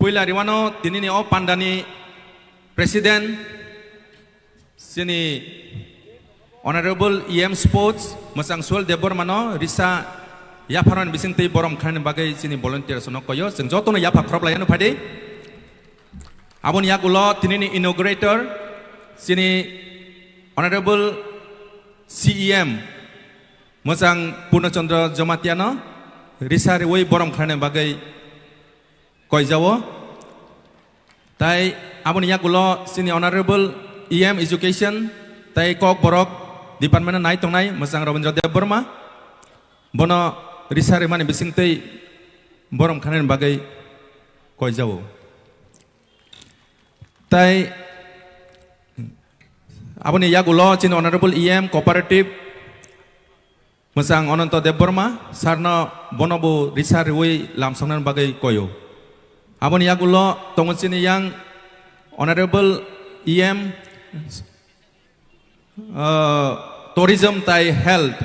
Puila riwano tinini o pandani Presiden sini Honorable EM Sports masang sual debor mano risa yaparan bising tei borom khan bagai sini volunteer sono koyo sing jotono yapa krop layano phade abon yakulo tinini inaugurator sini Honorable CEM masang Purnachandra Jamatiano risa riwai borom khan bagai koijawo tai abon yakulo sini Honorable EM Education tai kok borok department nai tongnai masang Rabindra Dev Burma bono risare mani bising tei borom khanen bagai koijawo tai abon yakulo sini Honorable EM Cooperative masang Ananto Dev Burma sarna bonobo risare wei lamsangnan bagai koyo abon yakulo tongon sini yang Honorable EM Tourism tai Health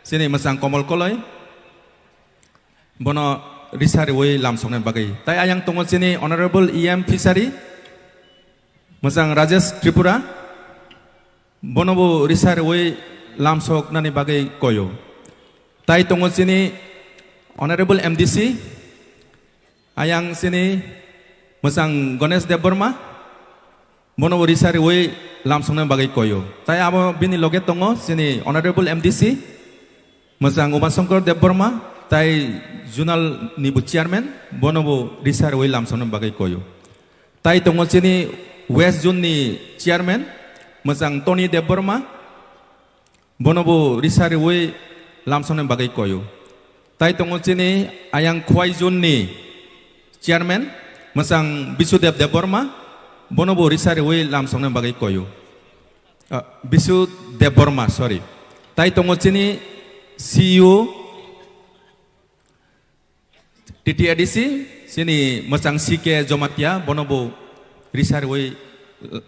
sini masang Komol Koloi bono risari wei lamsongnan bagai tai ayang tongon sini Honorable EM Fishery masang Rajesh Tripura bono bo risari wei lamsok nani bagai koyo tai tongon sini Honorable MDC ayang sini masang Ganesh Dev Burma bono bo risari wei lamsongnan bagai koyo tai abo bini loge tongo sini Honorable MDC masang Umasankar Dev Burma tai Junal Nibu Chairman bono bo risari wei lamsongnan bagai koyo tai tongo sini West Zone ni Chairman masang Tony Dev Burma bono bo risari wei lamsongnan bagai koyo tai tongo sini ayang Khwai Zone ni Chairman masang Bisudev Dev Burma bono bo risari wei lamsongnan bagai koyo Bisu Dev Burma sorry tai tongo sini CEO TTADC sini masang Sike Jomatia bono bo risari wei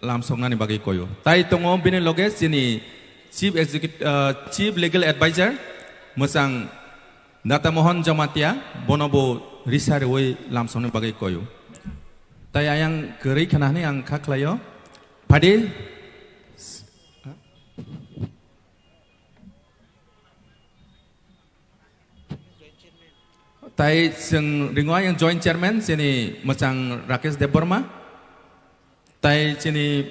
lamsongnan bagai koyo tai tongo bini loge sini Chief Legal Advisor masang Data Mohon Jomatia bono bo risari wei lamsongnan bagai koyo tai ayang geri kanahni ang kaklayo padi tai sing ringwa yang joint chairman sini masang Rakesh Dev Burma tai sini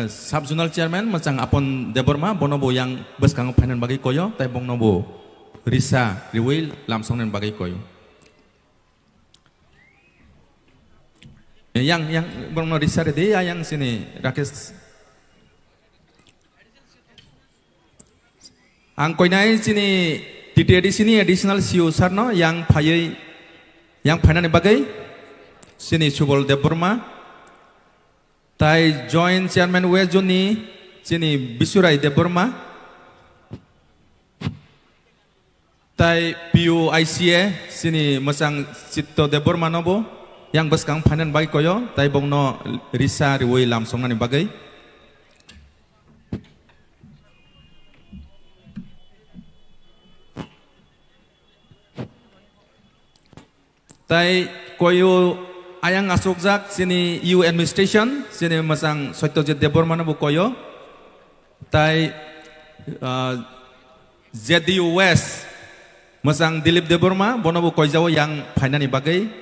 sub zonal chairman masang Apon Dev Burma bono bo yang beskang phanan bagai koyo tai bongno bo risa riwil lamsongnan bagai koyo yang bongno risa de yang sini Rakesh ang koinai sini TTAD sini additional CEO sarno yang phayai yang phanan bagai sini Subol Dev Burma tai joint chairman West Zone ni sini Bisurai Dev Burma tai PUICA sini masang Sitto Dev Burma nobo yang beskang phanan bagai koyo tai bongno risa riwei lamsongnan bagai tai koyo ayang asokjak sini EU administration sini masang Satyajit Dev Burma nobo koyo tai ZDU West masang Dilip Dev Burma bono bo koijawo yang phainani bagai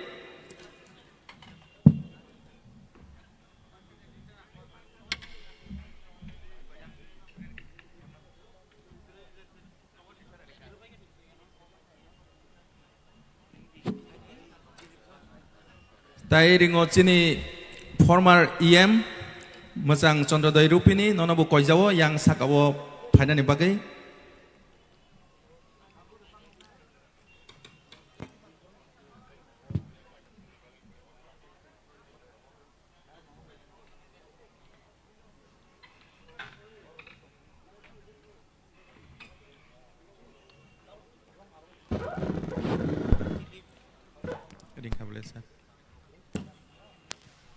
tai ringo sini former EM masang Chandrodaya Rupini nono bo koijawo yang sakawo phainani bagai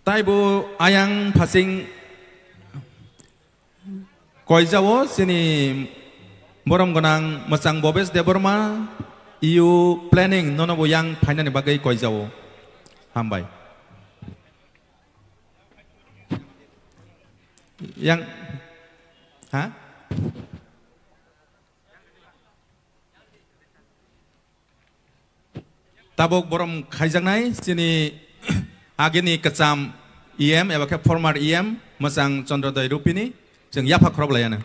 tai bo ayang phasing koijawo sini borom gonang masang Bobes Dev Burma EU planning nono bo yang phainani bagai koijawo hambai Yang Hah? Tabuk borom khajaknai sini agini kecam EM ewa ke former EM masang Chandrodaya Rupini jeng yapak kroblayana.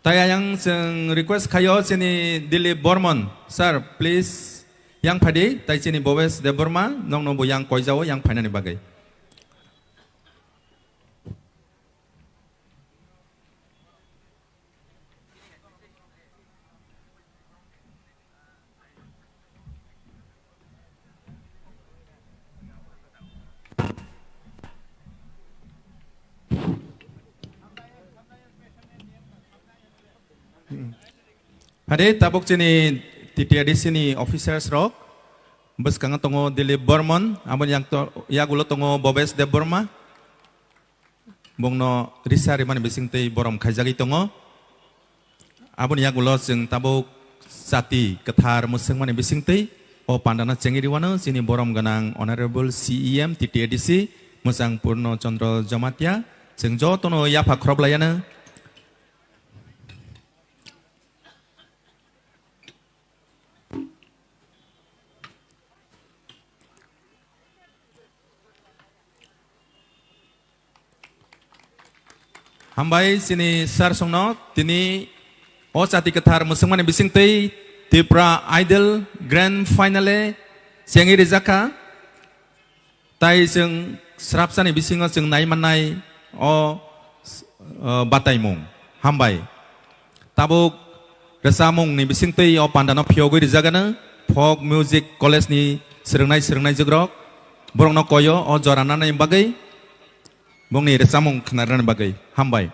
Taya yang jeng request kayo sini Dilip Bormon, sir please yang padi tay sini Bobes de Burma nong nobo yang koijawo yang painani bagai. Hade tabuk sini TTRD sini officers rock bus kang tongo Dilip Bormon amon yang to yagulo tongo Bobes de Burma bongno risari man bising tei borom khajagi tongo abon yagulo jeng tabuk sati kethar museng man bising tei o pandana cengiri wana sini borom ganang honorable CEM TTRDC musang Purno Chandra Jamatya jeng jo tono yapa kroblayana. Hambai sini sar songno tini o sati ketar musengmane bising tei Tipra Idol Grand Finale sengi rizaka tai jeng srapsani bisingo jeng nai manai o bataimung hambai tabuk resamung ni bising tei o pandano phiogoi rizagana folk music college ni serengnai jogrok borong no koyo o jorana nai bagai bongni resamung knaran bagai hambai.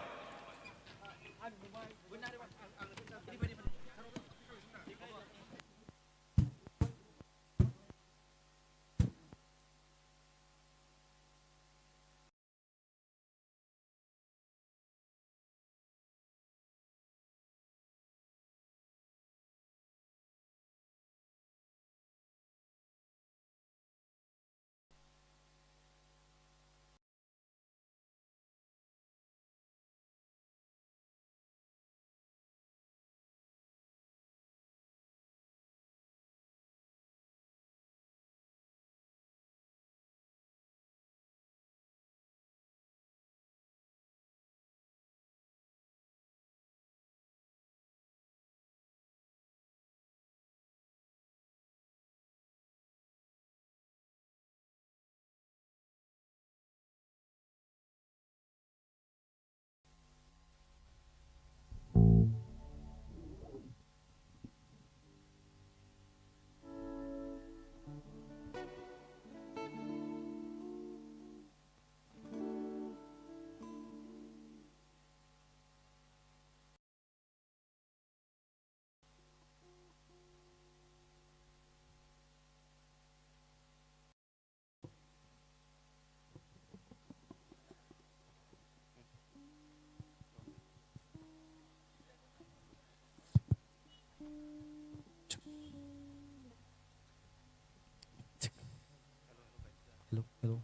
Hello.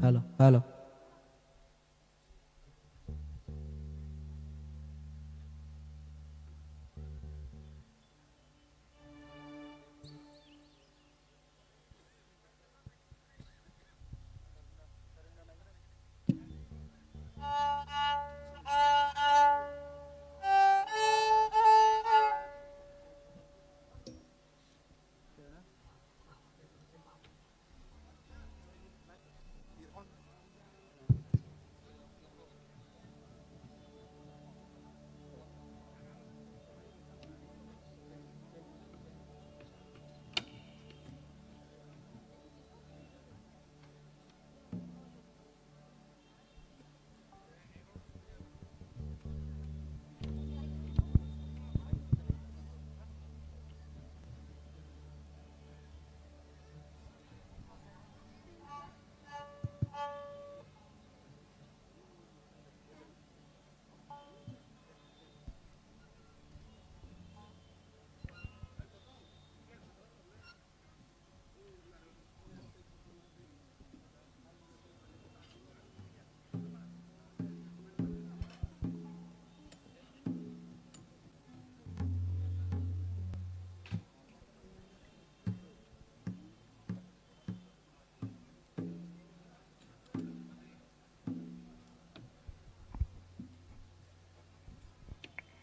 Hello, hello.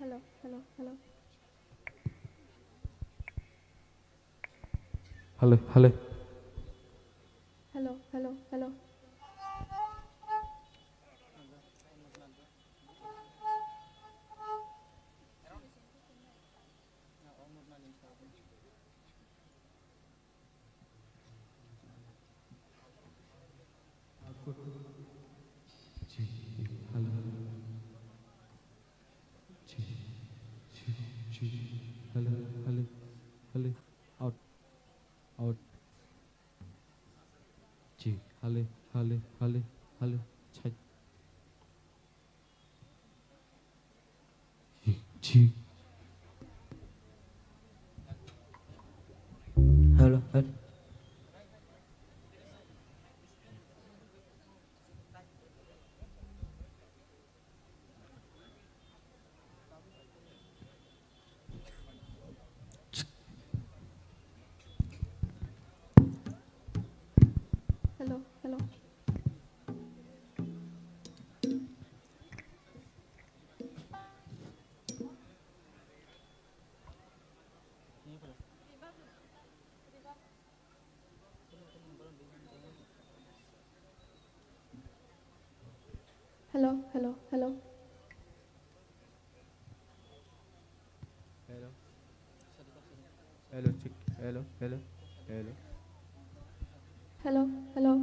Hello, hello, hello. Hello, hello. Hello, hello, hello. Hello, hello, hello. Out, out. G, hello, hello, hello, hello. Check. G. Hello, hello. Hello, hello. Hello, hello, hello. Hello. Hello, check. Hello, hello, hello. Hello, hello.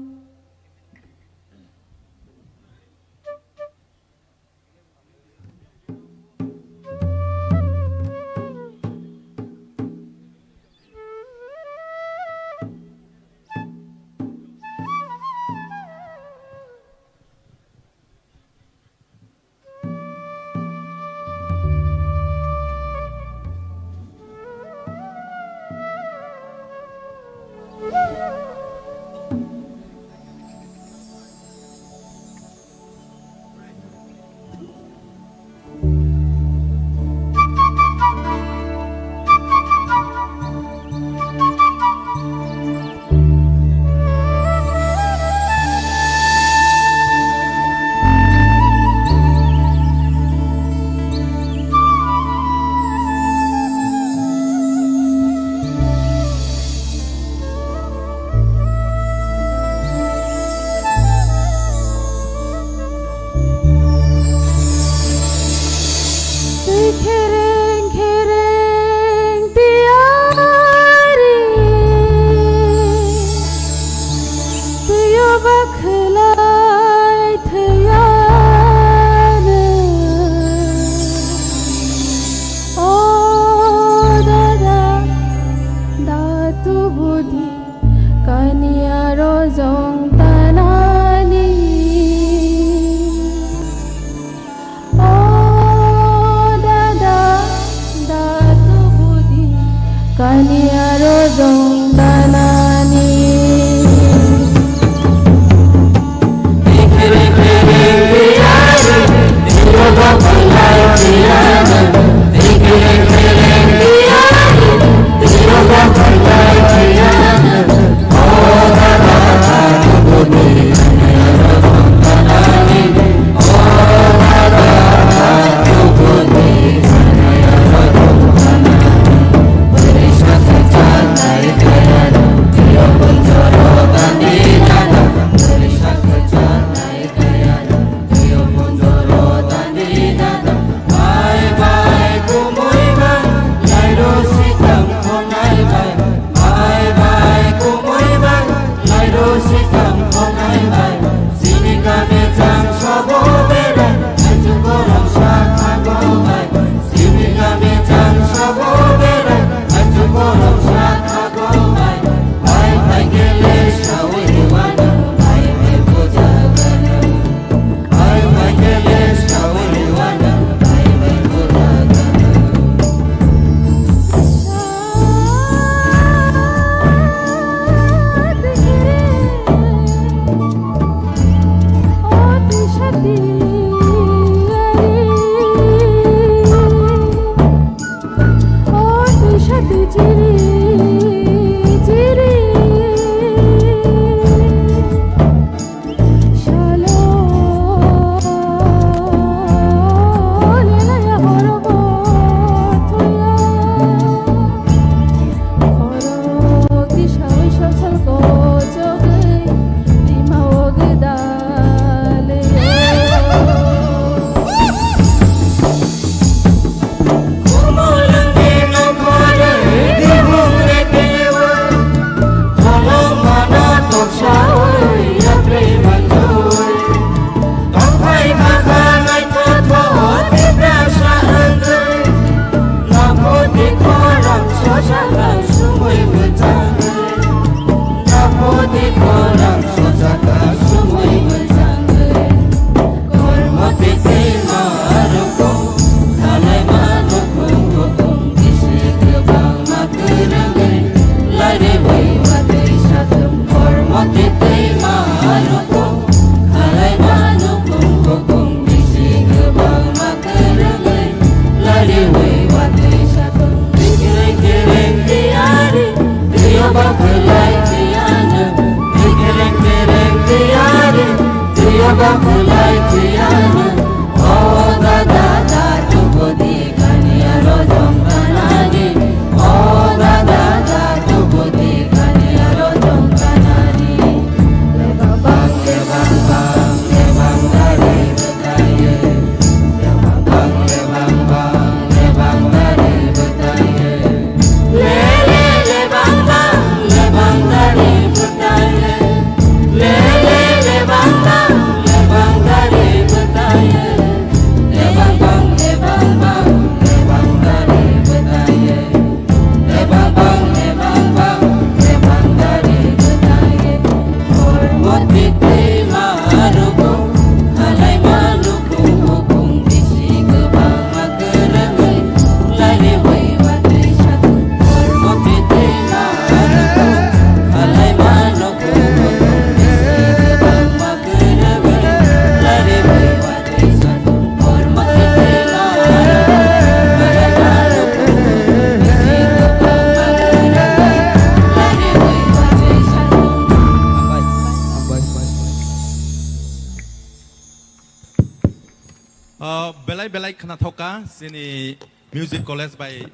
belai belai khana thoka sini music college by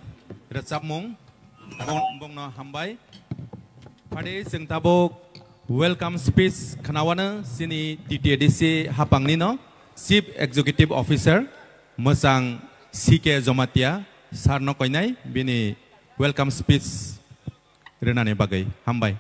Rachapmung bong no hambai pade sing tabok welcome speech khanawana sini TTDC hapangni no chief executive officer mosang CK Jomatia sarno koinai bini welcome speech renane bagai hambai.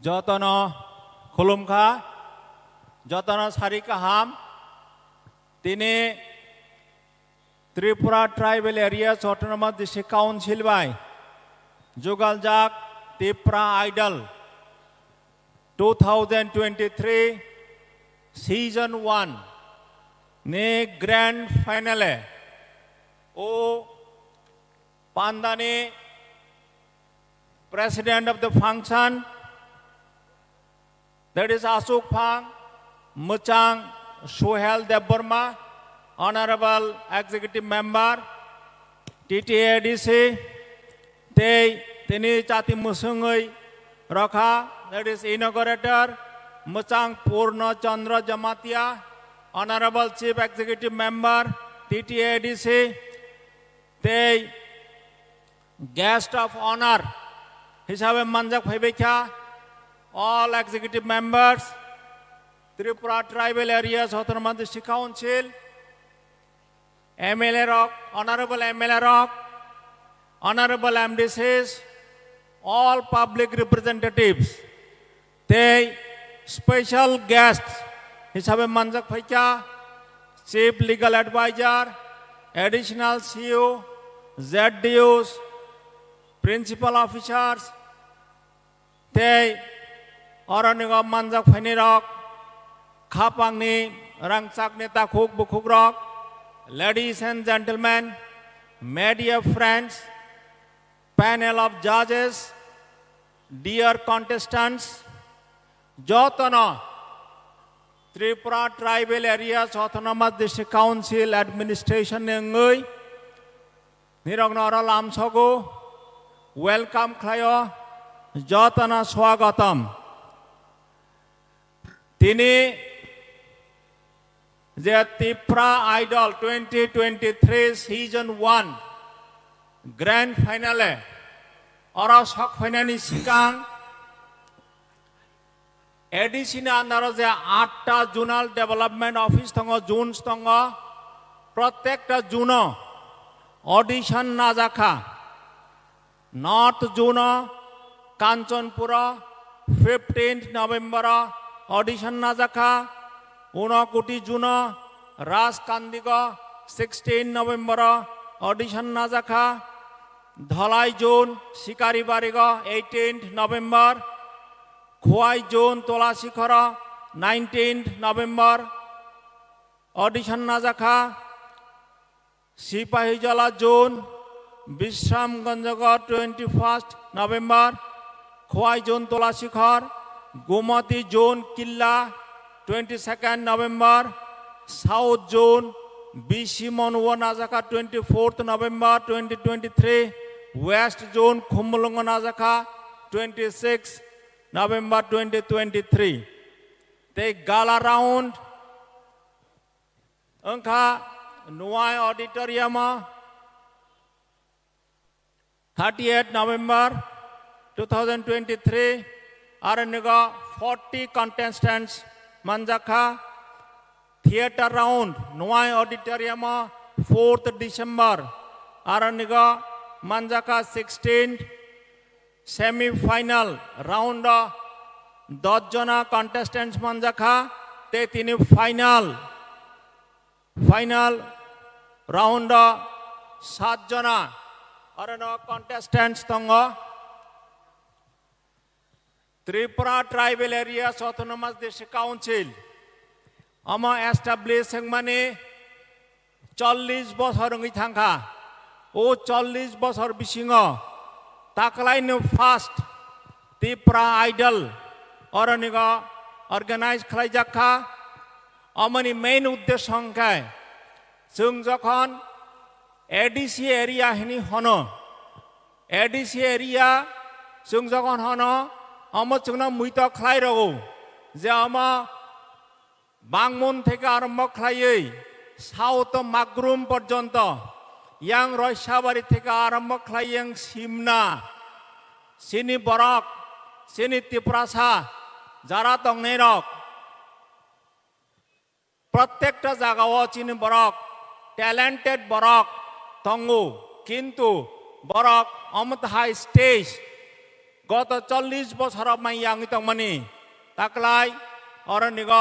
Jotono Kulumka, Jotono Sarikaham, Tini Tripura Tribal Areas Autonomous District Council by Jugaljak Tipra Idol 2023 Season 1 Ne Grand Finale O Pandani President of the function, that is Asuk Phang, Muchang Sohel Deburma, Honorable Executive Member, TTADC, Tini Chati Musungai Rakha, that is Inaugurator, Muchang Purna Chandra Jamatia, Honorable Chief Executive Member, TTADC, Guest of Honor, Hisabe Manjak Bhaibekha, all executive members, Tripura Tribal Areas Autonomous District Council, MLA Rock, Honorable MLA Rock, Honorable MDCs, all public representatives, they special guests, Hisabe Manjak Bhaibekha, Chief Legal Advisor, Additional CEO, ZDUs, Principal Officers, they Oranigam Manjak Fanirok, Kapangni, Rangsak Neta Kuk Bukukrok, ladies and gentlemen, media friends, panel of judges, dear contestants, Jotono, Tripura Tribal Areas Autonomous District Council Administration Ngui, Nirognora Lamsogo, welcome Klayo, Jotana Swagatam. Tini the Tipra Idol 2023 Season 1 Grand Finale Oros Hok Finani Sikang Edisina Andaro je 8 Zonal Development Office Tongo Zones Tongo Protecta Juno Audition Nazaka North Juno Kanchanpura 15th November Audition Nazaka, Unakuti Juna, Ras Kandiga, 16 November, Audition Nazaka, Dhalai June, Sikari Bariga, 18th November, Khwai June, Tola Sikhara, 19th November, Audition Nazaka, Sipahijala June, Bisham Ganjaga, 21st November, Khwai June, Tola Sikhar, Gumati Zone Killa 22nd November, South Zone Bishimon Wanazaka 24th November 2023, West Zone Khumulunganazaka 26th November 2023. They gala round Angka Nuai Auditorium 30th November 2023 araniga 40 contestants manjaka theater round Nuai auditorium 4th December araniga manjaka 16th semi final round 10 jona contestants manjaka te tini final round 7 jona arano contestants tongo Tripura Tribal Areas Autonomous District Council ama establishing mane 40 বছর ngi thangka o 40 বছর bisingo taklainu first Tripura Idol oraniga organize khlaijakha amani main uddesho hongkai जों जखन ADC area हिनी हनो ADC area जों जखन हनो आमा जोंना मुइत खलाय रगौ जे आमा बांगमन থেকে আরম্ভ खलायै साउथ मागरुम पर्यन्त यां रयसाबारी থেকে আরম্ভ खलायং सिमना सिनि बरक सिनि तिप्रासा যারা তংनै রক প্রত্যেকটা জায়গাও চিনি বরক ট্যালেন্টেড বরক তঙ্গু কিন্তু বরক অমত হাই স্টেজ গত 40 বছর মাইয়াঙ্গি তংমানি তাকলাই অরনিগ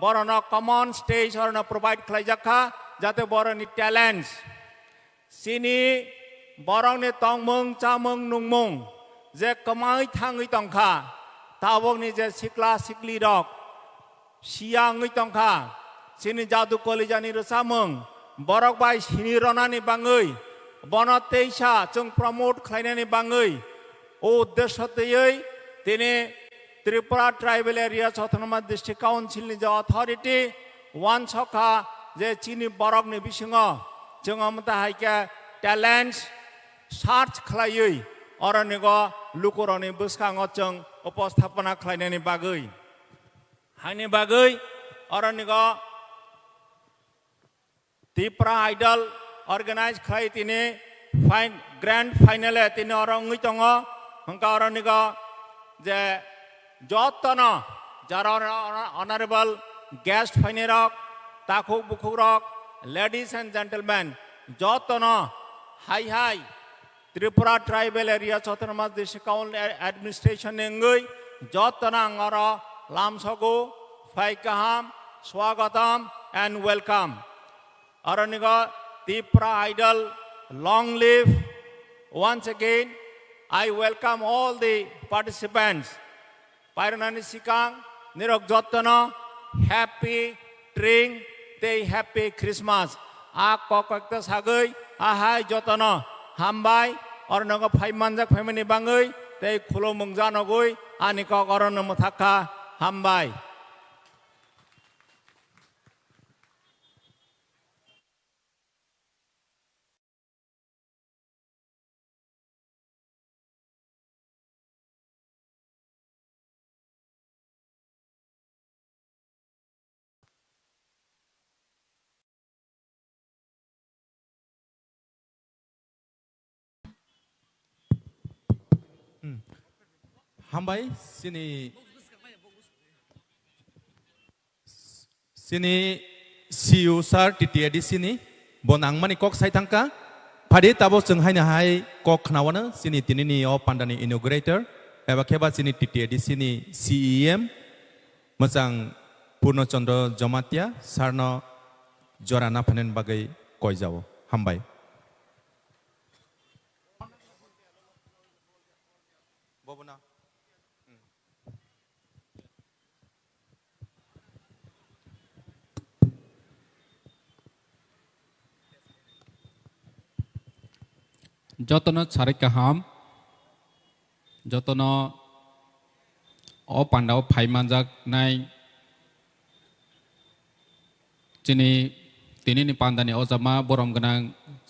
বরন কমন স্টেজ অরন প্রোভাইড খাইজাখা যাতে বরনি ট্যালেন্টস সিনি বরংনি তংমং চামং নুংমং যে কমাই থাঙ্গি তংখা তাবংনি যে সিকলা সিকলি রক সিয়াঙ্গি তংখা सिनि जादु कलिजानि रसामं बरक बाय सिनि रनानि बाङै बन तेइसा जों प्रमोट खालायनायनि बाङै ओ उद्देश्ययै दिनै त्रिपुरा ट्राइबल एरियास अटोनोमास डिस्ट्रिक्ट काउन्सिलनि जे अथॉरिटी वान सखा जे चिनि बरकनि बिसिङाव जों अमता हायके टैलेंट्स सार्च खालायै अरनिग लुकुरनि बस्काङाव जों उपस्थापना खालायनायनि बागै हायनि बागै अरनिग Tripura Idol organize khai tini grand final tini orang tongo hangka orang niga je jotana jara honorable guest finirok takhuk bukhurok ladies and gentlemen jotana hi Tripura Tribal Areas Autonomous District Administration nengai jotana ngara lamsogo faikaham swagatam and welcome Araniga Tripura Idol, long live. Once again, I welcome all the participants. Pairanani Sikang, Nirok Jotana, happy drink, they happy Christmas. A kokakta sagay, a hai Jotana, Hambai, or Naga Paimanjak family bangay, they Kulo Mungzanogoi, Anika Oranamutaka, Hambai. Hambai sini CU sar TTAD sini bonang mani kok sai tangka padi tabo jeung haina hai kok khnawana sini tinini o pandani inaugurator eba kheba sini TTAD sini CEM mojang Purno Chandra Jamatia sarno jorana phanen bagai koi jawo Hambai bobuna যতন সারিকাহাম যতন অ পান্ডাও ফাইমানজাক নাই চিনি তিনিনি পান্ডানি অজামা বরম গনাং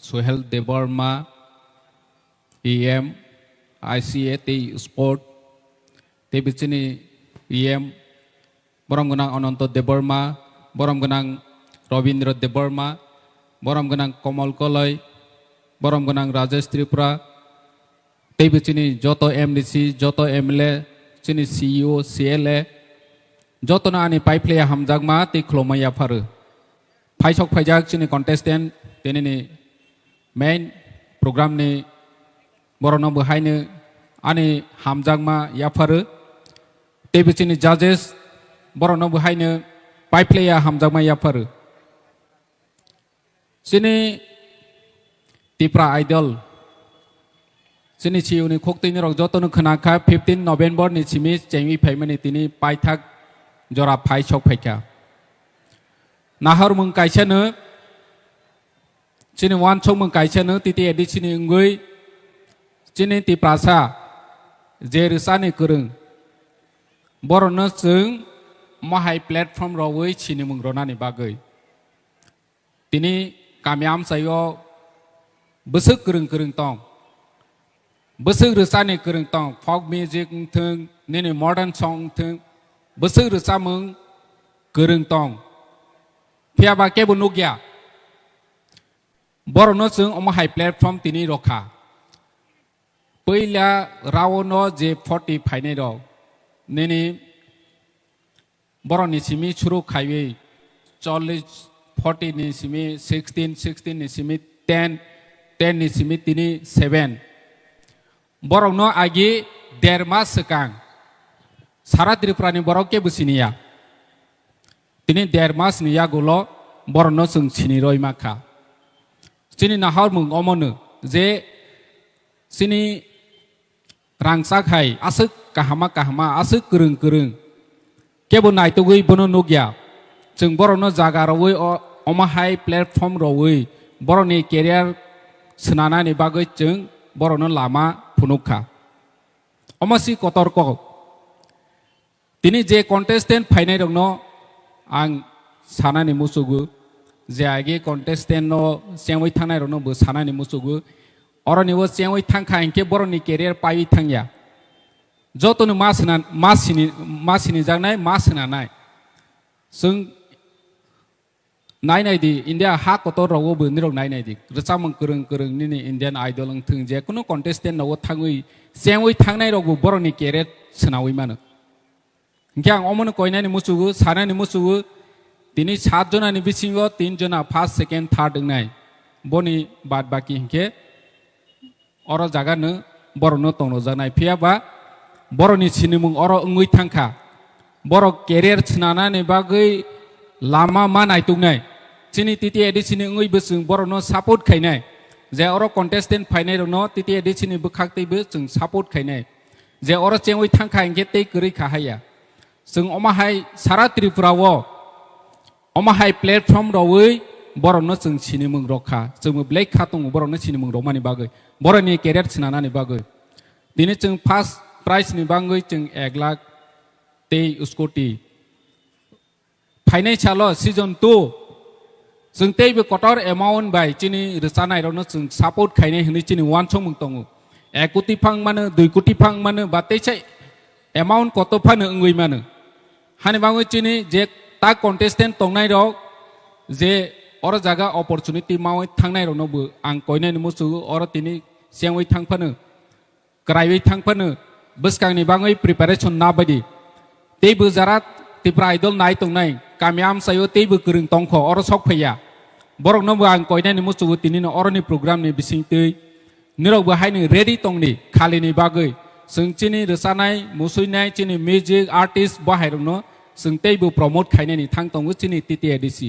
Sohel Debbarma EM ICA তে sport তে বিচিনি EM বরম গনাং অনন্ত দেববর্মা বরম গনাং রবীন্দ্র দেববর্মা বরম গনাং কমল কলয় বরম গনাং Rajesh Tripura teibu chini joto MDC joto MLA chini CEO CLA joto na ani pai player hamjak ma ti khlomaya pharu phaisok phaijak chini contestant tini ni main program ni borona bahaine ani hamjak ma ya pharu teibu chini judges borona bahaine pai player hamjak ma ya pharu chini tipra idol chini chiu ni khokti ni rok joto nu khana kha 15 November ni chimi chengwi phaimani tini paithak jora phai chok phaika nahar mung kaisa nu chini wan chok mung kaisa nu titi edi chini ngui chini ti prasa je risani kurung borno chung mahai platform rowui chini mung ronani bagoi tini kamiam sayo besuk kurung kurung tong besuk risani kurung tong folk music thung nini modern song thung besuk risamung kurung tong pia ba ke bunugya borno chung omahai platform tini rokha poila rawono je 40 phaine ro nini boroni simi churu khaiwe 40 40 ni simi 16 ni simi 10 ni simi tini 7 borokno agi derma sekang sara Tripurani borok ke businiya tini dermas niya gulo borno sung chini roi makha chini nahar mung omonu je sini rangsa khai asuk kahama asuk kurung kurung kebo nai tu gui bono nugya chung borno jaga roi omahai platform roi boroni career senana ni bagoi chung borno lama phunukha omasi kotorko tini je contestant phainai rokno ang sanani musugu je age contestant no sengoi thangnai rokno bo sanani musugu oroni wo sengoi thangkha inke boroni career pai thangya jotonu masini jangnai masinanai sung nai di India ha kotor rogo bo nirok nai di rechamung kurung kurung nini Indian idol ang thung je kuno contestant no thangui sengoi thangnai rogo boroni career sanawi mano Yang omon koinani musugu sanani musugu tini 7 jona ni bisingo 3 jona first second third ngai boni bad baki hinke oro jaga nu borno tongno janai phia ba boroni sinimung oro ngui thangkha borok career chnana ni bagui lama manai tungnai chini titi edi chini ngui busung borno support khainai je oro contestant phainai rno titi edi chini bukhaktai bu chung support khainai je oro chengoi thangkha hinke tei kuri khahaya जों अमाहाय सारा त्रिपुरावो अमाहाय platform रवै बरनो जों सिनेमं रखा जों black खातंग बरनो सिनेमं रमानि बागै बरनि career सिनानानि बागै दिनै जों फार्स्ट प्राइज नि बागै जों 1 लाख ते स्कुटी फाइनाय चालो सीजन 2 जों तेबो कटर एमाउन्ट बाय चिनि रिसानाय रनो जों सपोर्ट खायनाय हनि चिनि वान समं दङ 1 कोटी फां मानो 2 कोटी फां मानो बातेसाय एमाउन्ट कत फानो ओंगै मानो हानि बाङै चिनि जे ता कन्टेस्टेन्ट तंनाय रक जे अर जागा अपरचुनिटी मावै थांनाय रनबो आं कयनाय मुसु अर तिनि सेंवै थांफानो क्राइवै थांफानो बसकांनि बाङै प्रिपारेसन ना बायदि तेबो जारा तिप्रा आइडल नाय तंनाय कामियाम सायो तेबो गोरों तंख अर सक फैया बरकनबो आं कयनाय मुसु तिनि अरनि प्रोग्रामनि बिसिंतै निरबो हायनो रेडी तंनि खालिनि बागै जों चिनि रोसानाय मुसुयनाय चिनि मिउजिक आर्टिस्ट बाहायरनो जों तेबो प्रमोट खायनायनि थां दङो चिनि टिटिएडिसि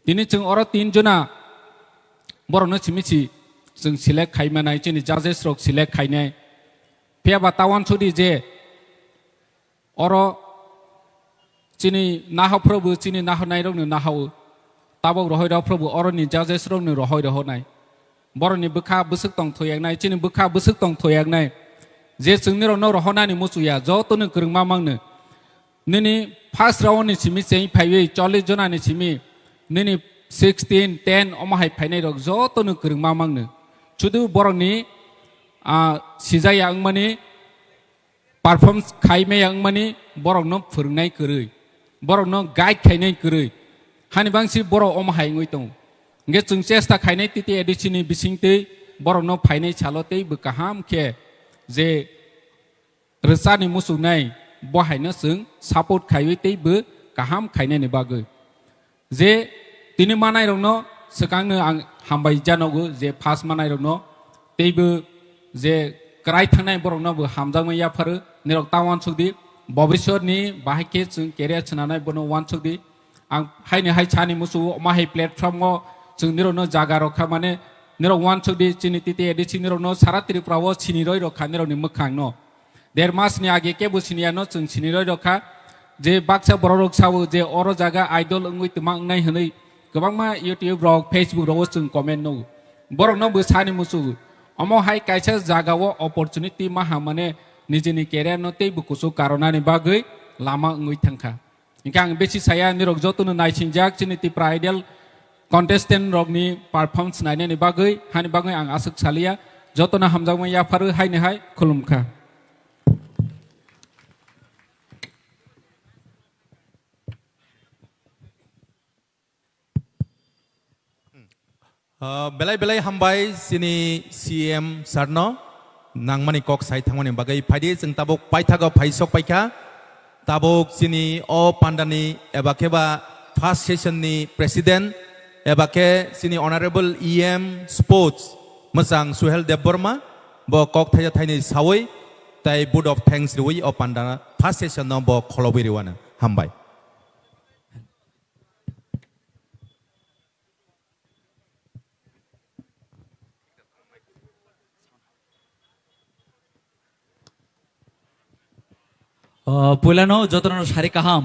दिनै जों अर 3 जना बरनो चिमिचि जों सिलेक्ट खायमानाय चिनि जजेस रक सिलेक्ट खायनाय फेबा टाउन सुदि जे अर चिनि नाहप्रबो चिनि नाहनाय रनो नाहाव ताबो रहयराफ्रबो अरनि जजेस रनो रहयरहनाय बरनि बुखा बुसुक तंग थयागनाय चिनि बुखा बुसुक तंग थयागनाय जे जोंनि रनो रहनानि मुसुया जतनो गोरोंमा मांनो नोनि फार्स्ट राउन्ड नि सिमि चाहिँ फाइवे 40 जनानि सिमि नोनि 16 10 अमाहाय फाइनाय रक जतनो गोरोंमा मांनो जुदु बरनि सिजाया अंमानि परफॉर्मेंस खायमे अंमानि बरनो फोरोंनाय गोरै बरनो गाइड खायनाय गोरै हानि बांसि बर अमाहाय ngoi दं nge जों चेष्टा खायनाय तिति एडिसिनि बिसिंतै बरनो फाइनाय चालतै बकाहाम के जे रोसानि मुसुनाय बहायनो जों सापर्ट खायो तेबो गाहाम खायनायनि बागै जे तिनि मानाय रंनो सिगांनो आं हामबाय जानांगौ जे फार्स्ट मानाय रंनो तेबो जे क्राय थांनाय बरंनोबो हामजाङैया फारो निरक तावान सुगदि भबिष्यतनि बाहायके जों केरियार सोनानै बनो वान सुगदि आं हायनो हाय सानि मुसु माहाय प्लेटफर्मआव जों निरनो जागा रखा माने निरक वान सुगदि चिनि तिति एडिसि निरनो सारा त्रिपुराव सिनि रय रखा निरनि मोखां न देर मासनि आगे केबो सिनियानो जों सिनि रय रखा जे बाक्सा बररक सावो जे अर जागा आइडल ओंगै तमांनाय हनै गोबांमा इउट्यूब रक फेसबुक रक जों कमेन्ट नो बरनोबो सानि मुसु अमो हाय कायसा जागाव अपरचुनिटी माहा माने निजेनि केरियार न तेबो कुसु कारणानि बागै लामा ओंगै थांखा इनका आं बेसि साया निरक जतनो नायसिनजाक चिनि तिप्रा आइडल कन्टेस्टेन्ट रकनि पारफॉर्मेंस नायनायनि बागै हानि बागै आं आसक सालिया जतनो हामजाङै याफारो हायनो हाय खुलुमखा belai belai hambai sini CM sarno nangmani kok sai thangmani bagai phaidi jeng tabok paithago phaisok paikha tabok sini o pandani ebakeba first session ni president ebake sini honorable EM sports masang Suhel Debborma bo kok thaya thaini sawoi tai board of thanks rui o pandana first session no bo kholobiri wana hambai पुलानो जतनो सारे काहाम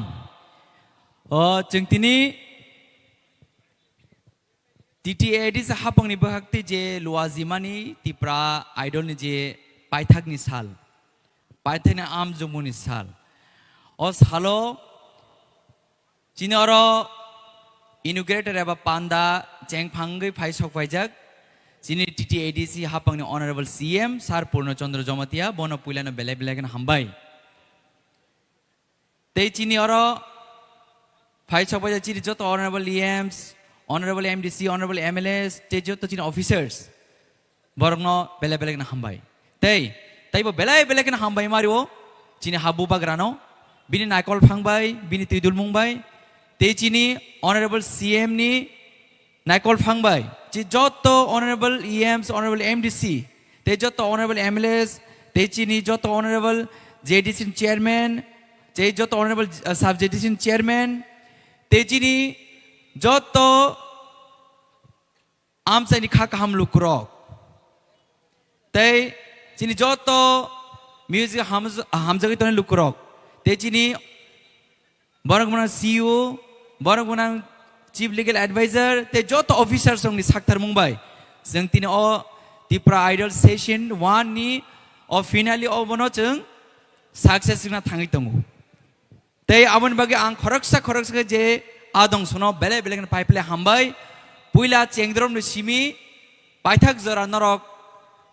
जोंतिनि TTAD से हापंगनि बहागति जे लुआजिमानि तिप्रा आइडलनि जे पाइथागनि साल पाइथागनि आम जमुनि साल ओ सालो चिनरो इनुग्रेटर एबा पान्दा चेंगफांगै फाइसक फाइजाक चिनि TTAD से हापंगनि honourable CM सार पूर्णचंद्र जमतिया बनो पुलानो बेले बेलेगन हामबाय ते चिनी और फाइल छपा चिनी जो तो honourable EMs, honourable MDC, honourable MLS, ते जो तो चिनी ऑफिसर्स बरंगनो बेले बेले के ना हम भाई ते वो बेले बेले के ना हम भाई मारी वो चिनी हाबू बागरानो बिनी नाइकॉल फंग भाई बिनी तिदुल मुंग भाई ते चिनी ऑनरेबल CM नी नाइकॉल फंग भाई ची जो तो ऑनरेबल EMs, ऑनरेबल MDC, ते जो तो ऑनरेबल MLS, ते चिनी जो तो ऑनरेबल JDC चेयरमैन जे जो तो ऑनरेबल सब जेडिशन चेयरमैन तेजिनी जो तो आम से निखा का हम लोग करो ते जिनी जो तो म्यूजिक हम जगह तो ने लोग करो तेजिनी बरगमना CEO बरगमना चीफ लीगल एडवाइजर ते जो तो ऑफिसर संग निसाक्तर मुंबई संगतिने ओ तिप्रा आइडल सेशन 1 नी और फिनाली ओ बनो चंग सक्सेस ना थांगी तंगु ते आवन बागे आं खरकसा जे आदं सुनो बेले बेले पाइपले हामबाय पुइला चेंगद्रम न सिमी पाइथाक जरा नरक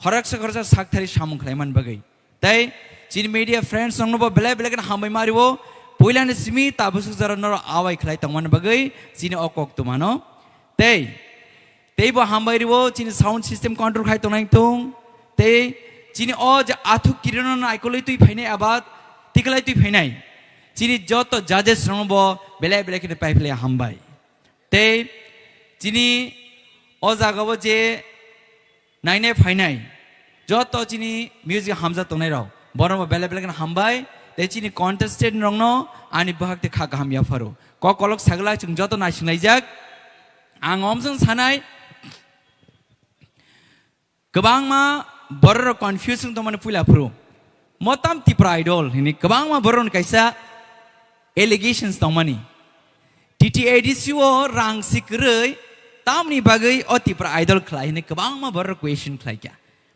खरकसा साकथारि सामुं खलायमान बागे ते चिन मीडिया फ्रेंड्स संगनो बेले बेले हामबाय मारिवो पुइला न सिमी ताबुस जरा नर आवाय खलाय तंगमान बागे चिन अकक तुमानो तेबो हामबाय रिवो चिन साउंड सिस्टम कंट्रोल खाय तंनाय तुं ते चिन अ जे आथु किरण नायकलै तुइ फैनाय आबाद तिकलाय तुइ फैनाय चिनी जो तो जजेस रंगबो बेले बेले के पाइपले हामबाय ते चिनी ओ जागाबो जे नाइने फाइनाय जो तो चिनी म्यूजिक हामजा तंनाय राव बरम बेले बेले के हामबाय ते चिनी कन्टेस्टेंट रंगनो आनि बहागते खा गाहाम याफारो क कलक सागला जों जो तो नायसिनाय जाक आं अमजों सानाय गोबांमा बर कन्फ्यूजन तो माने फुलाफ्रु मोताम तिप्रा आइडल हिनि गोबांमा बरन कायसा एलिगेशंस दं माने TTADC ओ रां सिकरै तामनि बागै अतिप्रा आइडल खलायने गोबांमा बर क्वेश्चन खलायका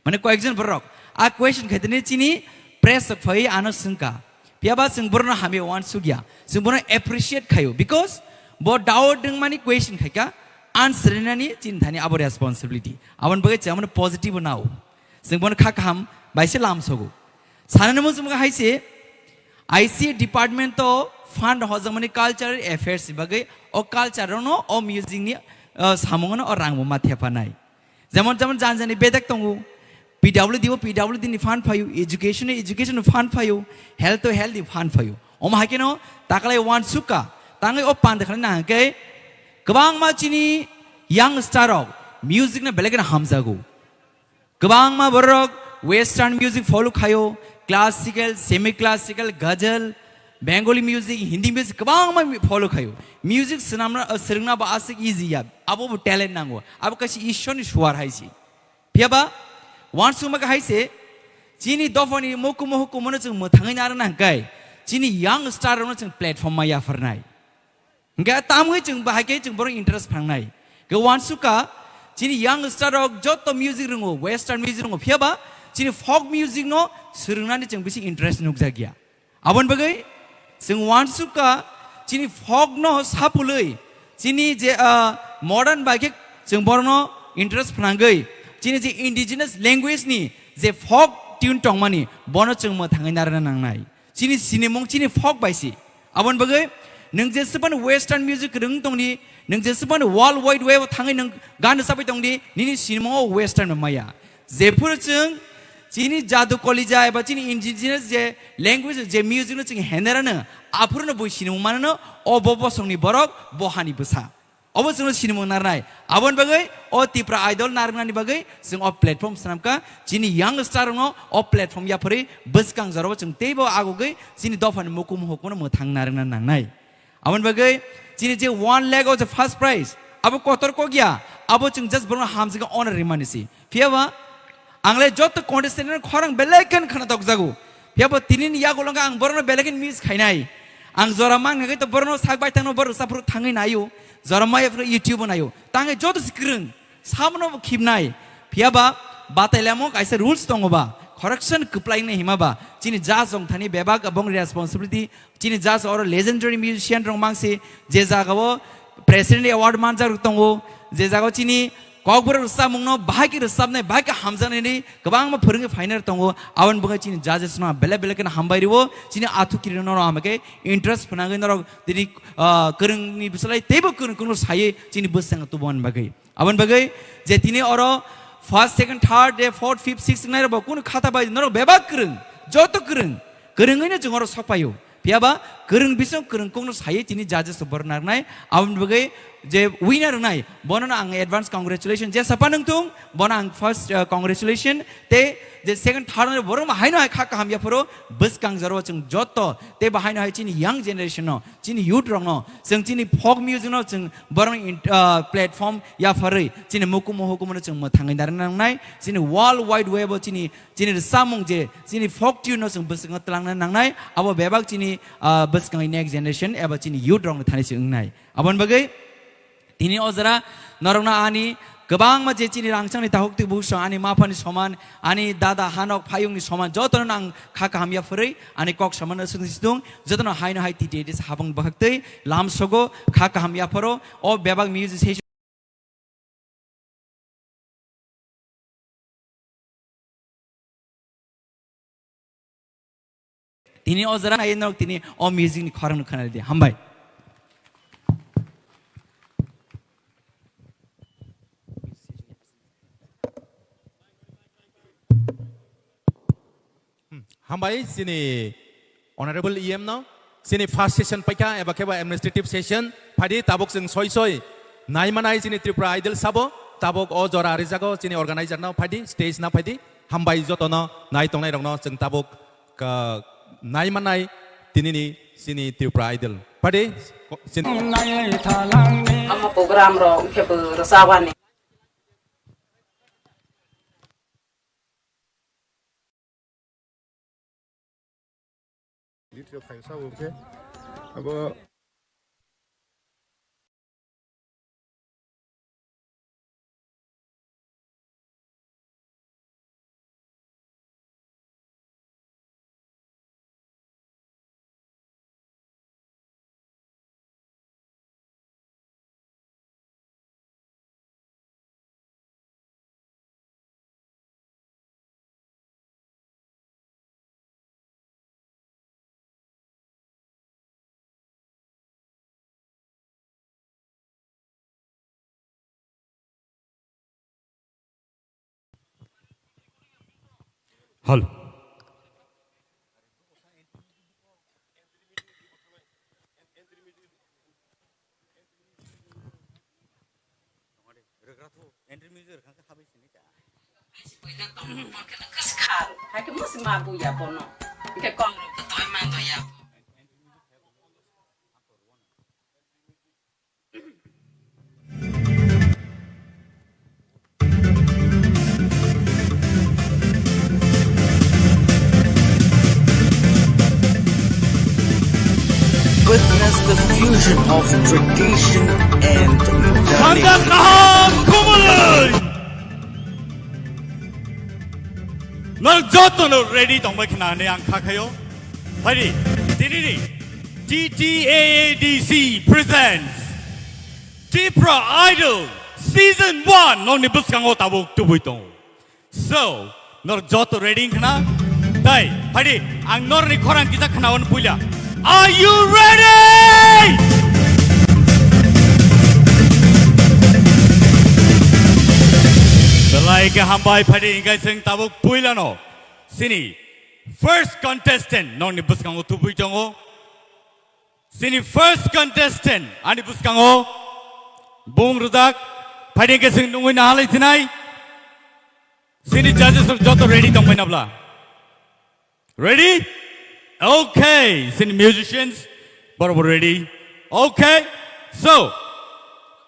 माने कयेकजन बरक आ क्वेश्चन खैतने चिनि प्रेस फै आनो संका पियाबा जों बरनो हामे वान सुगिया जों बरनो एप्रिशिएट खायो बिकॉज बो डाउट दं माने क्वेश्चन खायका आन्सर नानि चिन्तानि आबो रेस्पॉन्सिबिलिटी आवन बागै चामन पॉजिटिव नाउ जों बरनो खा खाम बायसे लामसगो साननो मोजम हायसे IC डिपार्टमेंट तो फंड हजमनि कल्चरल अफेयर्स बागै ओ कल्चर नो ओ म्यूजिक नि सामुंगनो ओ रांगमो माथेफानाय जेमन जेमन जानजानि बेदक तंगु PWD ni fan payu, education fan payu, health fan payu. Hakino, takalay wan suka, tangay pan de kana kay, kabang ma chini young star music na belagan hamzago. Kabang ma borok western music follow kayo, classical, semi-classical, ghazal, Bengali music, Hindi music, kabang ma follow kayo. Music serna ba asik easy ya. Abo talent nango. Abo kasi ishon shuar haisi. Piaba wan suma ka haise chini dofani moku mono chung muthangai nar na kai. Chini young star no chung platform ma ya farnai. Nga tamui chung bahake chung borong interest phangnai. Ke wan suka chini young star ok joto music rungo western music rungo piaba chini folk music no serna ni chung bisi interest nuk jagya. Abon bagai chung wan suka chini folk no sapulei chini je modern bahake chung borno interest phangai. Chini je indigenous language ni je folk tune tong mani bono chung mo thangai nar na nangnai. Chini sinemong chini folk baisi. Abon bagai nung je sepan western music rung tong ni nung je sepan world wide web thangai nung gan sabai tong ni nini sinemong western maya. Je pur chung chini jadu kolija eba chini indigenous je language je music no chung henera na apur no boi sinemong manano obobo song ni borok bohani besa. Abo sung sinimong narnai. Abon bagai o tipra idol narnani bagai sung o platform sanamka chini young star no o platform ya pare buskang zaro chung tebo agogai chini dofan mukum hokono mo thang narna nangnai. Abon bagai chini je one leg of the first prize. Abo kotor ko gya. Abo chung just borno hamsiga honor rimanisi. Fiawa angle jot contestant no khorang belakan khana tokjago. Fiawa tinin ya golonga ang borno belakan miss khainai. Ang zora mang ngai to borno sagbai tangno bor sapru thangai nayu. Zoramai after YouTube nayo. Tangai jodoh screen. Samno kibnai. Piaba batailamo kaisa rules tongoba. Correction applying ne himaba. Chini jazz ong thani bebak abong responsibility. Chini jazz or legendary musician rong mangsi. Jezagawo president award manjar tongo. Jezagawo chini kogber rusa mungno bahaki rusab ne bahaki hamza ne ni kabang ma phurung final tongo. Awan bunga chini jazz na bela kan hambai riwo. Chini athu kirino no amake interest panagai no diri kereng ni bisalai tebo kereng kuno saye chini busang tu bon bagai. Awan bagai jetini oro first, second, third, day, fourth, fifth, sixth ngai ro kuno khata bai no bebak kereng joto kereng kereng ini jengoro sopayo. Piaba kereng bisong kereng kuno saye chini jazz sebernar nai. Awan bagai je winner nai bono ang advance congratulations je sapanung tung bono ang first congratulations te je second third ne borom haino hai kha ham ya poro bus kang zaro chung joto te bahaino hai chini young generation no chini youth rong no chung chini folk music no chung borom platform ya phari chini mukum hokum no chung mo thangai dar nang nai chini world wide web chini samung je chini folk tune no chung bus kang tlang nang nai abo bebak chini bus kang next generation aba chini youth rong thani chung nai abon bagai ini ozara norongna ani gabang ma je chini rangchang ni tahukti buso ani mapani soman ani dada hanok phayung ni soman jotono nang khaka hamya phurei ani kok soman sung jotono haino hai ti de habang bahaktei lam sogo khaka hamya phoro o bebag music tini ozara ai nok tini o music ni khorang khana de hambai Hambai sini honorable EM no sini first session paika eba keba administrative session phadi tabok sing soi nai manai sini Tripura idol sabo tabok o jora rijago sini organizer no phadi stage na phadi hambai joto no nai tongnai rong no sing tabok ka nai manai tinini sini Tripura idol phadi sini ama program ro kebu rasawan Dito kayo sa okay. Abo hal Hai cái musim mabu ya bono. Cái con cái tôi mang tôi ya. Witness the fusion of tradition and modernity. 널 저토는 ready 동백이나 내 안카카요. 하리 디디디 TTAADC presents Tripura Idol Season 1 너네 부스강고 따보 두부이동. So 널 저토 ready 그나? 다이 하리 안 너네 코란 기자 그나원 불려. Are you ready? Belai ke hambai phadi ingai sing tabuk puilano. Sini first contestant noni buskango tupui tongo. Sini first contestant ani buskango. Bung rudak phadi ke sing nungui nahalai sinai. Sini judges joto ready tong nabla. Ready? Okay. Sini musicians borobar ready. Okay. So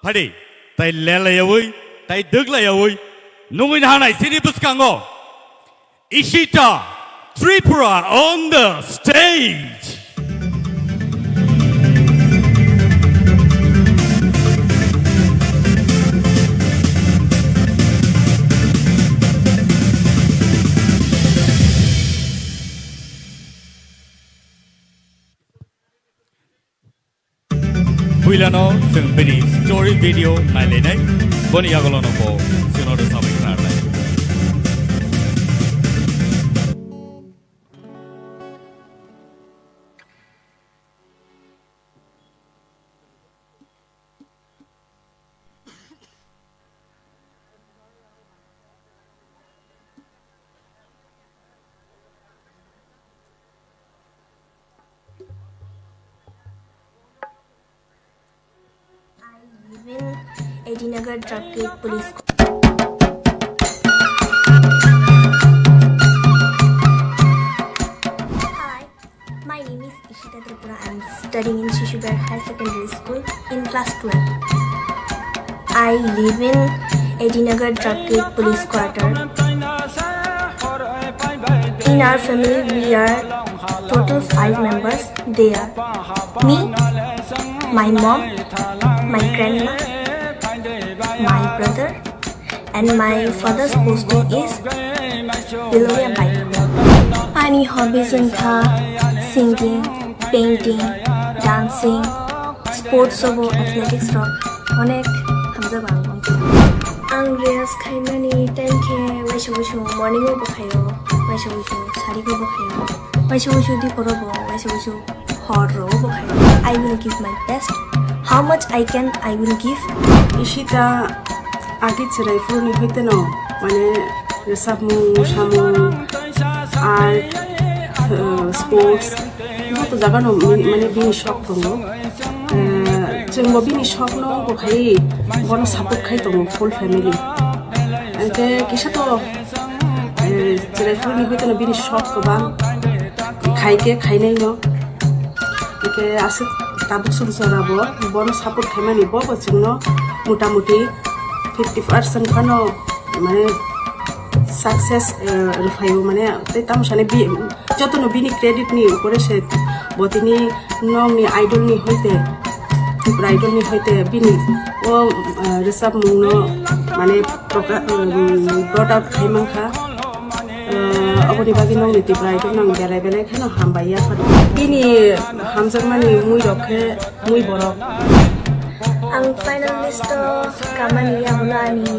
phadi tai lela yawi tai dugla yawi. Nungin hanai sini buskango. Ishita Tripura on the stage. Builano sing bini story video nailene boni agolono po sinodo sabik narne. Edinagar Drug Gate Police. Hi, my name is Ishita Tripura. I am studying in Shishugar High Secondary School in class 12. I live in Edinagar Drug Gate Police Quarter. In our family, we are total 5 members. They are me, my mom, my grandma, my brother, and my father's posting is below a bike. Any hobbies in singing, painting, dancing, sports or athletics rock. Onek hamza bangong. Ang reels kaimani 10k waishu morning o bokhayo, waishu sari ko bokhayo, waishu di porobo, waishu horror bokhayo. I will give my best. How much I can, I will give. Ishita agi chirai furni hoite no mane resabmu samu art sports to jaga no mane bini shok tongo jengbo bini shok no bo khai bono support khai tongo full family ante kisa to chirai furni hoite no bini shok ko bang khai nai no ke asik tabuk suru sarabo bono support khaimani bobo chingno motamuti 50% khano mane success rufaibo mane tam shane bi joto no bini credit ni upore se botini nong ni idol ni hoite bini o resab mungno mane brought out khaimang kha aboni bagi nong ni tibrai to nang belai khano hambaya khado bini hamjamani mui rokhe mui borok. Ang finalist kamani abulani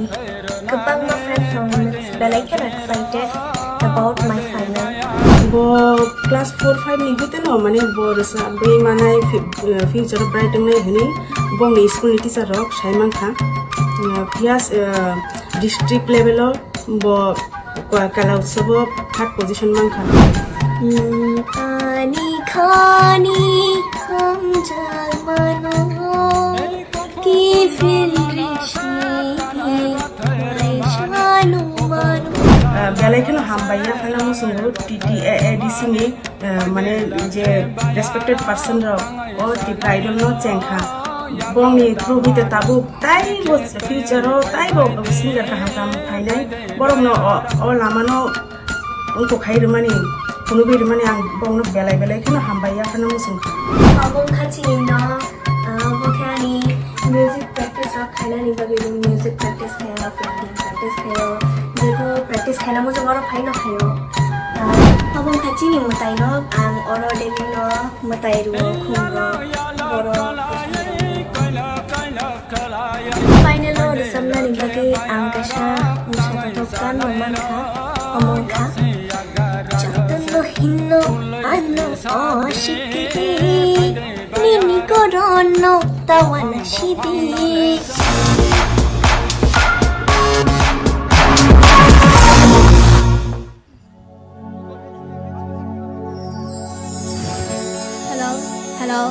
kapag my friend from Belay can excited about my final. Bo class 4-5 ni hote no mane bo rasa be manai future bright ngai hini bo ni school teacher rok saimang kha pias district level bo kala utsobo third position mangkha ani khani kham jalmano ki fil rishni mai shanu manu belai khano hambaiya phalang sungo TTADC ni mane je respected person ro o ti idol no chengkha bongni through hite tabu tai bo future ro tai bo singer ka hakam phainai borok no o lamano ungko khairmani kunubirmani ang bongno belai khano hambaiya phano musungkha abong khachini no bokhani music practice ro khaina ni bagi music practice khayo practice khayo jebo practice khaina mo jong ro phaina khayo abong khachini mutai no ang oro demi no mutai ru khungro oro final no samna ni bagi ang kasha musha tokan no manka among kha jatno hinno ano oshiki nini korono tawana shidi hello hello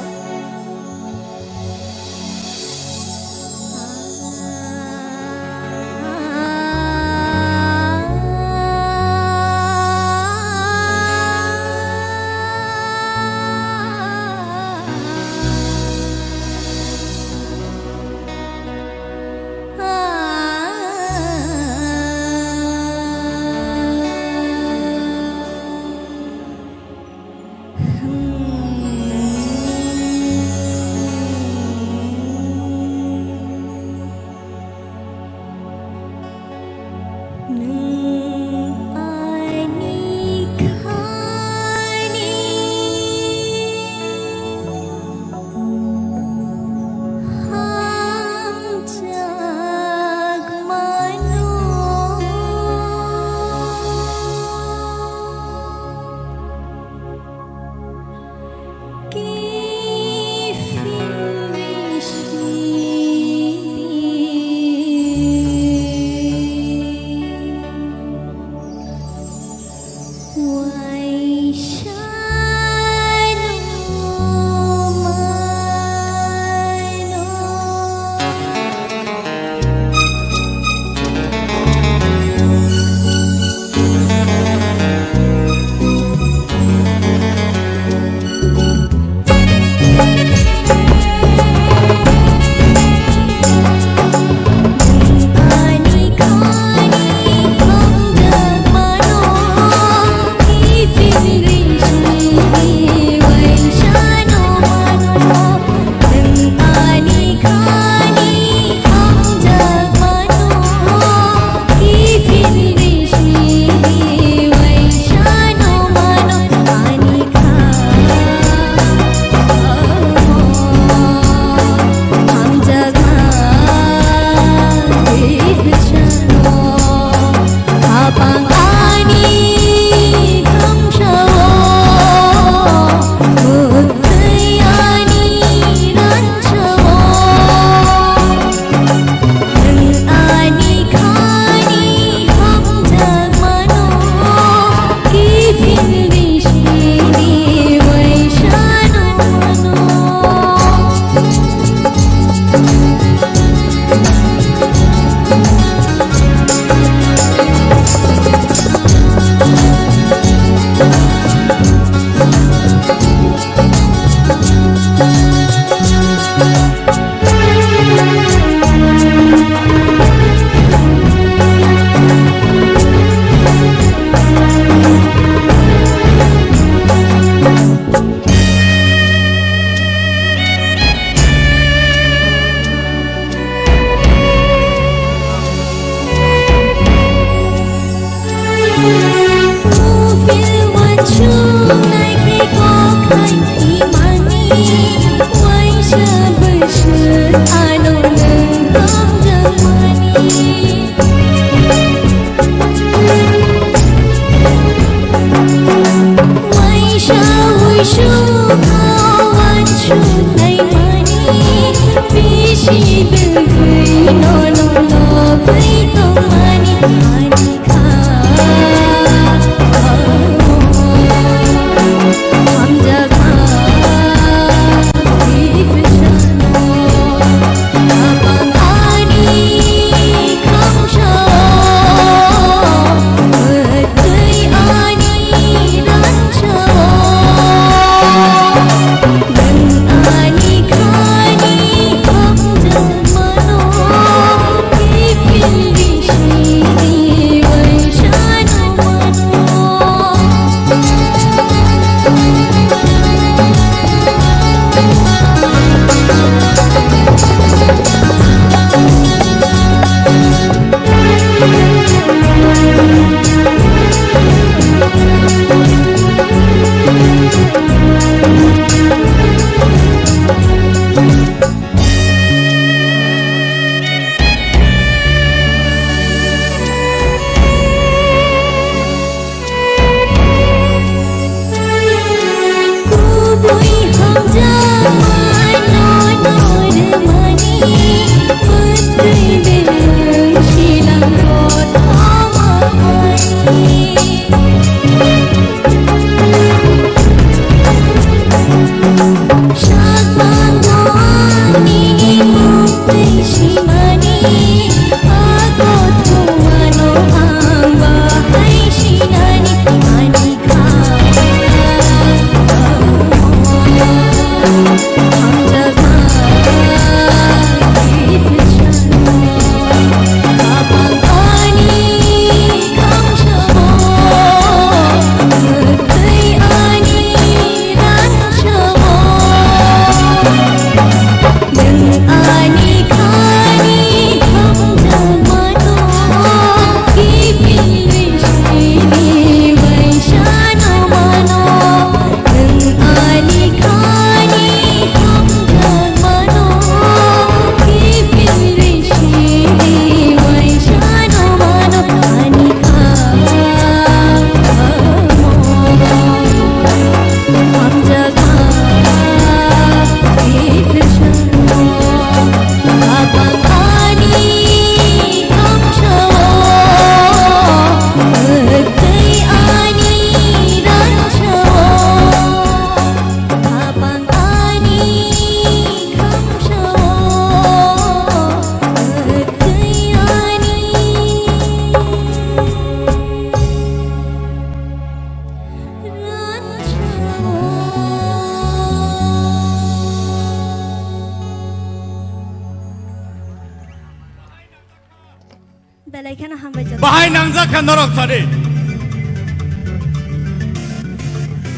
bahai nangzakan norok sari.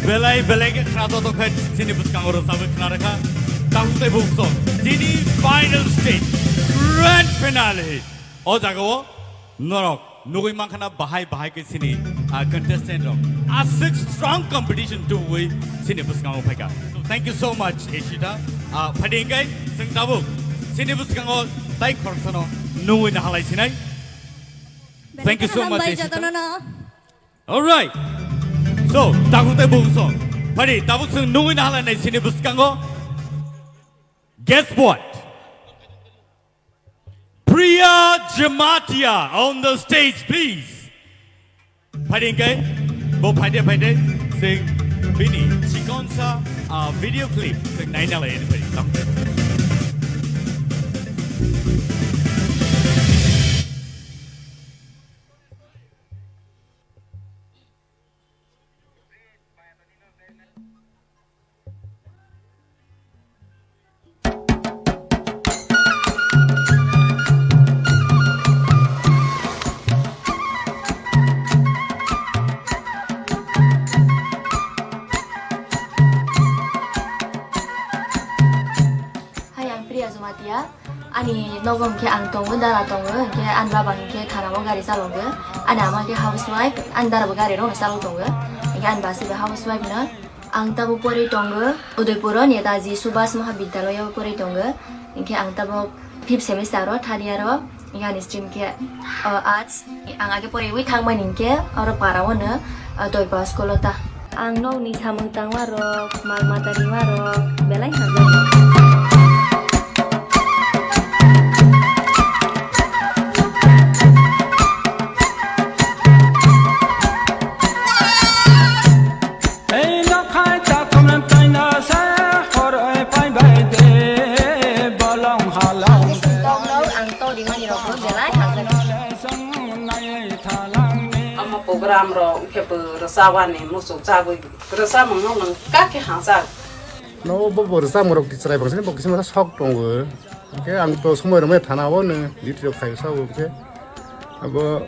Belai ke krato to khat sini buskang oro sabe knaraka. Tangte bukso. Sini final stage. Grand finale. O jago norok. Nugui mangkana bahai ke sini contestant rok. A six strong competition to we sini buskang opeka. So thank you so much Eshita. Padingkai sing tabuk. Sini buskang o tai korsono nugui na halai sinai. Thank you so much Eshita. All right. So, takutay bungso. Pari, tapos nungin na halan na sinibus ka ngo. Guess what? Priya Jamatia on the stage, please. Pari ngay, bo pwede, sing Bini, Chikonsa video clip. Sing nainala yun, pari. Ani nogom ke ang tongo dara tongo ke andra bang ke khana mo gari salongo ani ama ke housewife andara bo gari ro salo tongo ke an basi be housewife na ang tabu pori tongo Udaipur Netaji Subhas Mahavidyalaya pori tongo ke ang tabu 5th semester ro thadia ro ingani stream ke arts ang age pori wi thangmai ning ke aro parawo na Doiba school ta ang no ni thamung tangwa ro mal matari wa ro belai hago program ro ke bersawan ni musuh cabai bersa mengenang kaki hangsa no bo borsa morok ti chrai bagsini bokisi ma sok tongo ke ang to somoy rome thanawo ne litro khai sa ke abo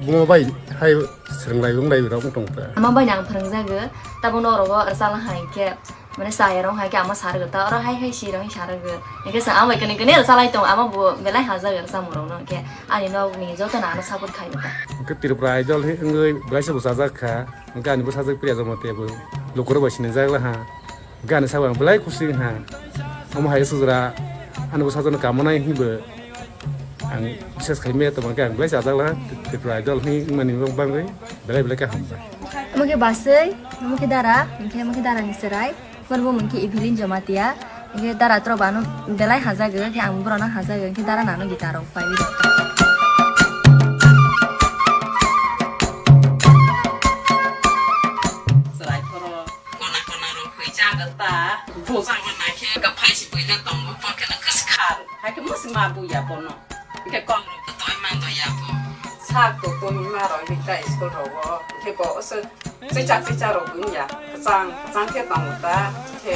bungo bai hai srenglai bunglai ro tongta ama bai nang phrang jago tabono ro arsala hai ke mane saya rong hai ke ama sar ta ora hai si rong sar ge ke sa ama kene kene salai tong ama bo belai ha jago sa moro no ke ani no ni jo ta na na sabut khai ta ke tirpra idol he ngai blaisa busa jakha gani busa jak priya jamote bo lokoro basine jagla ha gani sawang belai kusi ha ama hai sujra an busa jon kamonai hibe ang bises khaime to bang blaisa jakla tirpra idol he mani bang gai belai ka hamba muke basai muke dara ni serai korbo muke Evelyn Jamatia ke dara tro banu belai haja ge ke ang brona haja ge ke dara nanu gitaro pai wi serai thoro kona ro khoi jagata bo sang na ke ka phai si poi na tong bo ke na kas khar hai ke mus ma bu ya bono ke kon ro to toi man to ya bo sak to to mi ma ro ni ta school ro bo ke bo se se ro bu ya sang ke tong ta ke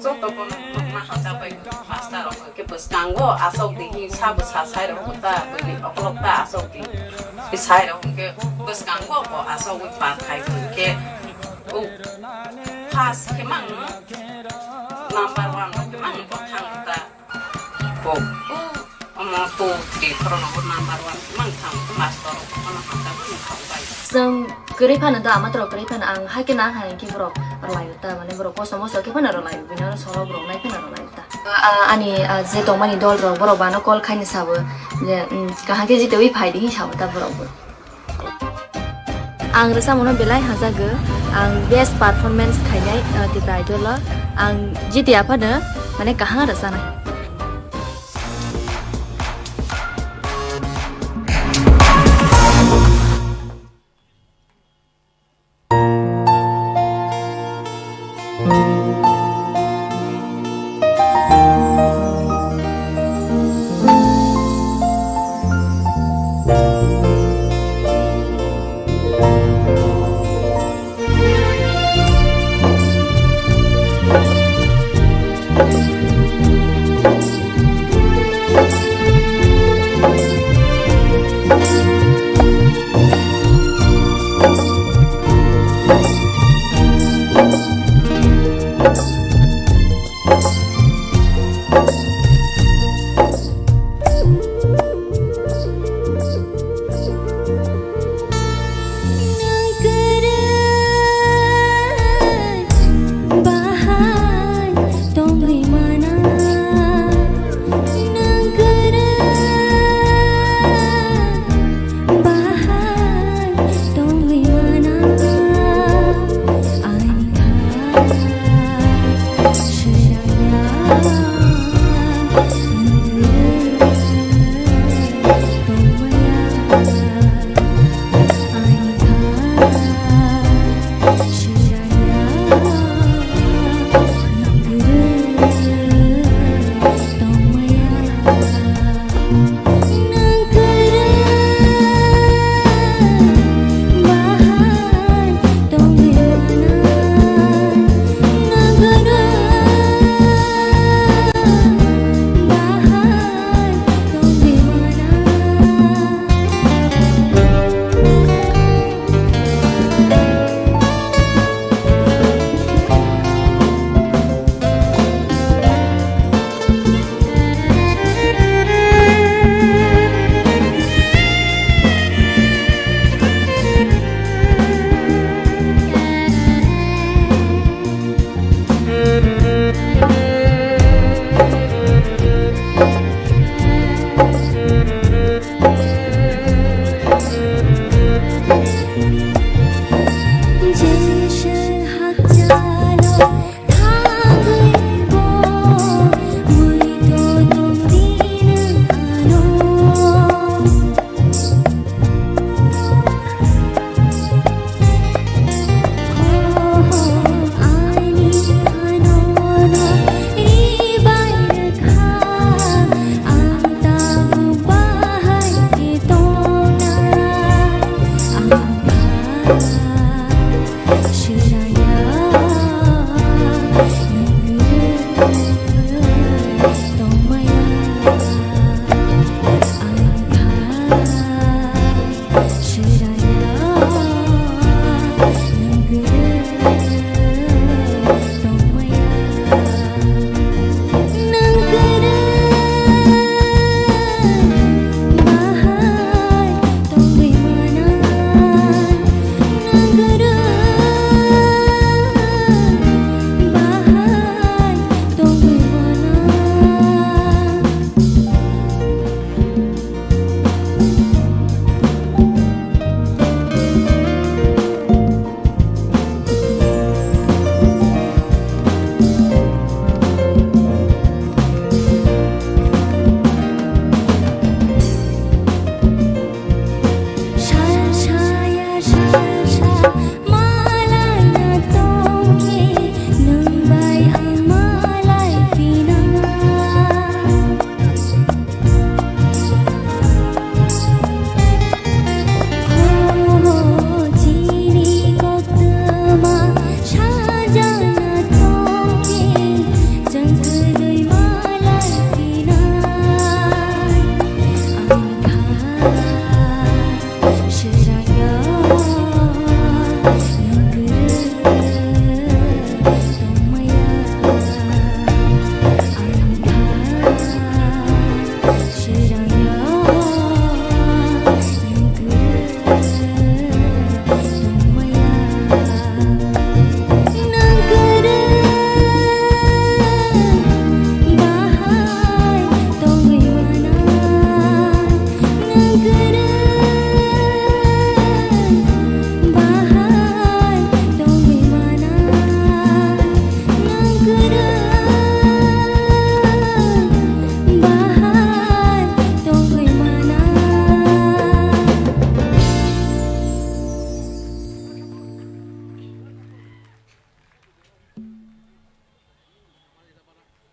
so to bon ma ha ta pai master ro ke bus kanggo asok di hi sa bu sa sai ro ta bu oklok ta asok di sai ro ke bus kanggo bo asok wi pa thai ke pas ke mang number 1 ke mang bo thang ta bo ama to di krono number 1 mang thang master ona ha ta bu khau bai sung keripan da amatro keripan ang hake na hai ki bro layu ta mane bro ko somoso ke pana layu bina solo bro nai pana layu ta ani je to mani dol ro bro bana call khaini sabo je kaha ke jite wi phai di sabo ta bro ang rasa mono belai hajago ang best performance khainai ti idol ang jite apa na mane kaha rasa na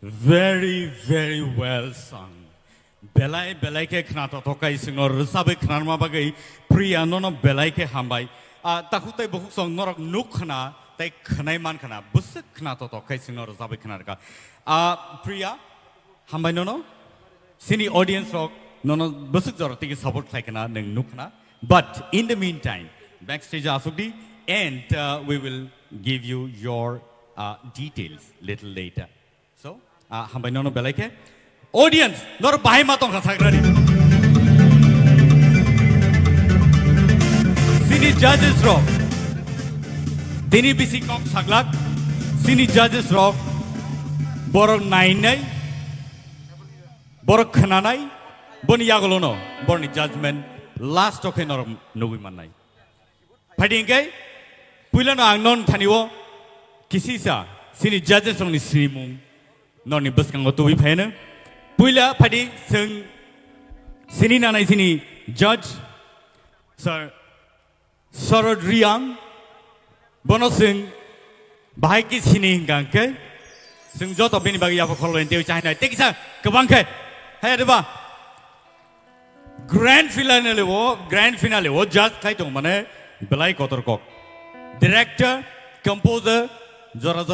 Very, very well sung. Belai belai ke khna to tokai singor sabe khna ma bagai priya no belai ke hambai. Takutai bohuk song norok nuk khna tai khnai man khna busuk khna to tokai singor sabe khna ka. Priya hambai no sini audience rock no busuk jor tiki support khai khna neng nuk khna. But in the meantime, backstage asukdi and we will give you your details little later. So, hambai no belai ke audience nor bahai matong khasagrani. Sini judges rock. Dini bisi kok saglak. Sini judges rock. Borok nine nai. Borok khananai. Boni yagolono. Borni judgment. Last okay nor nugi manai. Padingay. Puila no angnon thaniwo. Kisi sa. Sini judges rong ni simung. Nor ni bus kang otu ipena. Puila padi sing sini nanai sini judge sir Sarod Riang bono sing bahai ki sini gangke sing joto bini bagi apa kalau ente ucai nai tekisa kebangke hai ada grand finale wo judge kai tong mane belai kotor kok director composer zora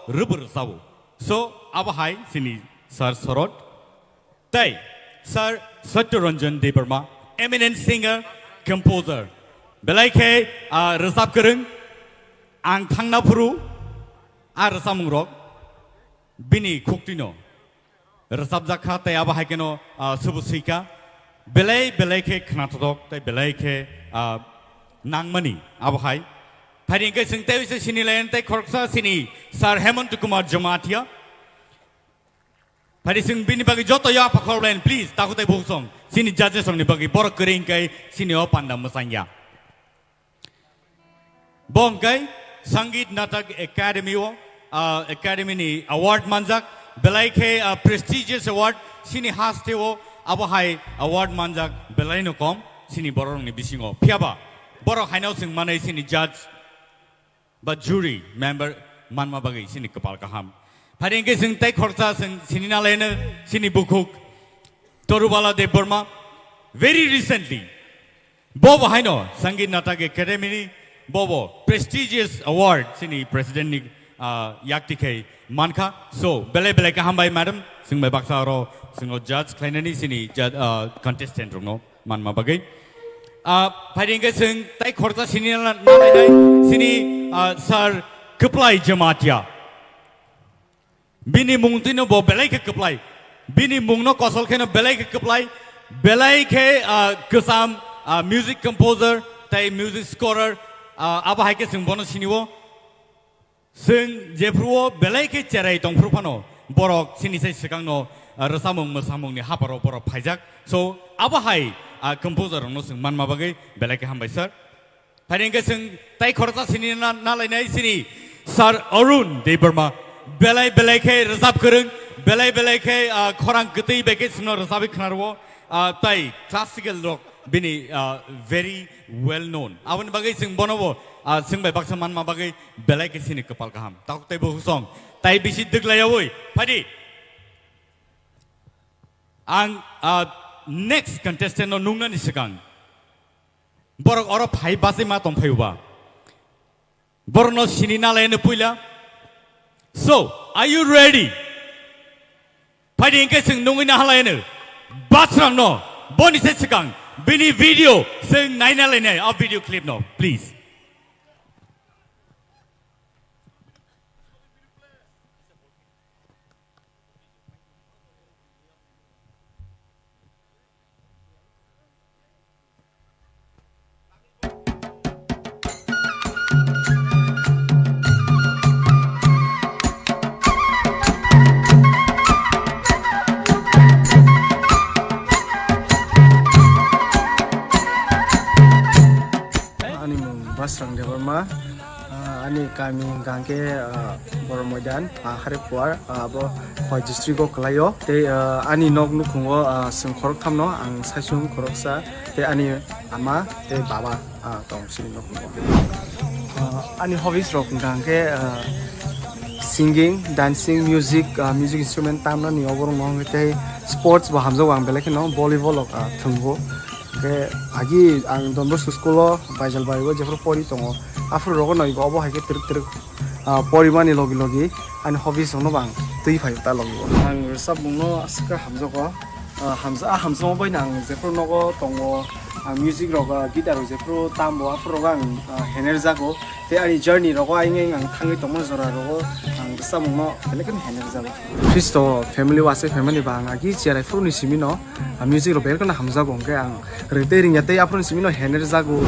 rubur sabu so apa hai sini sir Sarod Tai, Sir Satyaranjan Debarma, eminent singer, composer. Belai ke resap kereng, ang thangna puru, resam ngrok, bini kuktino. Resap zakha tai aba haikeno subusika. Belai ke knatodok, tai belai ke nangmani aba hai. Pari ke sing tai se sini lain tai korksa sini Sir Hemant Kumar Jamatia. Padi sing bini bagi joto ya pakor lain please takutai bohong sini judges song ni bagi borok kering kai sini opan dam masanya. Bong kai Sangeet Natak Academy ni award manjak belai ke prestigious award sini haste wo abahai award manjak belai no kom sini borok ni bisingo piaba borok hainau sing manai sini judge but jury member manma bagi sini kepal kaham. Padingke sing tai khorsa sing sini nalena sini bukuk Torubala Debarma very recently Bobo Haino Sangeet Natak Academy Bobo prestigious award sini president ni yaktike manka so belai ka hambai madam sing bai baksa ro sing judge klainani sini contestant rongno manma bagai padingke sing tai khorsa sini nalai sini sir Keplai Jamatia Bini mung tino bo belai ke keplai, bini mung no kosol ke no belai ke keplai, belai ke kesam music composer, tai music scorer, apa hai ke sing bono sini wo, sing jepruo belai ke cerai tong prupano, borok sini saya sekarang no resamung ni haparo borok pajak, so apa hai composer no sing man mabagai belai ke hambai sir, hari ke sing tai korsa sini na lainai sini, Sir Arun Debarma. Belai ke resap kereng, belai ke korang getei beke semua resapi kenarwo, tai classical rock bini very well known. Awan bagai sing bonowo, sing bai baksa man ma bagai belai ke sini kepal kaham. Tak tai bohu song, tai bisi deglayawoi. Padi, ang next contestant no nungna ni sekang. Borok oro pai basi ma tom payuba. Borok no sini na lain puila. So, are you ready? Padi ingke sing nungin na halayan basrang no, boni sekang, bini video sing naina lainnya, a video clip no, please. Basrang Debarma ani kami gangke Boromodan Haripur abo Khoi district ko kalayo te ani nok nukungo sing khorok thamno ang saisung khoroksa te ani ama te baba tong sing nokungo ani hobbies rok gangke singing, dancing, music instrument tamna ni oborong nong te sports ba hamzo ang belek no volleyball ok thungbo ke agi ang Don Bosco school baijal baibo jefro pori tongo afro rogo noi go obo haike trik porimani logi ani hobbies no bang tui phai ta logi ang sab no aska hamzo ko hamzo bai nang jefro nogo tongo music roga guitar jefro tambo afro roga hener jago te ani journey rogo aing ang thangi tomo jora rogo ang sab no belek hener jago Christo family wase family bang agi cherai fru ni simino music ro belek na hamza gong ke ang retering yate apron simino hener jago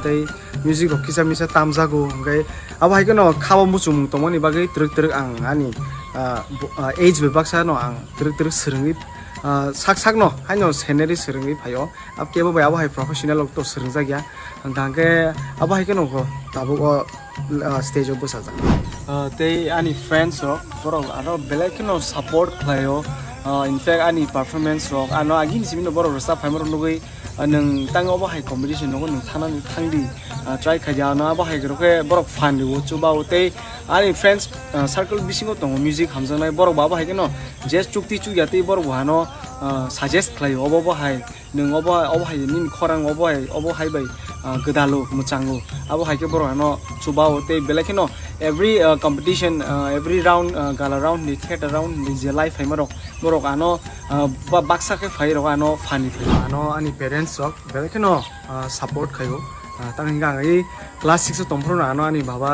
tei music rock kisa misa tamjago ngai aba haikono khabo musum tomoni bagai truk ang ani age bebaksa no ang truk srungi sak no haino scenery srungi phayo ab kebo bai aba hai professional ok to srungja gya angke aba haikono ko tabu stage of busaja tei ani friends ro boro aro belekino support playo in fact ani performance rock ano agin simino boro rosa phaimor nugui nang tang obo hai competition no nang thana ni thangdi try khaja na ba hai groke borok fan ri chuba ute ani friends circle bisingo tong music hamjanai borok baba hai keno just chukti chu yati borok hano suggest khlai obo bo hai nang obo hai nin khorang obo hai bai gdalu muchangu abo hai ke borok hano chuba ute belekino every competition every round gala round ni theater round ni je life haimaro borok ano baksa ke phai ro ano fani ano ani parents ok belekino support khayo tangga ngai class 6 tompro ano ani baba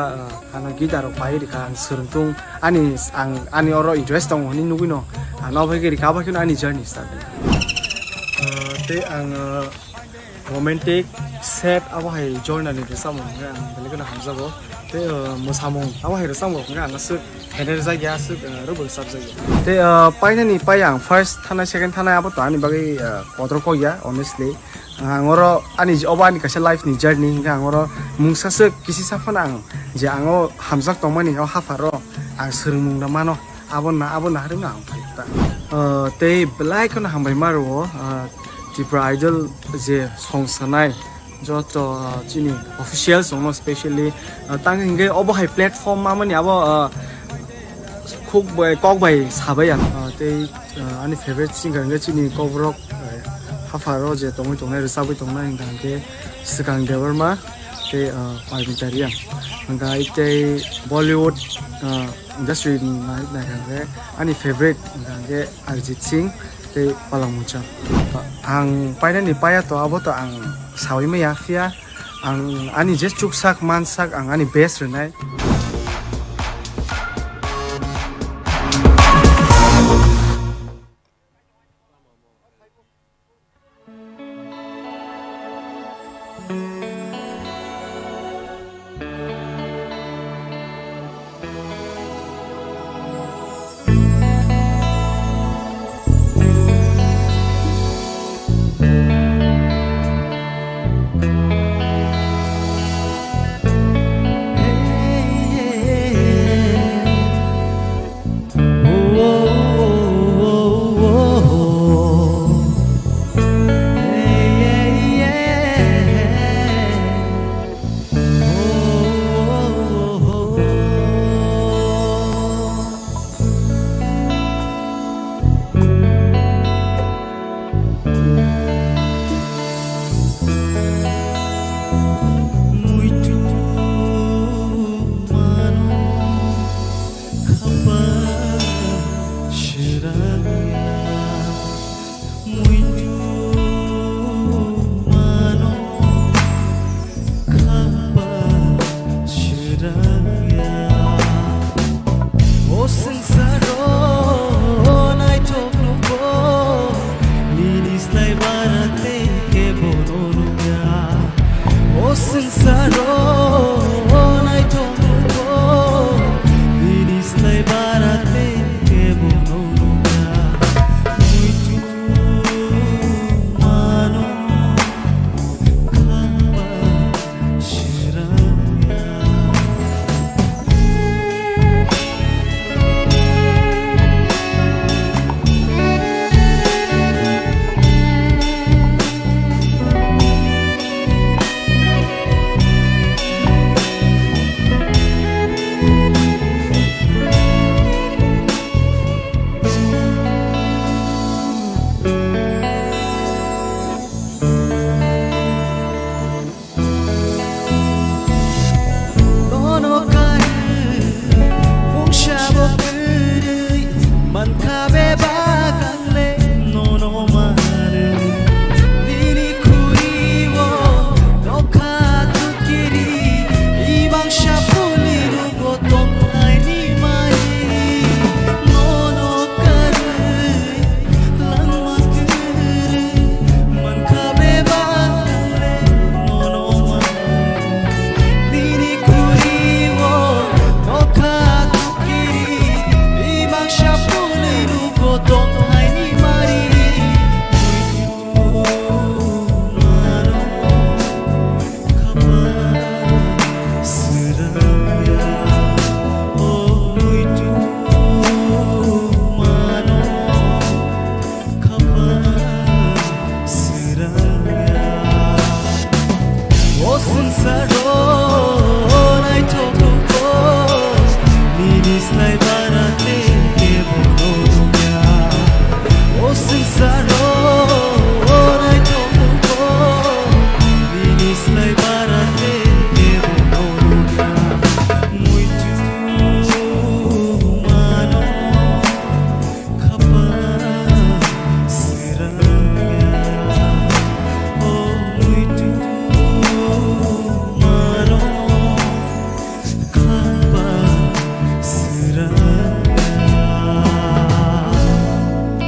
ana guitar pai ri kan surung ani oro interest tong ni nugino ano bhai ke ri ka ba kino ani journey start te ang romantic set abo hai journey ni samo nga belekino hamzago te mosamong abo hai samo nga ngasuk hener jagya suk rubul subject te painani payang first thana second thana abo to ani bagai kodro ko ya honestly angoro ani obani kase life ni journey nga angoro mungsa suk kisi safana ang je ango hamjak tongmani o hafaro ang srungmung na mano abon na haring ang te black na hambai maro Tripura Idol je song sanai joto chini official song especially tang hinge obo hai platform ma mani abo khuk bai kok bai sabai an te ani favorite singer nge chini kovrok hafaro je tongoi tongnai sabai tongnai hingga ke sikang dewarma te parmitarian hingga ite Bollywood industry na hingga ani favorite hingga ke Arjit Singh te Palangmucha ang painani paya to abo to ang sawi me yakfia ang ani just chuksak mansak ang ani best renai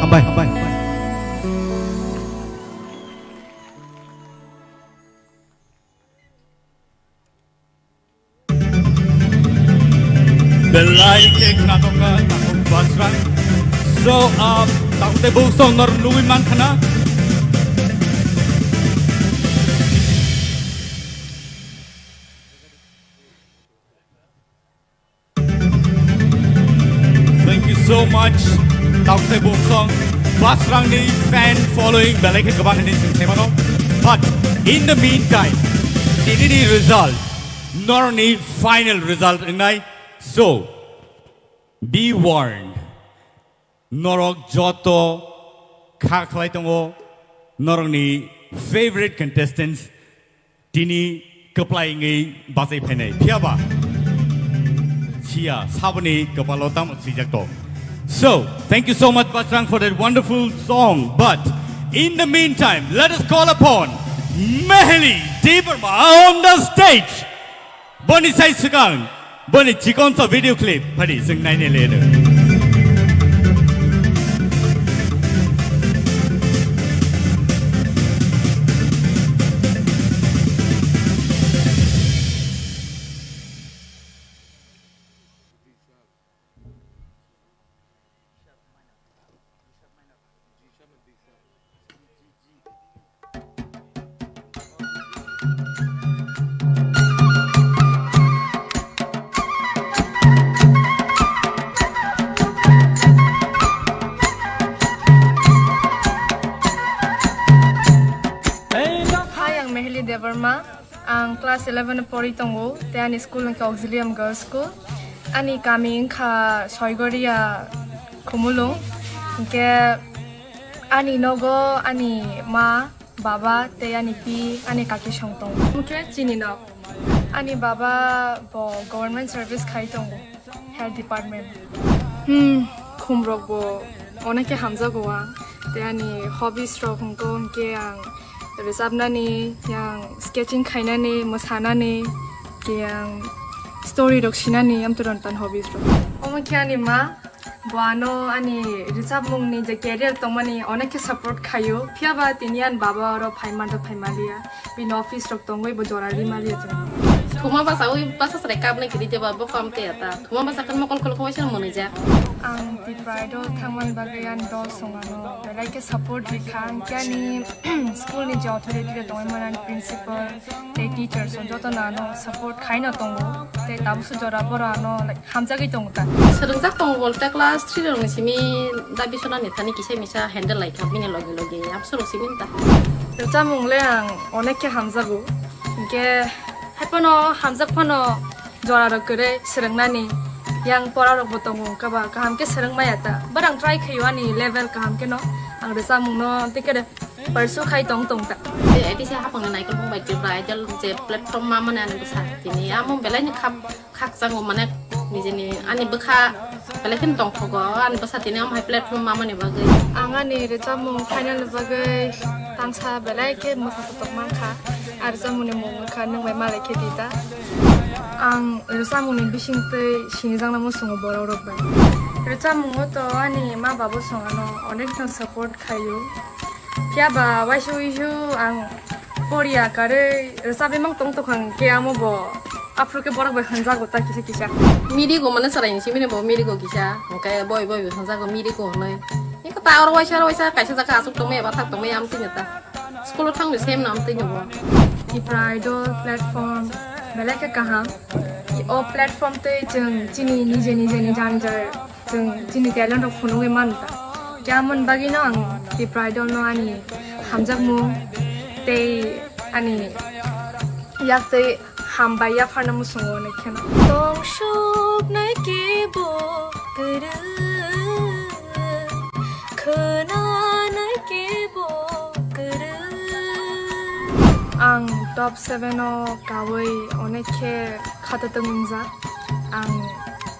Hambai. Belai ke knatoka takut basrang. So takut tebu sonor luwi man kana. Thank you so much. Takut tebu song basrang ni fan following belai ke kaban ni semano. But in the meantime, ini result, nor ni final result ingai. So, be warned. Norok joto kaklai tongo norok ni favorite contestants dini keplai ngai basai penai. Piaba. Chia sabani kepalotam sijakto. So, thank you so much Basrang for that wonderful song. But in the meantime, let us call upon Meheli Deeparma on the stage. Boni sai sekarang. Boni cikon sa video clip padi sing nai ne later. Devarma, ang class 11 pori tongo, te ani school ng Auxilium Girls School, ani kami ka Soigoria kumulong, ke ani nogo, ani ma, baba, te ani pi, ani kaki shongtong. Mungkin chini no, ani baba bo government service kai tongo, health department. Kumrok bo, onak ke hamza goa, te ani hobby stroke ko ke ang Resabnani, yang sketching kainani, masanani, yang story doksinani, am turontan hobbies ro. Omakiani ma, buano ani resab mung ni je career tomani onake support kayo. Piaba tinian baba ro paiman do paimalia, bin office rok tongoi bo jorali malia je. Thuma basa oi basa rekap na kidi je baba farm te ata. Thuma basa kan mokol kol khowai mone ja. Ang di pride thaman bagayan do songano, belai support dikhan kyani school ni je authority de doi manan principal, te teachers so joto nano support khaina tongo, te tabusu jora bora no like hamjagi tongo ta. Serungjak tongo bolte class 3 rong simi dabi sona ni thani kisai misa handle like habine loge loge absolu siminta. Recha mungle ang onek ke hamjago, ke Hapono hamzak pono jora rokere serengnani yang pora rok botongo kaba kaham ke sereng mayata barang try khayani level kaham ke no ang resa mungno tikede persu khai tong tong ta e eti sa hapang nai ko bai ti bai jal je platform ma mana ni sa tini among belai ni khak sang mana ni jeni ani bekha belai ken tong thogo an basa tini am hai platform ma mani bagai angani recha mung final bagai tangsa belai ke musa tok mangkha arza mune mung kha nang bai male ke dita ang recha mung bising te sinjang na musung boro rok bai recha mung to ani ma babu songano onek no support khayo Piaba waisu isu ang Korea kare recha bemang tong tokang ke amo bo Afrika borak bai hanza gota kisa kisa miri go mana sarai simi ne bo miri go kisa kai boy hanza go miri go noi ni ka ta or waisa kaisa jaka asuk tong me ba thak tong me am tinyata school thang ni same nam tinyo bo di pride platform belai ke kaha o platform te jeng chini nije jan jar jeng chini talent of phunu ge manta kyamun bagi no ang di pride no ani hamjak mu te ani yak te hambai ya phana mu songo ne khena tong shuk nai ke bo kuru khana nai ke bo kuru ang top 7 o kawai oneke khata tungza ang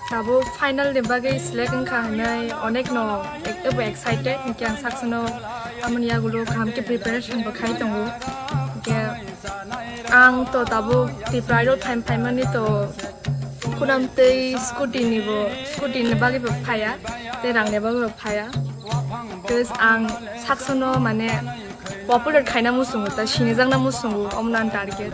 tabo final de bagai select kha nai onek no ekto excited kyang saksono amania gulo kham ke preparation ba khai tongo ke ang to tabo ti pride time mani to kunam te scooty ni bo scooty ne bagai ba phaya te rang ne ba phaya terus ang saksono mane popular kaina musungu ta sinejang na musungu omnan target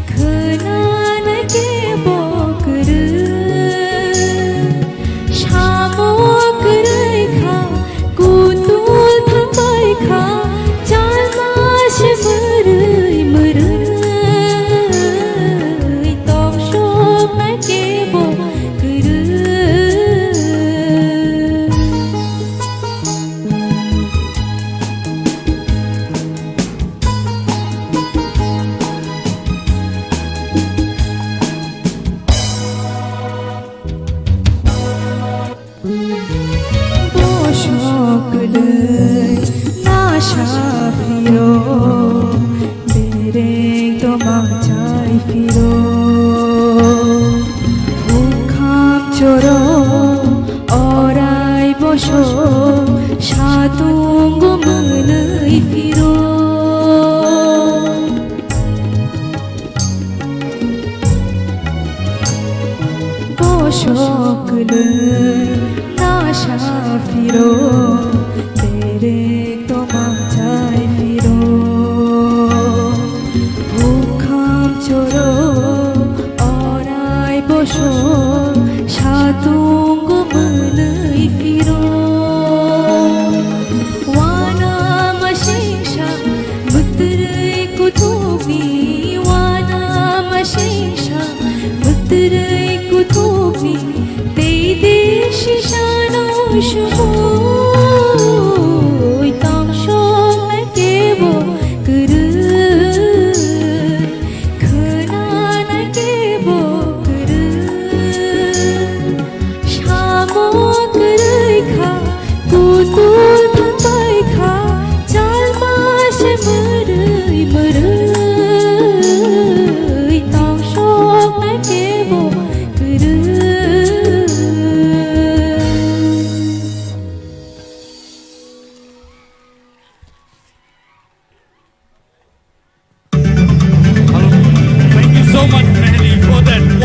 Kenana kebo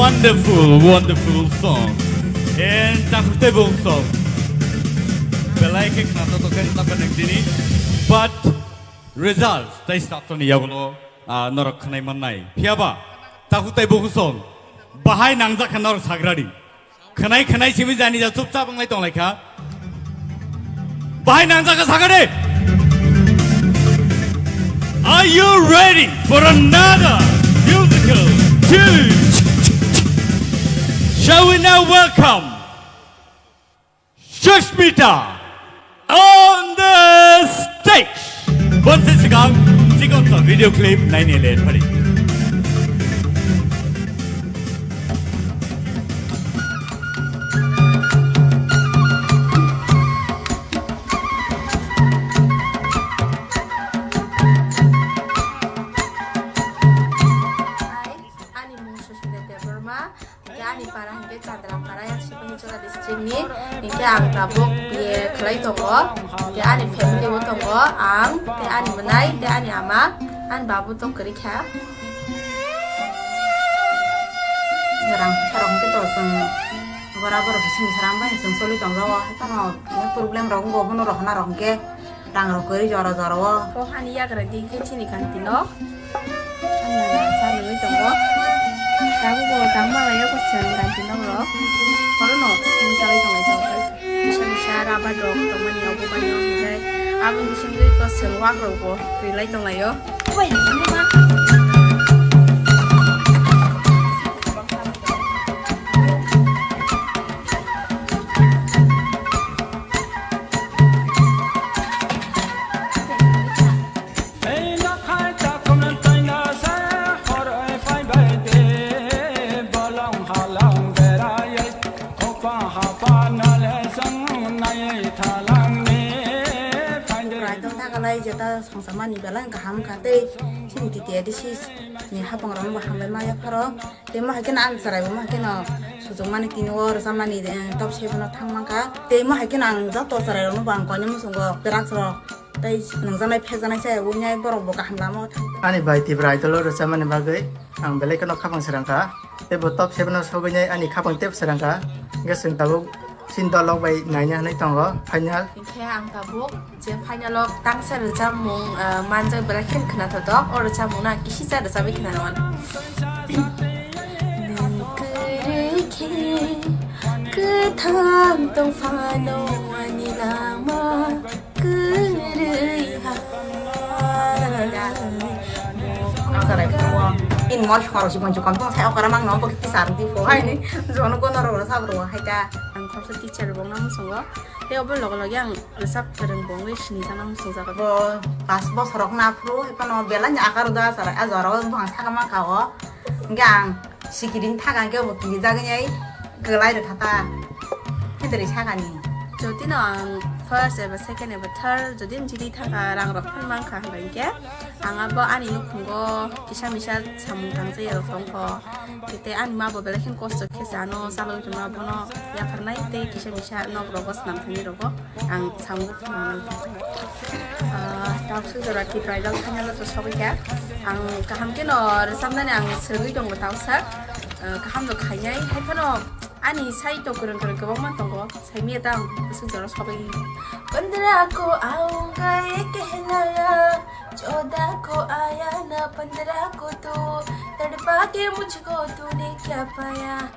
wonderful song. And takute bong song. Belai ke knata to kan tapan dini. But results tai start ni yagulo norok khnai mannai. Phiaba takute bong song. Bahai nangja khan norok sagradi. Khnai simi jani ja chupcha banglai tong laikha. Bahai nangja ka sagrade. Are you ready for another musical tune? Shall we now welcome Shashmita on the stage? Once it's gone, check out the video clip 9 Pari. Ani para hingga cadra para yang si pengicara district ni, hingga ang tabuk biar kelai tunggu, dia ani family bu tunggu, ang, dia ani menai, dia ani ama, an babu tu kerja. Sekarang kita seng, berabar bersih sekarang banyak seng sulit tunggu, kita no, ini problem orang go, bunuh orang orang ke, orang orang kerja jara. Kau ani ya kerja di sini kan tino, an saya ni tunggu. Kamu bawa tambah lah ya kau jangan ganti nomor. Kalau no, minta lagi dong aja. Bisa rapat dong teman yang aku banyak jadi. Aku di sini kau sewa kau, pilih dong lah ya. Woi, ini mah. Jata sama ni belang kaham kate sini tiada di sis ni hapang orang baham lemah ya paro tema hakin answer ay hakin sujung mani tinwar sama ni top shape na thang mangka tema hakin ang jato sarai orang bang konya musungo berak soro tai nangzanai phezanai saya unyai borok bokah hamlamo Ani bai tibrai tolo sama ni bagai ang belai kena kapang serangka te top shape na soganya ani kapang tep serangka gaseng tabuk Sintolog bay nanya nih tanggo final. Kayak ang tabuk, je final log tangsa recamung manja berakhir kena todok, or recamung na kisah ada sampai kena nawan. Ketang tong fano ani lama kereha. Sarai semua. In mau harus dibantu kampung saya orang mang nomor kita sarang di bawah ini. Jangan kau naruh sabro, hai ta. Kalau teacher bong namun sungguh, dia obel log yang resap sering bong wis ni sana namun sungguh. Bo pas bos rok napru, ipan mau belanya akar udah sarai azara bang tak sama kau. Enggak, sikirin tak kan kau bukti jaganya gelai deh kata. Ini dari saya kan ini. Jadi nang first ever second ever third jadi jadi tak rang rok kan mangkah bangke. Ang abo ani nukungo kisah misal samung tangse ya tongko. Kita ani mabo belakin kosto kesano salon cuma bono ya karena itu kisah misal no robos nam kini robo ang samung pun. Tahu sudah kita belajar hanya lo terus ya. Ang kaham kino resamnya ang serui dong tahu sah. Kaham lo kayaknya hai kano Ani saya itu kurang kebang mantong saya mietang sejarah sobai. Pandra ko aung kaya kehnaya, joda ko ayana pandra ko tu, tadpa ke mujhko tune kya paya.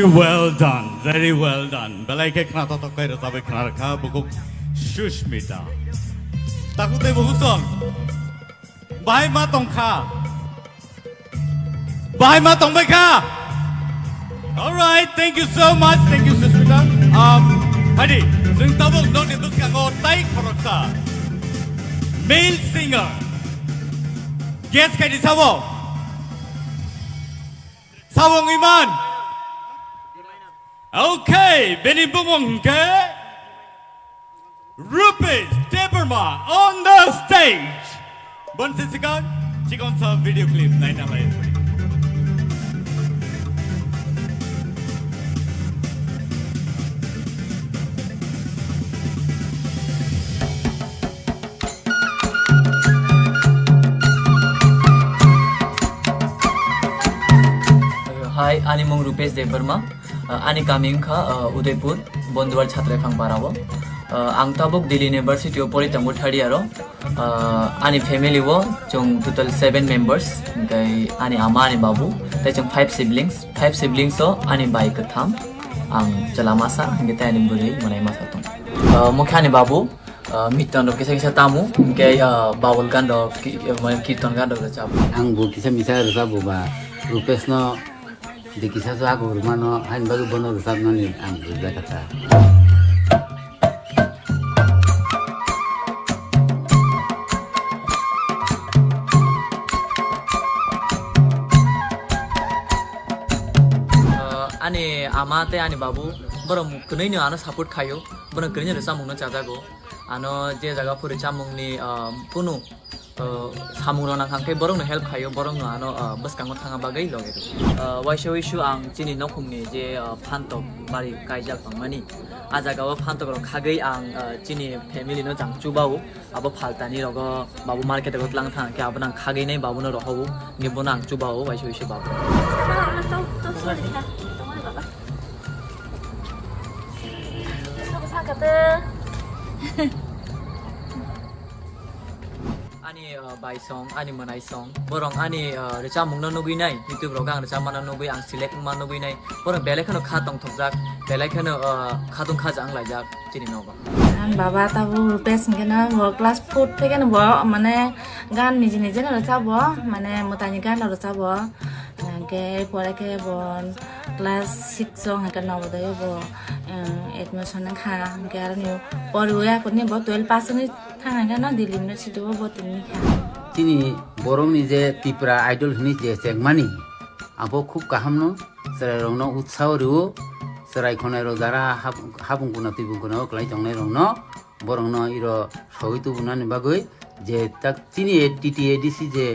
Very well done. Very well done. Belai ke khna to kai ra sabe khna rakha bukuk Shushmita. Takute buhuson. Bai ma tong kha. Bai ma tong bai kha. All right, thank you so much. Thank you, Shushmita. Hadi, sing tabuk dong ni bus kango tai khoroksa. Male singer. Guess kai di sawo. Sawong Iman. Okay, Benny Bumong ke Rupis Deberma on the stage. Bon sisikan, cikon sa video clip naik nama itu. Hi, ani mong Rupesh Deberma. Ani kami ka Udaipur, Bondwar Chhatra Phang Parabo. Ang tabuk Delhi University of Politango third year. Ani family wo chung total 7 members. Kai ani ama ani babu. Tai chung 5 siblings. 5 siblings so ani bai ka tham. Ang chalamasa ngita ani buri manai masa tong. Mukha ani babu. Mitan do kisa kisa tamu. Kai bawul kan do kirtan kan do chabu. Ang bu kisa misa chabu ba. Rupesh no di kisah tu aku rumah no hain baru bono resap no ni ang sudah kata. Ani amate ani babu baru kenai ni anu support kayu baru kenai resap mungkin cajago anu je jaga puri camung ni punu samung nang kangke borong no help kayo borong no ano bus kango thanga bagai loge waisho issue ang chini nokhum ni je phantok bari kaijak pangmani ajaga wa phantok ro khagai ang chini family no jang chubau abo phaltani rogo babu market go tlang thang ke abnang khagai nei babu no rohu ni bonang chubau waisho issue babu Ani by song, ani manai song. Borong ani recha mungna nugui nai. YouTube rogang recha mana nugui ang select man nugui nai. Borong belai kano khatong thokjak, belai kano khatung khajang lajak chini noba. An baba tabu Rupesh ngena wo class 4 থেকে ন মানে গান নিজে নিজে ন চাব মানে মতানি গান ন চাব কে পরে কে বন class 6 jong hakan no bodo bo admission nang kha ke ar ni pori ya ko ni bo 12 pass ni thang na Delhi University bo tini kha Tini borong ni je Tripura idol ni je chengmani abo khub kaham no serai rong no utsaho ru serai khonai ro dara habung kuna tibung kuna klai jongnai rong no borong no iro soi tu bunani bagoi je tak tini TTADC je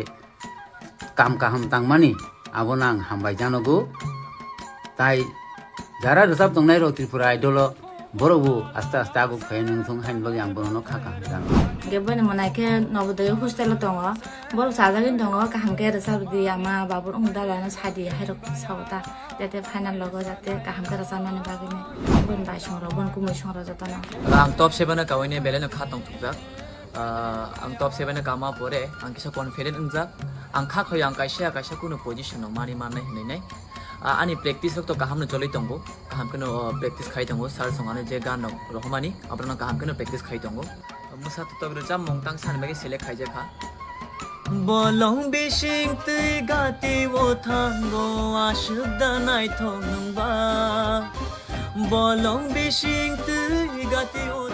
kam kaham tangmani abo nang hambai janogo tai jara resap tongnai ro Tripura idol borobu asta asta aku khain nung hain bagi ang borono khaka dan gebone monai ke nobodoyo hostel tongo bor sajagin tongo kaham ke resap di ama babur ungdala na sadi hairok sawta jate final logo jate kaham ke resap mani bagine bon bai songro bon kumoi songro jatana ang top 7 na kawine beleno khatong thukjak ang top 7 na kama pore ang kisa confident ungjak ang kha khoy ang kaisa kaisa kuno position no mani manai hinai ani practice to kaham no choli tongo kaham kono practice khai tongo sar songane je gan no rohmani abrana kaham kono practice khai tongo musa to togro jam mongtang san bagi select khai je kha bolong bishing tui gati wo thango ashudda nai thongba bolong bishing tui gati wo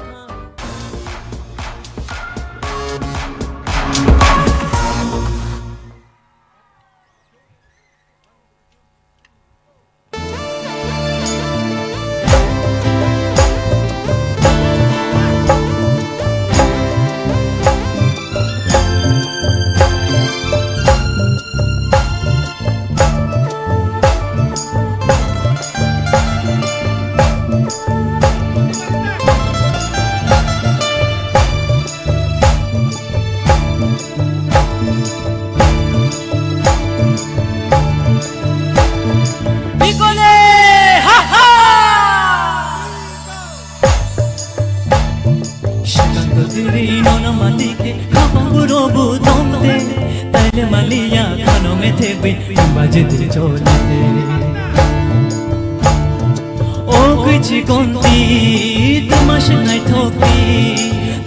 पिछी कोंती तमाशा ठोकी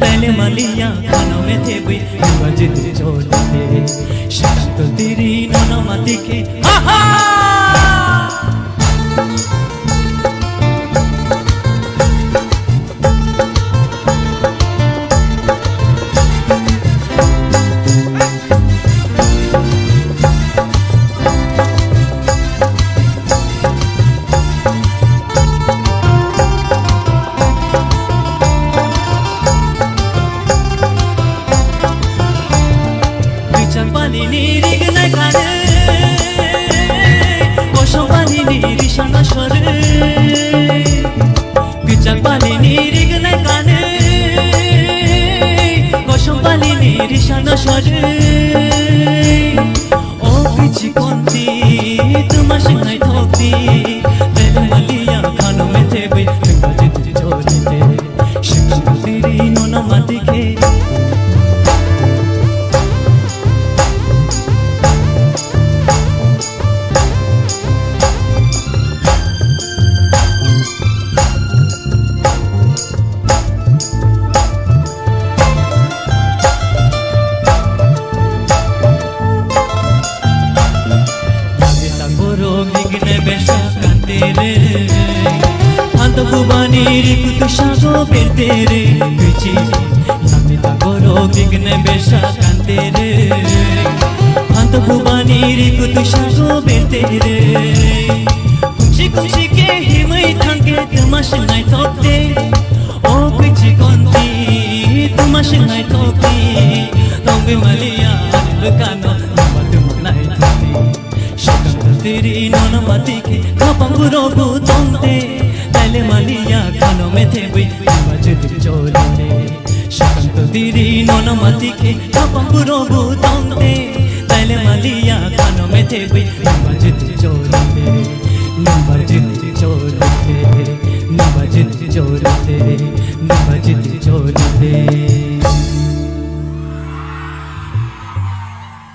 पहले मलिया खानों में थे भी बजत जोड़ते शायद तेरी नोना मती के आहा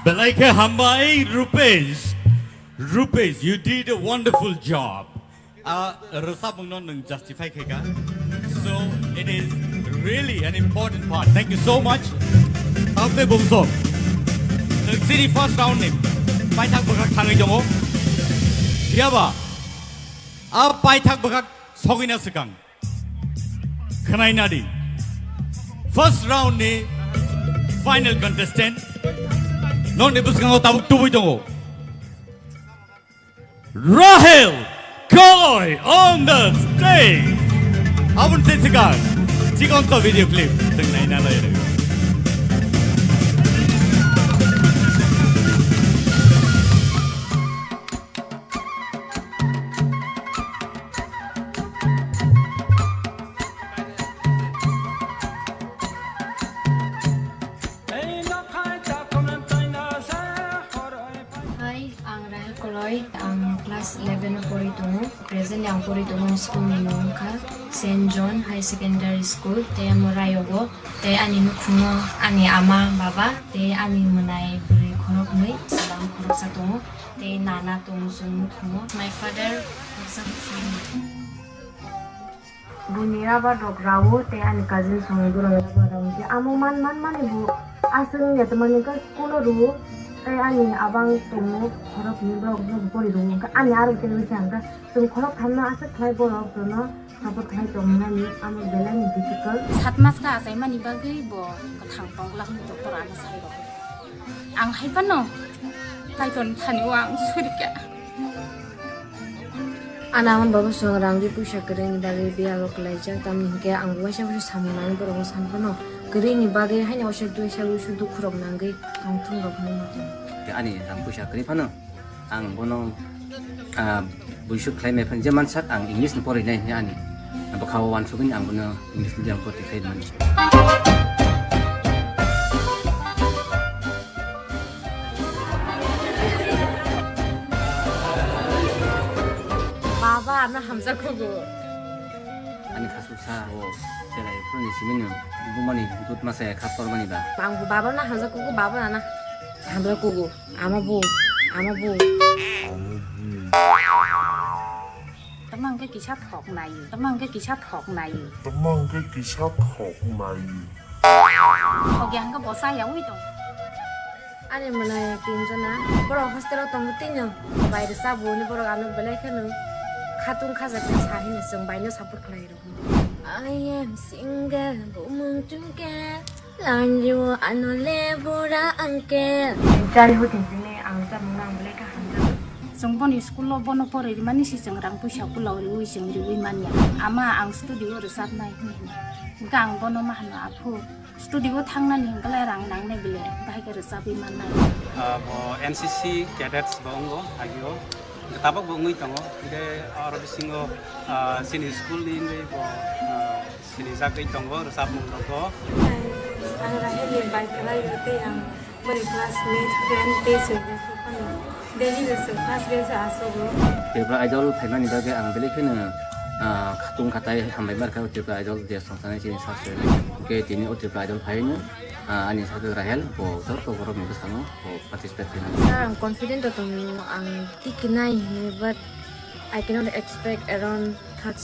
Balaike Hambai Rupesh, you did a wonderful job. Rasa Bungnon justify kega. So it is really an important part. Thank you so much. After Bumso, the city first round name. Paitak Bakak Tangi Jongo. Yaba. Paitak Bakak Sogina Sekang. Kanai Nadi. First round ni final contestant. Non ni buskan tabuk tubuh jongo. Rahel Koi on the stage. Abun sesikan. Cikon to video clip. Tengai nala ini. Class 11 pori tungu present yang pori tungu school ni nungka Saint John High Secondary School te morayogo te ani nukungo ani ama baba te ani menai beri korok nui salam korok satungu te nana tungu sun nukungo my father bunira ba dokrawo te ani cousin songi duro ba raungi amu man ibu aseng ya teman ka school ru ani abang tungu korok ni blog bori dong ani aru telu jangka tung korok thamna asa khai borok dono sabot khai tomna ni amu bela ni difficult 7 mas ka sai mani bagai bo ka thang pong la ni doktor ana sai ro ang hai pano kai ton thani wang surika anaman babu songrang di pusha kering dari biaro kelajar tam hingga ang wasa wasa samunan borong sanpono kering ni bagai hanya wasa dua sabu sudu kurang nanggai kangtung rok ni ani ang pusha kering pano ang bono buisuk klaim me phan jaman sak ang english ni pori nai ani ang bakaw wan sugin ang bono english ni jang poti khai man baba na hamza kogo ani khasusa o selai proni simino bumani dut masa khapor mani ba bangku baba na hamza kogo baba na hamza kogo amabu tam mang cái kỳ sát học này mang cái kỳ sát học này mang cái kỳ sát học này học yang cái bộ sai giáo itu Ani mana tinjana boro hostel tong tinyo bayar sabu ni boro anu belai kanu khatung khazak sahin sung bayno support khlai ro I am single bumung tungke lanju anu lebura angke jari hutin ni angka menang belai ka handa sung bon school lo bono pore mani si sung rang pusa pulau ri sung ri mania ama ang studio resat nai ni gang bono mahna aphu studio thangnan hingkala rang nang ne bile bahai ka resabi manai bo NCC cadets bongo agio tabak bo ngui tongo ide aro bisingo sini school ni ngai bo sini zakai tongo resab mung tongo ang rahel ni bai kala yote ang bari classmate friend te sugu pano deni de su class ge sa asogo Tibra idol phaimani bage ang bele khene khatung khatai hambai mar ka tibra idol je songsane chini sase ke tini o tibra idol phainu ani sadu rahel bo tor to goro mi sango bo participate na I'm confident that ang tikinai ni but I cannot expect around third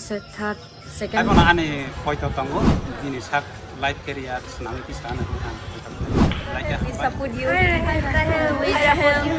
second ai bona ani poito tongo ini sak life career senang ki sana like ya support you we support you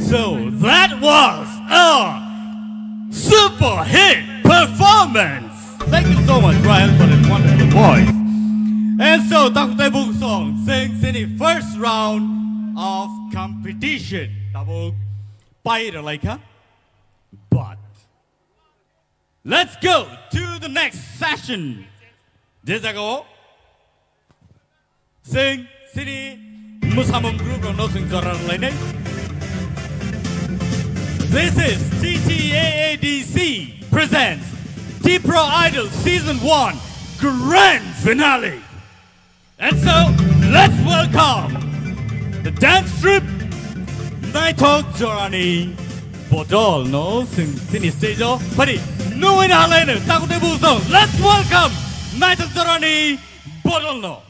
So that was a super hit performance. Thank you so much, Ryan, for that wonderful voice. And so, Takute Buk Song sings in the first round of competition. Tabuk paira laika. But let's go to the next session. Desago sing City Musamum Group no sing Zoran Lane. This is TTAADC presents T-Pro Idol Season 1 Grand Finale. And so, let's welcome the dance troupe Naitok Jorani Bodol no sing Cine Stage Pari no in Halena Takute Buk Song. Let's welcome Naitok Jorani Bodol no.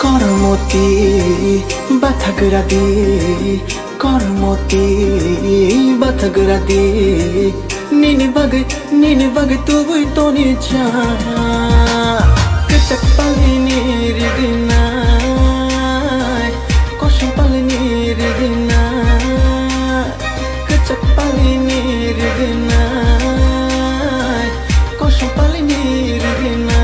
করমতি বাথাগরা দি করমতি বাথাগরা দি নিনি বাগে তুই তোনি চা কচক পালিনি রিদিনা কসম পালিনি রিদিনা কচক পালিনি রিদিনা কসম পালিনি রিদিনা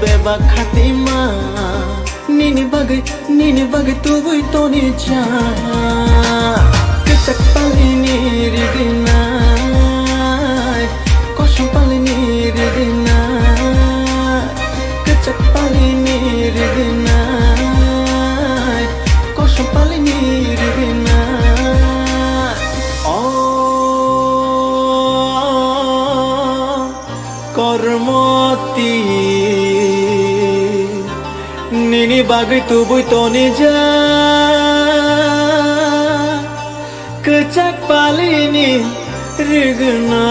beba khatima nini bag tubuy toni cha kechak palini ridina kosam palini ridina kechak palini ridina kosam palini ridina oh bagai tubuh toni ja kecak palini rigna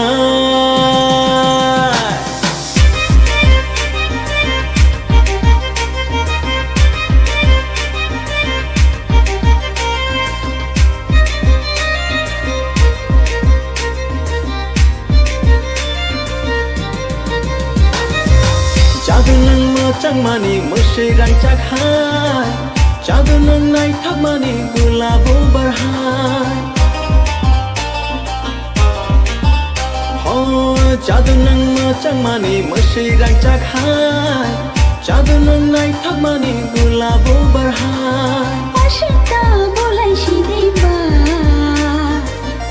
Chang mani mushy rancak hai Chadu nang nai thak mani gulabo barhai Oh chadu nang chang mani mushy rancak hai Chadu nang nai thak mani gulabo barhai Ashita bolai shideba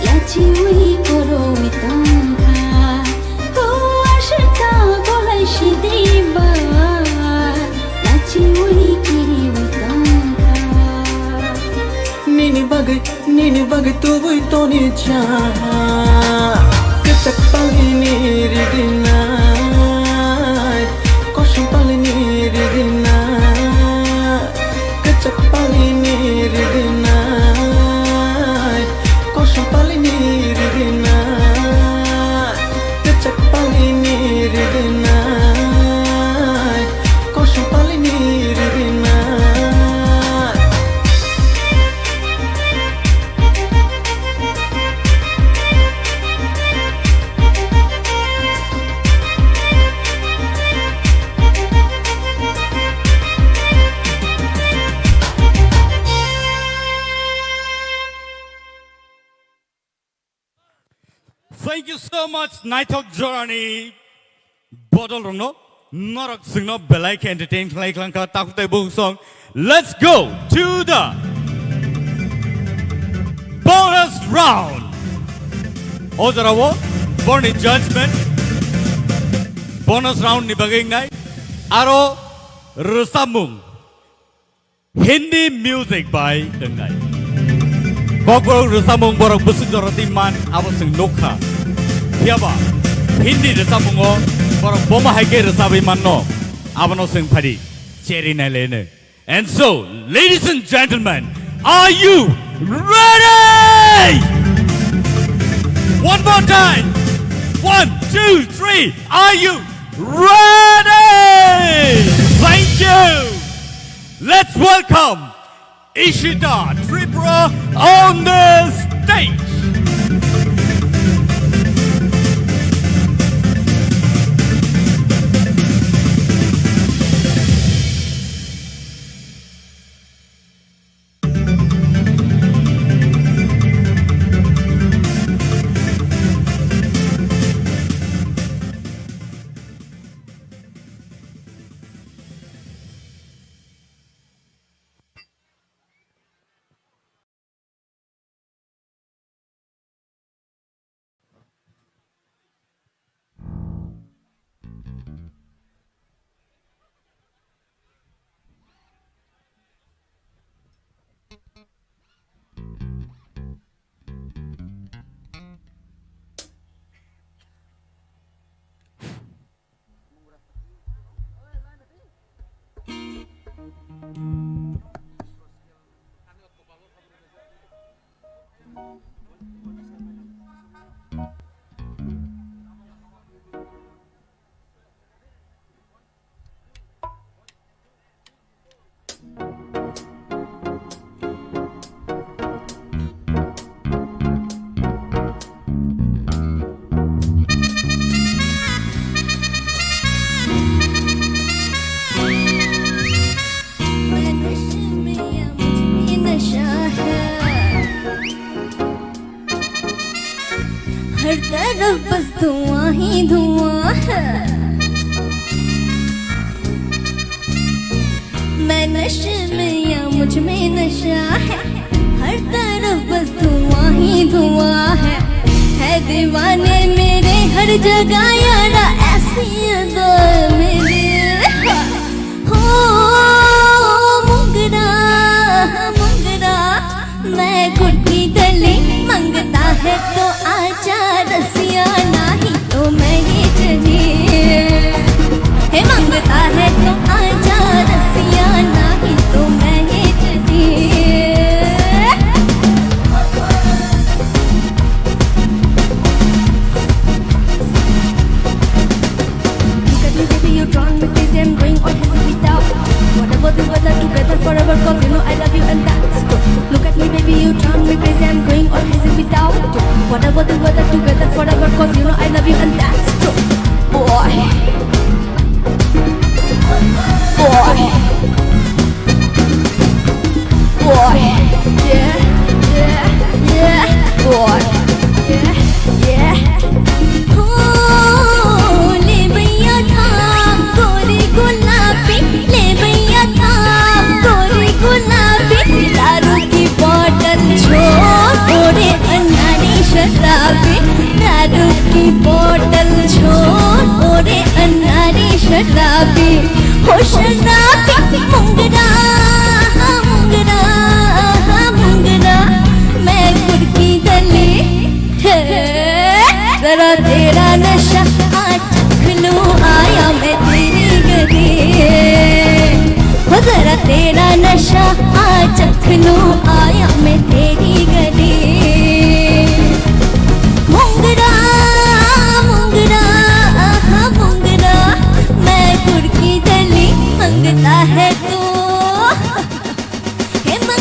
Lachi ui koro itangka Oh ashita bolai shideba Nini bagai tubuh toni ja kecak palini rigina kosong palini rigina kecak palini rigina kosong palini rigina kecak palini rigina kosong palini rigina Thank you so much, Nighthawk Journey. Bottle no, Norok Singno, Belike Entertain, like Lanka, Takute Book song. Let's go to the bonus round. Ozarawo, Born in Judgment. Bonus round ni bagay ngay. Aro Rusamung. Hindi music by Dengay. Koko Rusamung borok busuk joroti man aboseng nokha. Tiaba Hindi Rusamung o borok boma haike Rusabi man no. Abano sing padi cherry na lene. And so, ladies and gentlemen, are you ready? One more time. 1, 2, 3. Are you ready? Thank you. Let's welcome Ishita Tripura on the stage. हर तरफ बस धुआं ही धुआं है मैं नशे में या मुझ में नशा है हर तरफ बस धुआं ही धुआं है दीवाने मेरे हर जगह यारा ऐसी अदा मेरे हो मुंगरा मुंगरा मैं गुड्डी गले मंगता है तो आजा रसिया नहीं तो मैं ही चली है मंगता है तो आजा रसिया नहीं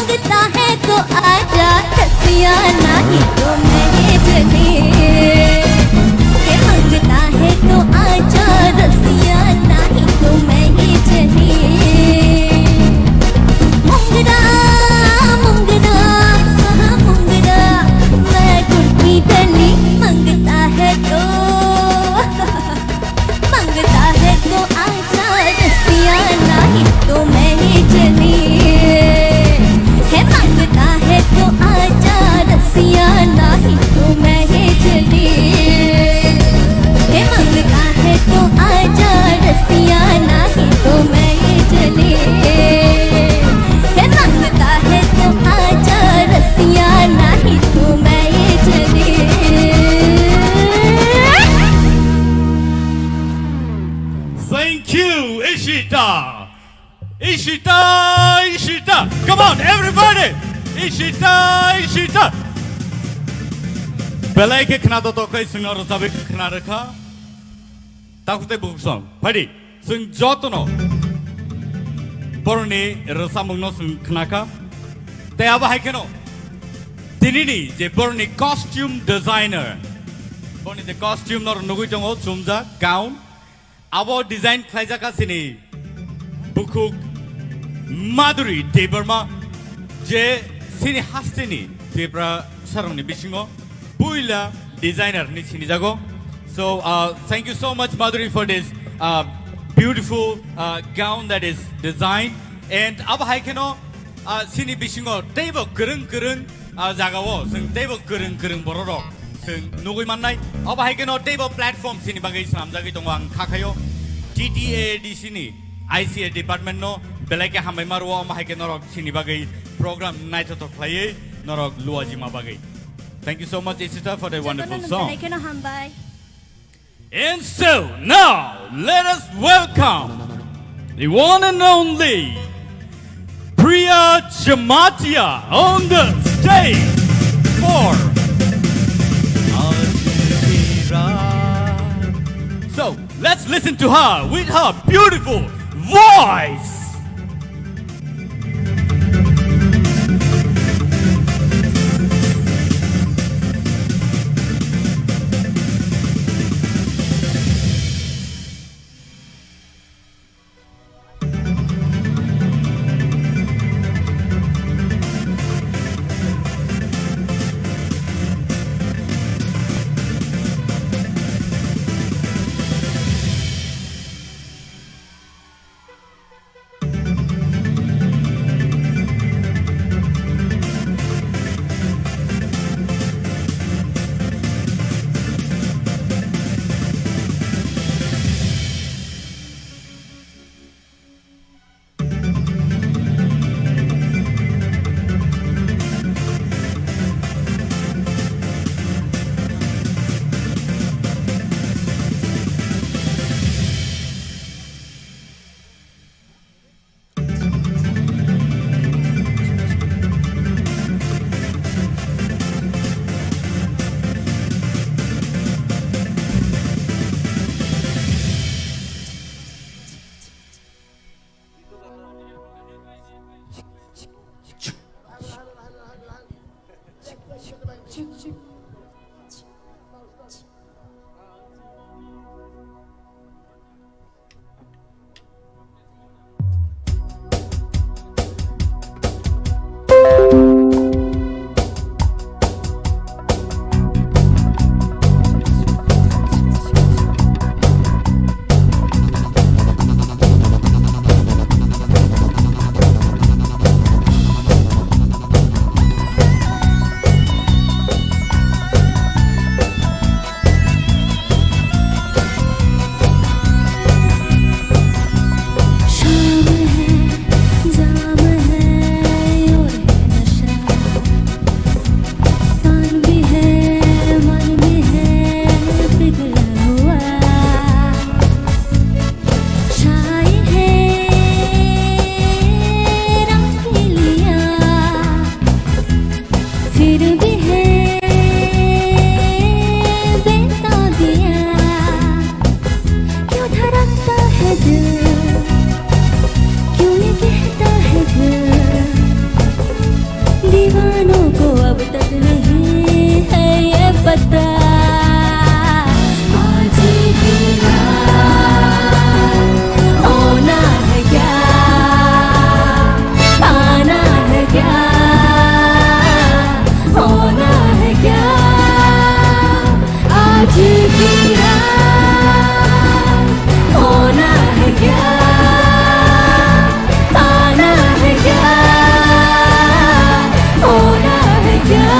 मांगता है तो आजा रसिया नहीं तो मैं ही चली के मांगता है तो आजा रसिया नहीं तो मैं ही चली मुंगरा मुंगरा मुंगरा मैं कुर्ती डली मांगता है तो आजा रसिया नहीं तो मैं ही चली है मांगता है तो आजा रसिया नहीं तो मैं ही चली है मांगता है तो आजा रसिया नहीं तो मैं ही चली है मांगता है तो आजा रसिया नहीं तो मैं ही चली Thank you, Ishita. Ishita, Ishita. Come on, everybody. Ishita, Ishita. Belai ke khna to kai singar sabe khna rakha. Takute book song. Padi. Sing jotono. Porni rasamungno sing khna ka. Te aba hai keno. Tinini je porni costume designer. Porni the costume nor nugui tongo chumja gown. Abo design khlaijaka sini bukuk Madhuri Debarma je sini hastini Debra sarongni bisingo puila designer ni sini jago. So thank you so much Madhuri for this beautiful gown that is designed and abo haikeno sini bisingo tebo gereng gereng jagao sing tebo gereng gereng bororok sing nugui mannai abo haikeno table platform sini bagai samjagi tongang khakayo GTA di sini ICA department no belai ke hamai maruwa ma haike norok sini bagai program night to play norok luajima bagai. Thank you so much Ishita for the wonderful song. And so now let us welcome the one and only Priya Jamatia on the stage for So let's listen to her with her beautiful voice. दीवानों को अब तक नहीं है ये पता आज की रात होना है क्या पाना है क्या होना है क्या आज की रात होना है क्या पाना है क्या होना है क्या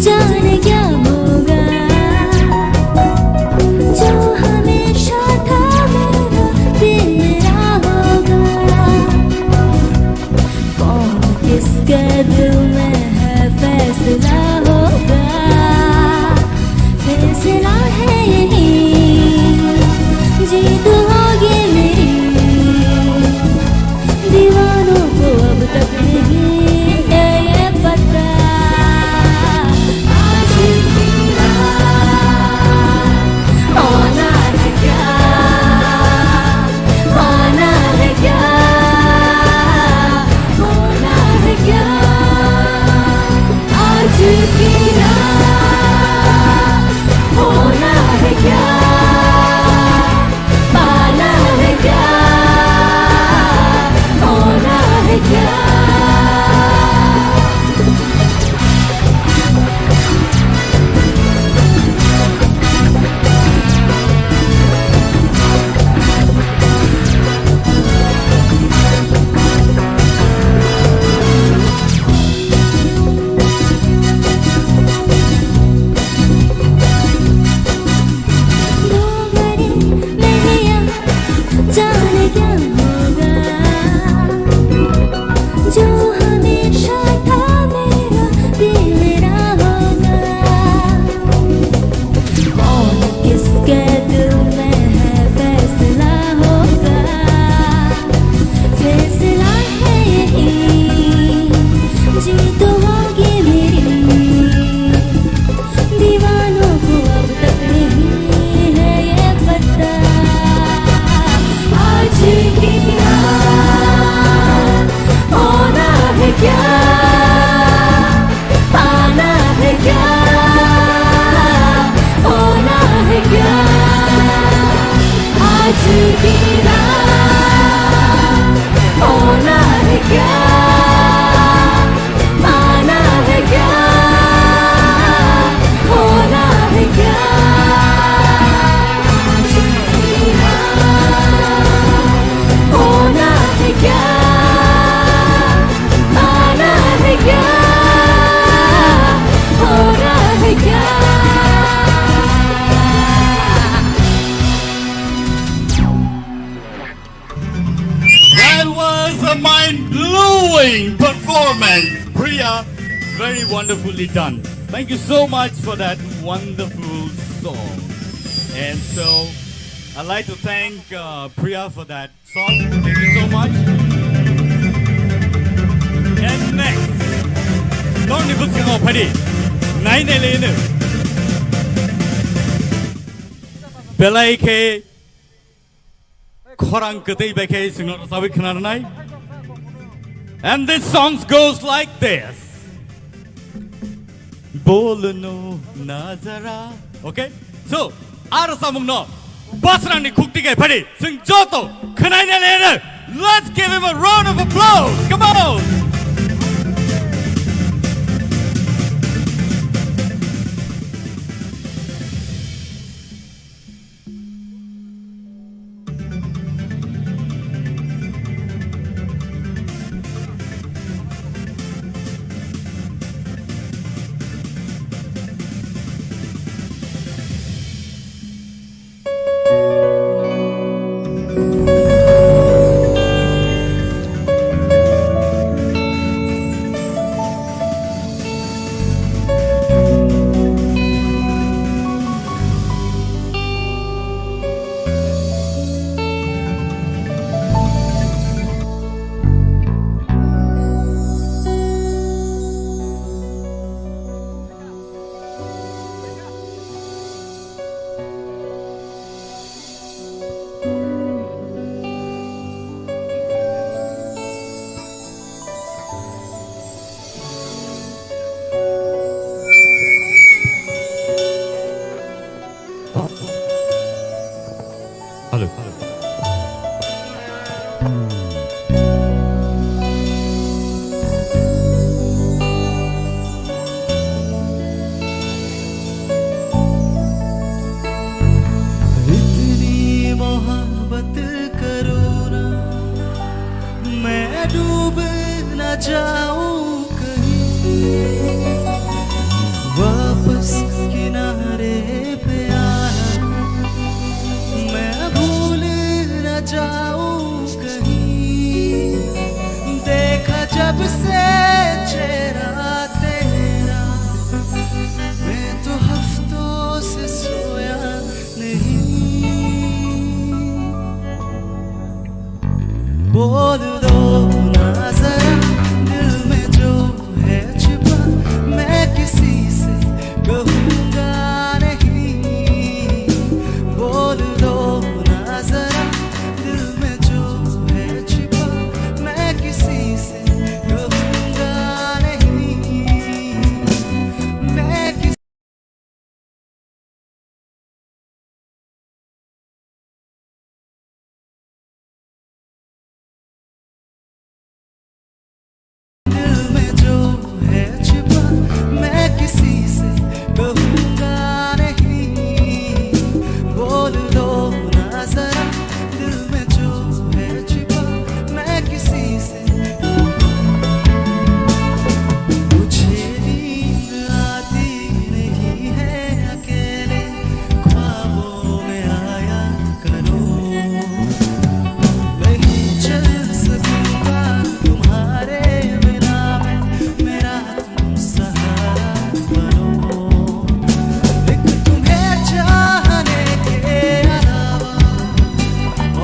जाने क्या होगा जो हमेशा था मेरा तेरा होगा कौन किसके दिल में है फैसला होगा फैसला है यही जीत होगी मेरी दीवानों को अब तक नहीं है ये पता होना है क्या होना है क्या होना है क्या आज की रात होना है क्या पाना है क्या होना है क्या जाने क्या होगा जो हमेशा था मेरा तेरा होगा कौन किसके दिल में है फैसला होगा फैसला है यही जीत होगी मेरी दीवानों को अब तक नहीं है ये पता आज की रात होना है क्या पाना है क्या होना है क्या आज की रात होना है क्या पाना है क्या होना है क्या आज की रात होना है क्या पाना है क्या होना है क्या That was a mind-blowing performance. Priya, very wonderfully done. Thank you so much for that wonderful song. And so, I'd like to thank Priya for that song. Thank you so much. And next, Tony Buskango Padi, 9 Belaike Korang Kati Beke Sinor Sabi Kanarnai. And this song goes like this. Bolno Nazara. Okay? So, Arasamung no. Basrani Kuktige Padi. Sing Joto. Kanai. Let's give him a round of applause. Come on. इतनी मोहब्बत करो ना मैं डूब न जाऊं कहीं वापस किनारे पे आना मैं भूल न जाऊं कहीं देखा जब से चेहरा तेरा मैं तो हफ्तों से सोया नहीं बोल दो ना जरा दिल में जो है छिपा मैं किसी से कहूँगा नहीं बोल दो ना जरा दिल में जो है छिपा मैं किसी से कहूँगा नहीं मैं किसी दिल में जो है छिपा मैं किसी से कहूँगा नहीं बोल दो ना जरा दिल में जो है छिपा मैं किसी से मुझे नींद आती नहीं है अकेले ख्वाबों में आया करो नहीं चल सकूंगा तुम्हारे बिना मैं मेरा तुम सहारा बनो एक तुम्हें चाहने के अलावा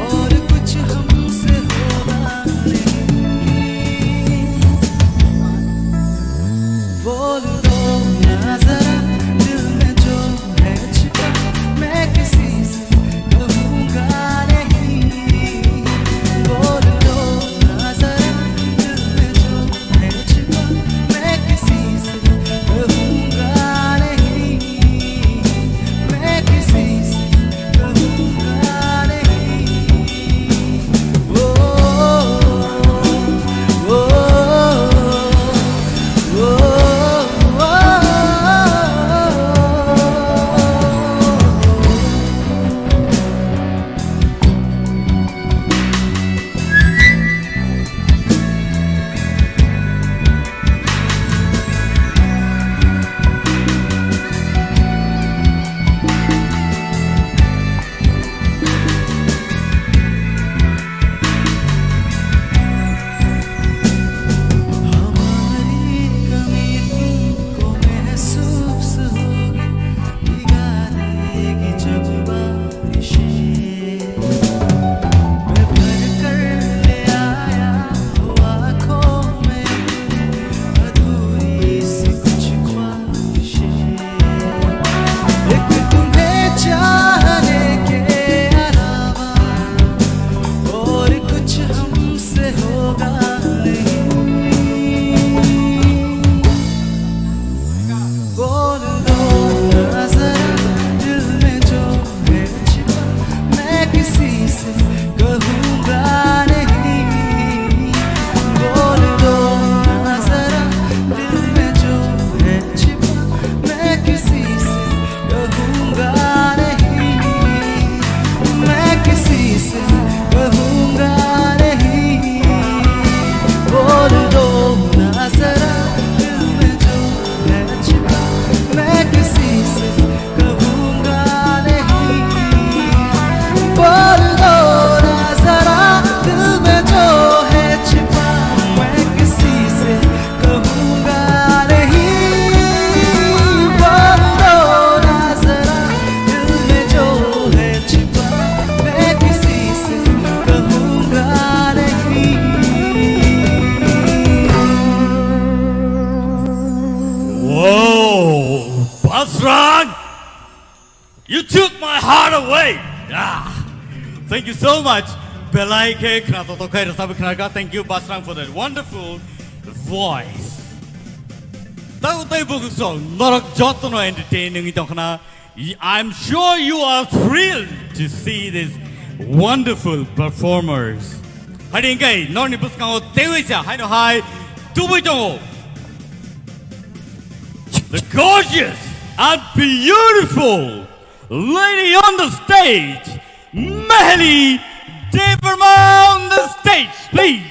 और कुछ हमसे होगा नहीं बोल दो ना जरा दिल में जो है छिपा मैं किसी से कहूँगा नहीं बोल दो ना जरा दिल में जो है छिपा मैं किसी से कहूँगा नहीं मैं किसी से कहूँगा नहीं ओ ओ हमारी कमी तुमको महसूस होगी भिगा देगी जब बारिशें मैं भर कर ले आया हूँ आँखों में अधूरी सी कुछ ख्वाहिशें एक तुम्हें चाहने के अलावा और कुछ हमसे होगा नहीं बोल दो ना जरा दिल में जो है छिपा मैं किसी से कहूँगा नहीं बोल दो ना जरा दिल में जो है छिपा मैं किसी से कहूँगा नहीं मैं किसी से कहूँगा नहीं बोल दो ना जरा दिल में जो है छिपा मैं किसी से कहूँगा नहीं बोल दो ना जरा दिल में जो है छिपा मैं किसी से कहूँगा नहीं बोल दो ना जरा दिल में जो है छिपा मैं किसी से कहूँगा नहीं Whoa, Basran! You took my heart away! Ah, thank you so much. Belaike Kratotokai Rasabikanaka. Thank you, Basran, for that wonderful voice. Tautay Buku song, Norok Jotono entertaining itokana. I'm sure you are thrilled to see these wonderful performers. hari ngay non ni buskango teweja hai no hai tubui tongo the gorgeous and beautiful lady on the stage Mahali Devarma on the stage please.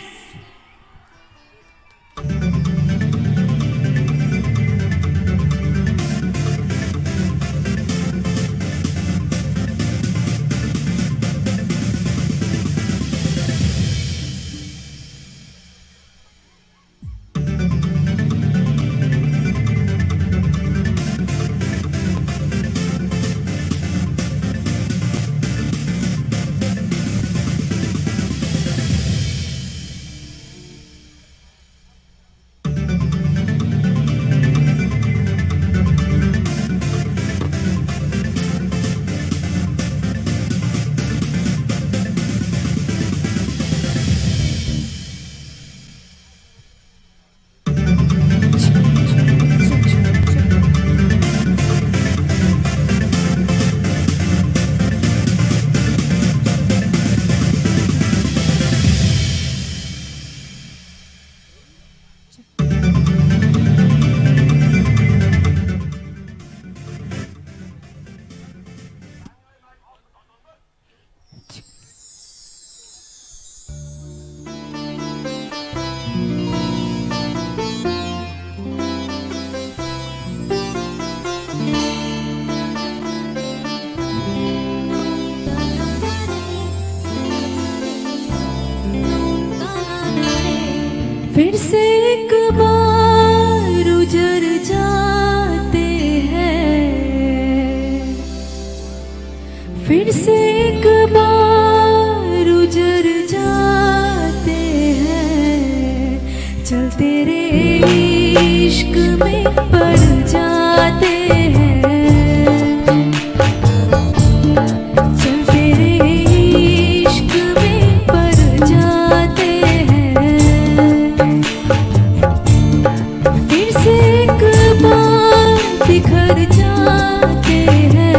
फिर से एक बार उजड़ जाते हैं फिर से एक बार उजड़ जाते हैं चल तेरे इश्क में पड़ जाते हैं चल तेरे इश्क में पड़ जाते हैं फिर से एक बार बिखर जाते हैं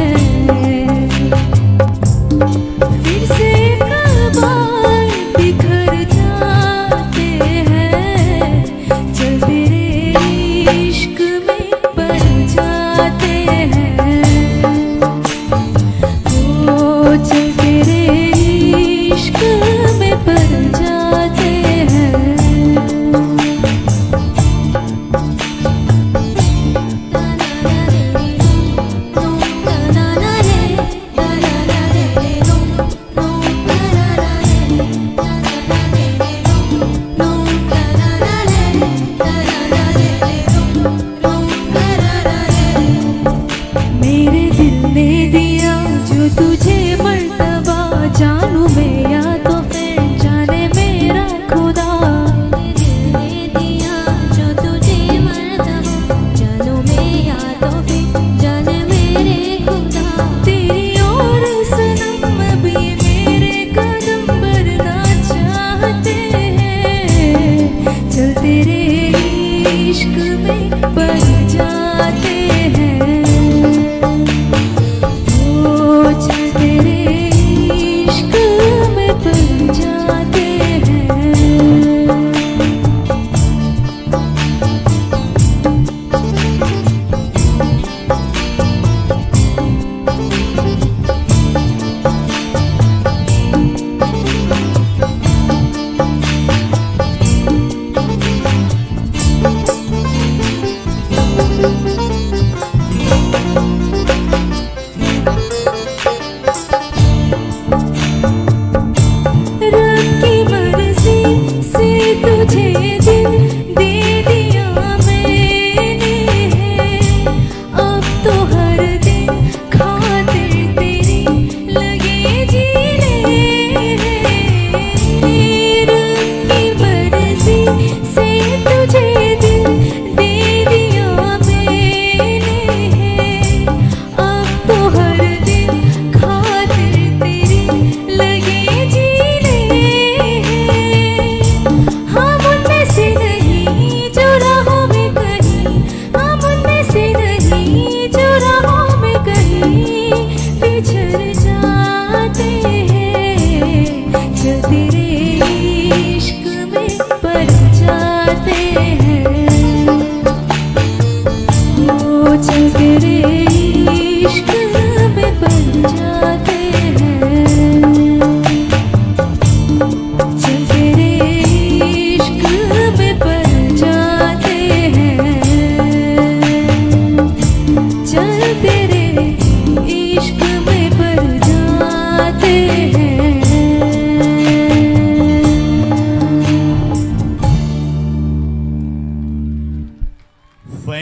फिर से एक बार बिखर जाते हैं चल तेरे इश्क में पड़ जाते हैं ओ चल तेरे इश्क में पड़ जाते हैं मेरे दिल ने दिया जो तुझे मर्तबा जानू मैं या तो फिर जाने मेरा खुदा मेरे दिल ने दिया जो तुझे मर्तबा जानू मैं या तो फिर जाने मेरे खुदा तेरी और सनम भी मेरे कदम बढ़ना चाहते हैं चल तेरे इश्क में पड़ जाते हैं ओ चल तेरे इश्क में पड़ जाते हैं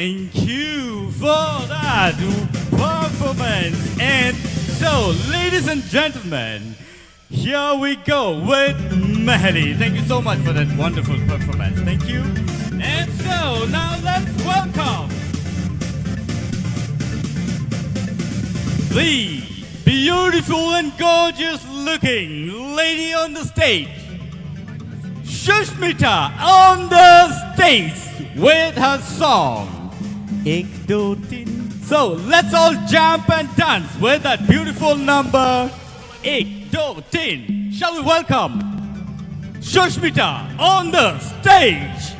Thank you for that performance. And so, ladies and gentlemen, here we go with Mehdi. Thank you so much for that wonderful performance. Thank you. And so, now let's welcome the beautiful and gorgeous looking lady on the stage, Shushmita, on the stage with her song, Ek Do Tin. So let's all jump and dance with that beautiful number, Ek Do Tin. Shall we welcome Shushmita on the stage?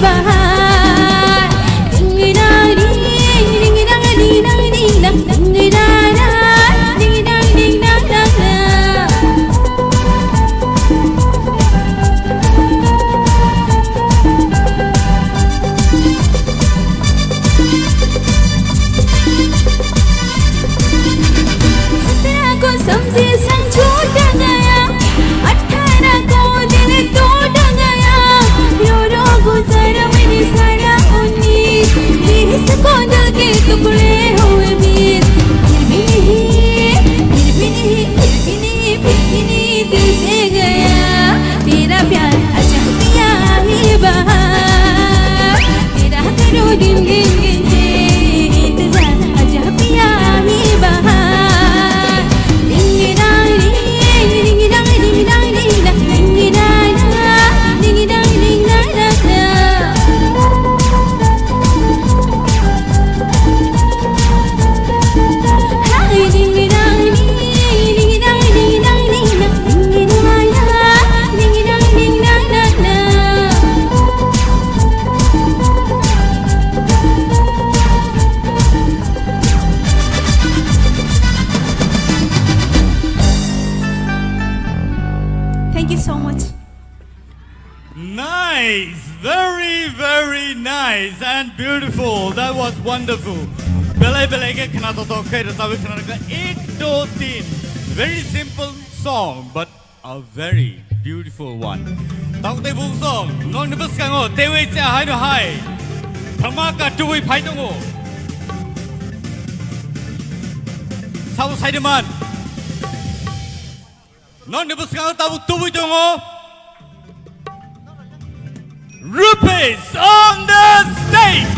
Bye. गिन गिन गिनते जा आजा पिया मी बहार डिंगी डांग डिंगी डांग डिंगी डांग डिंगी डांग डिंगी डांग डिंगी डांग डिंगी डांग हाय डिंगी डांग डिंगी डांग डिंगी डांग डिंगी डांग डिंगी डांग डिंगी डांग डिंगी डांग Thank you so much. Nice, very, very nice and beautiful. That was wonderful. Belai belai ke khana to khay rasawi khana ka 1 2 3. Very simple song, but a very beautiful one. Tang te bung song, non nibus kango, te wei cha hai no hai. Thamaka tu wei phai dongo. Sau sai de man. Non nibus kango tabu tu wei dongo. Rupees on the stage.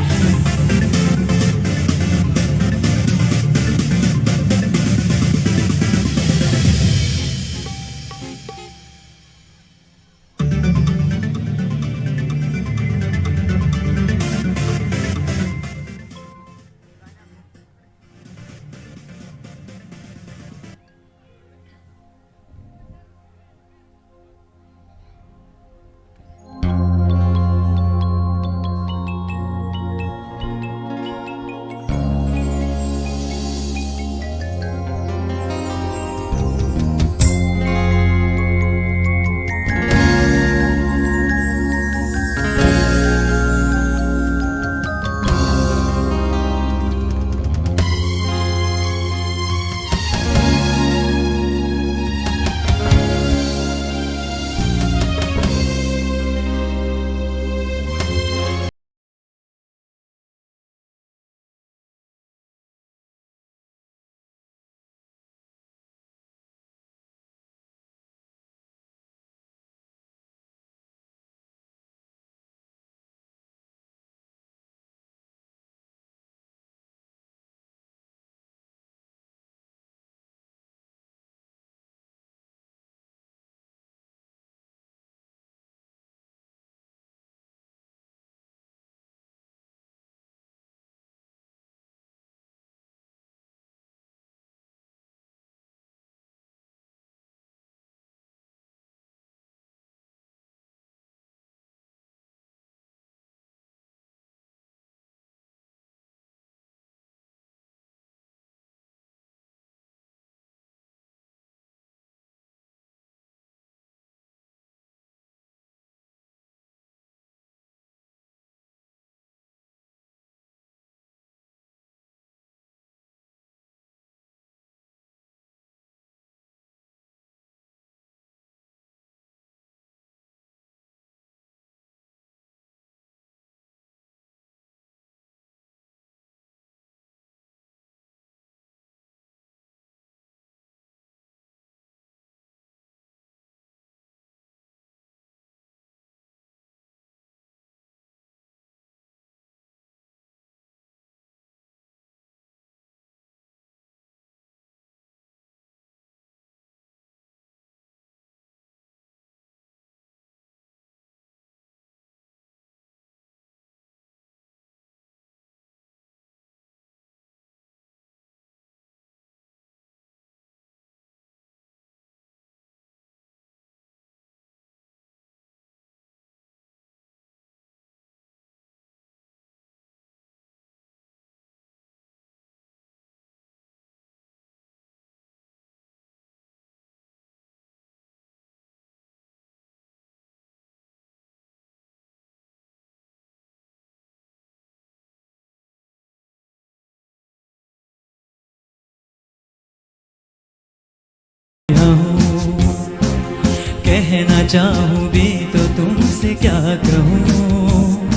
कहना चाहूँ भी तो तुमसे क्या कहूँ,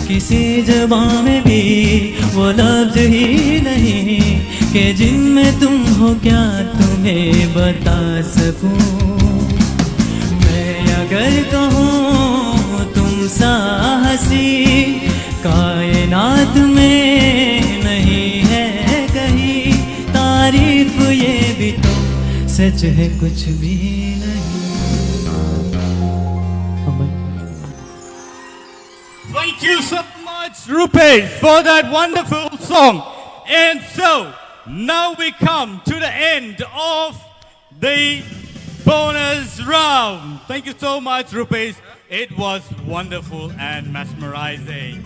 किसी ज़बान में भी वो लफ्ज़ ही नहीं कि जिनमें तुम हो क्या तुम्हें बता सकूँ। मैं अगर कहूँ तुम सा हंसी कायनात सच है कुछ भी नहीं। Thank you so much, Rupesh, for that wonderful song. And so, now we come to the end of the bonus round. Thank you so much, Rupesh. It was wonderful and mesmerizing.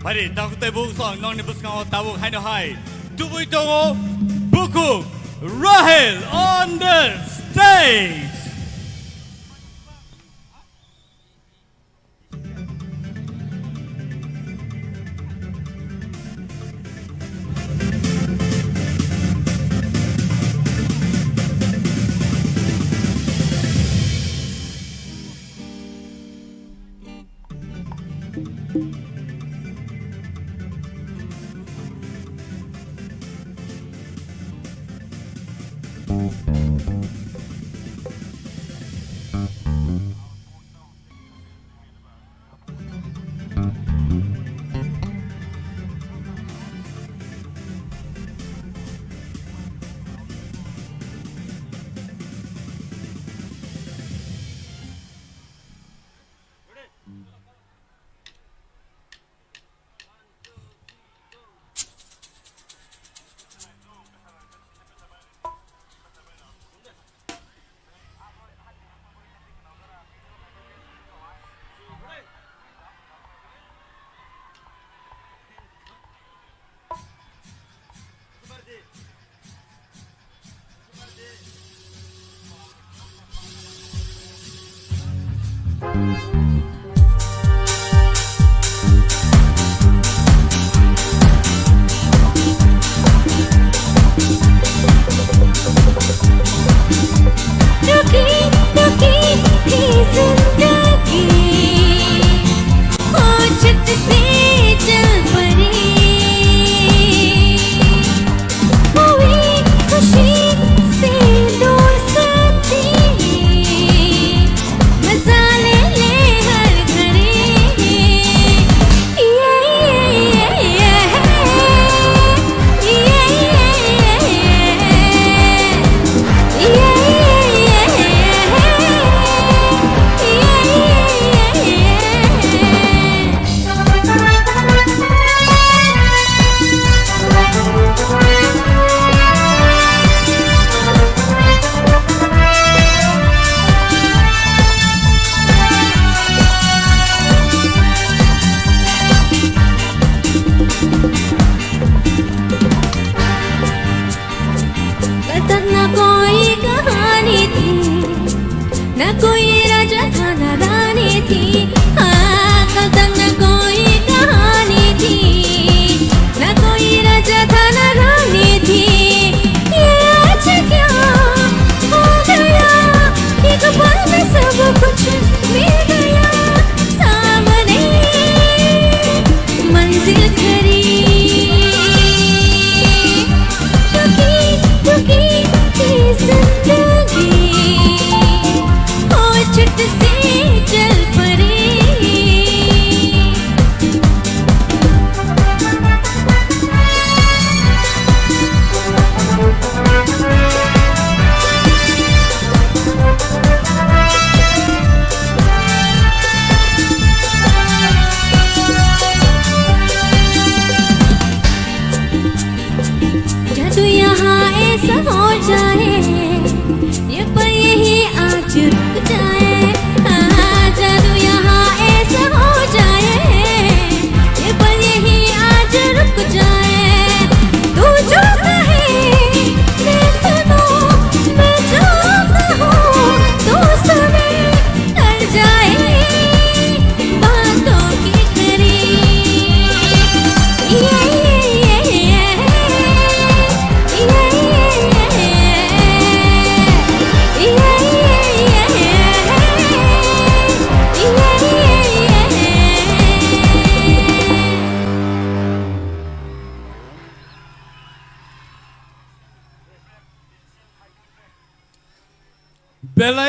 Pari, takut tayo song nong nibus ka tawag hai no hai. Tuloy tongo Buku Rahil on the stage.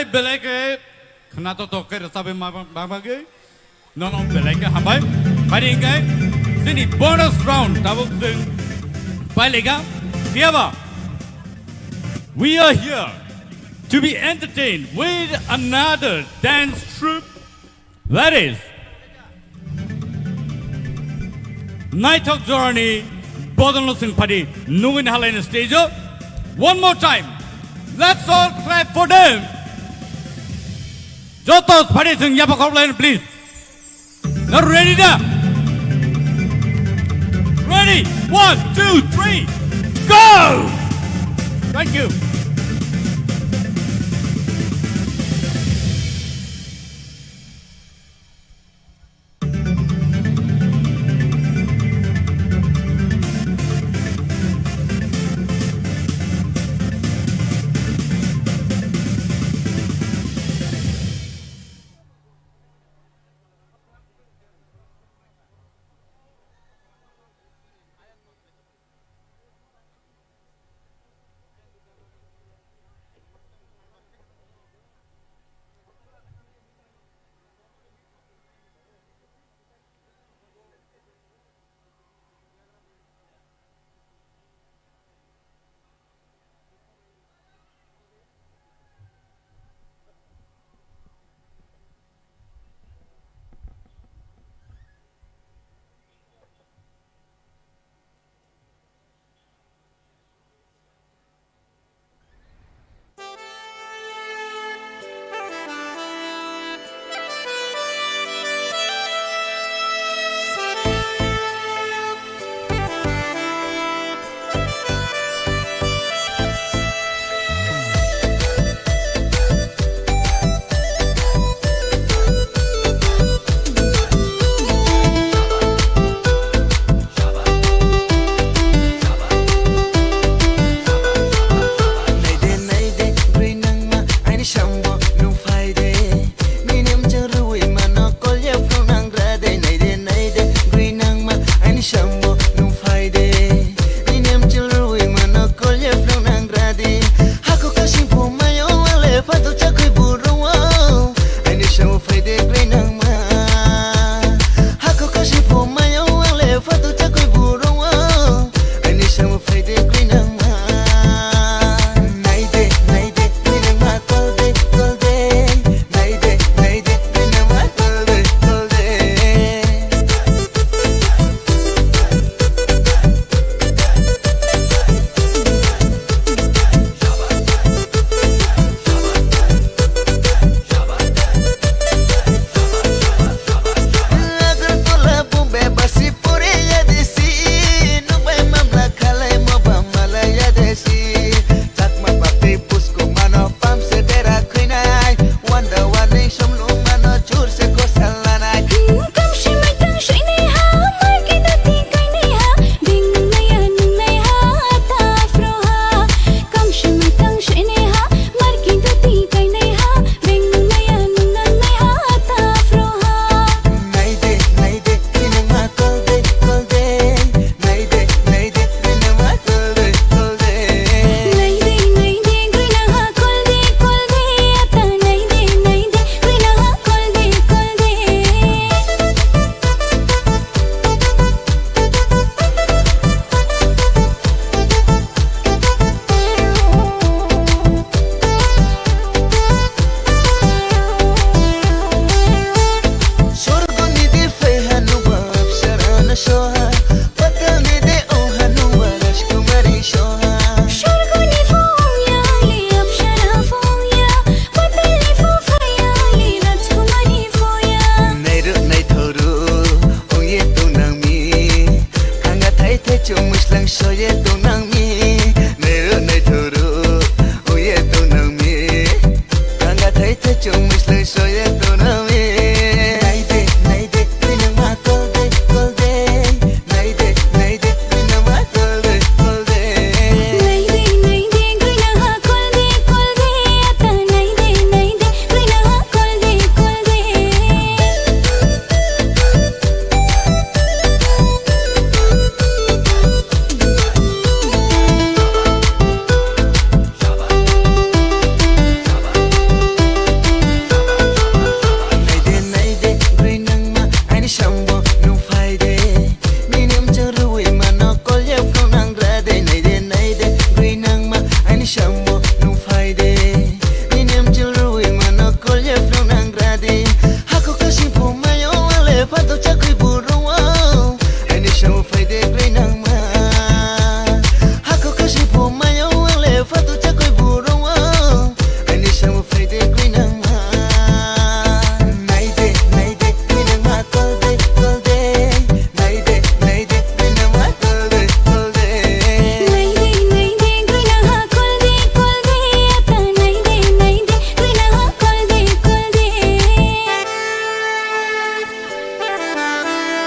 Belai ke kena to ke sabe mama ke non belai ke hambai mari ke sini bonus round tabuk sing balik siapa we are here to be entertained with another dance troupe, that is Night of Journey Bodon Sing Party Nungin Halain stage. One more time, let's all clap for them. Jotos Party Sing Yapakov line, please. Now ready now? Ready? 1, 2, 3, go! Thank you.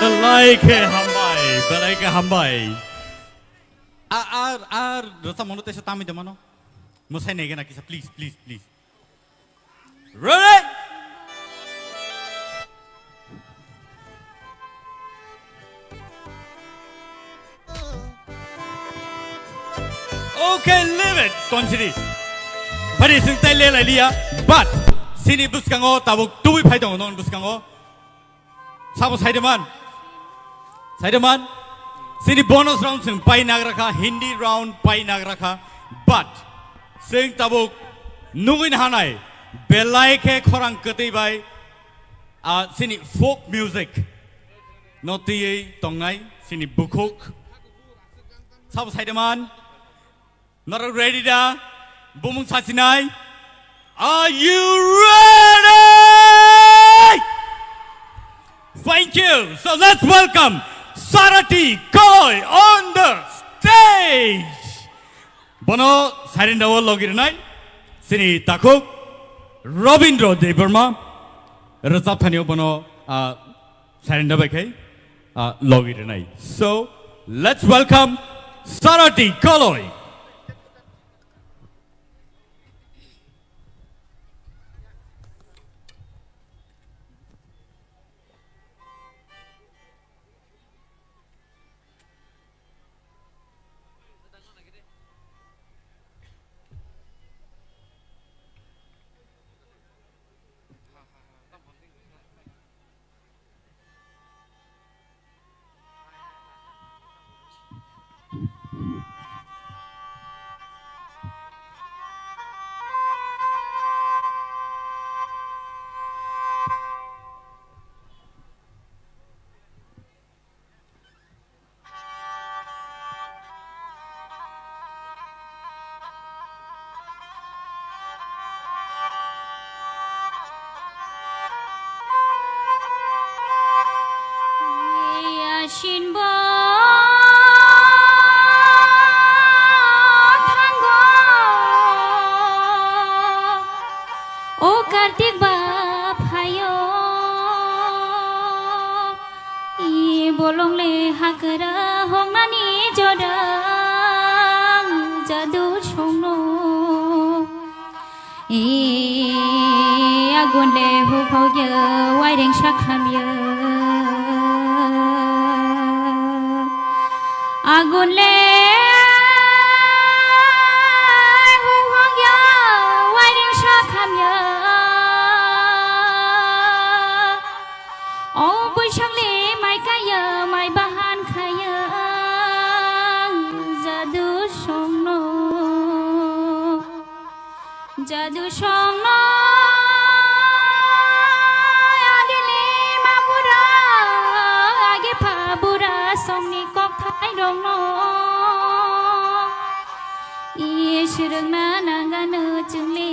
Belai ke hambai. Rasa mono tesa tami de mano. Musai nege na kisa, please. Ready? Okay, leave it. Continue. Pari sing tai le lai lia, but sini buskango tabuk tui pai dong non buskango. Sabo Saidaman. Sini bonus round sing pai nagraka, Hindi round pai nagraka, but sing tabuk nungin hanai belai ke korang keti bai. Sini folk music. Noti tongai sini bukuk. Sabo Saidaman. Not ready da? Bumung sasinai. Are you ready? Thank you. So let's welcome Sarati Koi on the stage. Bono Sarinda Logirinai. Sini Takuk. Robindro De Burma. Razap Tanyo Bono Sarinda Beke. Logirinai. So let's welcome Sarati Koi. Jadu Shongno Adili Mabura Agi Pabura Somni Kok Thai Dong No Ishirung Na Nanganu Chungli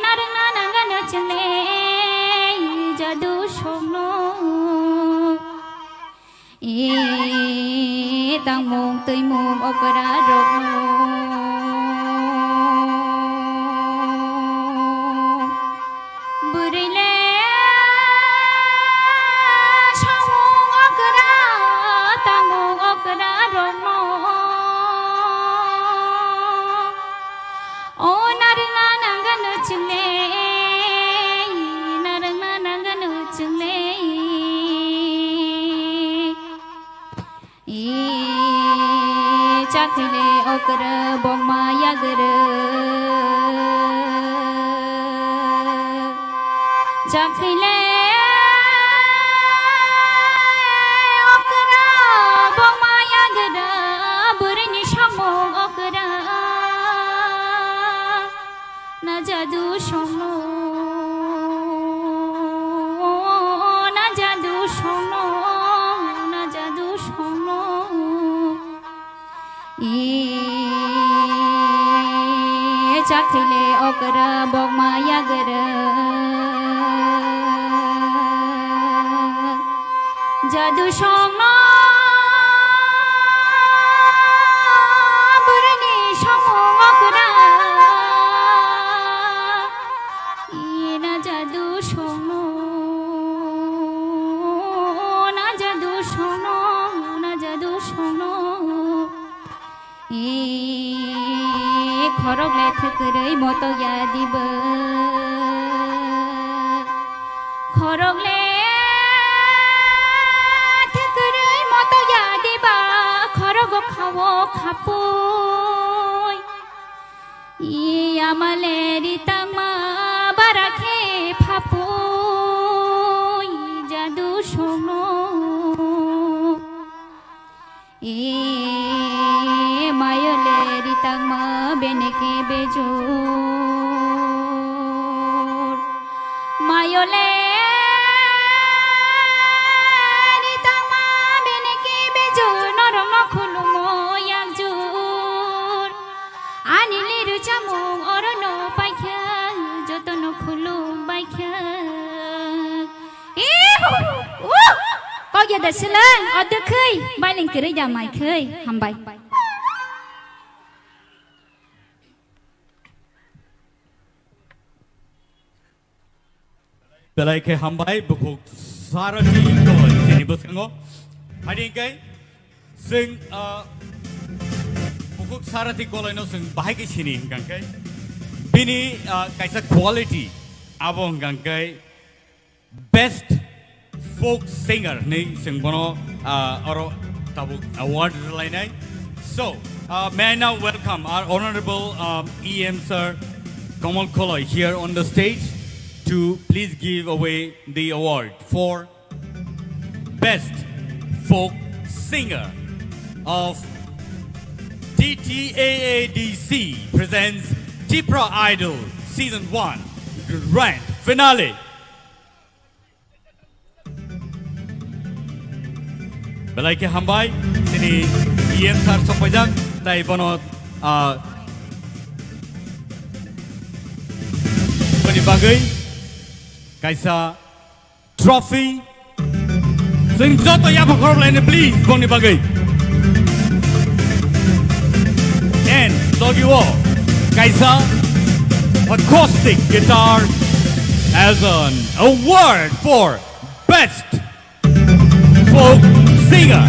Narung Na Nanganu Chungli Jadu Shongno Tang mong tươi mồm opera rộng bưởi lê trong mong opera tang mong opera rộng ô narung na nangan chừng lê narung na nangan chừng lê Chakile okra bomma yagara Chakile okra bomma yagara burini shamong okra na jadu shono na jadu shono na jadu shono Chakile okra bogma yagara Jadu shongno burni shongmo okra Ina jadu shongno खरगले थकरै मत यादिब खरगले थकरै मत यादिबा खरग खावो खापोय इ आमाले रितामा बाराखे फापोय जादु सोनो ए मायले रितामा बेनेके बेजोर मायले रितामा बेनेके बेजोर नरम खुलुमो yakjur ani liru chamung orono paikha jotono khulum baikha có giờ đã xưa lên ở đất khơi bay lên kia ra mày khơi hầm bay Belai ke hambai bukuk sarati koi sini bos kango. Hari kai sing bukuk sarati koloi no sing bahai ke sini hinggang kai. Bini kaisa quality abong hinggang kai best folk singer ni sing bono oro tabuk award lainai. So may I now welcome our honorable EM sir Kamal Koloi here on the stage to please give away the award for best folk singer of TTAADC presents Tipra Idol Season 1 Grand Finale. Belai ke hambai sini EM sar sopajang tai bonot bani bagai kaisa trophy sing joto ya bakor lain please bani bagai and logi wo kaisa acoustic guitar as an award for best folk singer.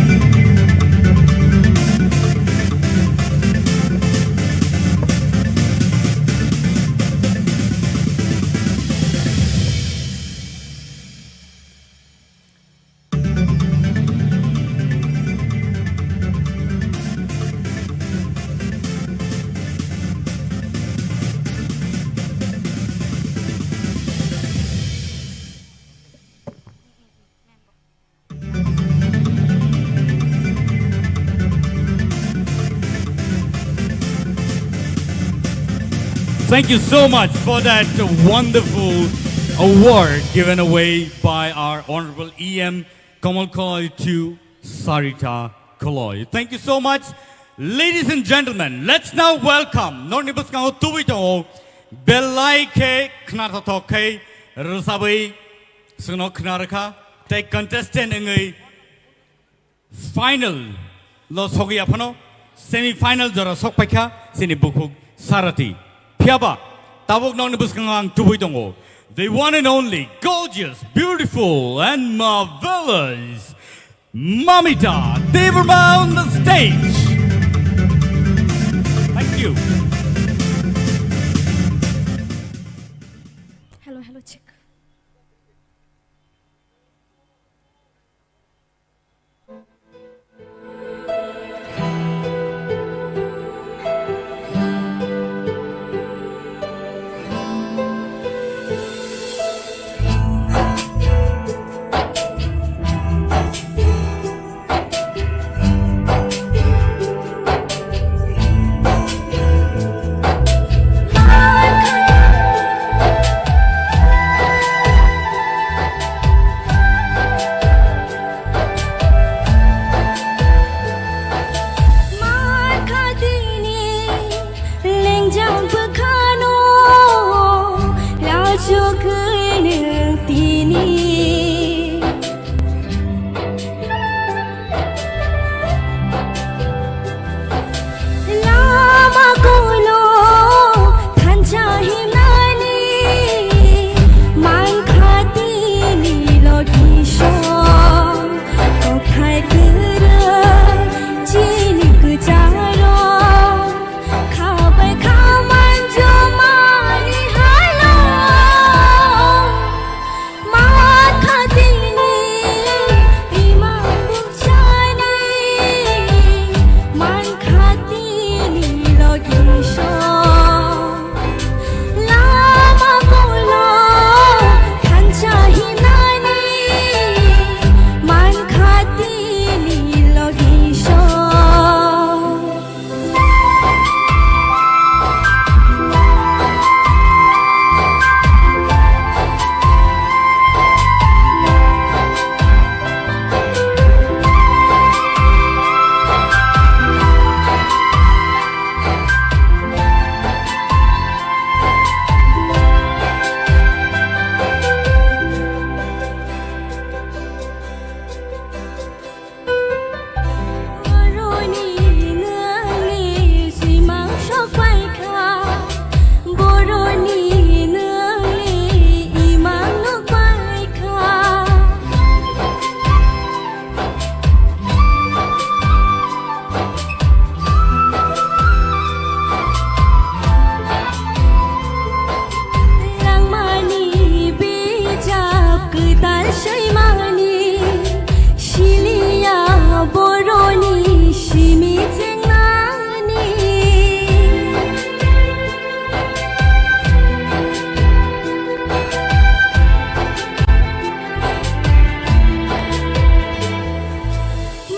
Thank you so much for that wonderful award given away by our Honorable EM Kamal Koloi to Sarita Koloi. Thank you so much. Ladies and gentlemen, let's now welcome Nornibus Kango Tubito Belai Ke Knaratoke Rusabi Suno Knaraka take contestant in a final Los Hogiapano semi-final Jora Sokpaka Sinibukuk Sarati. Piaba, tabok nong nabuskangang tubuitongo. The one and only, gorgeous, beautiful, and marvelous Mamita Deverma on the stage. Thank you. Hello, check. गोदान सैमानि cilia बर'नि सिनि जेंनानि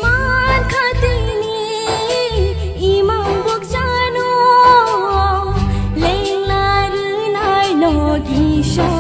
मान खाथिनि इमाम बगजानो लेंलारुनाय नगिसो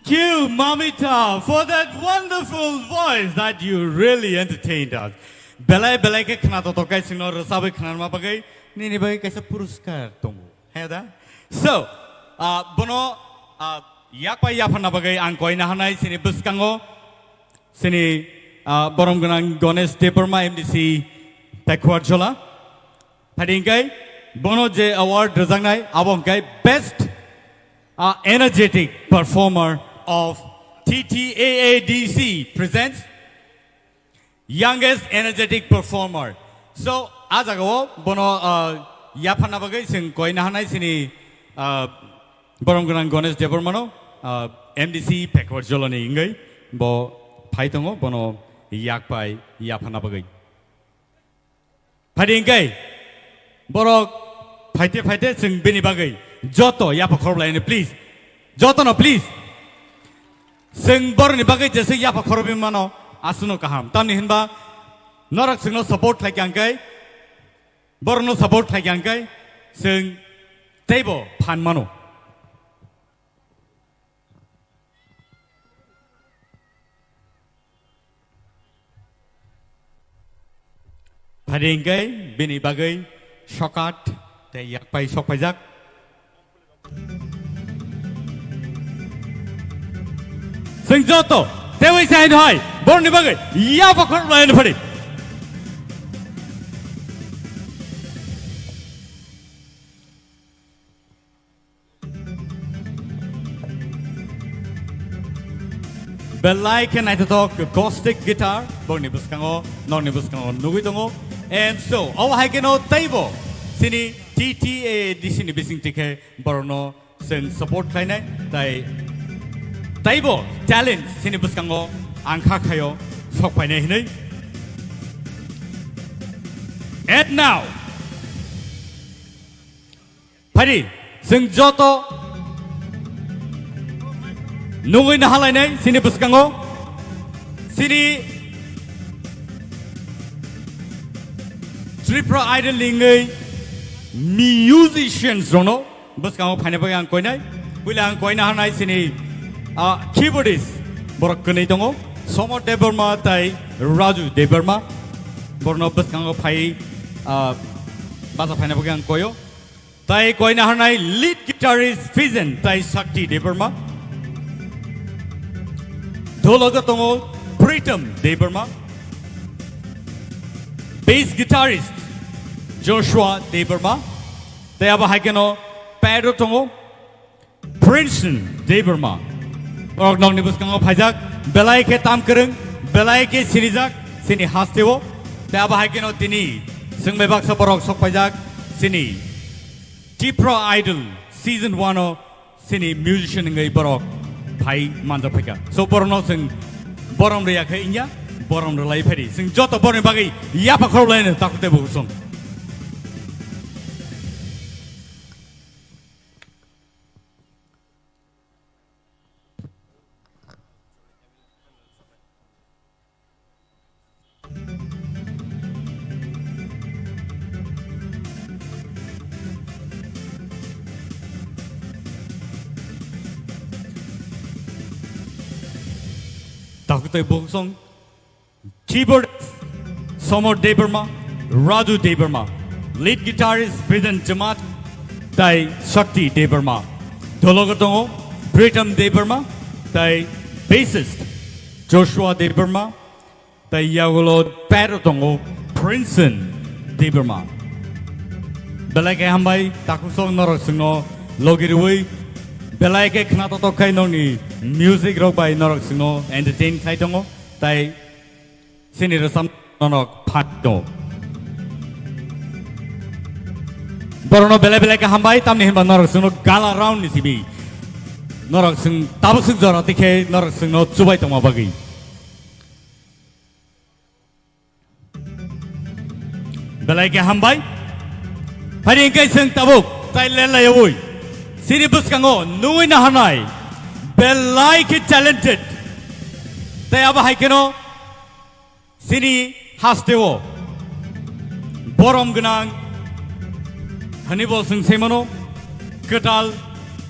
You, Mamita, for that wonderful voice that you really entertained us. Belai belai ke khana to kai singno rasabe khana ma bagai ni bagai kaisa puruskar tongu. Heda. So, bono yakpa yapana bagai ang koi na hanai sini buskango sini borom ganang Ganesh Deparma MDC Backward Jola. Padingkai bono je award rajangnai abong kai best energetic performer of TTAADC presents youngest energetic performer. So, ajago bono yapana bagai sing koi na hanai sini borom ganang Ganesh Deparma MDC Backward Jola ni ingai bo phaitongo bono yakpai yapana bagai. Padingkai borok fighte sing bini bagai joto yapa korblai please joto no please sing bor ni bagai jese yapa korbi mano asuno kaham tamni hinba norak sing no support like angkai bor no support like angkai sing table pan mano Padingkai bini bagai shokat te yakpai shokpajak sing joto tewi sai noi bor ni bagai ya pakor lain phadi belai can I talk acoustic guitar bor ni buskango non ni buskango nugui tongo. And so, our Haikeno table, sini TTA di sini bising tike borono sen support kainai, tai table talent sini buskango angka kayo sok painai hinai. And now, padi sing joto nungui nahalai nai sini buskango sini Tripura Idol lingai musicians rono bus kamu phane bagai ang koinai pula ang koina hanai sini keyboardist borok kunai tongo Somo Debarma tai Raju Debarma borno bus kamu phai basa phane bagai ang koyo tai koina hanai lead guitarist Fizen tai Shakti Debarma dhologa tongo Pritam Debarma bass guitarist Joshua Debarma. They have a Haikeno Pedro Tongo Princeton Debarma. Or Nonibus Kango Pajak, Belaike Tamkerung, Belaike Sinizak, Sini Hastevo. They have a Haikeno Tini, Singmebak Saborok Sokpajak, Sini. Tripura Idol Season 1 Sini musician in Borok. भाई मानजा फैका सो बरनाव जों बरम रैयाखै इन्या बरम रलाय फैरि जों जत बरनि बागै याफा खरलायनो ताकुते बुसं Takutay Bongsong, keyboard Somor Deberma, Raju Deberma, lead guitarist President Jamaat Tai Shakti Deberma, Dologatongo, Pritam Deberma, Tai bassist Joshua Deberma, Tai Yagolo Paratongo, Princeton Deberma. Belake Hambai, Takusong Noroksungo, Logirui, Belake Knatoto Kainoni, music rock by Norok Singo, entertain Kaitongo, Tai Sinira Sam Norok Pato. Borono Belaka Hambai, Tamni Himba Norok Singo, Gala round Nisibi. Norok Sing, Tabasuk Zorotike, Norok Singo, Subaitoma Bagi. Belaka Hambai, Padin Kaising Tabuk, Tai Lela Yawui. Siri Buskango, Nuina Hanai, Belike talented. They have a Haikeno, Sini Hastewo, Borom Gunang, Hannibal Sing Semano, Katal,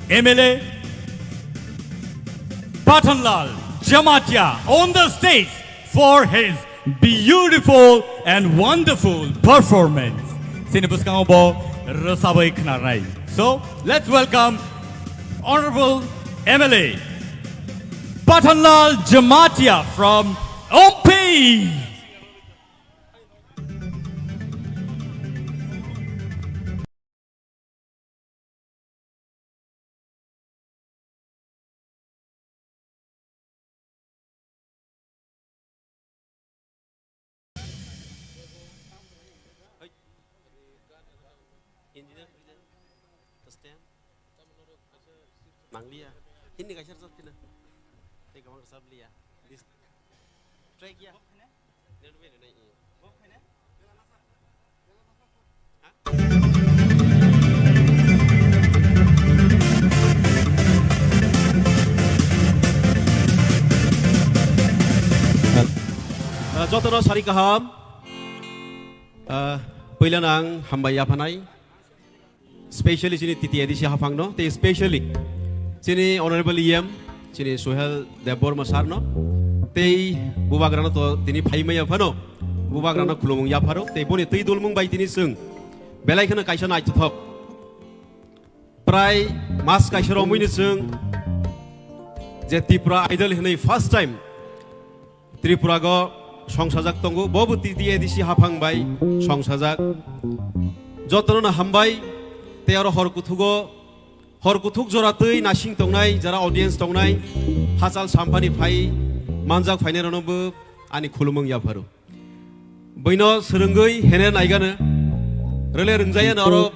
Emile, Patanlal, Jamatia on the stage for his beautiful and wonderful performance. Sini Buskango Bo, Rosabai Knarai. So, let's welcome Honorable Emily Patanlal Jamatia from OP. Manglia, ini kasar sab kena. Teka mang sab liya. This track ya. Nelu bene nai. Jotono sari kaham. Pilihan ang hambaya panai. Especially sini titi edisi hafang no. Te especially sini honorable EM sini Sohel Debor Masarno tei bubagrana to tini phaimaya phano bubagrana khulumung ya pharo tei boni tei dulmung bai tini sung belai khana kaisa nai thop prai mas kaisa romuni sung je Tripura idol hinai first time Tripura go songsajak tongo bobu titi edisi hafang bai songsajak jotono na hambai te aro horkuthugo Horkuthuk joratei nasing tongnai jara audience tongnai hasal sampani phai manjak phaine ronobu ani khulumung ya pharu boino srungoi hene naigana rele rungjaya naro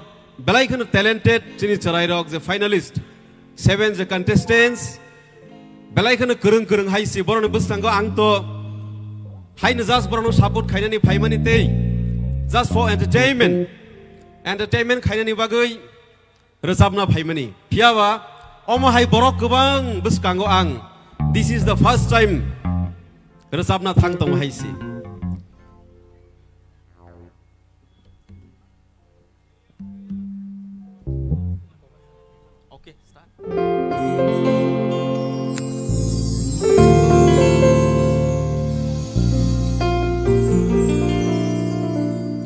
belai khana talented chini charai rok the finalist 7 the contestants belai khana kurung kurung hai si borone bustango ang to hai na just borono support khainani phaimani tei just for entertainment khainani bagai Resabna Paimani. Piawa, Omahai Borok Kubang, Buskango Ang. This is the first time Resabna Tangtong Haisi. Okay, start.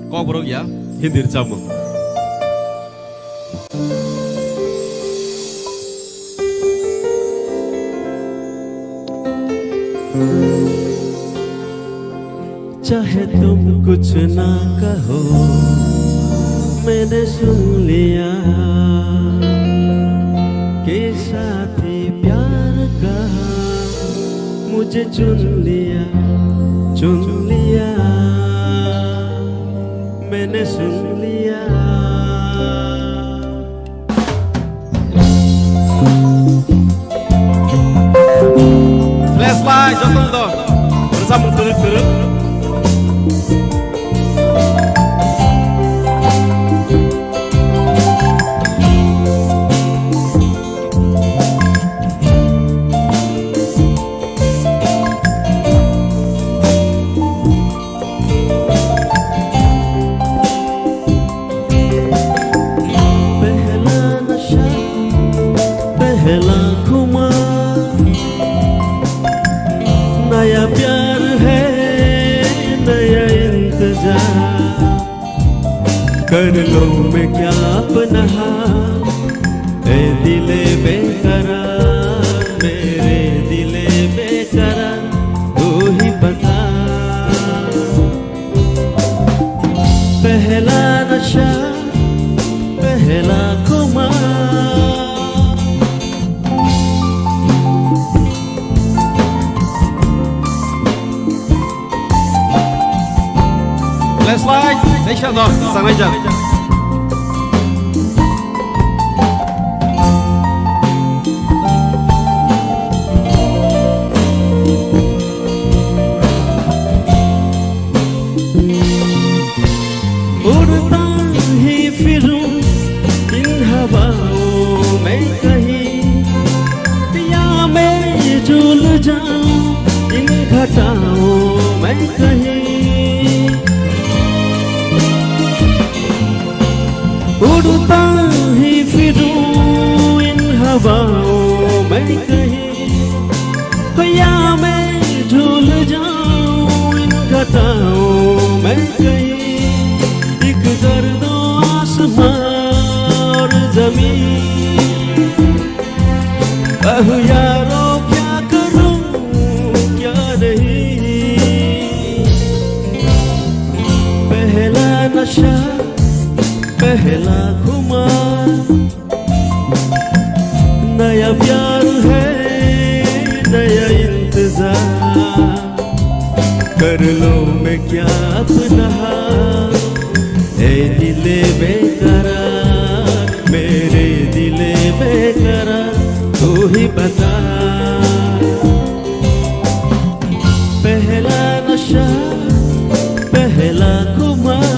Kau borok ya, Hindir Jamu. चाहे तुम कुछ ना कहो मैंने सुन लिया कि साथी प्यार का मुझे चुन लिया मैंने सुन लिया Belai joton to. Bersama teruk-teruk. पहला खुमार नया प्यार है नया इंतजार कर लो मैं क्या अपना ए दिले बेकरार मेरे दिले बेकरार तू ही बता पहला नशा पहला खुमार Flashlight, deixa nós, Sanajan. उड़ता ही फिरूं इन हवाओं में कहीं या मैं झूल जाऊं इन घटाओं में कहीं उड़ता ही फिरूं इन हवाओं में कहीं या मैं झूल जाऊं इन घटाओं में कहीं एक दर्दो आसमां और जमीन अह यारो क्या करूं क्या नहीं पहला नशा पहला खुमार नया प्यार है नया इंतजार कर लो मैं क्या अपना ए दिले बेकरार मेरे दिले बेकरार तू ही बता पहला नशा पहला खुमार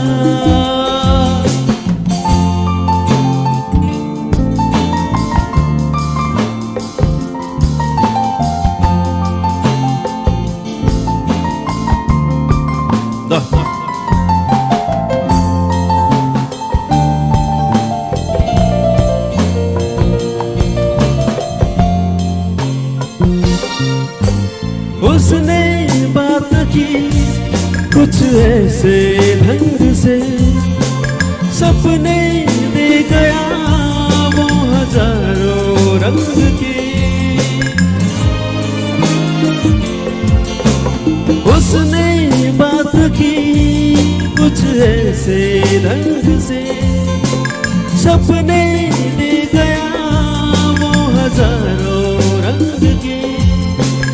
उसने बात की कुछ ऐसे ढंग से सपने दे गया वो हजारों रंग के उसने बात की कुछ ऐसे ढंग से सपने दे गया वो हजारों रंग के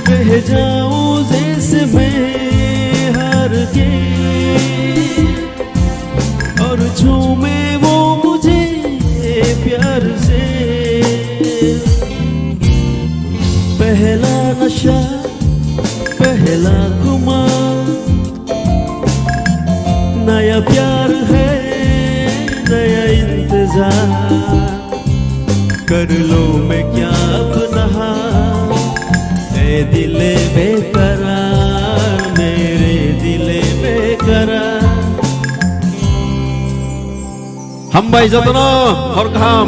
कह जाऊं जैसे मैं हार के और झूमे वो मुझे प्यार से पहला नशा पहला खुमार नया प्यार है नया इंतजार कर लो मैं क्या अपना दिले बेकरार मेरे दिले बेकरार Hambay jotono horkam.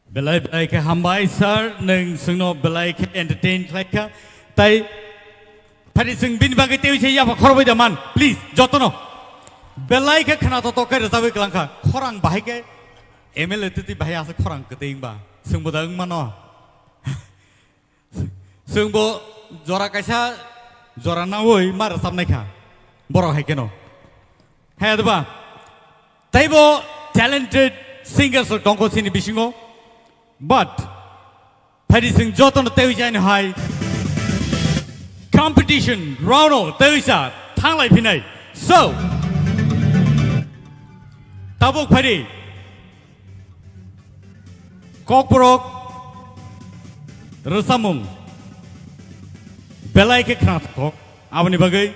Belai ke hambay sir neng sungno belai ke entertain kleka tai Pari sing bin bagai tewi saya apa korban zaman please jotono belai ke kena toto ke resawi kelangka korang bahai ke ML itu ti bahai asa korang keting ba sung bodang mano sung bo jora kaisa jora na woi mar resap naika borok hai keno hai ba tai bo talented singers or dongko sini bisingo but Pari sing jotono tewi jani hai competition round of Teresa Thang Lai Pinay. So, Tabuk Padi, Kokporok, Rosamung, Belai ke Knatkok, Avani Bagai,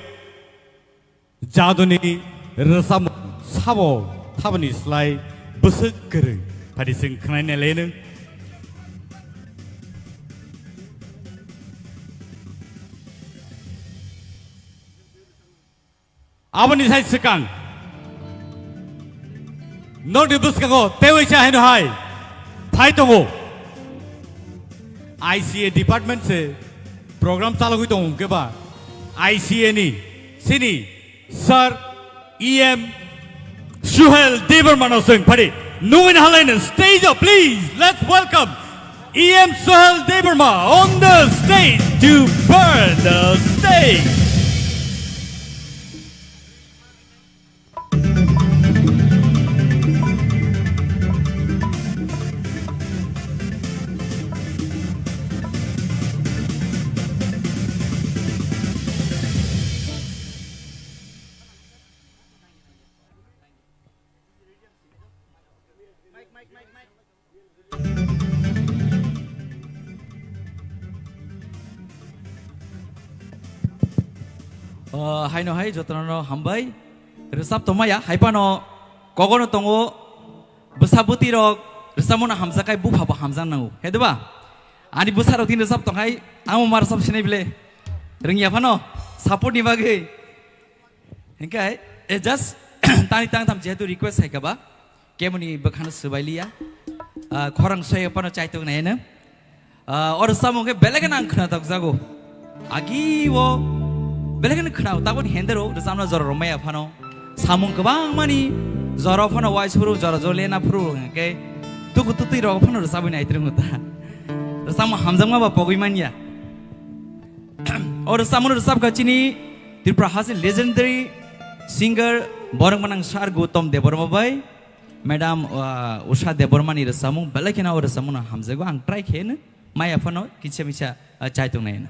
Jaduni, Rosamung, Sabo, Tabani Slai, Busuk Kuru, Padi Sing Knaine Lene. Avani Sai Sekang. No Dibuskango, Tewisha Henhai, Paitongo. ICA department से program चालू हुई तो उनके बाद ICA नी सिनी sir EM Suhail Debarman Singh पढ़े Nuin Halen stage up please let's welcome EM Suhail Debarman on the stage to burn the stage. Hai no hai jotono hambai resap to maya hai pano kogono tongo besabuti rok resamona hamza kai bu phaba hamza nangu hedeba ani busaro tin resap to hai amu mar sab sine bile ringia pano support ni bage hingkai just tani tang tham jetu request hai kaba kemuni bakhana subailia khorang soy pano chaito na ena or samonge belegan ang khna tak jago agi wo Belagan kenal, tapi hendero, resam jor romaya fano, samung kebang mani, jor fano wise puru, jor jolena puru, ke, tuku tuti rok fano resam ini itu muta, resam hamzam apa pokoi mania, or resam kacini, Tripura has a legendary singer, borong manang Shar Gautam Debormabai, Madam Usha Debormani resamung, belakina or resamuna hamzago, ang try ken, maya fano, kichamisha chaitung na.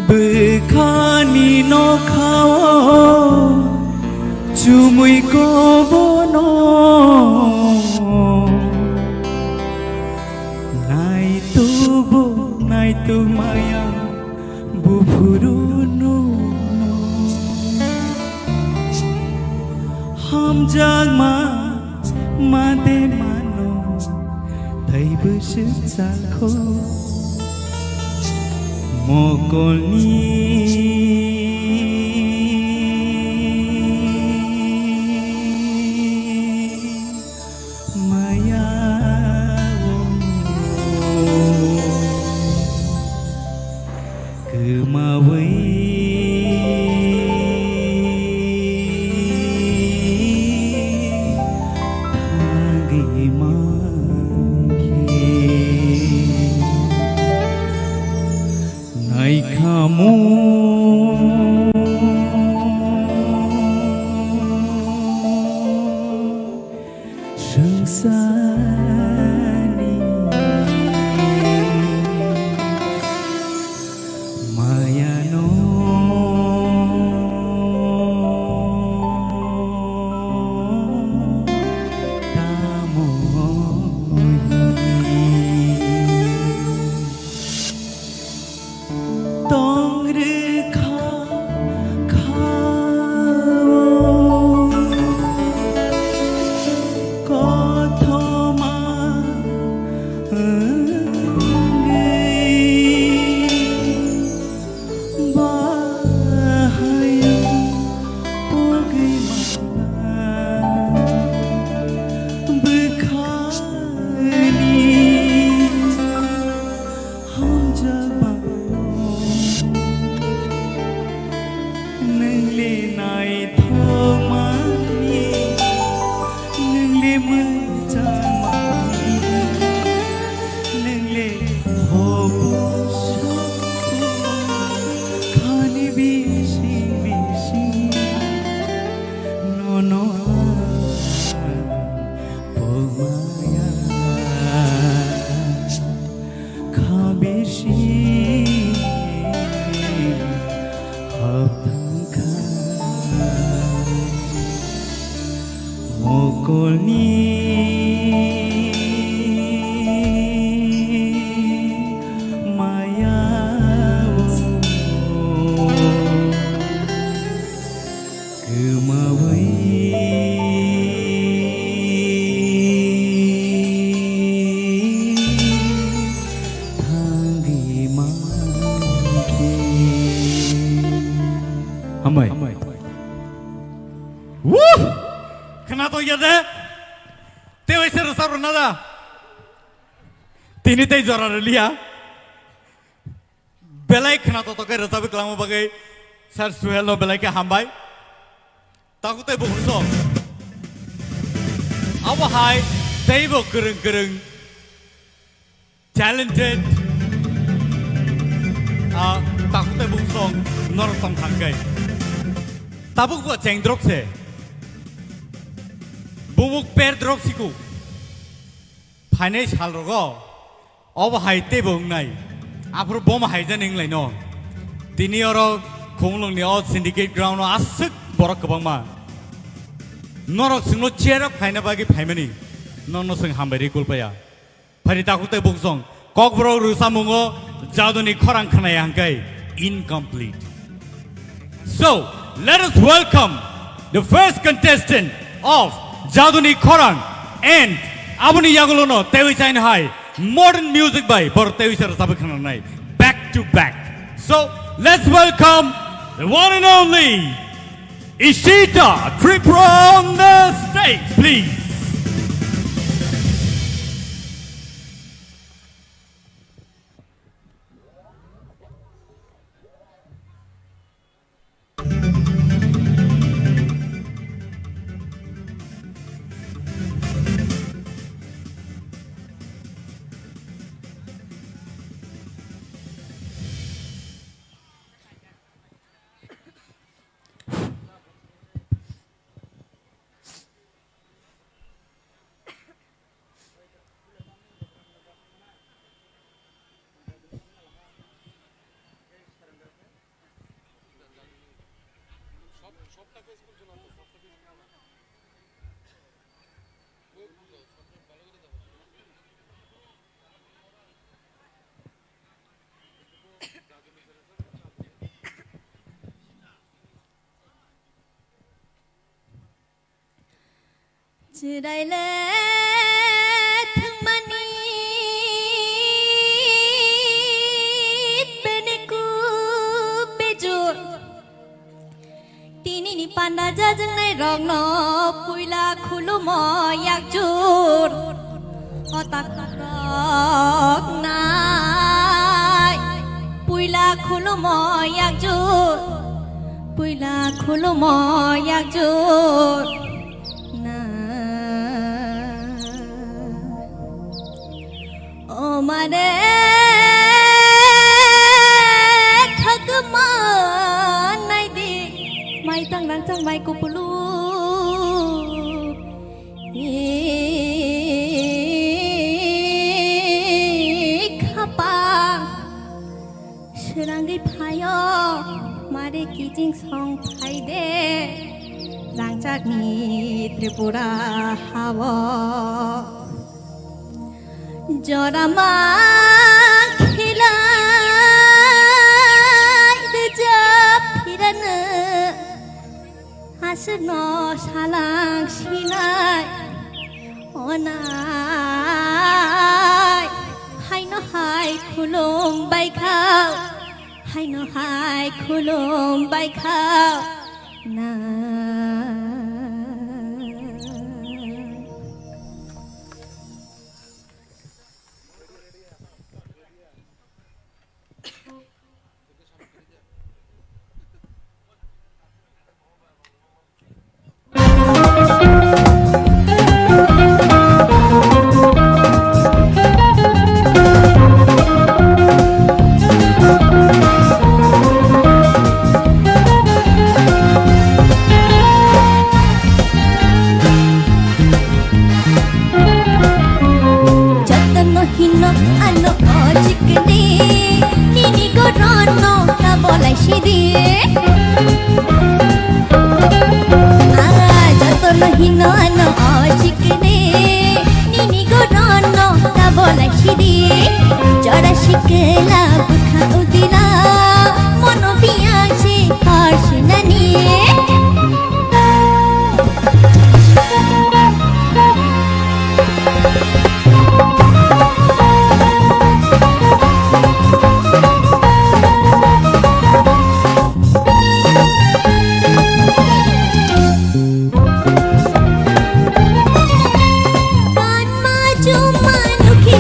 Bekani no khao chumui ko bono nai tu maya bufurunu ham jagma made mano thai busu salkho Mokoni Maya Kemawi Kamu tinitay jorarliya belai khna to toke rasabe klamo bagai sir Suhel no belai ke hambai takute bungso awa hai teibo kereng talented takute bungso nortong thangkai tabuk bo chengdrok se bumuk per drok siku phainai sal rogo awa hai teibo ngai apro bom haijan inglai no tini oro khonglong ni o syndicate ground asuk borok kabangma norok singlo cherap phaina bagi phaimani nono sing hambari kulpaya phari takute bungsong kokbro rusamungo jaduni khorang khanai hangkai incomplete. So let us welcome the first contestant of Jaduni Khorang and Abuni Yagulono Tewi Chain High modern music by Bor Tewi Sarasabakhanai back to back. So let's welcome the one and only Ishita Tripura on the stage, please. Chiraile thangmani beneku bejur tini ni panda jajangnai rongno puila khulumo yakjur otak rok nai puila khulumo yakjur puila khulumo yakjur Mare khagma nai di mai tang nang tang mai kupulu khapa serangi phayo mare kijing song phai de rangchak ni Tripura hawa Jorama khilai dejap hirana hasno salang sinai onai hai no hai khulum bai khao hai no hai khulum bai khao na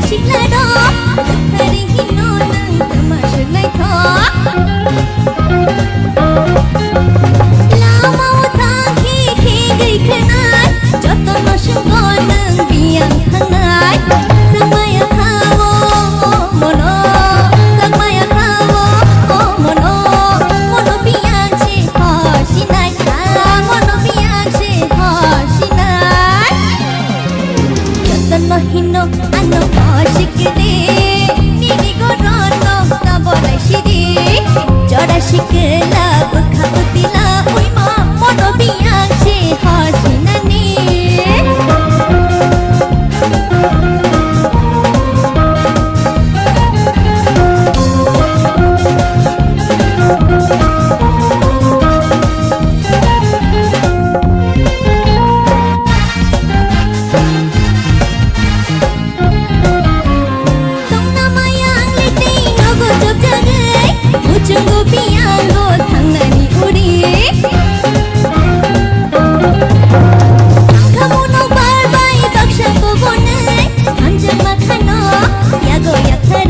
Chiclado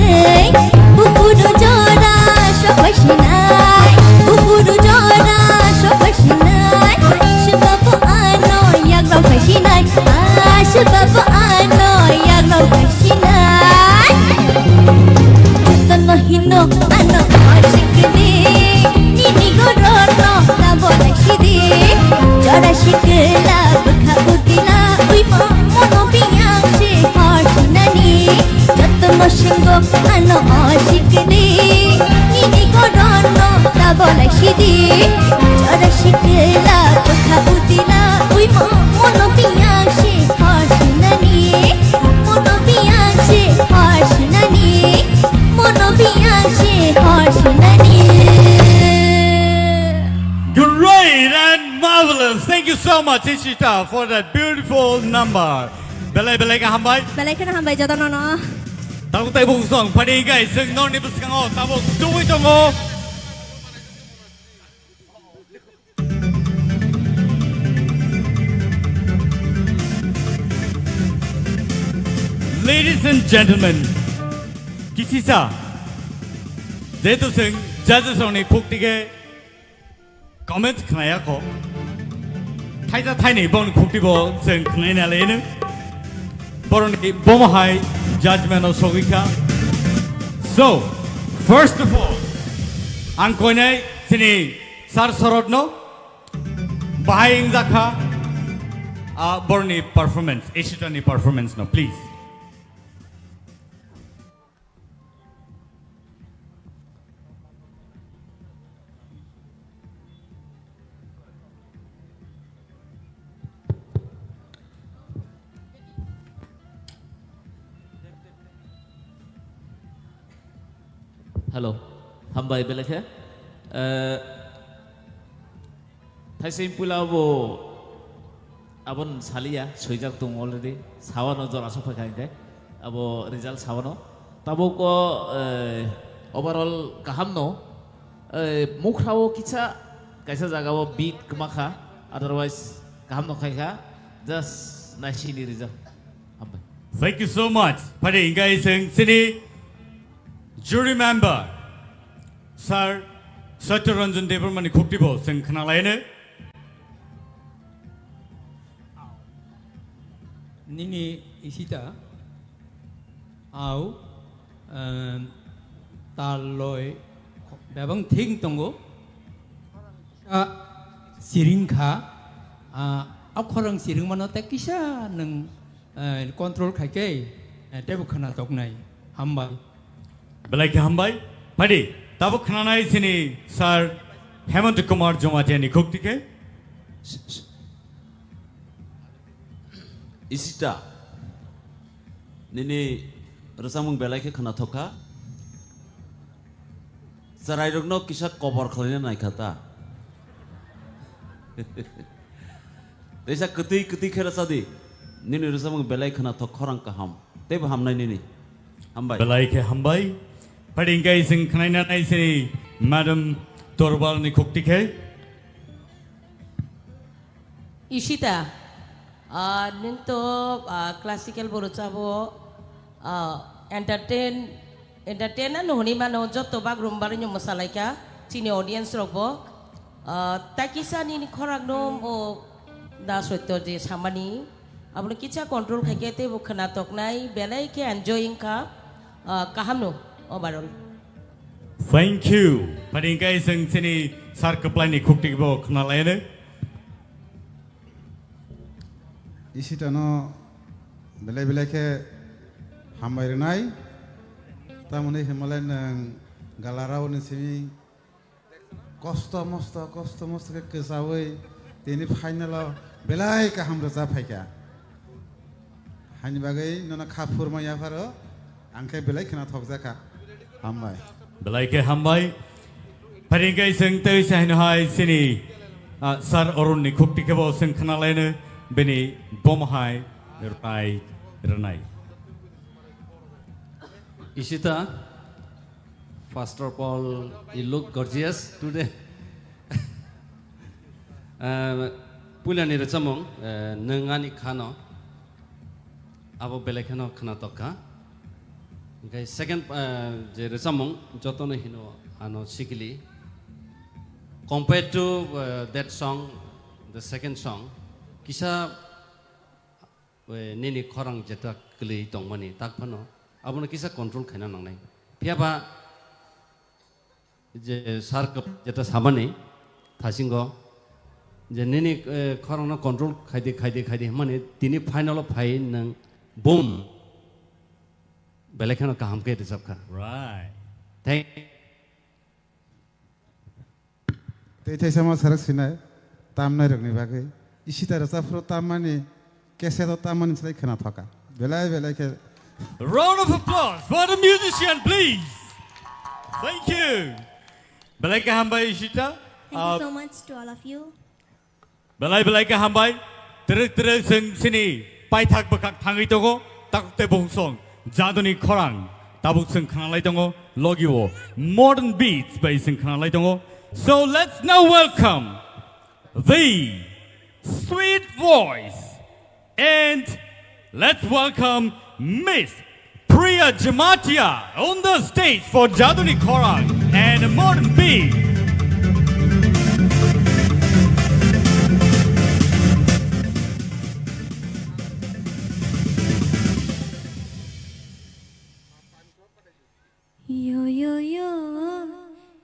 नै बुकुरु जरा सपसिनाय बुकुरु जरा सपसिनाय sebab ano yang kau fasinan sebab ano yang kau fasinan tanah hino ano asyik ni nini gorono tak boleh sidi jara sikela bekha utila ui mono piang si harsinani jatno singgo ano asyik ni nini gorono tak boleh sidi jara sikela bekha utila ui mono piang si harsinani mono piang si harsinani mono piang si harsinani. Great and marvelous. Thank you so much, Ishita, for that beautiful number. Belai ka hambai. Belai ka hambai jatan no. Tabuk tay bung song padi gai sing non ni buskango tabuk tuwi tongo. Ladies and gentlemen, kisisa. Zetu sing judges on ni cook tige. Comment knaya ko. Thaisa thaini bon khuktibo sing knaya lene. Boron ni bomahai judgment of Sogika. So, first of all, ang koinai sini sar sorodno bahaying zakha borni performance, Ishitani performance no, please. Hello, hambai belakhe. Thaising pula bo abon salia soijak tung already. Sawano jor aso phakai dai. Abo result sawano. Tabo ko overall kahamno mukhrao kicha kaisa jaga bo beat kmakha. Otherwise kahamno khaika just nashini result. Hambai. Thank you so much. Pade ingai sing sini. Jury member, Sir Satyaranjan Devarmani Khuktibo sing khanalaine. Nini Ishita, au taloi babang thing tongo, siring kha, akhorang siring mano tekisa nang control khaike, tebu khana toknai, hambai. Belai ka hambai, padi tabuk khananai sini Sir Hemant Kumar Jomatiani Khuktike. Ishita, nini rasamung belai ke khana thoka. Sarai rogno kisah cover khalina nai khata. Desa keti ke rasadi, nini rasamung belai khana thokorang kaham. Teb hamnai nini, hambai. Belai ke hambai. Padi ingai sing khanai nai sini Madam Torbal ni Khuktike. Ishita, ninto classical boruchabo entertainer no honi mano jotto bagrumbar nyo masalaika chini audience rogbo takisa ni khoragnom o da soitto je samani ablo kicha control khagete bu khana toknai belai ke enjoying ka kahamno overall. Thank you. Padi ingai sing sini Sir Kaplai ni Khuktibo khanalaine. Ishita no belai ke hambai renai. Tamune Himalayan galarau ni sini kosto mosto ke kesawai. Tini final belai ke hamra za phaika. Hani bagai nona khapur ma ya pharo angkai belai kena thok zaka hambai. Belai ke hambai. Padi ingai sing tei sahinhai sini Sir Arun ni Khuktikebo sing khanalaine. Beni bomahai renai. Ishita, first of all, you look gorgeous today. Pulani recamong nengani khano, abo belekano khana toka. Okay, second je resamong jotone hino ano sikili compared to that song, the second song, kisa nini khorang jeta kli tongmani takphano abona kisa control khaina nangnai phiaba je sarkap jeta samani thasingo je nini khorang na control khaide mane tini final phai nang boom belekhana kaham ke reserve kha Right. thank Tei sama sarak sinai tam nai rokni bagai isi tara safro tamani kese to tamani sai khana thaka belai ke Round of applause for the musician, please. Thank you. Belai ka hambai Ishita. Thank you so much to all of you. Belai ka hambai. Terus sini pai thak bakak thangai togo tak te bongsong jaduni khorang tabuk sing khana lai tongo logiwo modern beats by sing khana lai tongo. So let's now welcome the sweet voice and let's welcome Miss Priya Jamatia on the stage for Jaduni Khorang and Modern Beat. Yo yo yo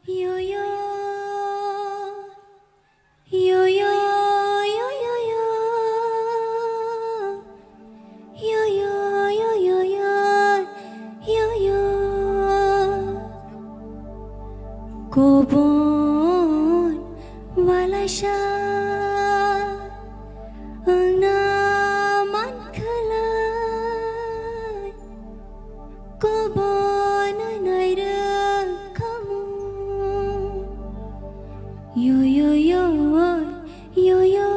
yo yo yo yo yo yo yo yo yo yo yo yo yo Kobon walasha naman khalai Kobon naira kamu yo yo yo yo yo yo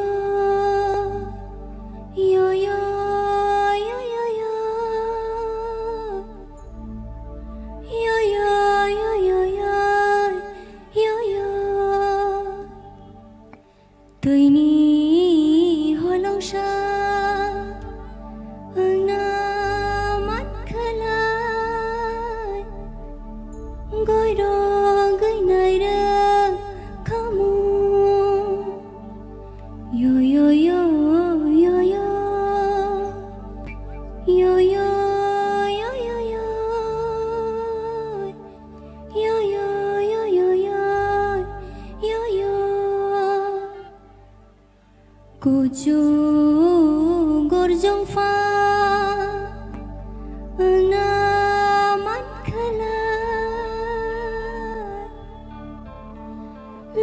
yo yo yo yo yo yo yo yo yo yo Tuini holong sha naman khalai Goi do goi naira kamu yo yo yo yo yo yo yo yo yo yo yo yo yo yo yo yo Kuju gorjong fa naman khalai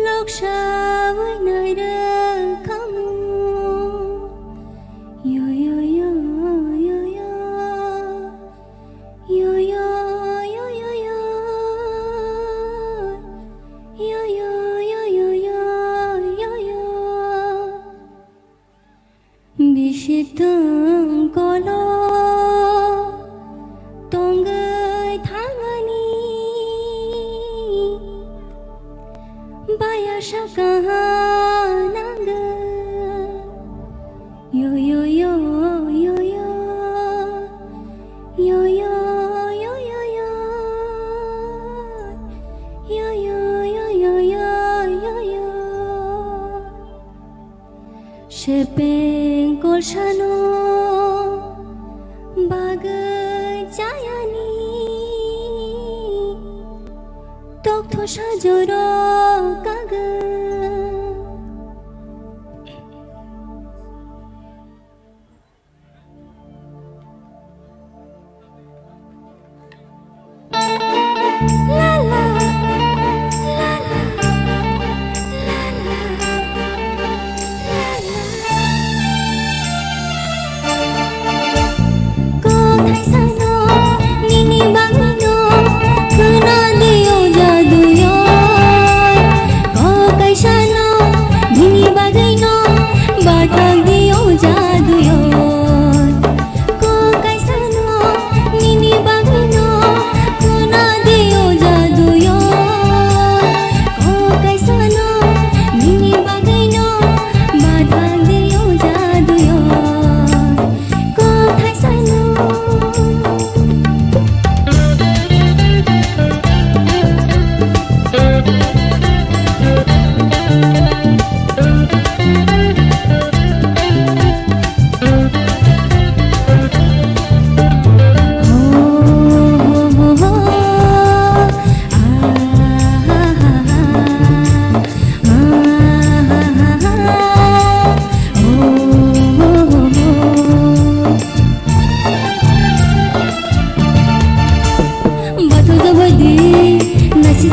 Loksha với nơi đơn kamu yo yo yo yo yo yo yo yo yo yo yo yo yo yo yo yo Bishitang kolo tongai thangani Baya shaka nanga yo yo yo yo yo yo yo yo yo yo yo yo yo yo yo yo yo Shepeng kol shano bagai jayani Tok tho sajoro kaga La la la Ko thai sang no nini bang no khuna diyo jadu yo Ko kai shano nini bagai no bathang diyo jadu yo Ko kai shano nini bagai no khuna diyo jadu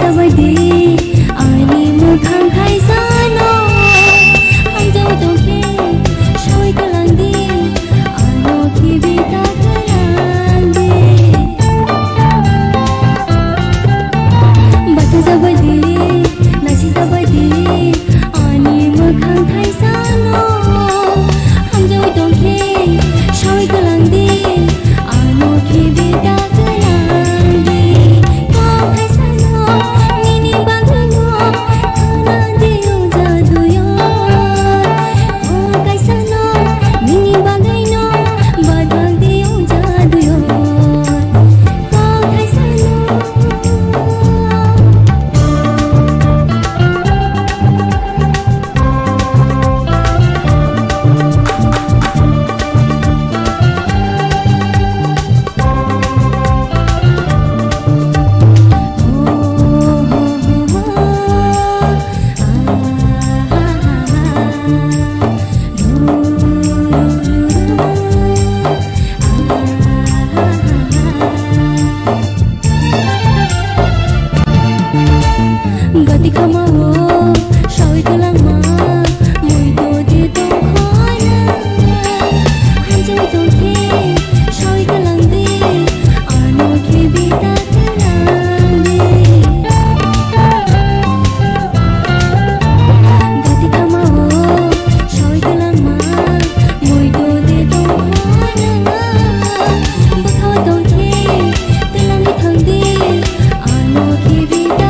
जाबायदि आंनि मोखां खायजानो आंजों दंखे सय गलांदि आनो खिबिता गलांदि बाथा जाबायदि नासि जाबायदि आंनि मोखां खायजानो आंजों दंखे सय गलांदि आनो खिबिता गलांदि gati kamao soi kelang ma mui do de dong khona hanjau dong ke soi kelang de ano ke bita kelang de gati kamao soi kelang ma mui do de dong khona bakhaw dong ke kelang de thang de ano ke bita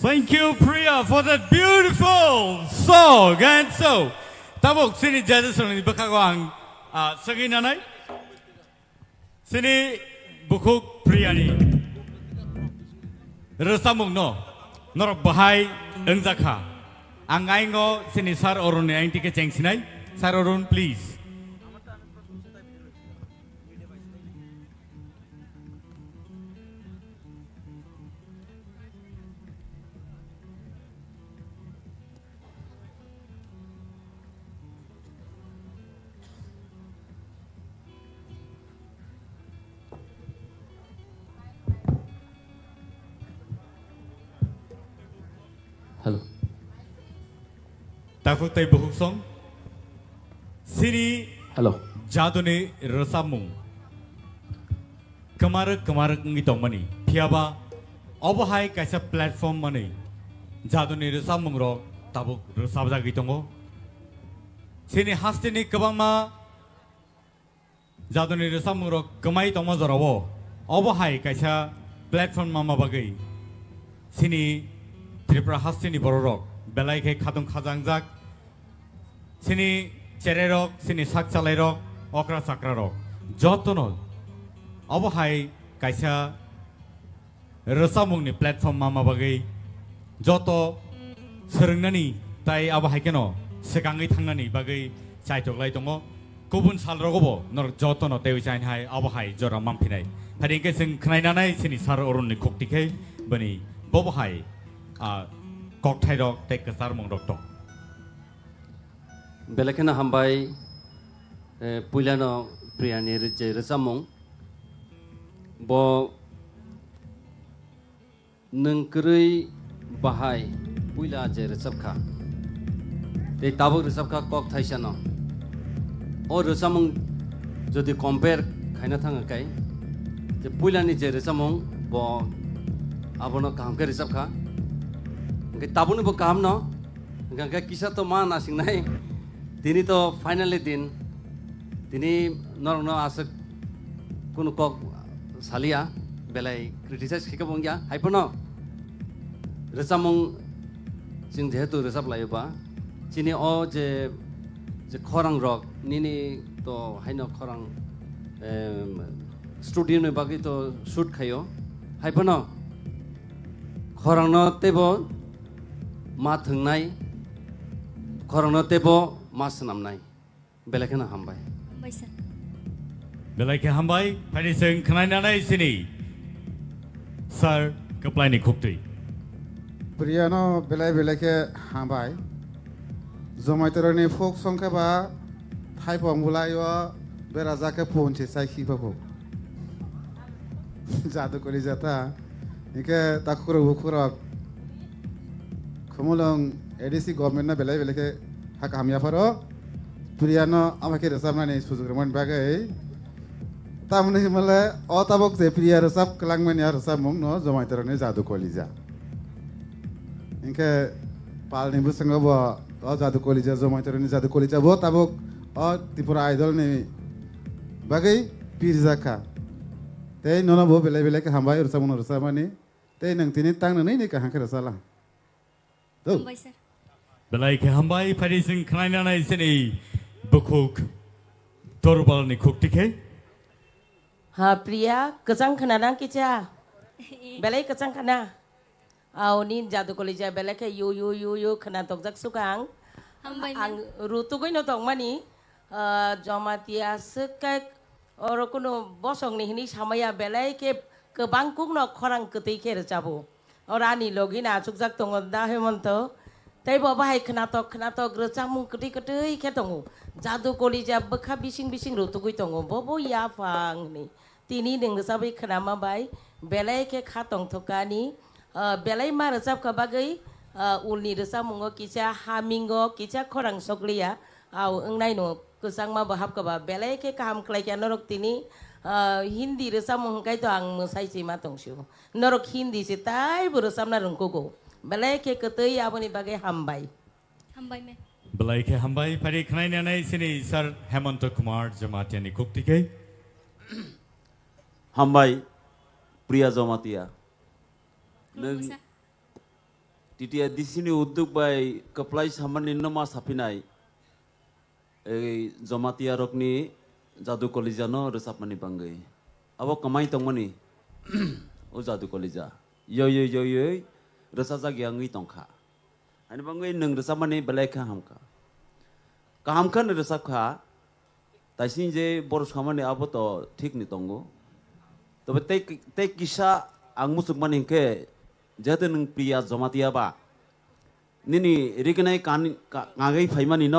Thank you, Priya, for that beautiful song. And so, tabok sini judges ni bakagwang sagi nanay. Sini bukuk Priya ni. Resamung no, norok bahai engzakha. Angai ngo sini sar orun ni aing tike ceng sinay. Sar orun, please. Hello. Takut tay buhuk song. Sini. Hello. Jadone resamung. Kemarak ngitong mani. Piaba. Obahai kaisa platform mani. Jadone resamung ro tabuk resabja gitongo. Sini hastini kabama. Jadone resamung ro kamai tongma zorawo. Obahai kaisa platform mama bagai. Sini Tripura hastini borok belai ke khatung khajangjak sini chererok sini sakchalairok okra sakrarok jotono obohai kaisa resamungni platform mama bagai joto serengnani tai obohai keno sekangai thangnani bagai chaitok tongo kubun salrogobo nor jotono tei chain hai obohai jora mamphinai hadingke sing khnainanai sini sar orunni koktikai bani bobohai kok thai rok tek kasar mong rok to belakena hambai puilano priani reje resamong bo nengkrui bahai puila je resabkha te tabuk resabkha kok thai sano o resamong jodi compare khaina thanga kai je puilani je resamong bo abono kam ke resabkha tabun bo kam no gangga kisah to mana sing nai tini to finally din tini nor no asak kunu kok salia belai criticize khikabong ya haipono resamong sing jehetu resap laiba chini o je khorang rok nini to haino khorang studio ne bagi to shoot khayo haipono khorang no tebo ma thungnai खरंनो तेबो मास नामनाय बेलेखना हामबाय हामबाय सार बेलाइके हामबाय फाइनिसों खोनानानै सिनि सार कप्लाइनि खुक्ति प्रियानो बेलाय बेलायके हामबाय जमायतरनि फोक संखे बा थाइपं बुलायो बेराजाके पहुंचे साइखी बाबू जादू करी जाता इके ताकुरो बुकुरो खमुलंग एडीसी गवर्नमेंट ना बेलाय बेलायके हाक हामिया फरो प्रियानो आमाके रसामनानि सुजुग्रमन बागै तामने हिमाले अताबक जे प्रिया रसाब कलांगमानिया रसाब मुंग न जमायतरनि जादू कलिजा इनके पालनि बुसंग बो जादू कलिजा जमायतरनि जादू कलिजा बो ताबक त्रिपुरा आइडल नि बागै पिरजाखा ते नोनो बो बेलाय बेलायके हामबाय रसामुन रसामानि ते नंतिनि तांननै नि काहांके रसाला तो हामबाय सार बेलाइके हामबाय फाइनिसों खोनानानै सिनि बुकुक तोरबालनि खुक्तिखे Ha pria kecang kena nang kica. Belai kecang kena. Au ni jadu kolija belai ke yu kena tokjak sukang. Ang rutu goi no tong mani. Jamatia sekak oro kuno bosong ni hini samaya belai ke kebangkung no korang ketik ke jabu. Orani logina sukjak tong dah hemonto. Tapi bawa hai kena tok gercang mung ketik ke tongu. Jadu kolija bekha bising rutu goi tongu. Bobo ya fang ni. Tini neng resabai kenama bay, belai ke katong thokani, belai ma resab kabagai, ulni resab mungo kica hamingo kica korang soklia, au engnai no kesang ma bahap kaba belai ke kaham kelaikan norok tini Hindi resab mungkai to ang musai si matong syu, norok Hindi si tai beresab na rungkogo, belai ke ketui aboni bagai hambai. हामबाय मे बेलाइके हामबाय फारि खोनानानै सिनि सार हेमन्त कुमार जमातियानि खुक्तिखे हामबाय प्रिया जमातिया नों तितिया दिसिनि उद्योग bye कप्लाइ सामाननि नमा साफिनाय जमातिया रकनि जादु कलिजानो रोसाबमानि बांगै आबो कमाइ तंमनि ओ जादु कलिजा यो रोसा जागिया ngै तंखा आनि बांगै नों रोसाबमानि बेलायखा हामका कामखा न रोसाबखा ताइसिन जे बर सामानि आबो तो ठीक नि तंगो तबे ते किसा आं मुसुकमानि के जाते नों प्रिया जमातिया बा निनि रिकनाय कागै फाइमानि न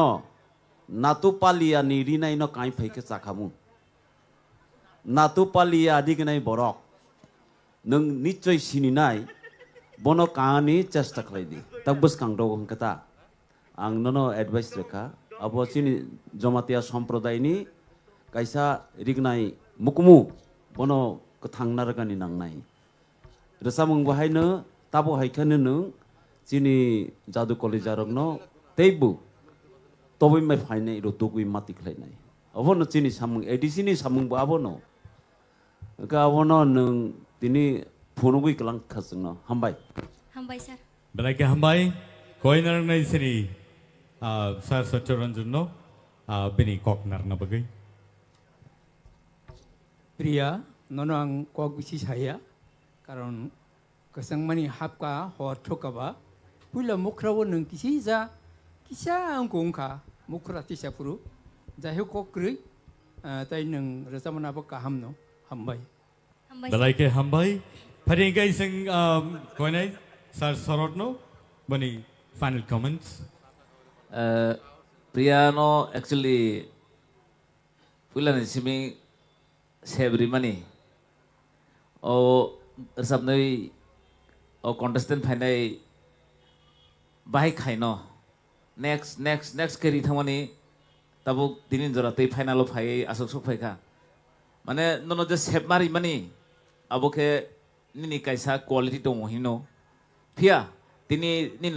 नातु पालिया नि रिनाय न काइ फाइके चाखामु नातु पालिया दिगनाय बरक नों निश्चय सिनिनाय बनो कानि चेष्टा खालायदि तबस कांदो हंकता आं ननो एडभाइस रेखा अब सिनि जमातिया सम्प्रदायनि काइसा रिगनाय मुकुमु बनो थांना रगानि नांनाय रसामुं बाहायनो ताबो हायखानो नों सिनि जादु कलेजारकनो तेबु तबै माय फायनाय रतुगुइ माति खलायनाय अबनो सिनि सामुं एडिसिनि सामुं बाबनो गावनो नों दिनि फुनुगुइ कलां खासनो हामबाय हामबाय सार बेलाइके हामबाय कोइनारनै सिनि सार सत्यरञ्जन नो बेनि ककनारना बगै प्रिया nono ang kog bisi saya karon kesang mani hapka hor thokaba pula mukrawo nung kisa ang kongka mukra tisa puru jahe kokri tai nung resamana ba kaham no hambai बेलाइके हामबाय फारि गाइसों कोइनाय सार सरत नो बनि final comments प्रिया no actually पुला नि Simi सेब्री money ओ सबनै ओ contestant फाइनाय बाहाय खाइनो next केरि थांमानि ताबो दिनि जरा तै फाइनाल फाइ आसक सफायखा माने ननो जे सेब मारि मानि अबोके निनि काइसा क्वालिटी दङ हिनो फिया दिनि निन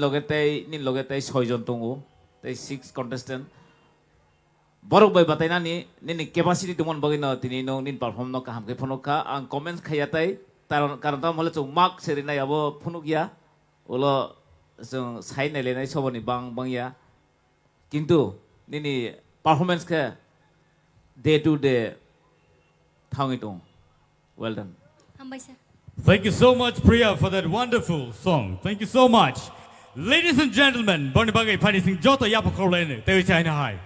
लगेतै 6 जन दङ तै 6 कन्टेस्टेन्ट बरक बाय बताइनानि निनि केपासिटी दमन बगिनो दिनि नो निन परफॉर्म नो काहाम के फनोका आं कमेन्ट खायातै कारण ता मले चौ मार्क सेरिनाय अब फनुगिया ओलो जों साइ नायलेनाय सबनि बांया किन्तु निनि परफॉर्मेंस के डे टू डे थाङै दं वेल डन हामबाय सार Thank you so much, Priya, for that wonderful song. Thank you so much. Ladies and gentlemen, Bonnie Bagay Panising Jota Yapakolene, Tewichay High.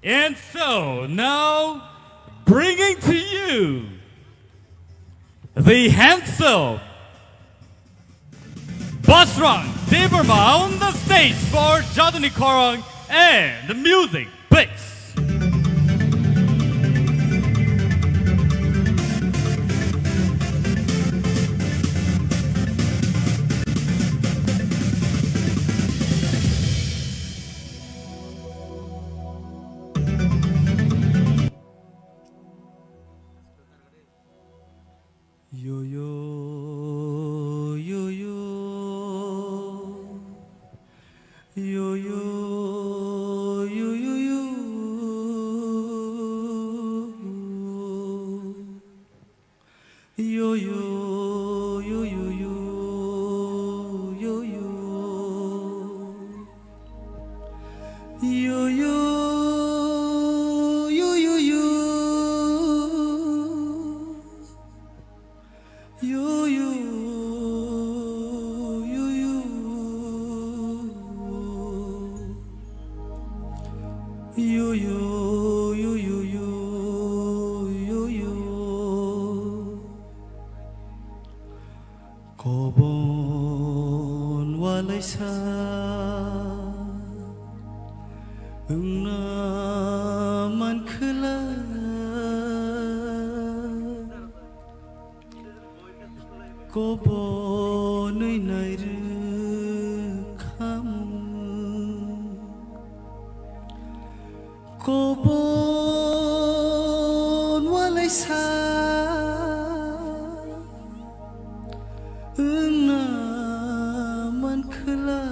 And so, now, bringing to you the handsome Basran Deverma on the stage for Jadani Korong and the music, please. Yo yo yo yo yo yo yo yo yo yo yo yo yo yo yo yo Kobon walay sa naman kala Kobon ay nairukam Kobon walay sa naman kala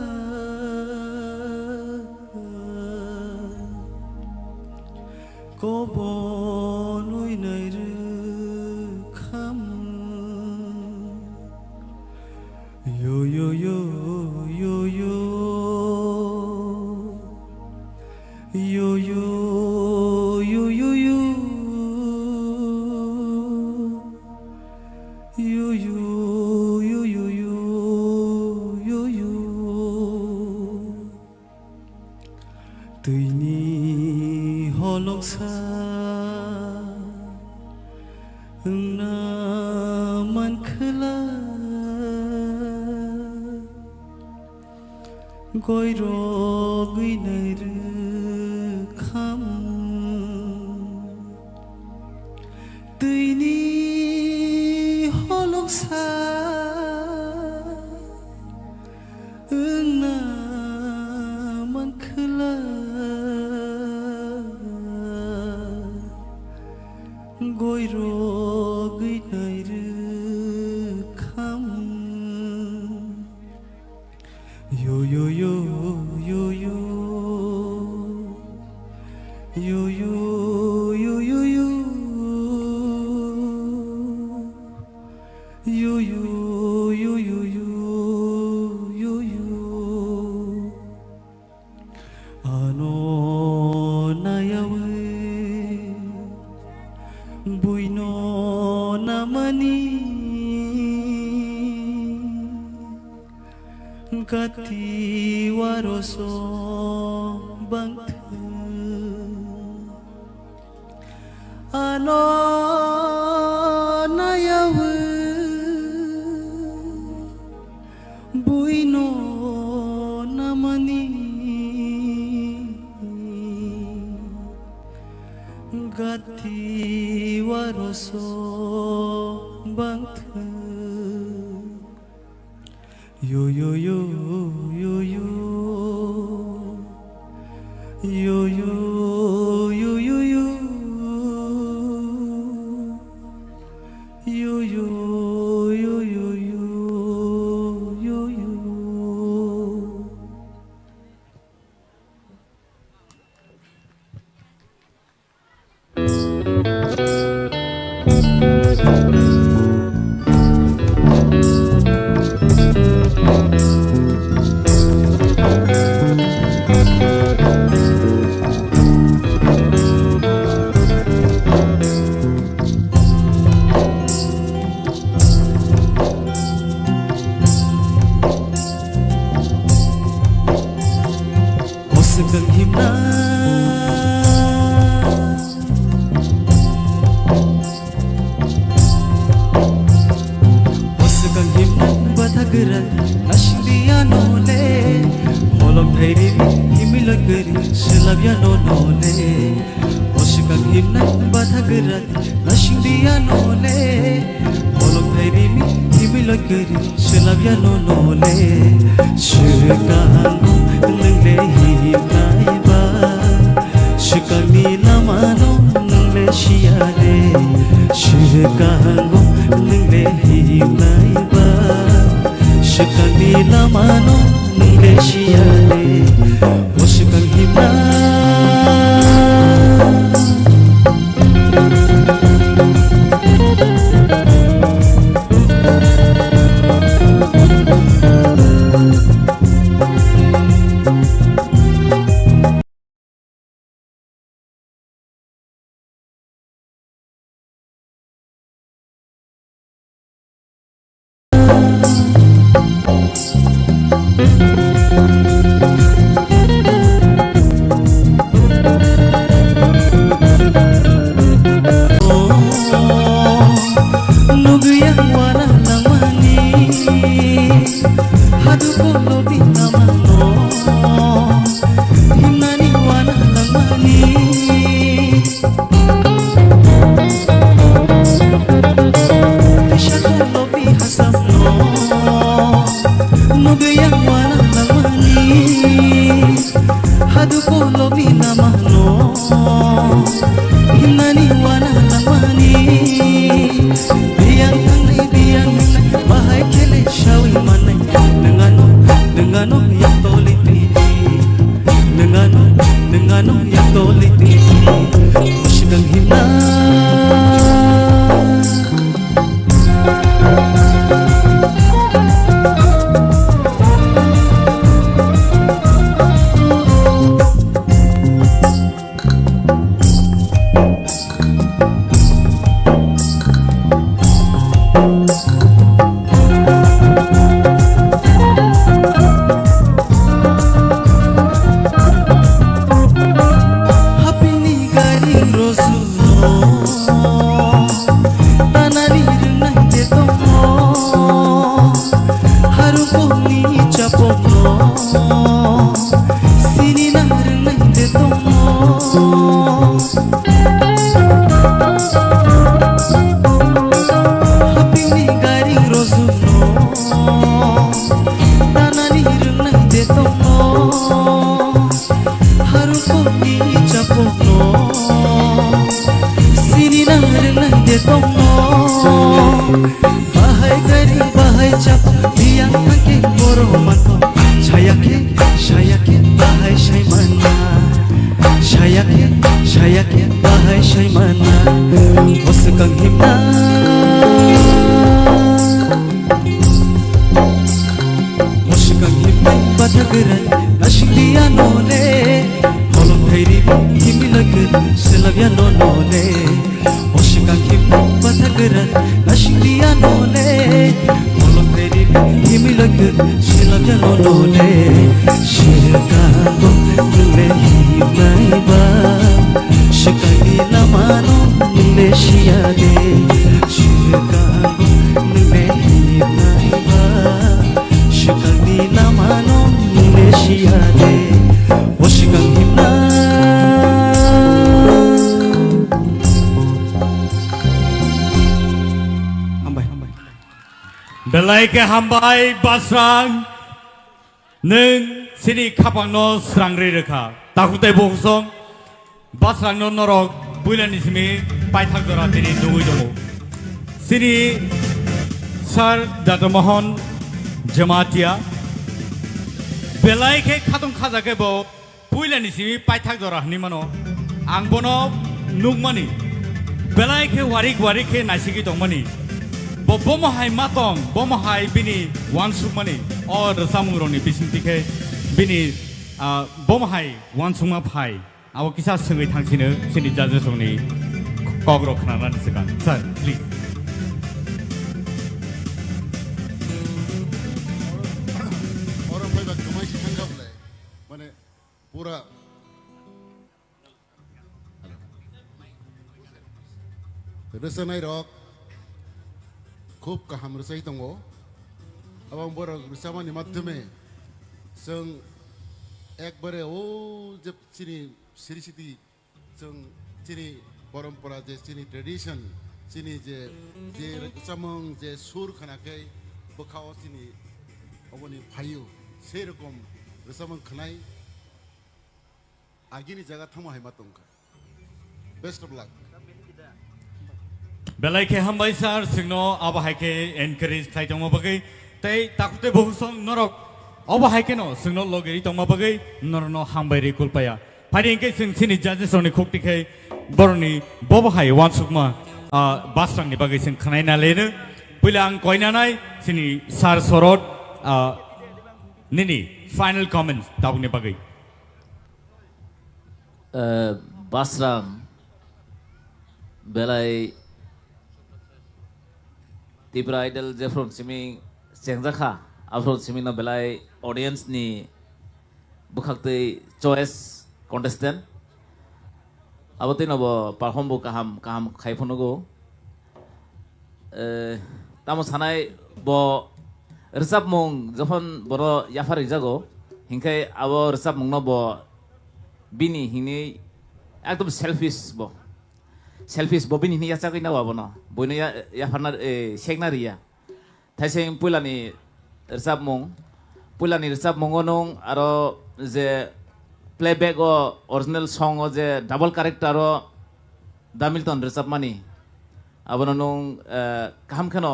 Kobon oy nairukam yo yo yo yo yo yo yo yo yo yo yo yo yo yo yo Tuni holok sa naman kala Goiro guinairukham Tuni holok sa naman kala Goiro guinairukham Yo yo yo yo yo yo yo yo yo yo yo yo yo yo yo yo ano nayawe buino namani Kati waroso bangthe ano nayawe buino namani Gati waroso bangthe Yo yo yo yo yo yo yo yo yo yo Oskan himna Oskan himna bathageran Nashliya nole Holom thairi himilagari Shelabya nole Oskan himna bathageran Nashliya nole Holom thairi himilagari Shelabya nole Shirkango nle himnaiba Shikami lamano nle shiyale Shirkango nle himnaiba Shikami lamano nle shiyale Oshkan himna Belai ke hambai basrang neng sini kapang no serang reka takutai boksong basrang no norok bulan ismi paithak dora tini dugui dogo sini sar Datamohon Jamatia belai ke khatung khaja ke bo bulan ismi paithak dora ni mano angbono nugmani belai ke warik ke nasiki dongmani bomahai matong bomahai bini wansumani or samungroni bisintike bini bomahai wansuma phai awo kisa sengai thangsine sini judges songni kogro khana sekan sir please pura resanai rok খুব কাহাম রসাই দङ abang borok bersamani maddhome जों একবারে ও যে চিনি সিরিসিটি जों চিনি পরম্পরা যে চিনি ট্রেডিশন চিনি যে যে চামং যে সুর খানাকে বখাও চিনি অবনি ফাইও সেই রকম রসামং খানাই আগিনি জায়গা থামা হাইমা তংকা বেস্ট অফ লাক बेलायखे हामबाय सार जोंनो आबाहायखे एनकारेज खालामदों बागै ताई ताकुते बहुसं नरक आबाहायखे न जोंनो लगेरि दं बागै नरनो हामबाय रे कुलपाया फारिंके जों सिनि जाजेसनि खक्तिखे बरनि बबाहाय वानसुकमा बासरांनि बागै जों खानायना लेनो पहिले आं कयनानाय सिनि सार सरत निनि फाइनल कमेन्ट्स दाबुनि बागै बासरां बेलाय Tibra idol Jeffron simi Sengzakha Afron simi na belai audience ni bukhakte choice contestant abote na bo perform bo kaham khaifonogo tamo sanai bo resap mong jokhon boro yafar jago hinkai abo resap mong no bo bini hini ekdom selfish bobin ini yacha kina wabono boino ya farna seknaria thaiseng pulani resap mongonong aro je playback o original song o je double character o damilton resap mani abono nong kaham khano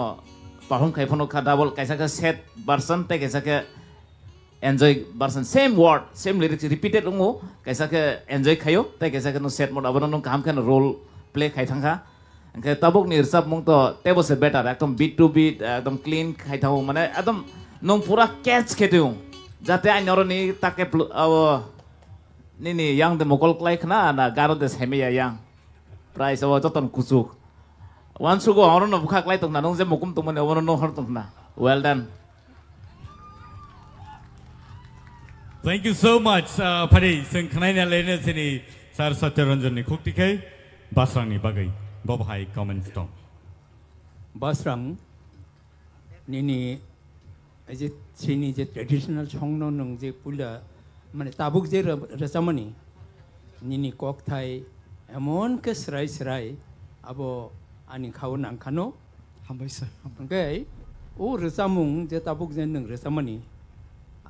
perform khaifono kha double kaisa ka set version te kaisa ka enjoy version same word same lyrics repeated ungo kaisa ka enjoy khayo te kaisa ka no set mode abono nong kaham khano role play khai thangha angke tabuk ni resap mong to tebo se better ekdom beat to beat ekdom clean khai thau mane ekdom nong pura catch kheteu jate ai noroni take ni yang de mokol klai khna na garo de semeya yang price awa joton kusuk one sugo oro no bukha klai tong na nong je mokum tong mane oro no hor tong na well done. Thank you so much phari जों खानायना लेनो सिनि सार सत्यरंजन नि खुक्तिखे बासरांनि बागै बबहाय comments दं बासरां निनि जे सिनि जे traditional संनो नों जे पुला माने ताबुक जे रसामनि निनि ककथाय एमन के स्राय आबो आनि खाव नांखानो हामबाय सर ओमफ्राय ओ रसामुं जे ताबुक जे नों रसामनि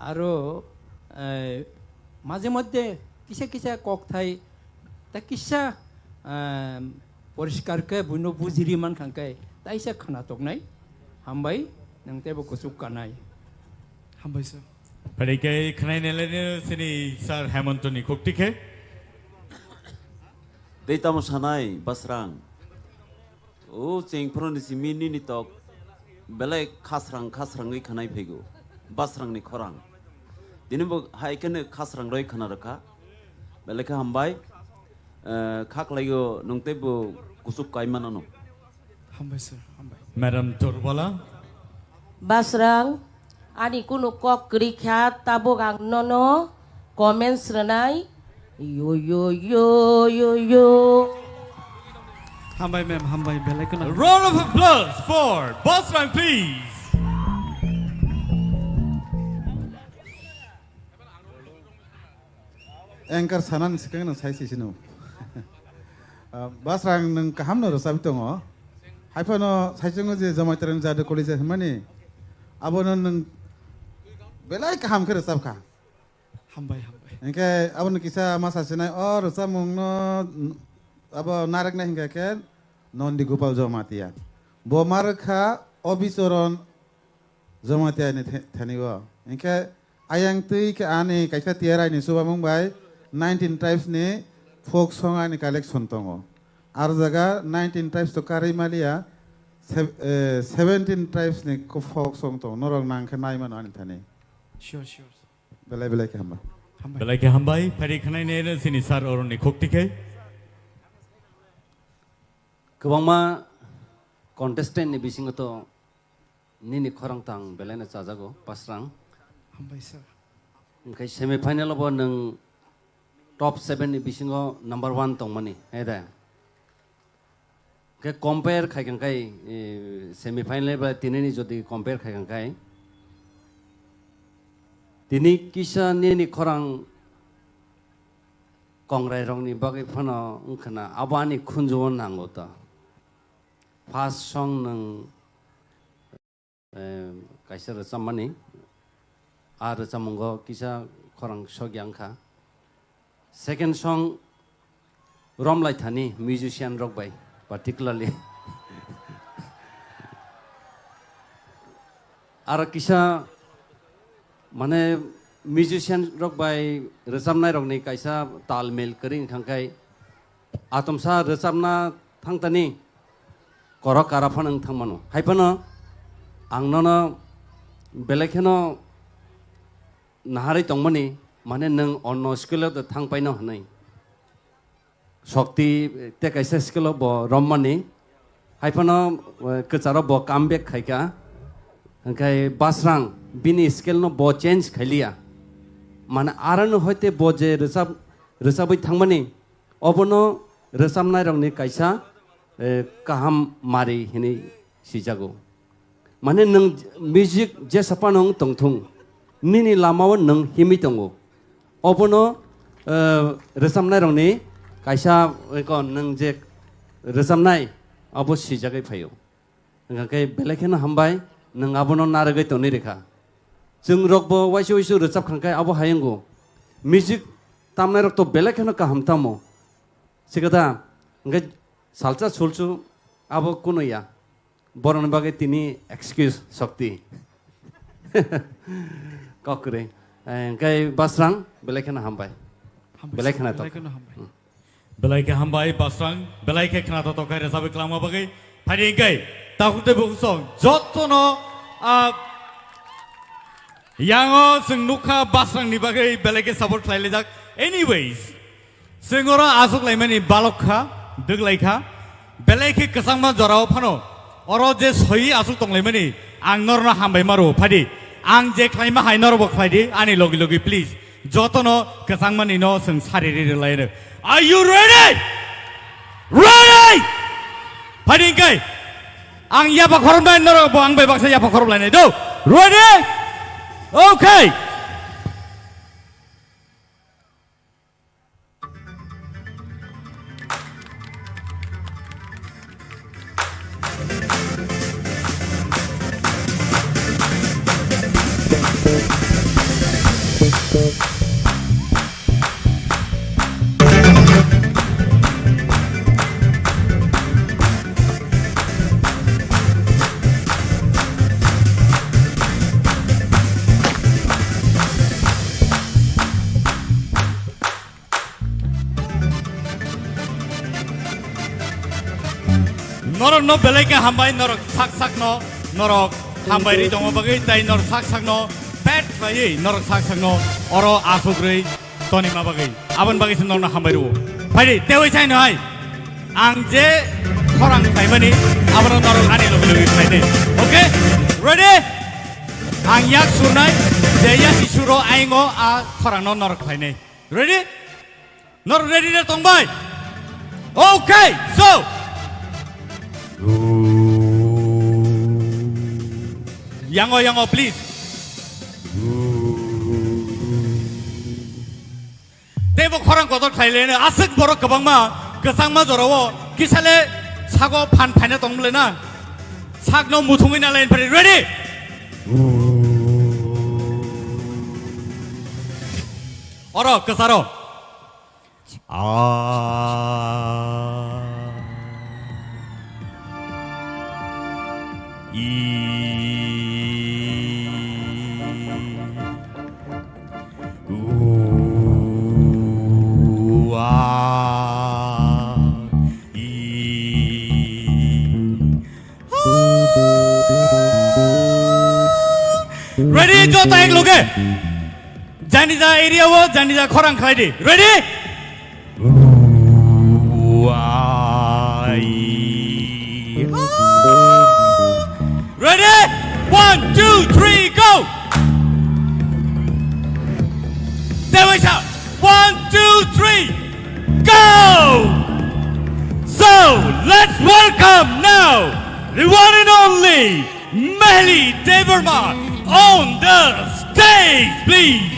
आरो माजे मध्य किसा ककथाय ता किसा परिष्कार के बुनो बुजिरि मान खांके ताइसा खाना तकनाय हामबाय नों तेबो कुसुक कानाय हामबाय सर फरेके खानायना लेनो सिनि सार हेमन्तनि खुक्तिखे दैता मोसानाय बासरां ओ चेंफ्रोनि सिमिनि नि तक बेलाय खासराङै खानाय फैगौ बासरांनि खरां दिनबो हायकेनो खासरां रय खाना रखा बेलायखा हामबाय खाखलायो नंतेबो कुसुक कायमानानो हामबाय सर हामबाय madam तुरबला बासरां ani kuno kok krikha tabok ang nono comments ranai yo हामबाय मैम हामबाय बेलाय खोना round of applause for Basrang please एंकार सानान सिखांनो साइसिनो बासरां नों काहामनो रसाबि दङ हायफानो साइजों जे जमायतरन जादो कलेज माने आबोनो नों बेलाय काहामखो रसाबखा हामबाय इनके आबोनो किसा मा सासेनाय अ रसामुंनो आबो नारक ना हिंगा के नन्दी गोपाल जमातिया बोमारखा अबिचरण जमातिया ने थानिगो इनके आयांग तै के आने काइसा तियाराय नि सुबा मुंबाय 19 ट्राइब्स ने फोक सॉन्ग आने कलेक्शन तंगो आर जगह 19 ट्राइब्स तो कारिमालिया 17 ट्राइब्स ने को फोक सॉन्ग तो नरंग नांखे नायमान आने थाने श्योर बेलाय के हम्बा बेलाय के हम्बाय फारि खानाय ने सिनि सार अरननि खुक्तिखे गोबांमा कन्टेस्टेन्ट नि बिसिङो तो निनि खरंतां बेलायना जाजागो बासरां हामबाय सर ओंखाय सेमि फाइनाल बो नों top 7 ni bisingo number 1 tongmani heda ke compare khaikan kai semi final ba tinini jodi compare khaikan kai tini kisa ni khorang kongrai rong ni bagai phano ungkhana abani khunjo nangota first song nang kaisar samani ar samungo kisa khorang sogyangkha second song Romlai Thani musician rock by particularly ar kisa mane musician rock by rosamnai rock ni kaisa talmel kering khangkai atomsa rosamna thangtani korok karaphan ang thangmano haipano angnono belekheno nahari tongmani mane nang onno skill of the thangpaino hanai shakti te kaisa skill of rommani haipano kacharo bo comeback khaika hangkai basrang bini skill no bo change khailia মানে আরানো হইতে বজে রেসাবই থাংমানি অবনো রেসামনাই রংনি কাইসা কাহাম মারি হিনি সিজাগো মানে নং music যে সাপা নং তংথুং নিনি লামাও নং হিমি তঙ্গো অবনো রেসামনাই রংনি কাইসা কন নং যে রেসামনাই অব সিজাগै ফাयो नंगाकै बेलेखेनो हामबाय नों आबनो नारगै तनि रेखा जों रकबो वाइसो वाइसो रोजाब खांखाय आबो हायंगो म्युजिक तामनाय रक तो बेलेखेनो काहाम तामो सिगदा ओंखाय सालचा सुलचु आबो कुनया बरन बागै तिनि एक्सक्यूज शक्ति ककरे ओंखाय बास्रां बेलेखेनो हामबाय बेलेखेनो तो बेलाइके हामबाय बास्रां बेलाइके खोनातो तखाय रोजाबै खालामो बागै फारिंगाय ताखुते बुसं जतनो यांगो जों नुखा बास्रांनि बागै बेलेगे सापर्ट खालायजाक एनिवेज जोंरा आसुकलायमानि बालकखा दोगलायखा बेलेगे कसांमा जराव फानो अरो जे सही आसुक तंलायमानि आं नरनो हामबाय मारो फादि आं जे खालायमा हाय नरबो खालायदि आनि लगे लगे प्लिज जतनो कसांमानि न जों सारिरि लायनो आर यु रेडि रेडि फादिंगाय आं याबा खरमबाय नरबो आं बाय बाक्सा याबा खरमलायनाय दो रेडि Okay. नरक न बेलेगे हामबाय नरक साक साक न नरक हामबाय रि दङ बागै ताइ नरक साक साक न पेट खायै नरक साक साक न अरो आसुग्रै तनिमा बागै आबन बागै सं नरक हामबाय रु फाइदि तेवै चाइ नहाय आं जे खरां खायमानि आबन नरक आनि लगे लगे खायदे ओके रेडि आं याक सुरनाय जे याक सुरो आइंगो आ खरां न नरक खायनै रेडि नरक रेडि रे तंबाय okay so Yango yango please. Tebo khorang kotor thailene asik borok kabangma kesangma jorowo kisale sago phan phane tongblena sagno muthungui na line pare ready oro kesaro Ready jo taeng loge janija area wo janija khorang khaidi ready ready 1 2 3 go there we go 1 2 3, go! So, let's welcome now the one and only Mehli Devarma on the stage, please.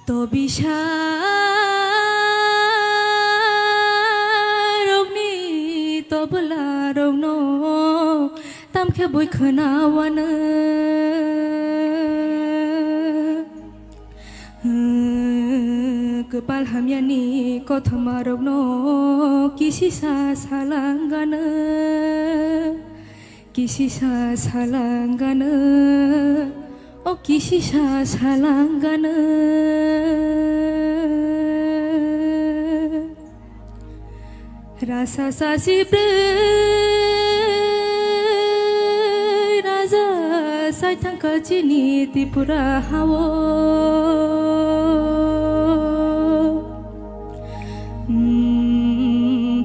তো বিশারগনি তবলারগনো তামখে বই খনাওয়ানো kepal hamyani kothamarogno kisisa salangana o kisisa salangana rasa sasibre raza saitangka chini tipura hawo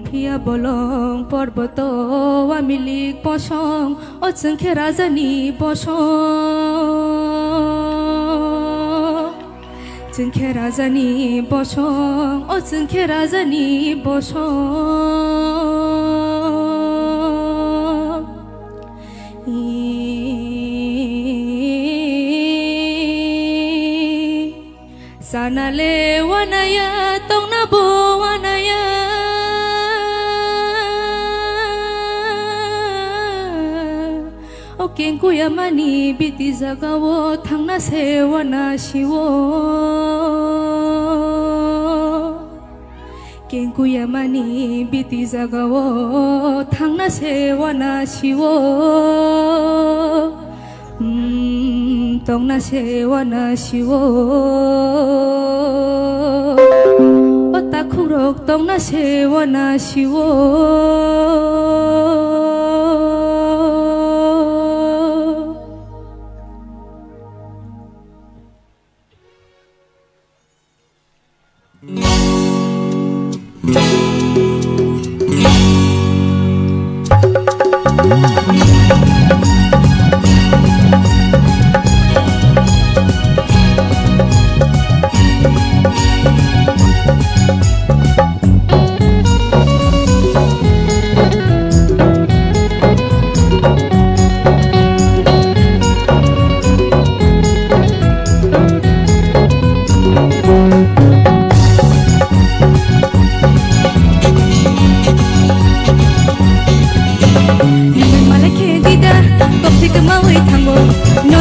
Pia bolong porboto amilik posong o jengke rajani bosong jengke rajani bosong o jengke rajani bosong sanale wanaya tongna bo wanaya Kengku yamani biti zagawo thangna sewana shiwo Kengku yamani biti zagawo thangna sewana shiwo tongna sewana shiwo otakhurok tongna sewana shiwo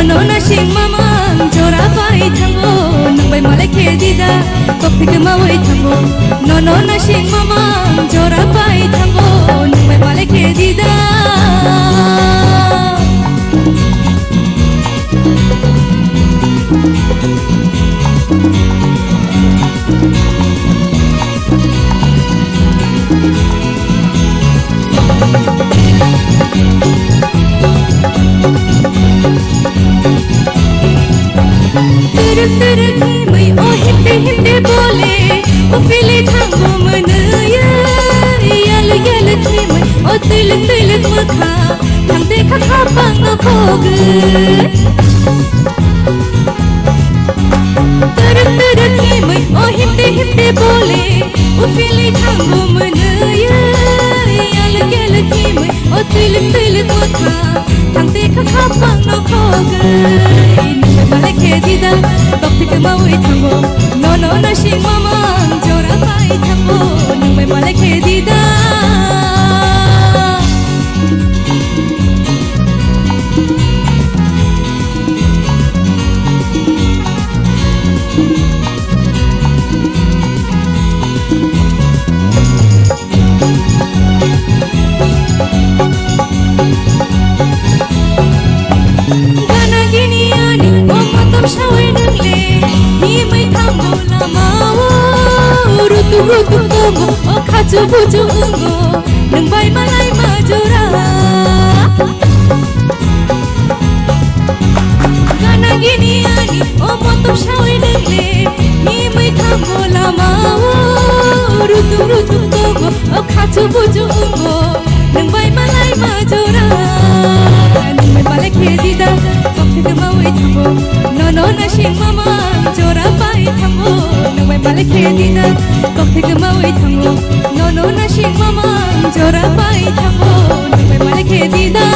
No nashing mama jora pai thango nangbai malai khedida kopik mawai thango no nashing mama jora pai thango nangbai malai khedida Terus mai oh hinde bole o fili thango manaya yal yal thimai o til makha thang dekha khapang phog Terus mai oh hinde bole o fili thango manaya yal yal thimai o til makha thang dekha khapang phog Malai khedida topik mawai thango no nashing mama jora pai thango nangbai malai khedida Gana gini ani o matam shawai nangle hi mai thango lamawo rutu tongo o khachu buju ungo nang bai malai majora gana gini ani o motum shawi dengle ni mai thambo lama rutu rutu tongo o khachu buju ungo nang bai malai majora nang bai malai khedida kok theke mawai thambo no na sing mama jora bai thambo nang bai malai khedida kok theke mawai thambo no na sing mama jora bai thambo nang bai malai khedida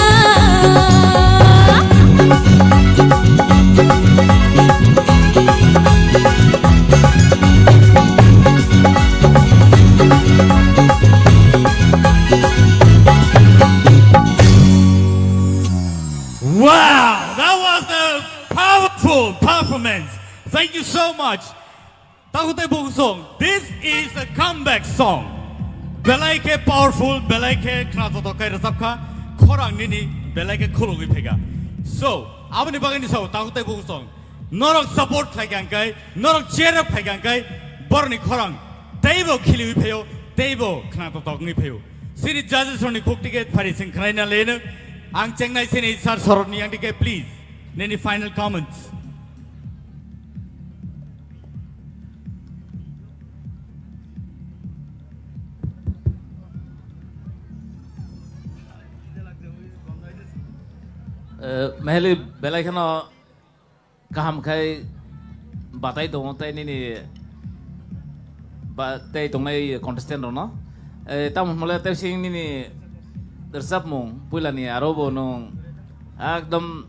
Wow, that was a powerful performance. Thank you so much. Takute Bung song. This is a comeback song. Belaike powerful, belaike knato kai rasapka, korang nini belaike khulugi phega. So, abani bagani so takute Bung song. Norok support phaigankai, norok cheer up phaigankai, borni korang. Teibo khili pheo, teibo knato tokni pheo. Siri judges on the cook ticket parising kraina lena. Ang Chengnai sini sar sorot ni yang dike please. Any final comments? Mahali belai kena kaham kai batai dong tai ni batai dong nai contestant dong no. Tamu mulai tai sing ni dersap mong pula ni arobo nong akdom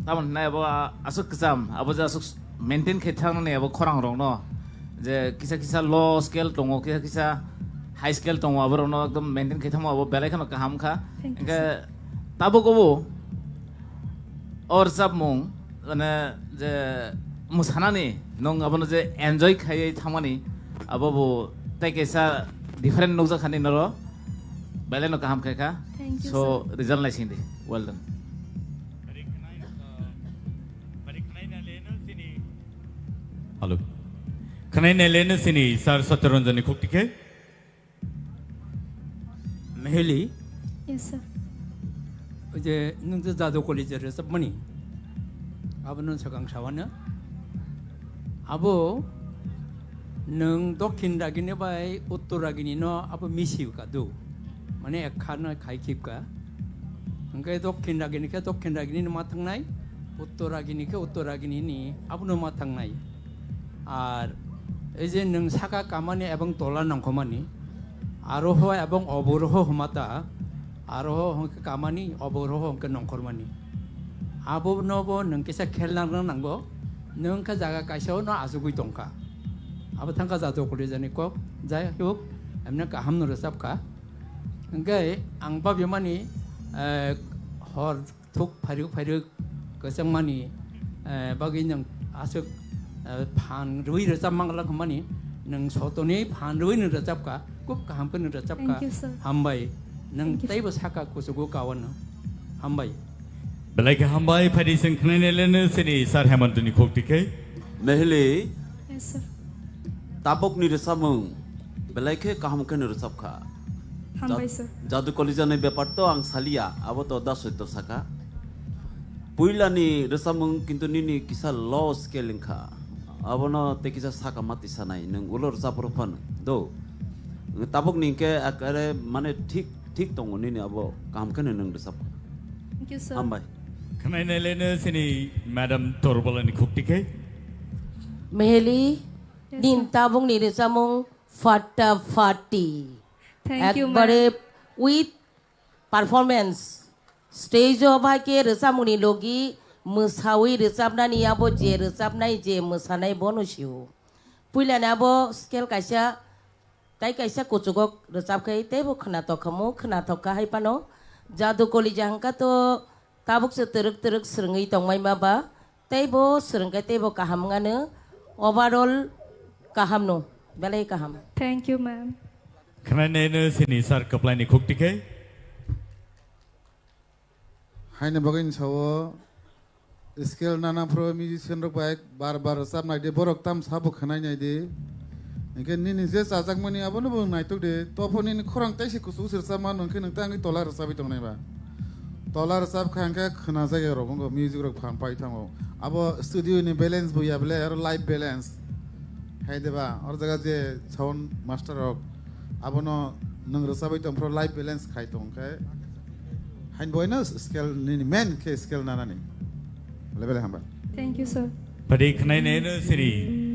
tamu nai abo asuk kesam abo ja asuk maintain khethang ni abo khorang rong no je kisa low scale dong kisa high scale dong abo rong no akdom maintain khethang abo belai kena kaham kha engke tabo kobo और सब मुंग अने जे मुसानानी नोंग अपनो जे enjoy खाये थामानी अब वो तय कैसा डिफरेंट नोजा खानी नरो बेले नो काम खायका सो रिजल्ट लाइसिंग दे वेल डन हेलो खनाई ने लेने सिनी सर सत्यरंजन खुक्टिके मेहली Yes, sir. 이제 능자 자도 콜리지를 써보니 아버는 서강 사원은 아버 능 도킨라기네 바이 우토라기니 너 아버 미시우가도 만에 칸나 가이킵가 그러니까 도킨라기니까 도킨라기니 마탕나이 우토라기니까 우토라기니니 아버는 마탕나이 아 이제 능 사가 까마니 에방 돌라는 거만이 아로호 에방 어보로호 험하다 아로 홍크 까마니 어보로 홍크 농코르마니 아보 너보 능께서 켈랑랑 난거 능카 자가 가셔 너 아수구이 동카 아버 탕카 자도 콜리자니고 자야 요 암나 까 함노르 삽까 그러니까 앙바비마니 허툭 파륙 그성마니 바기냥 아수 판 루이를 잡망랑 그만이 능 소토니 판 루이는 잡까 꼭 함끈을 잡까 함바이 nang taibo saka kusugo kawan hambai belai ke hambai phadi sing khne lene sini sar hemantuni khoktike mehli Yes, sir. tabok ni resamung belai ke kaham ke ni resapkha Hambai, sir. jadu kolija ni byapar to ang salia abo to dasoito saka puila ni resamung kintu nini kisa low scale kha abo no te kisa saka mati sanai nang ulor sapro phan do tabok ni ke akare mane ठीक दङ नि अब काम खने नंग सब Thank you, sir. हामबाय खनाई लेने सिनी मैडम तोरबलनि खुक्टिके मेहली दिन ताबुंग नि रेसामुंग फाटाफाटी Thank you, एकबारे ma'am. with performance stage of के रेसामुंग नि लोगी मोसावी रेसाबनानि आबो जे रेसाबनाय जे मोसानाय बनसिउ पुइलाना आबो स्केल काइसा ताई कैसा कुचुगक रचाबखै तेबो खोनाथखमु खोनाथखा हायपानो जादु कलि जांका तो ताबुक से तरक स्रङै तंमाय माबा तेबो स्रङै तेबो काहामगानो ओवरऑल काहामनो बेलाय काहाम Thank you, ma'am. खनाई सिनी सर कपलाइनि खुक्टिके हाइने बगैन सावो स्केल नाना प्रो म्यूजिशियन रो बाइक बार सब नाइदे बरक ताम साबो खनाय नाइदे Ikan ni je sajak mani abo no bung naituk de topon ini korang taisi kusu sirsa man nongke nong tangi tola resap itu nai ba tola resap khangka khana jage robong go music rok phan pai thango abo studio ni balance buya bele aro live balance hai deba or jaga je sound master rok abo no nong resap itu pro live balance khai tong kai hain boina scale ni men ke scale nana ni level hamba Thank you, sir. Pada kenai nene sini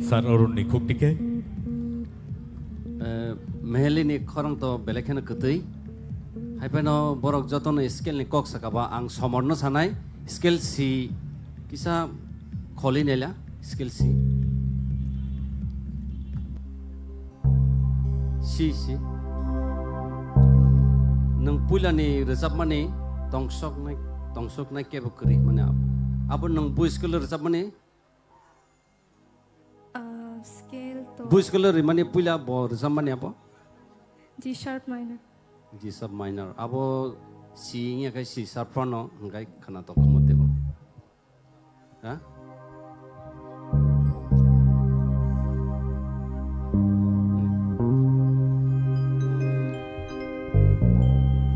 sar orun ni kuk tike. Meheli ni korang to belekena ketui. Hai peno borok joton skill ni kok sakaba ang somorno sanai skill si kisa kholi nela skill si nang pula ni resap mani tongsok nai ke bukri mana apa nang bu skill resap mani Scale to bu skill ri mani pula bo resap mani apa G sharp minor. G sharp minor abo si nya kai si sharp no ngai khana to khamote bo ha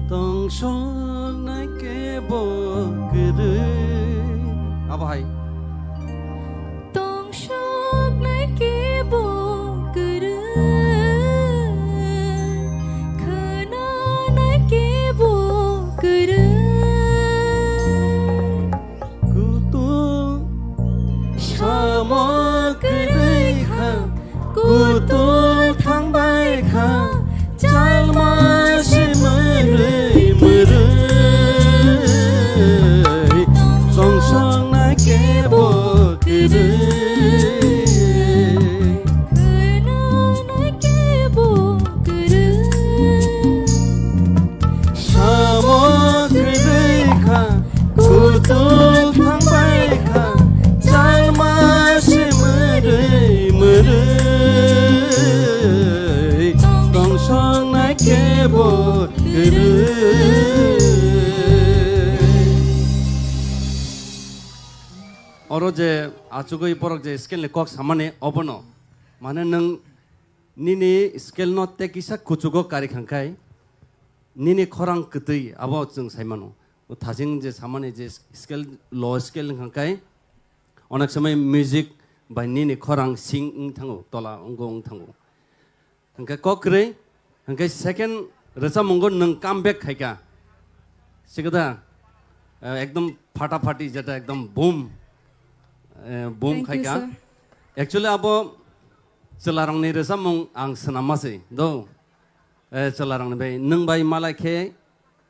tong song nai ke bo kru abo hai Tong shok nai ke bo kru khana nai ke bo kru kutu sama krai kha kutu thang bai kha chal ma se mare mare song song nai ke bo kru Oro je achugoi porok je skill le kok samane obono mane nang nini skill no te kisa kuchugo kari khangkai nini khorang ketui abo chung saimano thajing je samane je skill low skill khangkai onak samai music by nini khorang sing thango tola ongong thango hangkai kokre hangkai second rasa mongo nang comeback khaika sigada ekdom phata phati jeta ekdom boom boom khaika actually abo celarang ni resa mong ang senamase do celarang ni bai nang bai malai khe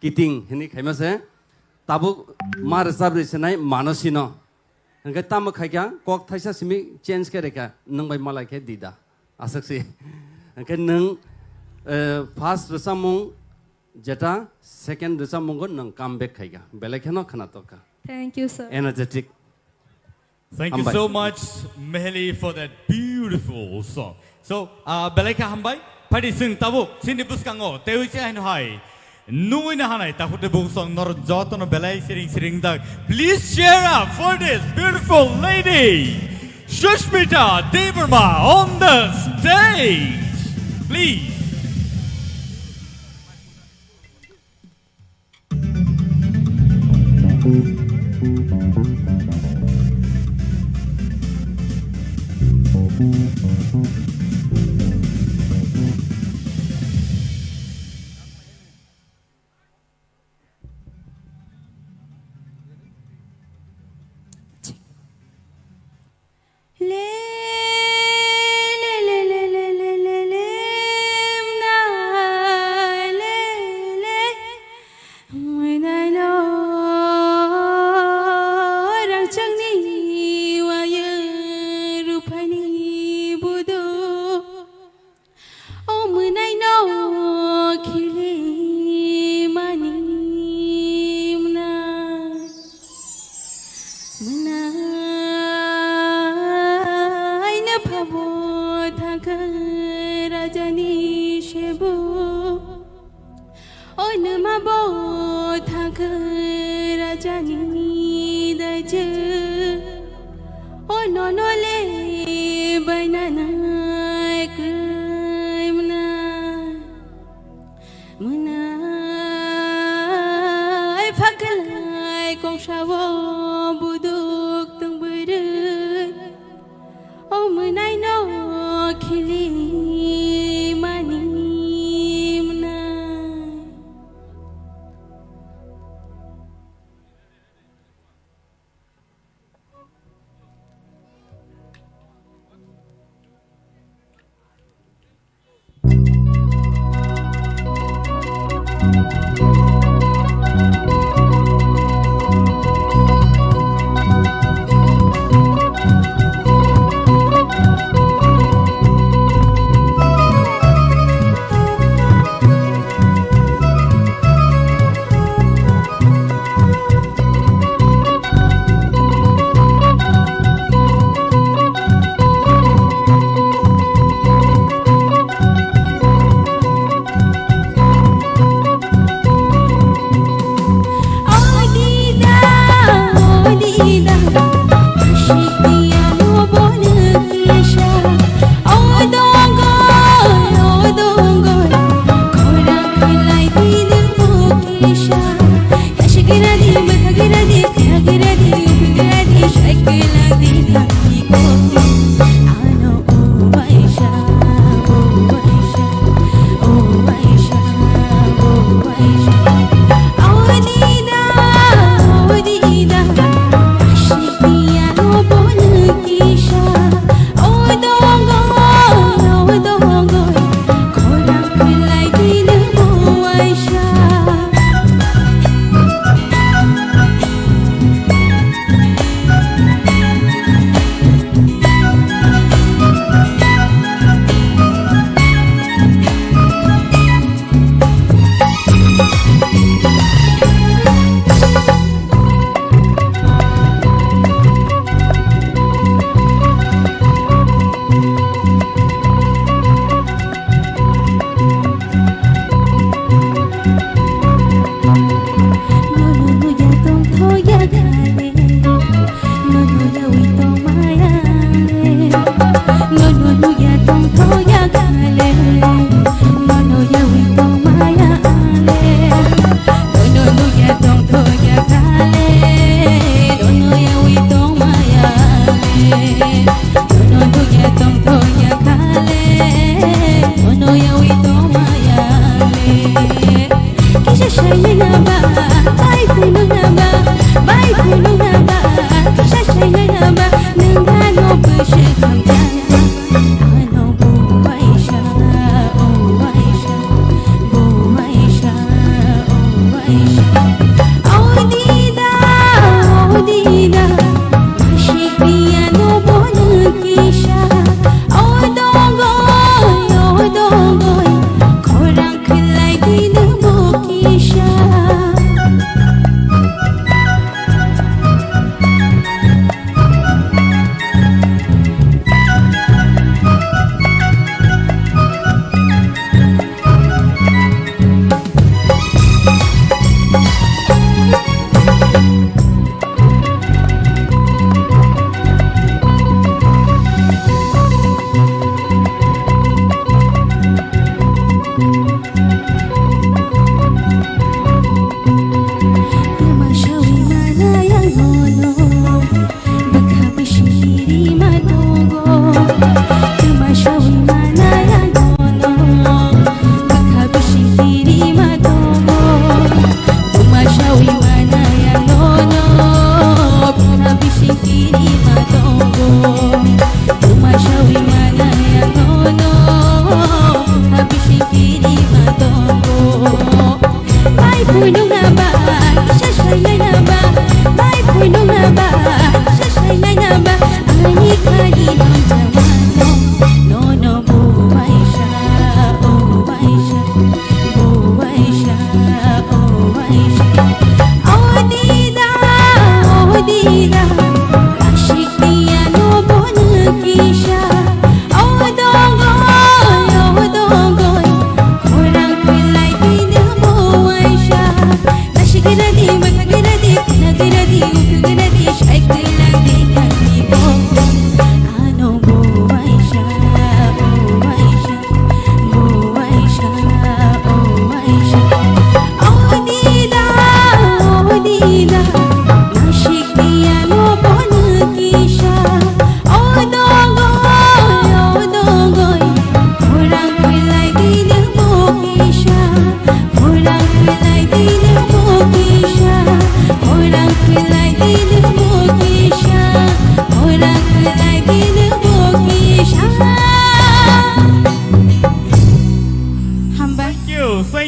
kiting hini khaimase tabu mar sabri senai manosino hangka tam khaika kok thaisa simi change ke reka nang bai malai khe dida asaksi hangka nang first resa mong jeta second resa mong nang comeback khaika belekheno khana toka Thank you, sir. energetic. Thank you so much, Meheli, for that beautiful song. So, Beleka Hambai, Padi Sing Tabu, Cindy Buskango, Tewisi and Hai, Nuina Hanai, Tafu Bung song, Nor Jotono Belay Sitting Duck. Please cheer up for this beautiful lady, Shushmita Devarma, on the stage. Please. Oh no no le banana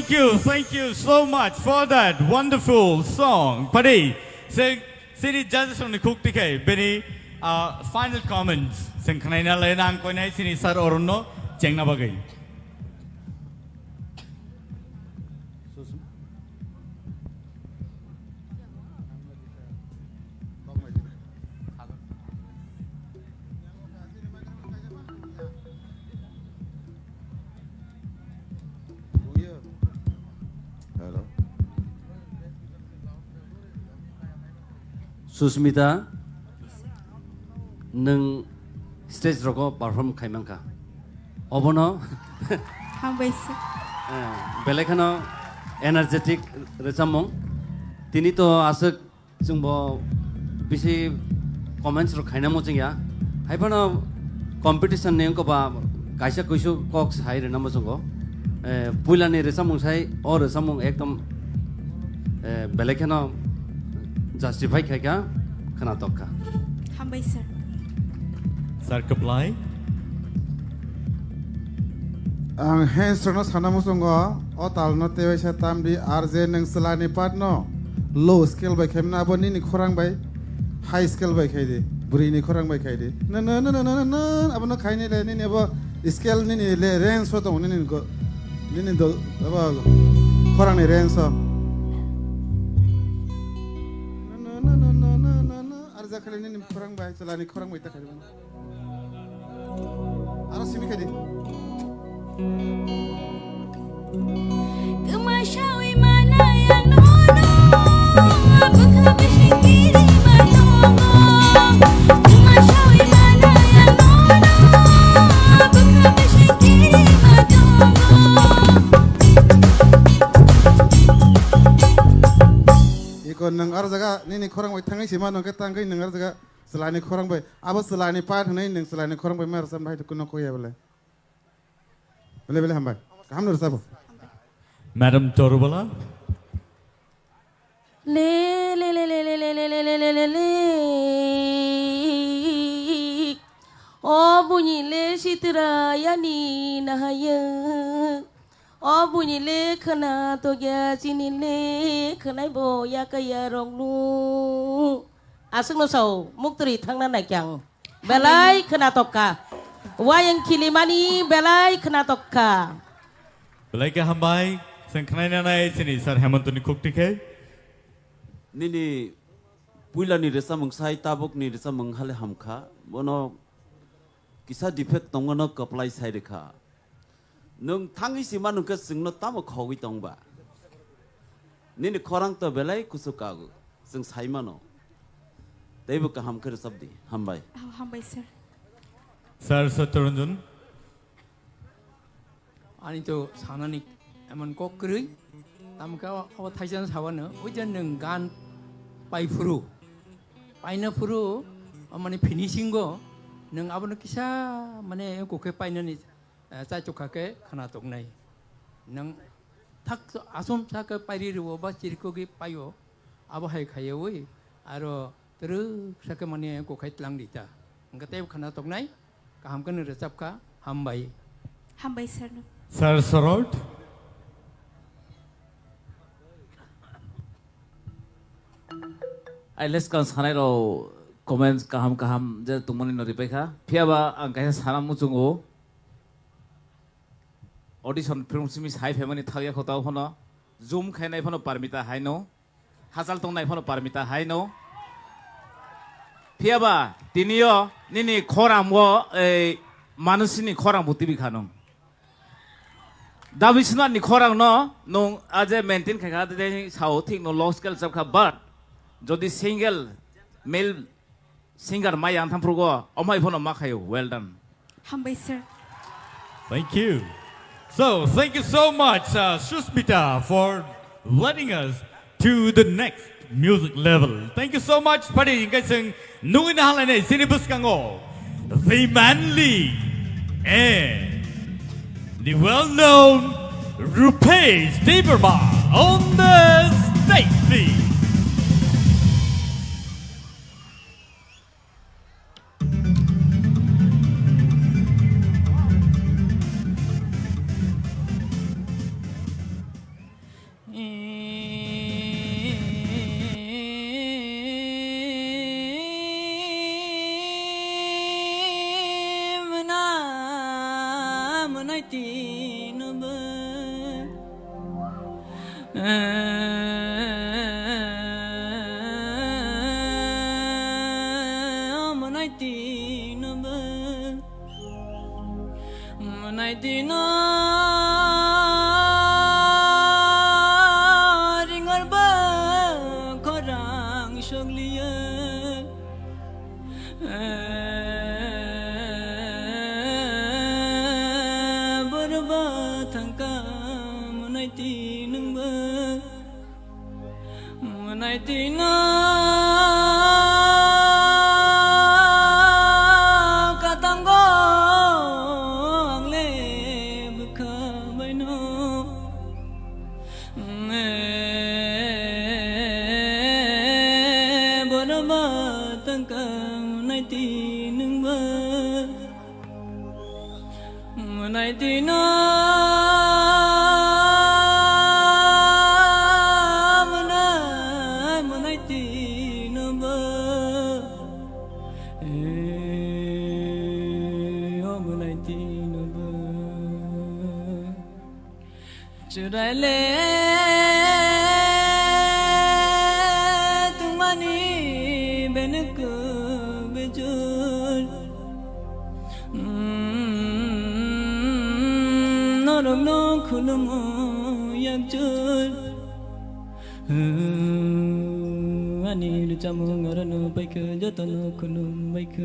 Thank you so much for that wonderful song. Pari, City judges on the cook ticket. Benny, final comments. Sing Kanina Lenang Kone, City Sar Orono, Cheng Nabagay. Susmita, nung stage roko perform kaimangka. Obono, Hambai sir. belekano energetic recamong. Tini to asuk sungbo bisi comments ro kaina mo jingya. Haibano competition ne ko ba kaisa kuisu kok sai re namo sungo. Pulani recamong sai or recamong ekdom belekano justify kaya kana tokka. Hambai sir. Sir Kaplai. Ang henstrano sana musungo o talno tewe sa tamdi RJ nang selani patno low skill by kemna aboni ni khorang by high skill by khaide buri ni khorang by khaide na abono khaine le ni abo skill ni le range so to ni go ni do abo khorang ni range so arza khale ni khorang by selani khorang by ta khaide ara simi khaide Kemasyawi mana yang nono Apakah bersyikiri menongo Kemasyawi mana yang nono Apakah bersyikiri menongo Iko nang arzaga nini khorang bai thangai sima nang ka tangkai nang arzaga selani khorang bai abo selani pat hanai nang selani khorang bai mer sam bai kuno ko ya bole bele hambai kam nur sabo Madam Torubala. Le O bunyi le sitra yani nahaya O bunyi le khana to gya sini le khanai bo ya kaya rongnu Asung no sau muktri thangna nai kyang belai khana tokka wayang kilimani belai khana tokka Belai ke hambai Sing Kanina nai Sini Sir Hemantoni cook ticket. Nini puila ni resa mengsai tabuk ni resa menghale hamka bono kisah defect tongono apply sai dekha nung thangi sima nung ke singno tamo khogi tongba nini khorang to belai kusukagu sing sai mano teibu ka hamkar sabdi hambai Hambai sir. Sir Saturunjun. Ani to sanani eman kok kri tamka awa thaisan sawana ujan nung gan pai furu paina furu amani finishing go nung abon kisa mane ko ke paina ni cha chokha ke khana tok nai nung thak asom sa ke pairi ro ba chirko gi payo abo hai khaye oi aro tru sa ke mane ko khai tlang dita ngate khana tok nai kaham kan resap ka hambai Hambai sir. Sir Sarot. Ay let's kan sanai ro comments kaham je tumani no ripeka phiaba ang kaisa sana muchungo audition film simi hai family thagya khotao phono zoom khainai phono parmita haino hazal tongnai phono parmita haino phiaba tinio nini khoramwo ei manusini khoram butibi khanong Davisna ni khorang no nong aje maintain kha de sao thik no low scale sab kha but jodi single male singer mai ang tham prugo omai phono ma khayo well done Hambai sir. Thank you. So, thank you so much, Susmita, for letting us to the next music level. Thank you so much, Padi. Ingasing nungin halane sinibus kango, the manly and the well-known Rupesh Devarma on the stage, please. चुराले तुम्हारी बेनक बेजुर नरम no खुलमो yakjur ani lucamu ngarano baik jatono kunum baik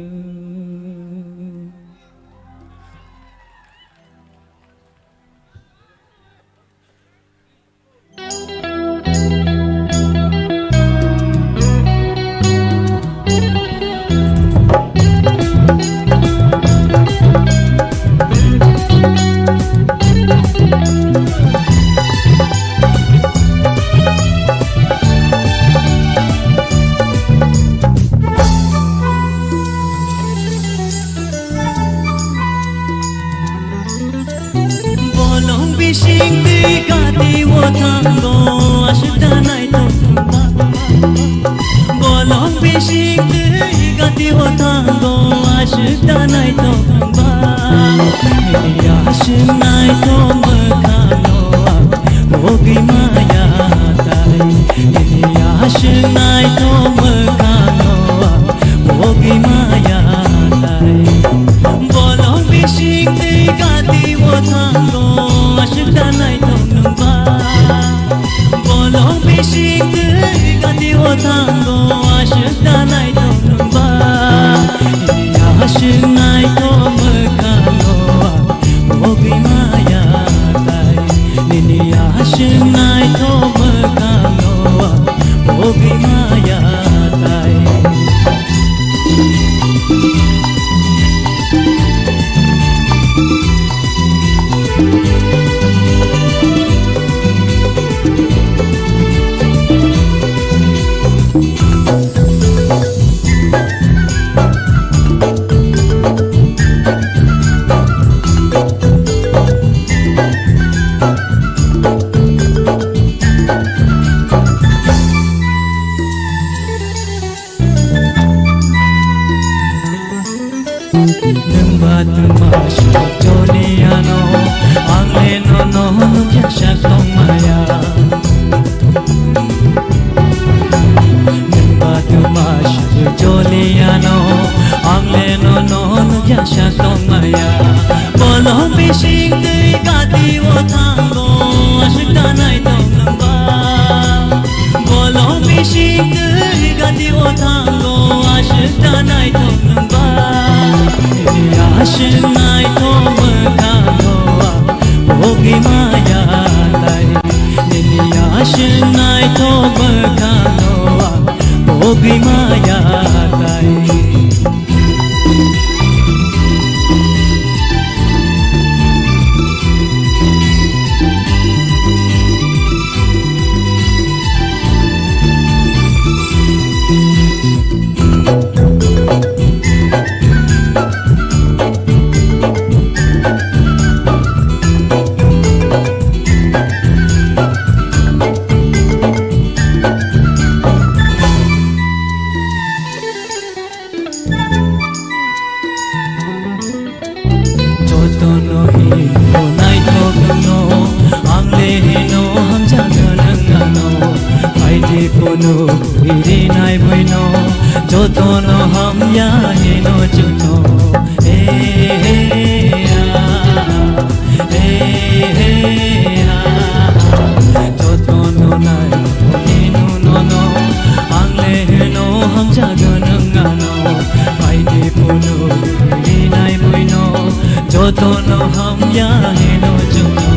ya heno jungo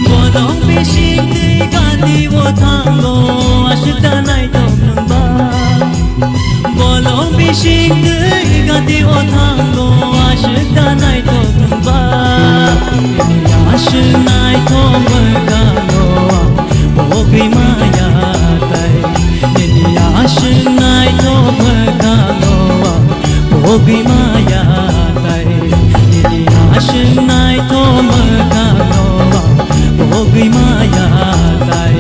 bolong bishing dei gandi wo thango ashta nai to namba bolong bishing dei gandi wo thango ashta nai to namba ashta nai to magalo bogi maya tai ashta nai to magalo bogi maya tai Ashnai to magalo bogi maya tai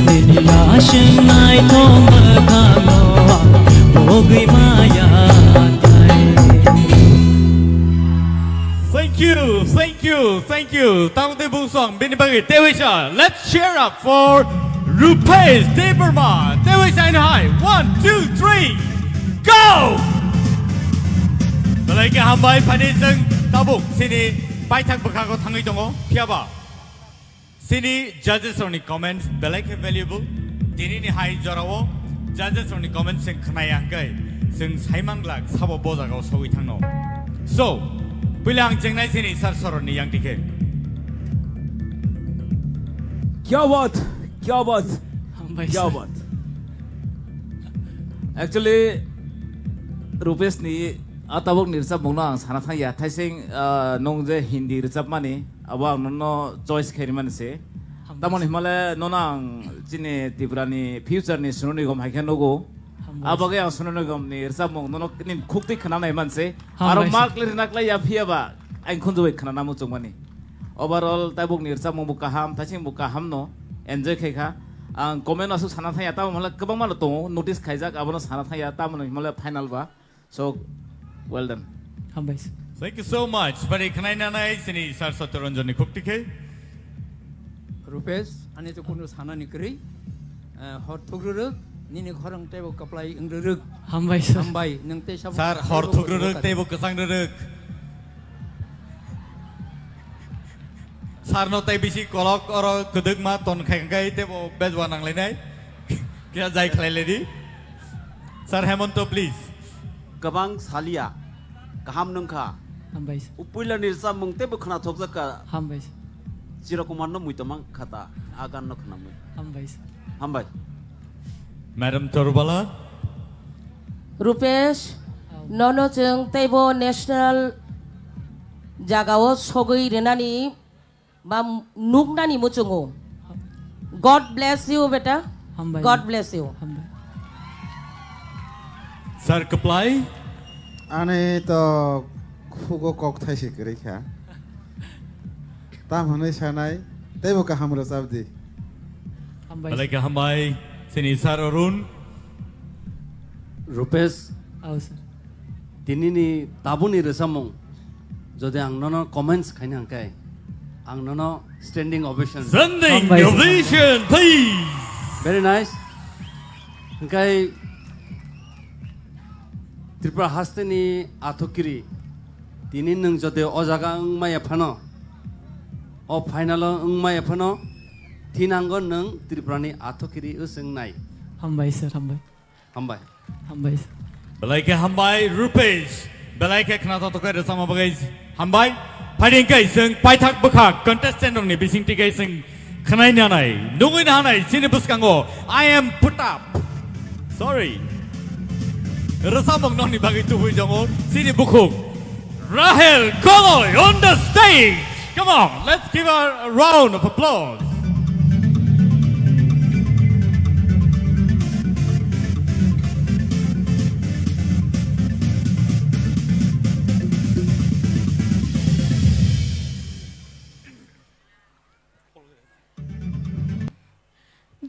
Nini ashnai to magalo bogi maya tai Thank you, thank you. Tang de bung song bini bagi Dewisha. Let's cheer up for Rupesh Debarma. Dewisha in high. 1, 2, 3, go! Balai ke hambai paniseng tabuk sini paithak bakago thangai dongo phiaba. Sini judges only comments balai ke valuable. Dini ni high jorawo judges only comments sing khnai angkai sing saimang lak sabo bojagao sogui thangno. So Bilang jengnai sini sar soroni yang dike. क्या बात क्या बात actually Rupesh नि आताबक निरसाब मंगना आं साना थाया थाइसिं नंग जे हिंदी रिजाब माने अब आं ननो चॉइस खेरि मानसे तामन हिमालय नना आं जिने त्रिपुरानि फ्यूचर नि सुननि गम हाइखे नगो आबगे आं सुननि गम नि रिजाब मंग ननो नि खुक्ति खनानाय मानसे आरो मार्क लिरनाक्ला या फियाबा आं खनजोय खनाना मुचुंमानि ओवरऑल ताबक नि रिजाब मंग बुकाहाम थाइसिं बुकाहाम नो एन्जॉय खेखा आं कमेन्ट आसु साना थाया तामन गोबां मानो दङ नोटिस खाइजाक आबनो साना थाया तामन हिमालय फाइनल बा सो well done हामबायसै Thank you so much. Pari khnai nanai sini sar Satyaranjan ni khukti ke. Rupesh ani to kuno sana ni kri hor thugruk nini khorang tebo kaplai ingruk हामबायसै hambai nang te sab Sar hor thugruk tebo kasang ruk. Sar no tai bisi kolok oro keduk ma ton khai tebo bezwa nang lenai. Kya jai khlai ledi. Sir Hemanto please. Kabang salia kaham nungkha हामबायसै upuila nirsa mungte bukhna thokjaka हामबायसै chirokumanno muitamang khata agan no khnamui हामबायसै hambai Madam Torbala. Rupesh nono jeng tebo national jagao sogoi renani ba nugnani muchungo. God bless you beta. God bless you. Sir Kaplai. Ane to khugo kok thai se kre kha. Tam hanai sanai tebo ka hamro sabdi. Balai ka hambai sini Sir Arun. Rupesh आओ sir दिनैनि ताबुनि रोजामं जदि आं ननो comments खायनो हांखाय आं ननो standing ovation Standing ovation please. Very nice हांखाय त्रिपुरा हास्तेनि आथोकिरि दिनै नों जदि अजागा माया फानो अ फाइनाल माया फानो थिनांगो नों त्रिपुरानि आथोकिरि ओसोंनाय हामबाय सर हामबाय हामबाय हामबाय Balai ka hambai Rupesh. Balai ka khnata to kai sama bagai hambai. Fighting kai sing paithak bukha contestant ong ni bising tikai sing khnai nanai. Nungui nanai sini buskango. I am put up. Sorry. Rasamong nong ni bagi tuhui jongo sini bukuk. Rahel Koloy on the stage. Come on, let's give her a round of applause.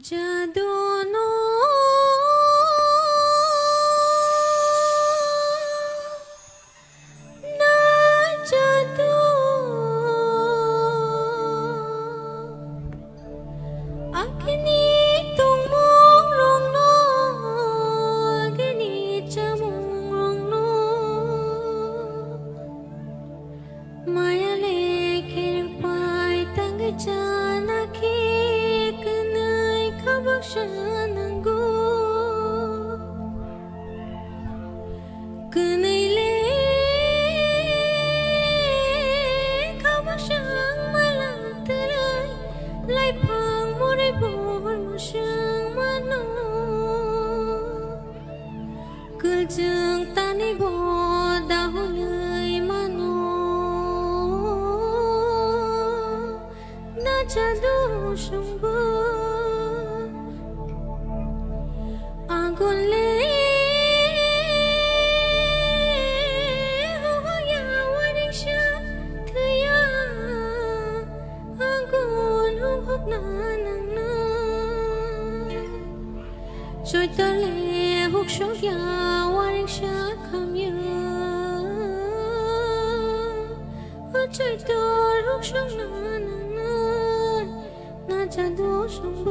जादूनो ना जादू अग्नि तुमों रोंगनो अग्नि चमों रोंगनो माया लेके पाय तंग जाना के Shanango Kanile Kabashang জাদু শুনব আগুনলে হয়া ওয়ারিশা থয়া আগুন হুক না না চৈতলে হুক শয়া ওয়ারিশা খামিয়া চৈতর হুক শনা না জাদু শুনব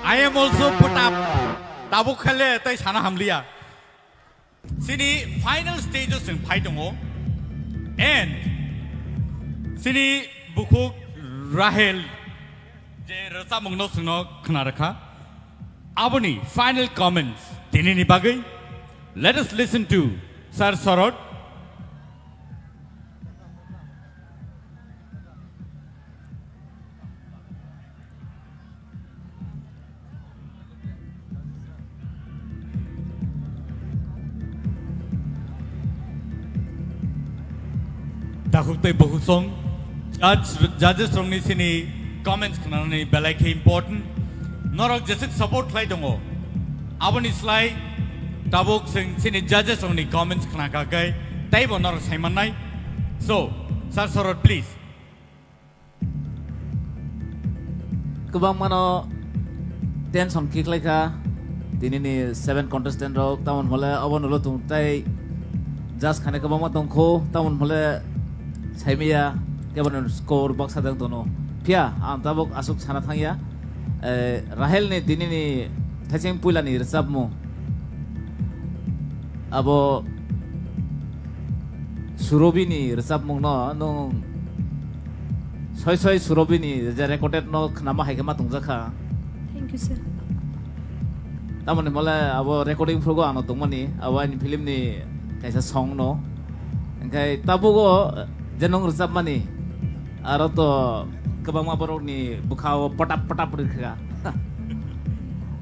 I am also put up tabuk khale tai sana hamliya sini final stages in phaitongo and sini bukhuk Rahel je rasa mungno sungno khna rakha aboni final comments tinini bagai let us listen to Sir Sorot. Dakuk tay bahusong judges rongni sini comments khnani belai ke important norok jesik support khlai dongo aboni slai tabuk sini judges rongni comments khna ka kai tai bo norok saiman nai so sir sorot please kubang mano tension kiklai ka tini ni 7 contestant rok tamon hole abon lo tung tai just khane kubang ma tong kho tamon hole saimia kebon score box adang tono pia am tabok asuk sana thangya rahel ne tini ni thacheng puila ni resap mo abo surobi ni resap mo no soy surobi ni je recorded no khnama haikama tungjaka Thank you, sir. tamone mola abo recording progo ano tungmani abo ni film ni kaisa song no engkai tabugo jenong resap mani aro to kebang borok ni bukhao patap rikha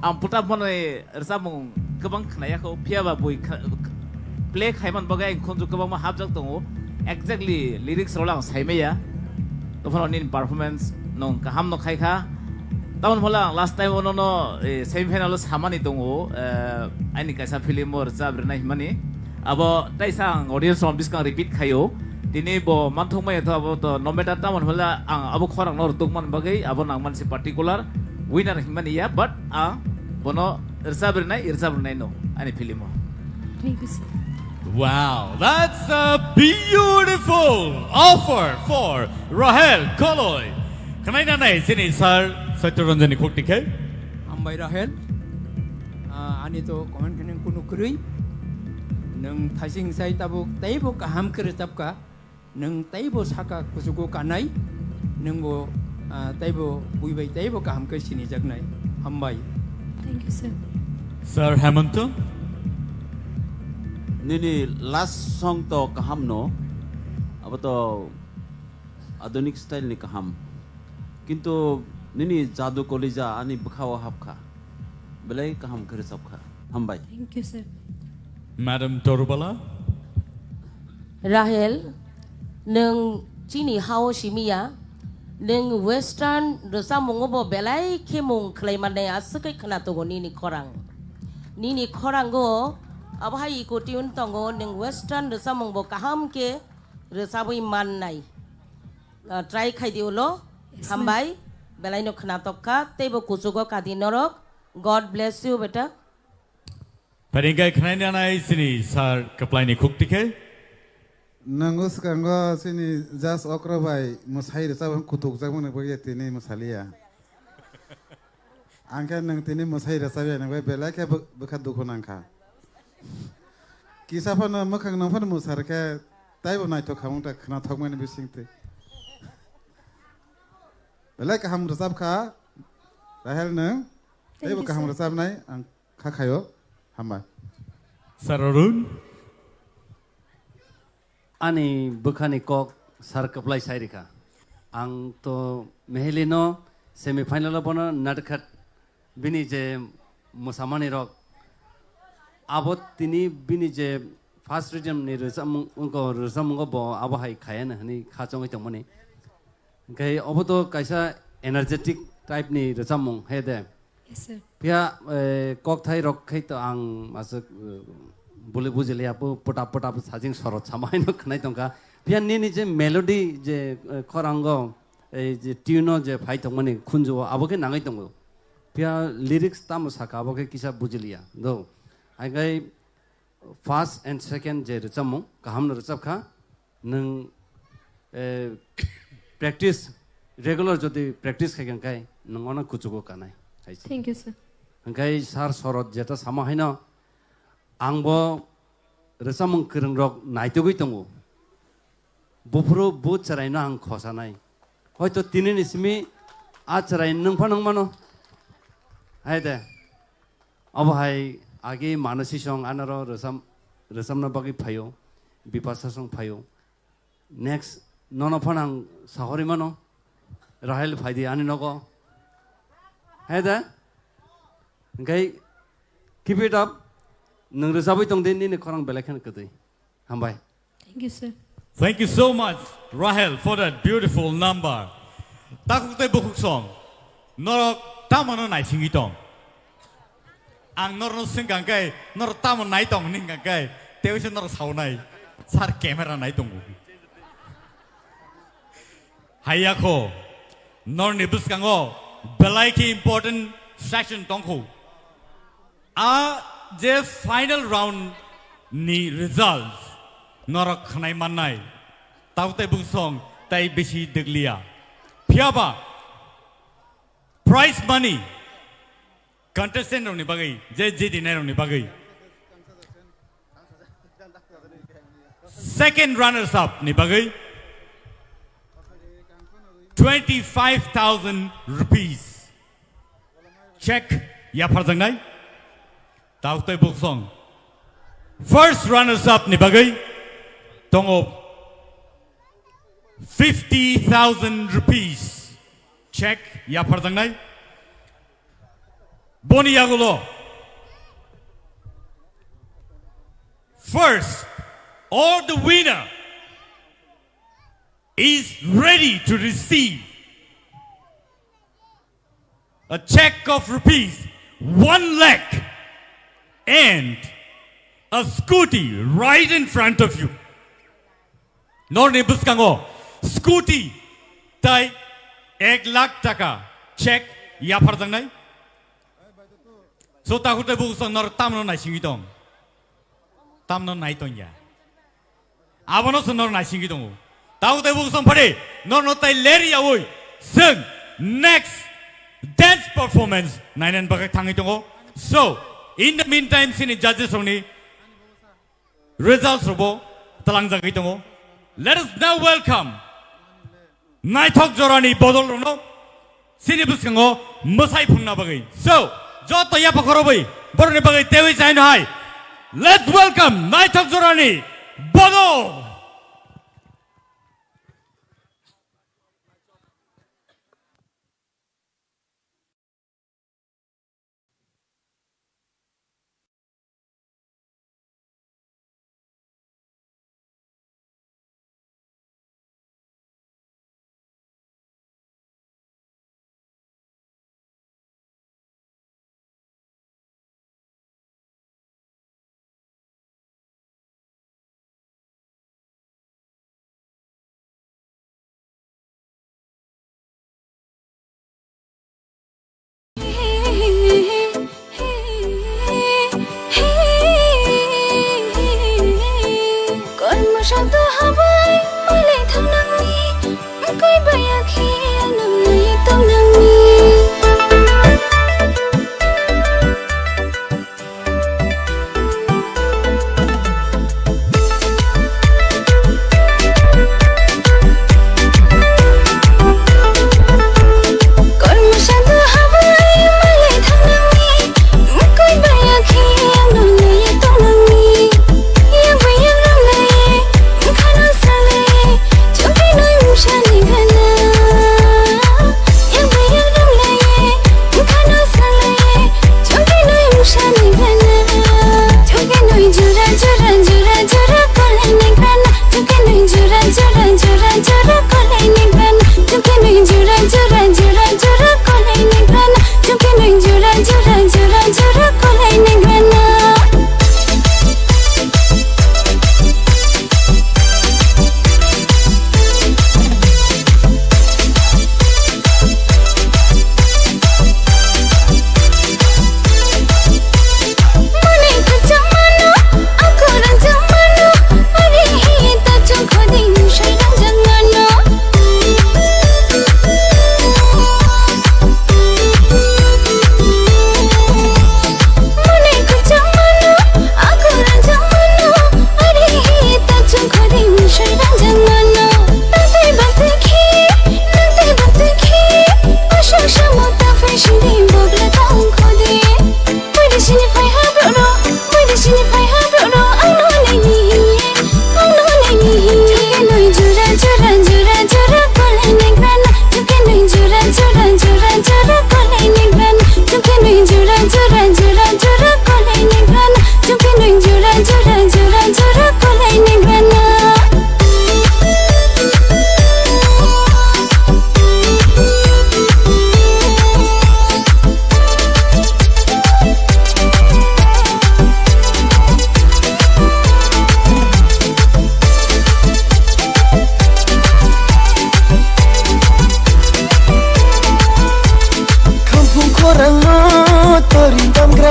am patap monoi resam kebang khnaya ko phia ba boi play khaiman bagai khonju kebang ma habjak tongo exactly lyrics rolang saimeya to phone in performance nong kaham no khaikha taun hola last time ono no semi final samani tongo ani kaisa film or jab renai mani abo taisang audience on biskang repeat khayo tini bo manthong mai abo to no matter tamon hola abo khorang nor tukman bagai abo nang man si particular winner himani ya but bono irsab renai no ani film Thank you, sir. wow that's a beautiful offer for Rahel Koloy kanai na nai sini sir Satyaranjani khoktikhe Ambai Rahel ani to comment kenen kuno krui nang thasing sai tabuk taibo kaham keretap ka nang taibo saka kusugo kanai nang bo taibo buibai taibo kaham ke sini jagnai Ambai Thank you, sir. Sir Hemanto nini last song to kaham no abo to adonik style ni kaham kintu nini jadu kolija ani bukhawa hapkha belai kaham khare sabkha hambai Thank you, sir. Madam Torubala Rahel neng chini hao shimiya neng western rasa mongobo belai kemung klaimanai asukai khana togo nini khorang go abhai ko tiun tongo neng western rasa mongbo kaham ke rasa boi man nai try khai diulo hambai belai no khana tokka tebo kusugo kadinorok God bless you beta Paringai khnai na nai sini sir kaplai ni khoktikhe Nango sekarang sini jas okra bai musai resap kutuk jak mana bagi tini musalia. Angka nang tini musai resap ya nang bai belai ke bekat dukun angka. Kisah apa nama kang nang pun musar ke tai bo naik to kamu tak kena thok mana bising te. Belai ke ham resap ka Rahel nang tai bo ke ham resap nai ang kayo hamba. Sararun ani bukhani kok sar kaplai sairika ang to mehelino semi final bono nadkhat bini je musamani rok abot tini bini je first region ni resam unko bo abo hai khayana hani khachong itong mani kai oboto kaisa energetic type ni resam hede Yes, sir. pia kok thai rok khai to ang masuk bule bujele apo potap sajing sorot samai no khnai tongka pia ni je melody je khorango ei je tune je phai tongmani khunjo aboke nangai tongo pia lyrics tam saka aboke kisa bujilia do ai gai first and second je rachamo kaham no rachap kha nang practice regular jodi practice khai kai nangona kuchugo kanai Thank you, sir. gai sar sorot jeta sama haino angbo resamung kereng rok naitogoi tongo bufro bu charaino ang khosanai hoito tinin ismi a charai nung phanang mano haide abhai age manasi song anaro resam na bagi phayo bipasa song phayo next nono phanang sahori mano rahel phaidi ani nogo haide gai keep it up nang resabai tong den ni khorang belakhan kadai hambai Thank you, sir. Thank you so much, Rahel, for that beautiful number. Takuk te bukuk song. Norok tamano nai singi tong. Ang norok singgang kai, norok tamon nai tong ninggang kai. Tewi se norok sau nai. Sar kamera nai tong. Hayako. Nor nibus kango. Belai ki important session tongku. The final round ni results. Norok khanai manai. Taute buk song tai besi deglia. Piaba. Prize money. Contestant rong ni bagai. Je dinner rong ni bagai. Second runners up ni bagai. 25,000 rupees. Check. Ya parjang nai. Taute buk song. First runners up ni bagai. Tongo 50,000 rupees. Check. Ya parjang nai. Boni yagulo. First, or the winner is ready to receive a check of rupees 1 lakh and a scooty right in front of you. Nor ne buskango scooty tai 1 lakh taka check ya parjang nai. So ta hute busang nor tamno nai singi tong. Tamno nai tong ya. Abono sonor nai singi tong. Ta hute busang pare nor no tai leri ya oi. Sing next dance performance nainan bagai tangi tong. So in the meantime sini judges only results robo talang jagai tong. Let us now welcome Naithok Jorani Bodol Rono Sini Buskango Musai Pungna Bagai. So Joto Yapa Korobai Borne Bagai Tewi Saino Hai. Let's welcome Naithok Jorani Bodol.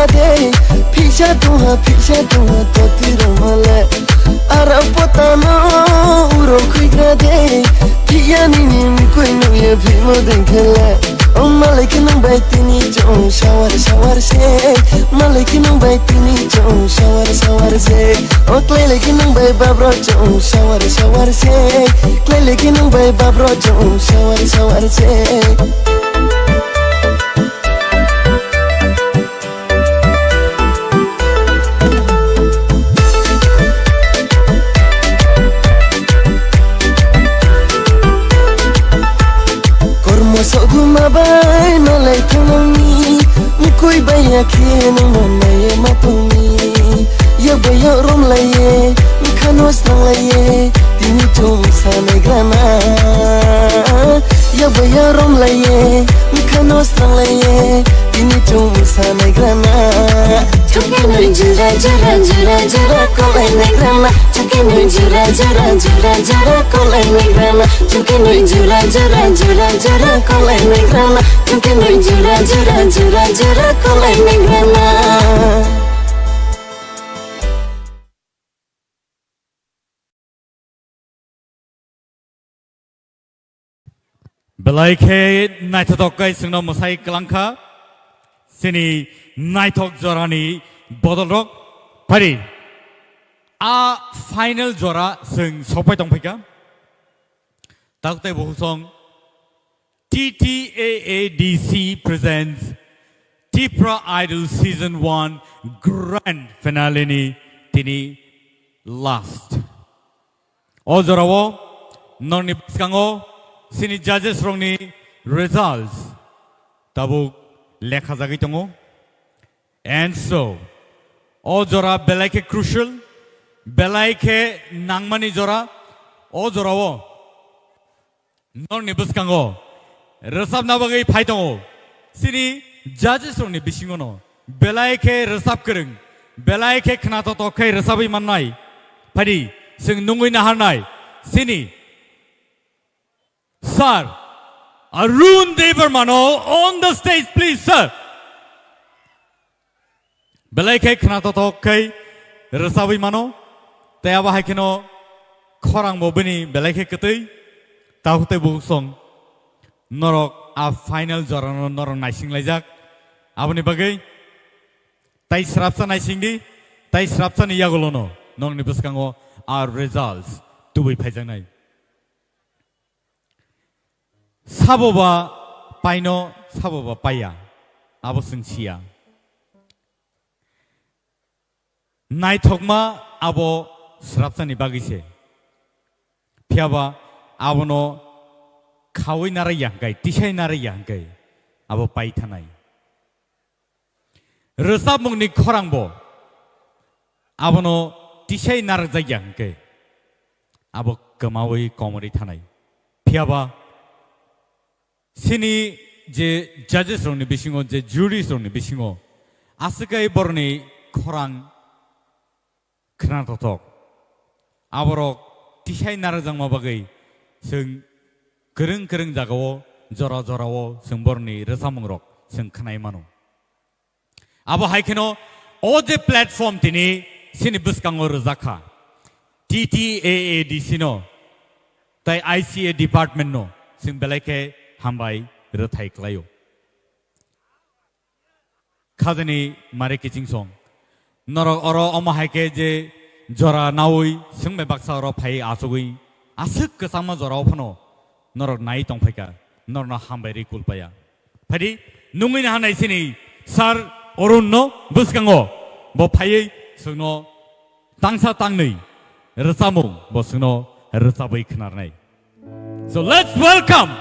de Pisha tunga toti ramale Arapotano uro kuikra de Pia nini mikoi nuye pimo denkele Oh malaki nang baitini jong shawar se Malaki nang baitini jong shawar se Oh kleleki nang bai babro jong shawar se Kleleki nang bai babro jong shawar se Soduma bay malay tanami Mukoi baya kene manaye matumi Ya baya rom laye Mkano strang laye Tini tum sane grana Ya baya rom laye Mkano strang laye Tini tum sane grana Chukin jura kolay negrana Chukin jura kolay negrana Chukin jura kolay negrana Chukin jura kolay negrana Belaike naitotok kai singno musai kelangka sini naitok jorani bodolrok pari a final jora sing sopai tongpika takte bohusong TTAADC presents Tipra Idol Season 1 Grand Finale ni tini last ojorawo noni skango sini judges rongni results tabuk lekha jagi tongo and so o jora belaike crucial belaike nangmani jora o jorawo noni buskango resap na bagai phai tongo sini judges rongni bisingono belaike resap kereng belaike khna to kai resabai mannai phari sing nungui na harnai sini Sir, Arun Devarmano on the stage, please, sir. Belaike khnatoto kai resawi mano, teaba haikino khorang mobini belaike ketui, tahute busong norok a final jorano norok naising lajak, abani bagai, tai srapsa naising di, tai srapsa ni yagolono, nong ni buskango our results tuwi phajanai. Saboba paino saboba paya abo sengsia naithokma abo srapsani bagise phiaba abono khawai narai yangkai tisai narai yangkai abo pai thanai resap mungni khorangbo abono tisai narak yangkai abo kamawai komori thanai phiaba sini je judges rongni bisingo je juries rongni bisingo askai borni khorang khnatotok aborok tisai narajang mabagai sing kereng jagao jora jorao sing borni resamungrok sing khnai mano abo haikeno o je platform tini sini buskango rojaka TTAADC no tai ICA department no sing belaike hambai retai klayo khadani mare kiching song norok oro oma haike je jora naui singme baksa oro phai asugui asuk kasama jora ophono norok nai tongphaika norna hambai ri kulpaya phadi nungin hanai sini sar orun no buskango bo phai sungno tangsa tangnei resamung bo sungno resabai khnarnai. So let's welcome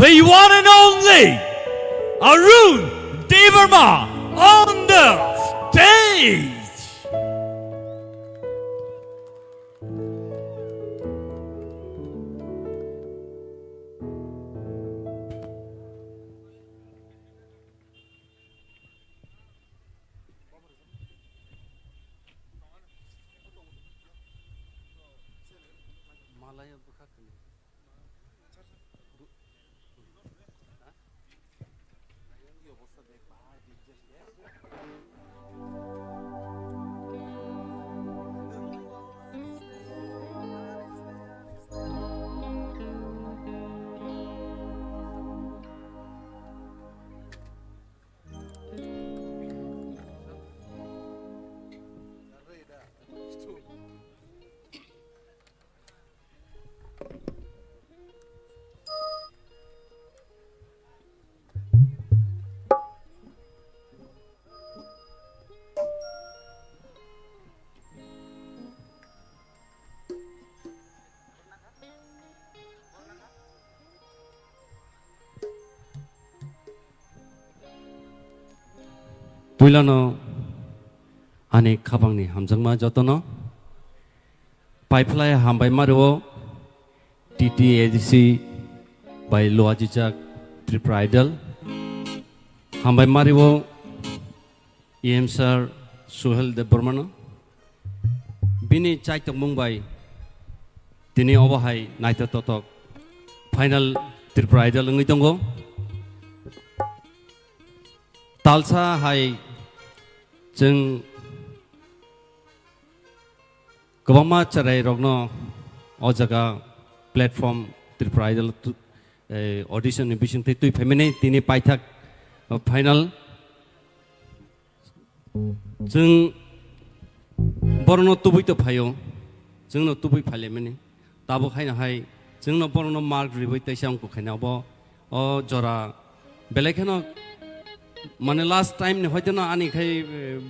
the one and only Arun Devarma on the stage. puilano ane khabangni hamjangma jotono pipeline hambai maruo TTADC by Loajijak Tripura Idol hambai maruo EM sir Suhel Debormano bini chaitok mumbai tini obahai naita totok final Tripura Idol ngi tongo talsa hai jeng kebama cerai rogno o jaga platform Tripura Idol audition ambition tui family tini paithak final jeng borno tubui to phayo jengno tubui phale mani tabo khaina hai jengno borno mark riboi taisam ko khaina bo o jora belekhano মানে last time নে হয়তো না আনি খাই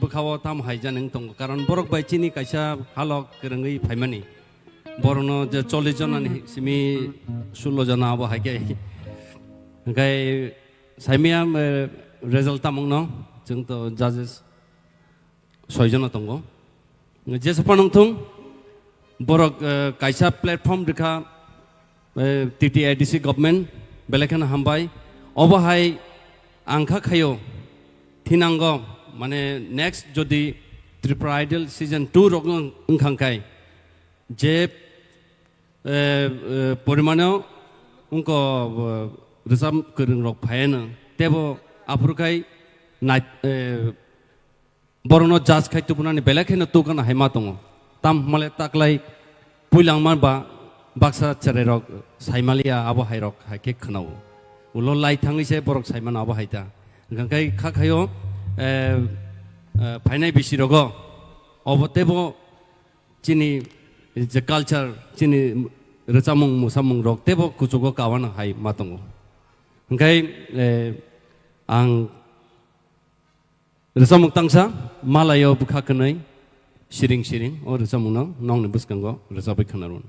বখাও তাম হাইজান তং কারণ বরক by চিনি কাইসা Hulk রঙ্গই ফাইমানি বরন যে 40 জন আনি সিমি 16 জন আবো হাইকে গাই সাইমিয়া রেজাল্ট তামং ন जों তো জাজেস 6 জন তঙ্গ যে সপনং থং বরক কাইসা প্ল্যাটফর্ম রেখা TTADC গভর্নমেন্ট বেলেখান হামবাই অবহাই आंखा खायो थिनांगो माने नेक्स्ट जदि Tripura Idol सीजन 2 रग ओंखांखाय जे परिमाणो उनको रोजाब गोरों रग फायानो तेबो आफुरखाय नाय बरनो जाज खाय तुबुनानि बेलेखेनो तुगाना हायमा दङ ताम माले ताकलाय पुइलांमाबा बाक्सा चेरे रग साइमालिया आबो हायरक हायके खनाव उलो लाई थांगैसे बरक साइमान आबो हायता गंगाय खाखायो फाइनाय बिसिरगो अबतेबो चिनि जे कल्चर चिनि रचामं मुसामं रक तेबो कुचुगो कावाना हाय मातंगो गंगाय आं रचामं तांसा मालायो बुखाखनै सिरिं सिरिं अ रचामंनो नंनि बुसकांगो रचाबै खनारुन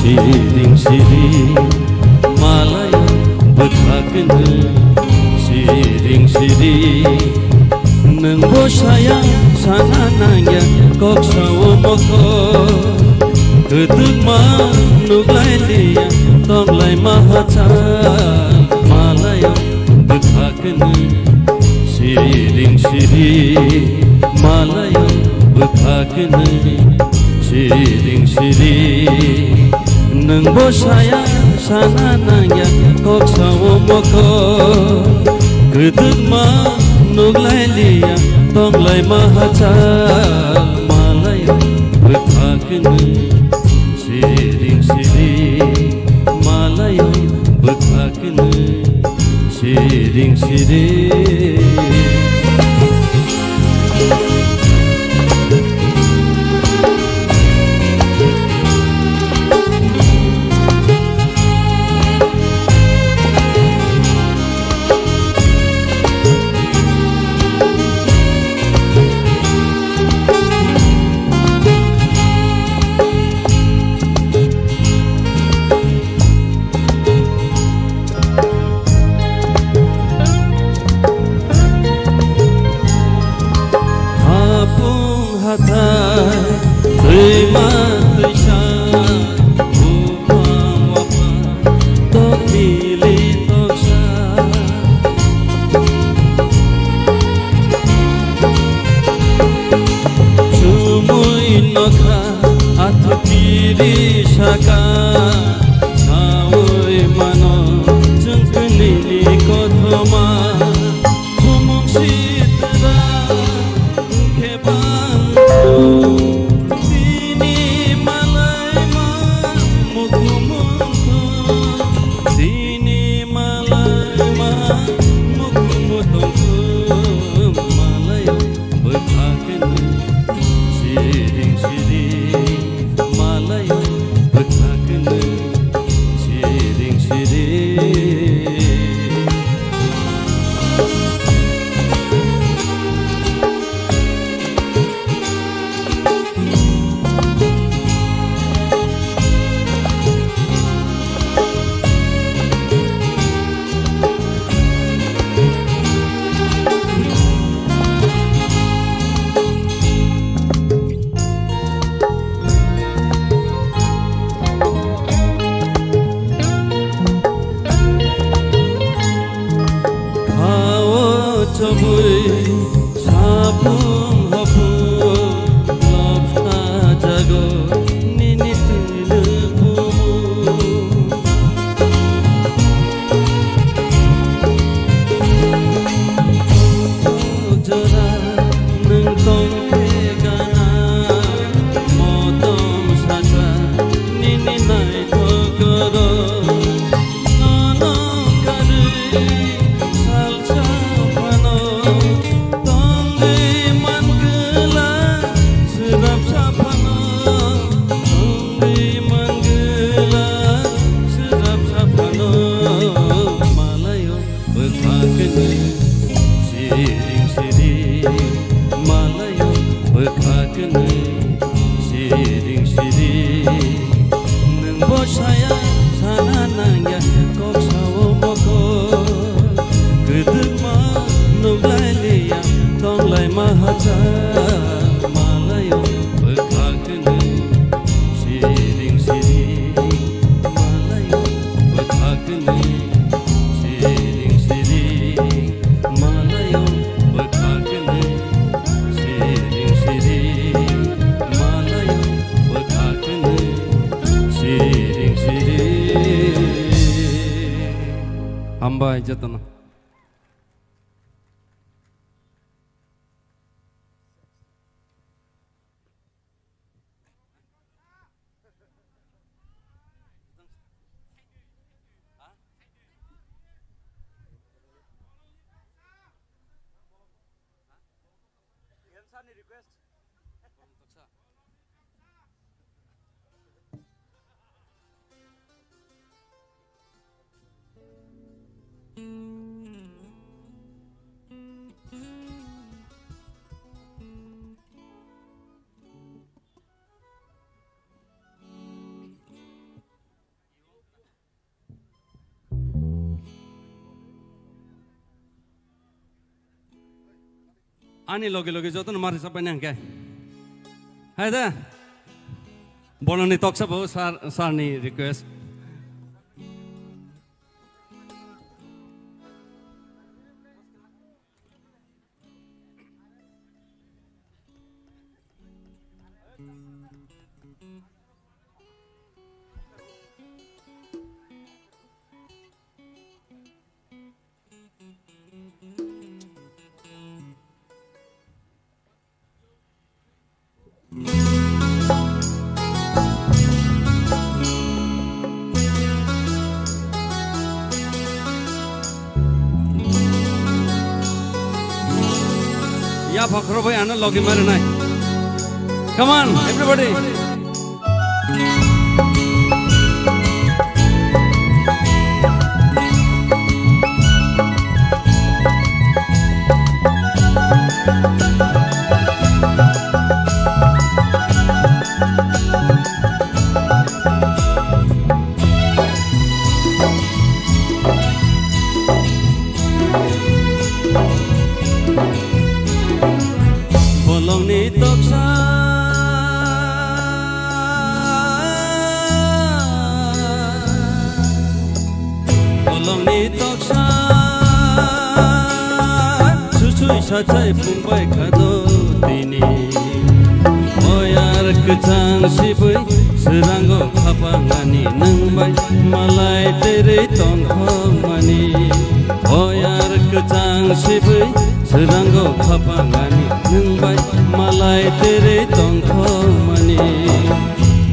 Siring siring Malaya berkagena Siring siring Nengbo sayang sana nangya kok sawo moko Ketuk manuglai liya tonglai mahaca Malaya berkagena Siring siring Malaya berkagena Siring siring Nengbo sayang sana nangya kok sawo moko Ketuk manuglai liya tonglai mahaca Malaya berkagena Siring siring Malaya berkagena Siring siring Malay siring siring malayo bekakene siring siring Hambai jatana. Ani loge loge joto no mari sapai nang kai. Hai da. Bono ni talk sabo sar ni request. Ya phakro bhai ana logi mare nai. Come on everybody. Bolong ni toksa Bolong ni toksa Susui sajai pungbai kado dini Oyar kecang sibui Seranggo kapangani nengbai Malai tere tongkong mani Oyar kecang sibui Seranggo kapangani nengbai Malai tere tongkong mani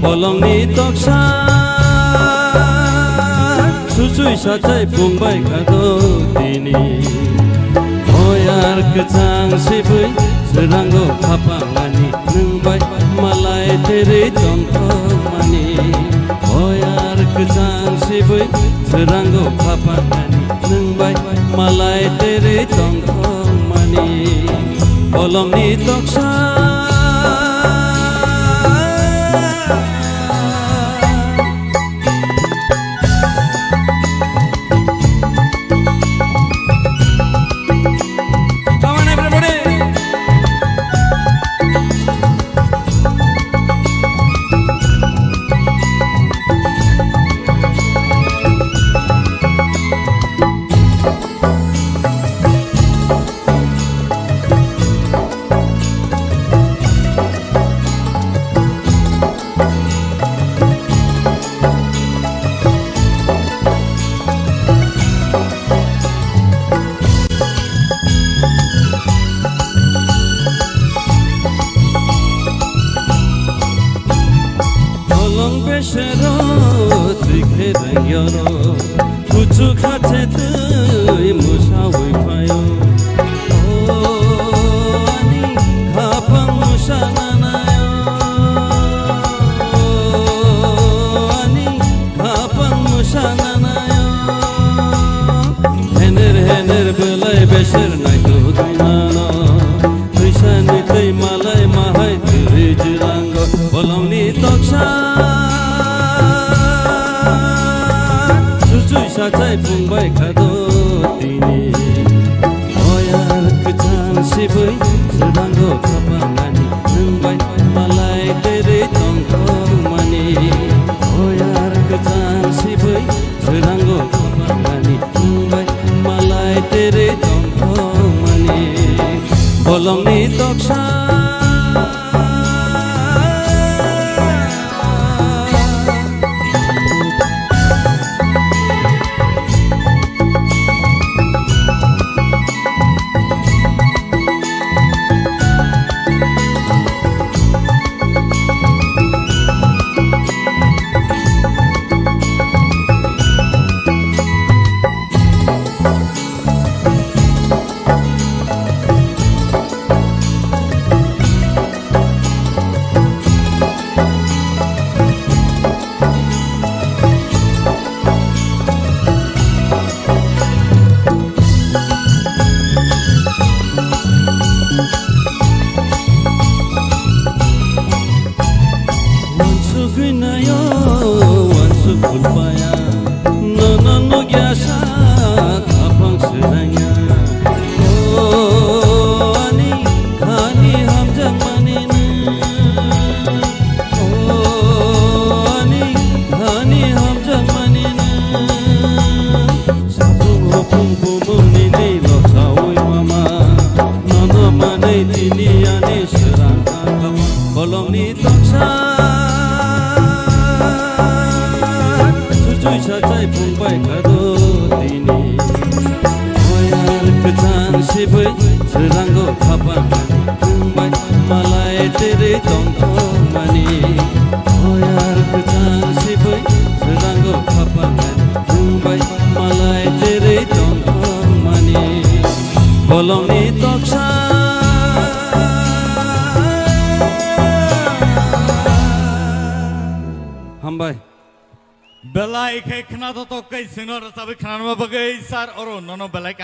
Bolong ni toksa Susui sajai pungbai kado dini Oyar kecang sibui Seranggo kapangani nengbai तेरे तंखमानि होयार गोजान सिबै सोरांगौ खाफानानि नोंबाय मालाय तेरे तंखमानि कलमनि तक्सा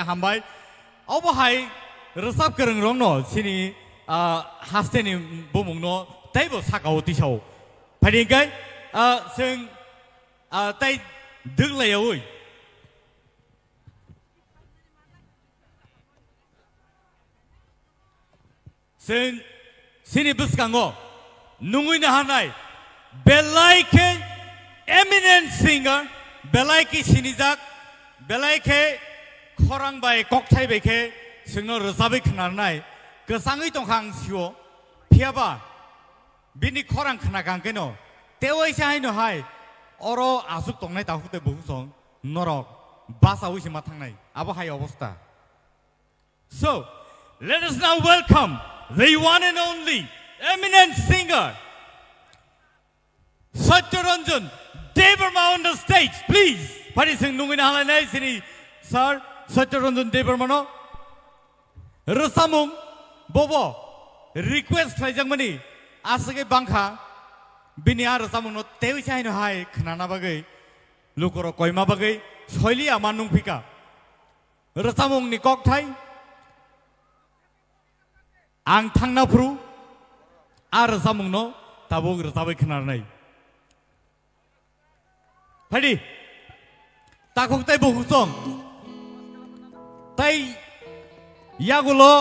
हामबाय अबहाय रोजाब गोरों रं न सिनि हास्टेनि बुमुं न ताइबो साकाव तिसाव फाइनिगाय जों ताइ दोगलायाव जों सिनि बुसकांगो नुङैनो हानाय बेलायखे एमिनेन्ट सिंगार बेलायखे सिनिजाक बेलायखे खरां बाय ककथाय बेखे जोंनो रोजाबै खोनानाय गोसाङै दंखां सिव फियाबा बिनि खरां खोनागांकेनो तेवैसे हायनो हाय अरो आसुक दंनाय दाहुते बहुसं नरक बासावैसे मा थांनाय आबो हाय अबस्था So let us now welcome the one and only eminent singer Satyaranjan Devarma on the stage please Parising nungin halanay sini sir Satyaranjan Devarmano Rosamung Bobo request Fajangmani Asage Bangha बिनि आरो सामुंनो तेवि साइनो हाय खनाना बागै लुकरो कयमा बागै सयलि आमा नुंफिका रसामुंनि ककथाय आं थांना फ्रु आरो सामुंनो Tabuk रसाबै खनानै फायदि ताखुक ताय बहुसम ताय यागुलो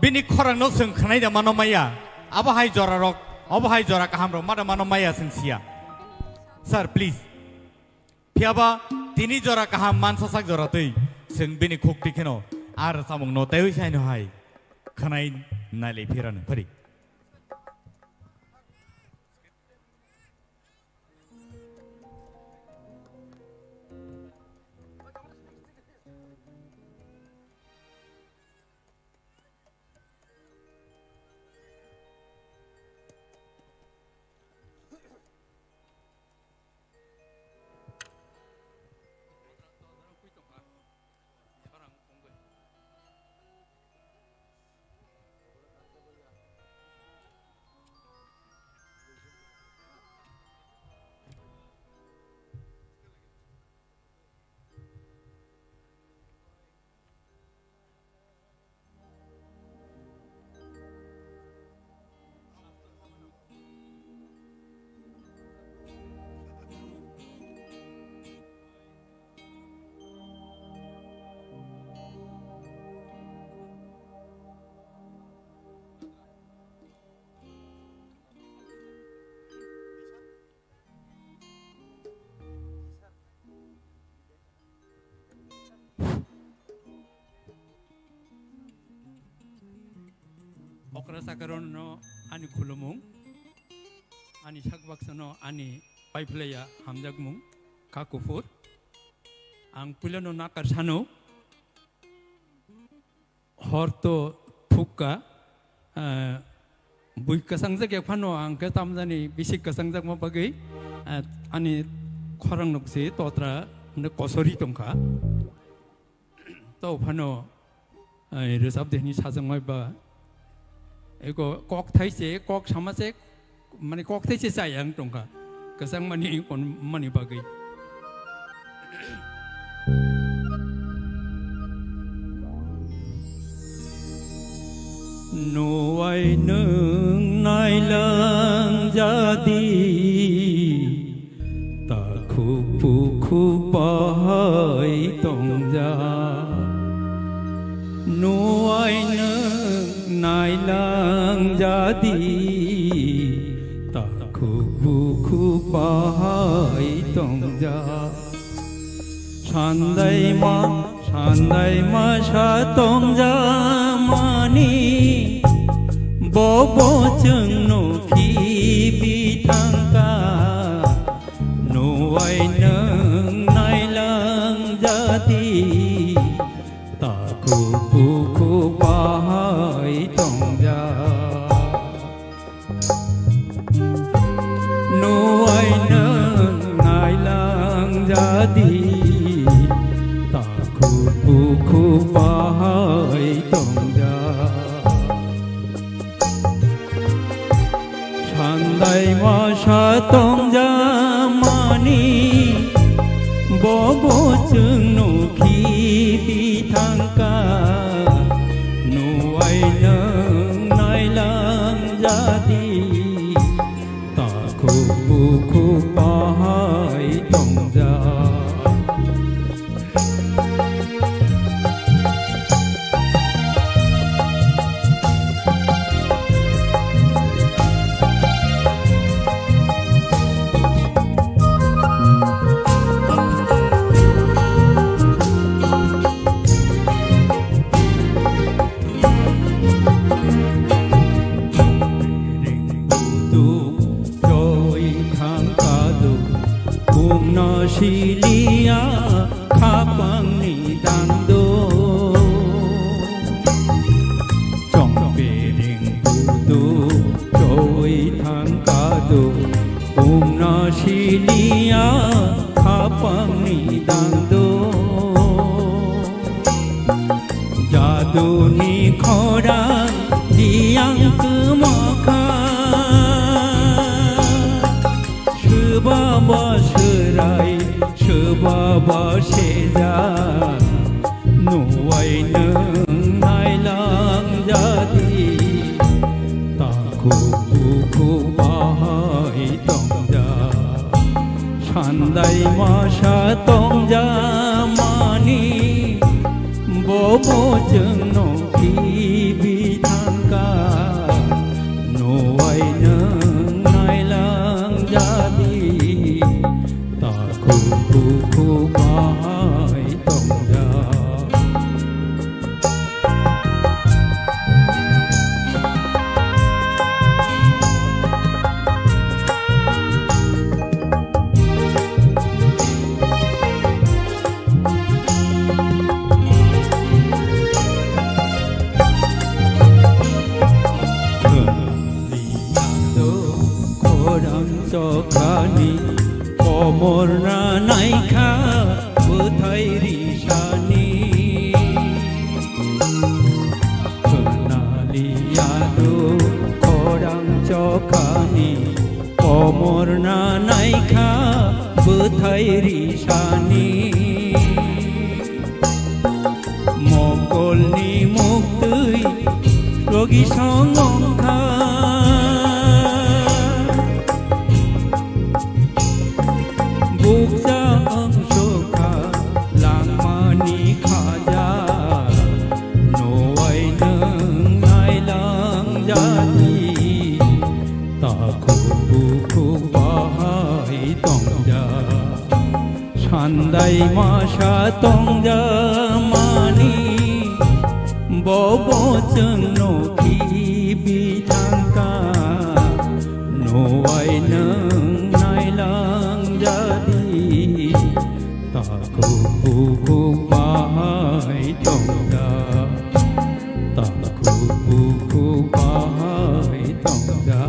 बिनि खरांनो सोंखानाय दा मानो माया आबाहाय जरा रक अबहाय जरा काहाम रक मादा मानो माया सोंसिया सर प्लीज फियाबा तिनि जरा काहाम मानसा साक जरा तै सों बिनि खुक्ति खेनो आरो सामुंनो ताय साइनो हाय खनाय नाले फिरानो फरि Okra sakaron no ani khulumung ani sakbaksano ani paiplaya hamjagmung kakufur ang pulano nakar sano horto thukka bui kasangjak ephano ang ke tamjani bisik kasangjak ma bagai ani khorang nokse totra ne kosori tongkha to phano resab dehni sajangmai ba ego kok thai se kok sama se mani kok thai se sayang tongka kasang mani kon mani bagai nuai nương nai lang jadi ta khu pu khu pa hai tong ja nuai nương nai lang jadi ta khu pu khu pa hai tong ja sandai ma sha tong ja mani bo bo chung no khi bi thang ka no ai nang nai lang jadi ta khu pu khu pa hai tong ja no ai nang nai lang jadi ta khu pu khu pa hai tong ja sandai ma sha tong ja mani bo bo chung no khi bi thang ka no ai nang nai lang jadi ta khu pu khu pa hai tong ja Silia kapang ni dando trong piring budu trôi thang kado na silia kapang ni dando jadu ni khorang diang kemakha सेजा नुवाय नों नायलांजादि ताखौ बुखौ बाहाय दंजा सान्दाय मासा दंजा मानि बबोजों नंखि बिथांगा नुवाय नों नायलांजादि ताखौ बुखौ बाहाय दंजा जखानि अमरना नायखा बोथाय रिसानि खोनालियादो खरां जखानि अमरना नायखा बोथाय रिसानि मकलनि मुक्तै रगि संगंखा Buksa ang soka langmani khaja Noay nang nailang jadi Takho buku bahay tongja Sanday masa tongja mani Bobo cheng no ki bitangka Noay nang nailang jadi Takho buku bahay tongja Takho buku bahay tongja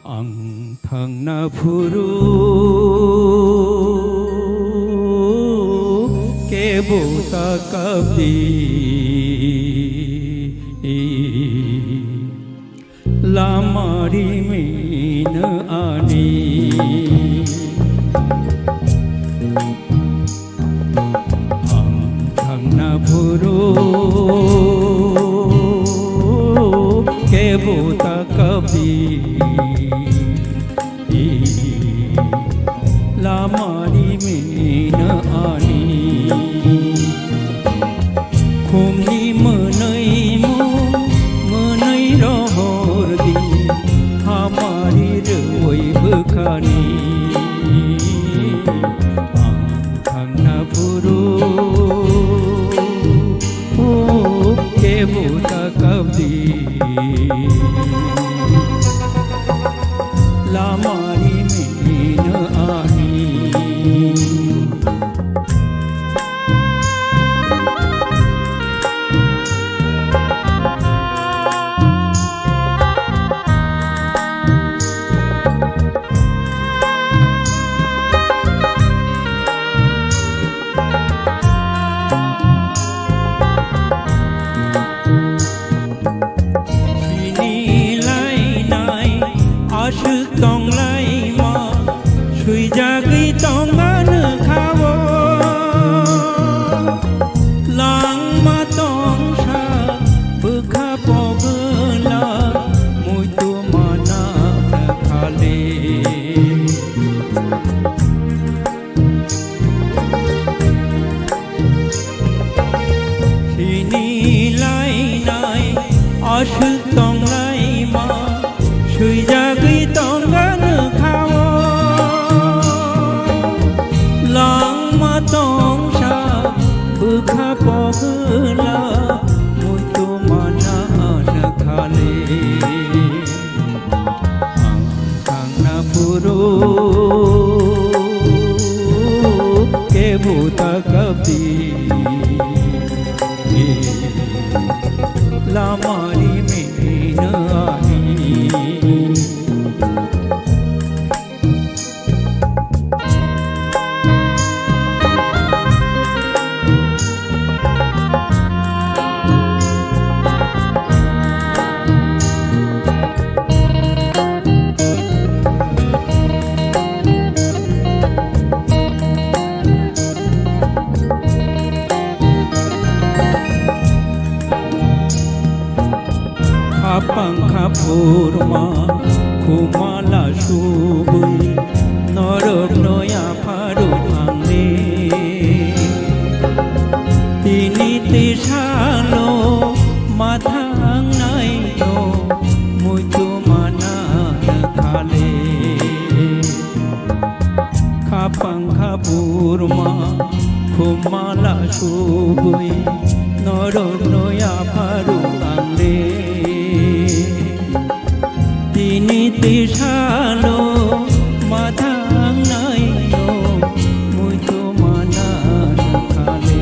Ang thang na phuru ke buta kabdi Lamari min ani Ang thang na phuru ke buta kabdi Lamari min ani Khumni menai mu menai rohor di hamari roi bekhani Ang na puru ke buta kabdi Lamari min ani Ashuk tong lai ma shui jagi tong an khawo lang ma tong sha bukha pogla mui tu mana khale sini lai nai ashuk tong lai ma shui jagi tong an khawo lang ma tong sha bukha pogla mui tu mana na khale ang na puru ke buta kabdi lamari min ani pangkha purma kumala subui norok noya paru angni tini tisalo mathang nai no mutu mana khale pangkha purma kumala subui norok noya paru angni tini tisalo mathang nai no mutu mana khale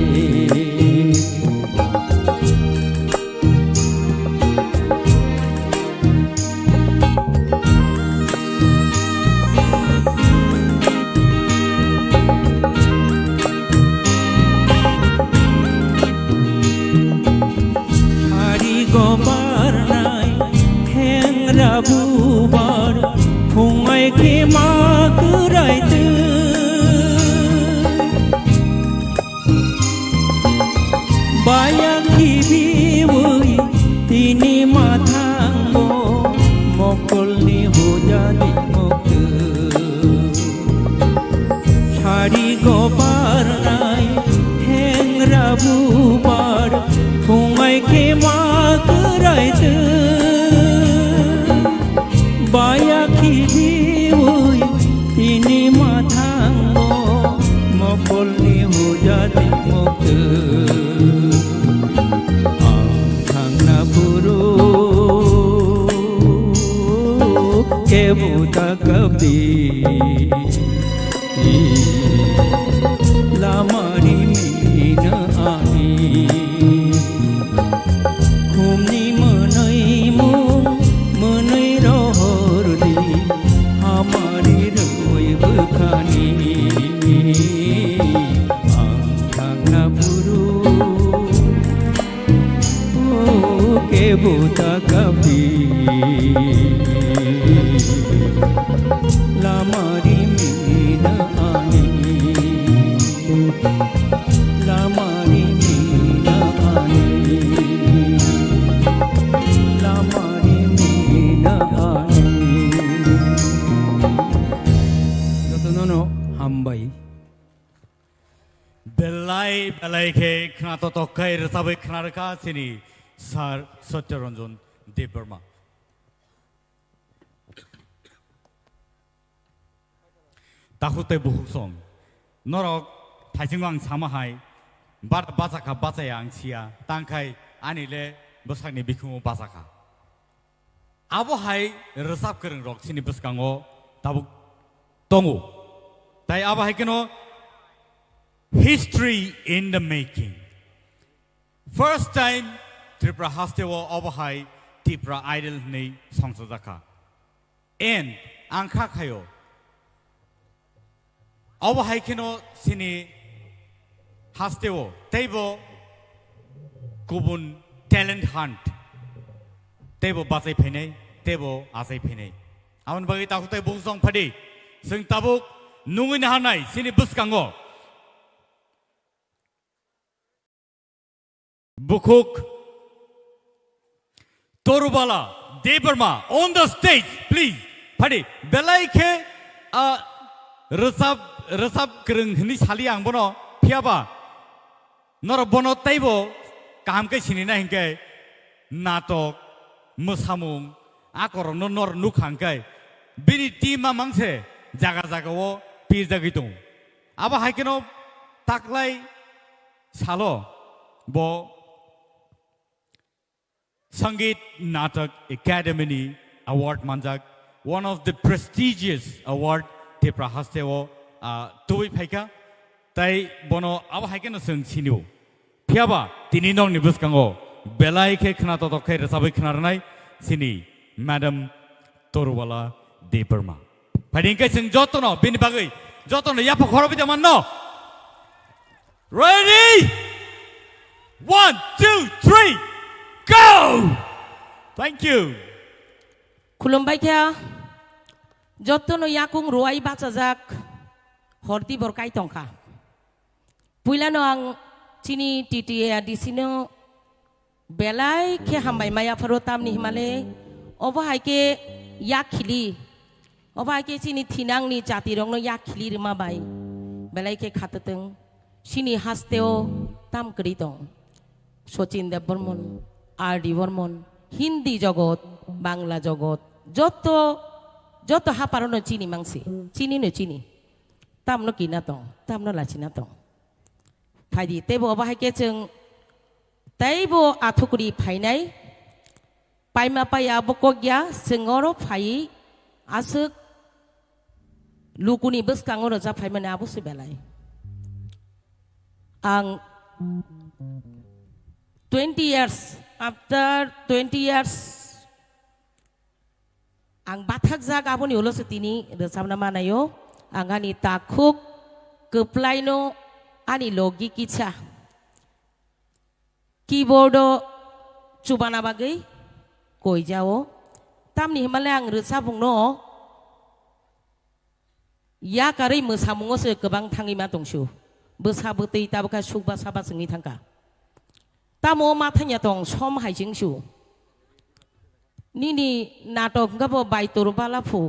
bubar phungai khi ma cứ rai tư baya khi bi wui tini ma thang mo mokol ni ho jadi moktu shari gobar nai heng ra bubar phungai khi ma cứ rai tư baya khi hui tini mathang mo mokol ni ho jadi moktu thang na puru ke buta kabdi lamari mina ani khumni manai mo manai rohordi hamari roi bukhani angkhangna puru ke buta kabi lamari mina ani lamari mina ani lamari mina ani jotono hambai belai ke khna to tokai rasabai khna rakha sini sar Satyaranjan Debarma tahute buhusong norok thajingwang samahai bar basaka basayang sia tangkai anile basakni bikhumo basaka abo hai resap kereng rok sini baskango tabuk tongu tai abo hai keno history in the making first time Tripura Hastewo abo hai Tripura idol nei songsajaka and angkha khayo abo hai keno sini Hastewo teibo kubun talent hunt teibo basai phenai teibo asai phenai amon bagi takutai bungsong phadi sing tabuk nungin hanai sini buskango Bukuk Torubala Debarma on the stage please phadi belai ke resap kereng hini sali ang bono phiaba nor bono taibo kam ke sini na hingke natok musamung akor nor nukhang kai bini tima mangse jaga jaga wo pizza gitung aba haikeno taklai salo bo Sangeet Natak Academy Award manjak one of the prestigious award Tripura Hastewo tui phaika tai bono aba haikeno sing sinu phiaba tini nong ni buskango belai ke khna to khai rasabai khnarnai sini Madam Torubala Debarma phading kai sing jotono bini bagai jotono yapa khorobi de manno ready 1 2 3 go thank you Khulumbai kya jotono yakung ruai bachajak horti borkai tongkha puilano ang chini TTA disino belai ke hambai maya farotam ni himale oba haike yak khili oba haike sini thinang ni jati rong no yak khili rima bai belai ke khatateng sini hasteo tam kri tong Sachin Dev Burman R.D. Burman Hindi জগৎ বাংলা জগৎ যত যত হাপারনো চিনি মাংসি চিনি no চিনি তামনো কিনা তং তামনো লাচিনা তং ফাইদি তেবো বাহাইকে जों তাইবো আথকুরি ফাইনাই পাইমা পায়া বকগিয়া जोंरो फाइ आसुक लुकुनि बसकाङो जा फाइमाने आबुसि बेलाय आं 20 years after 20 years ang bathak jak aboni ulo setini resabna manayo angani takuk keplaino ani logi kicha keyboardo chubana bagai koi jao tamni himale ang resabungno ya kari mosamungo se gobang thangima dongsu बोसाबोतै ताबका सुबा साबा जोंनि थांगा तामो माथानिया दं सम हाइजेंसु निनि नाटक गाबो बायतरो बालाफु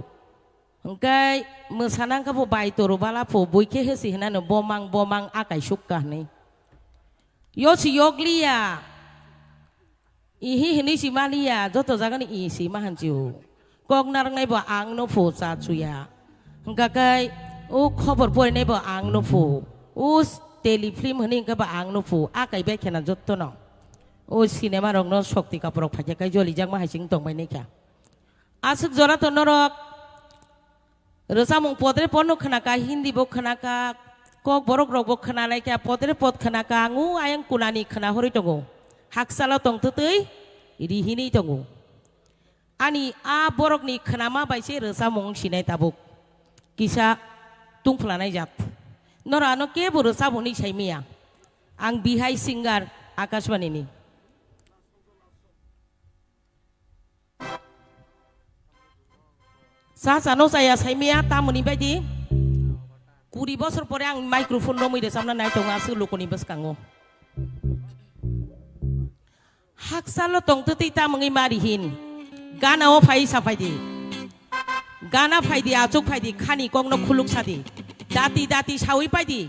हंगाय मोसानां गाबो बायतरो बालाफु बयखे होसि हनानो बमां बमां आकाय सुक्का नै योसि योगलिया इहि हनि सिमालिया जतो जागानि इसि माहानजिउ कक नारंनायबो आंनो फु जाचुया हंगाय ओ खबर फरायनायबो आंनो फु उस टेलीफिल्म हनी गबा आंग नुफु आकाय बेखेना जत्तो न ओ सिनेमा रंगनो शक्ति कापुरक फायखाय जलि जाग मा हाइसिं दंबाय नेखा आसुक जरा तो नरक रोजामुं पदरे पन्नो खनाका हिंदी बो खनाका कक बरक रक बो खनानाय क्या पदरे पद खनाका आंगु आयं कुनानि खना हरि दंगो हाकसाला तंततै रिहिनि दंगो आनि आ बरकनि खनामा बायसे रोजामुं सिनाय ताबुक किसा तुंफ्लानाय जात नरानो के बर' साबनि साइमिया आं बिहाय सिंगार आकाशवाणीनि सा सानो साया साइमिया तामुनि बायदि 20 বছর পরে आं माइक्रोफोन रमैदो सामना नायथंगा सुलुकनि बसकाङो हाकसालो तंततै तामङै मारिहिन गानाओ फाइ साफायदि गाना फायदि आचुक फायदि खानि कंनो खुलुक सादि दाति दाति सावै पायदि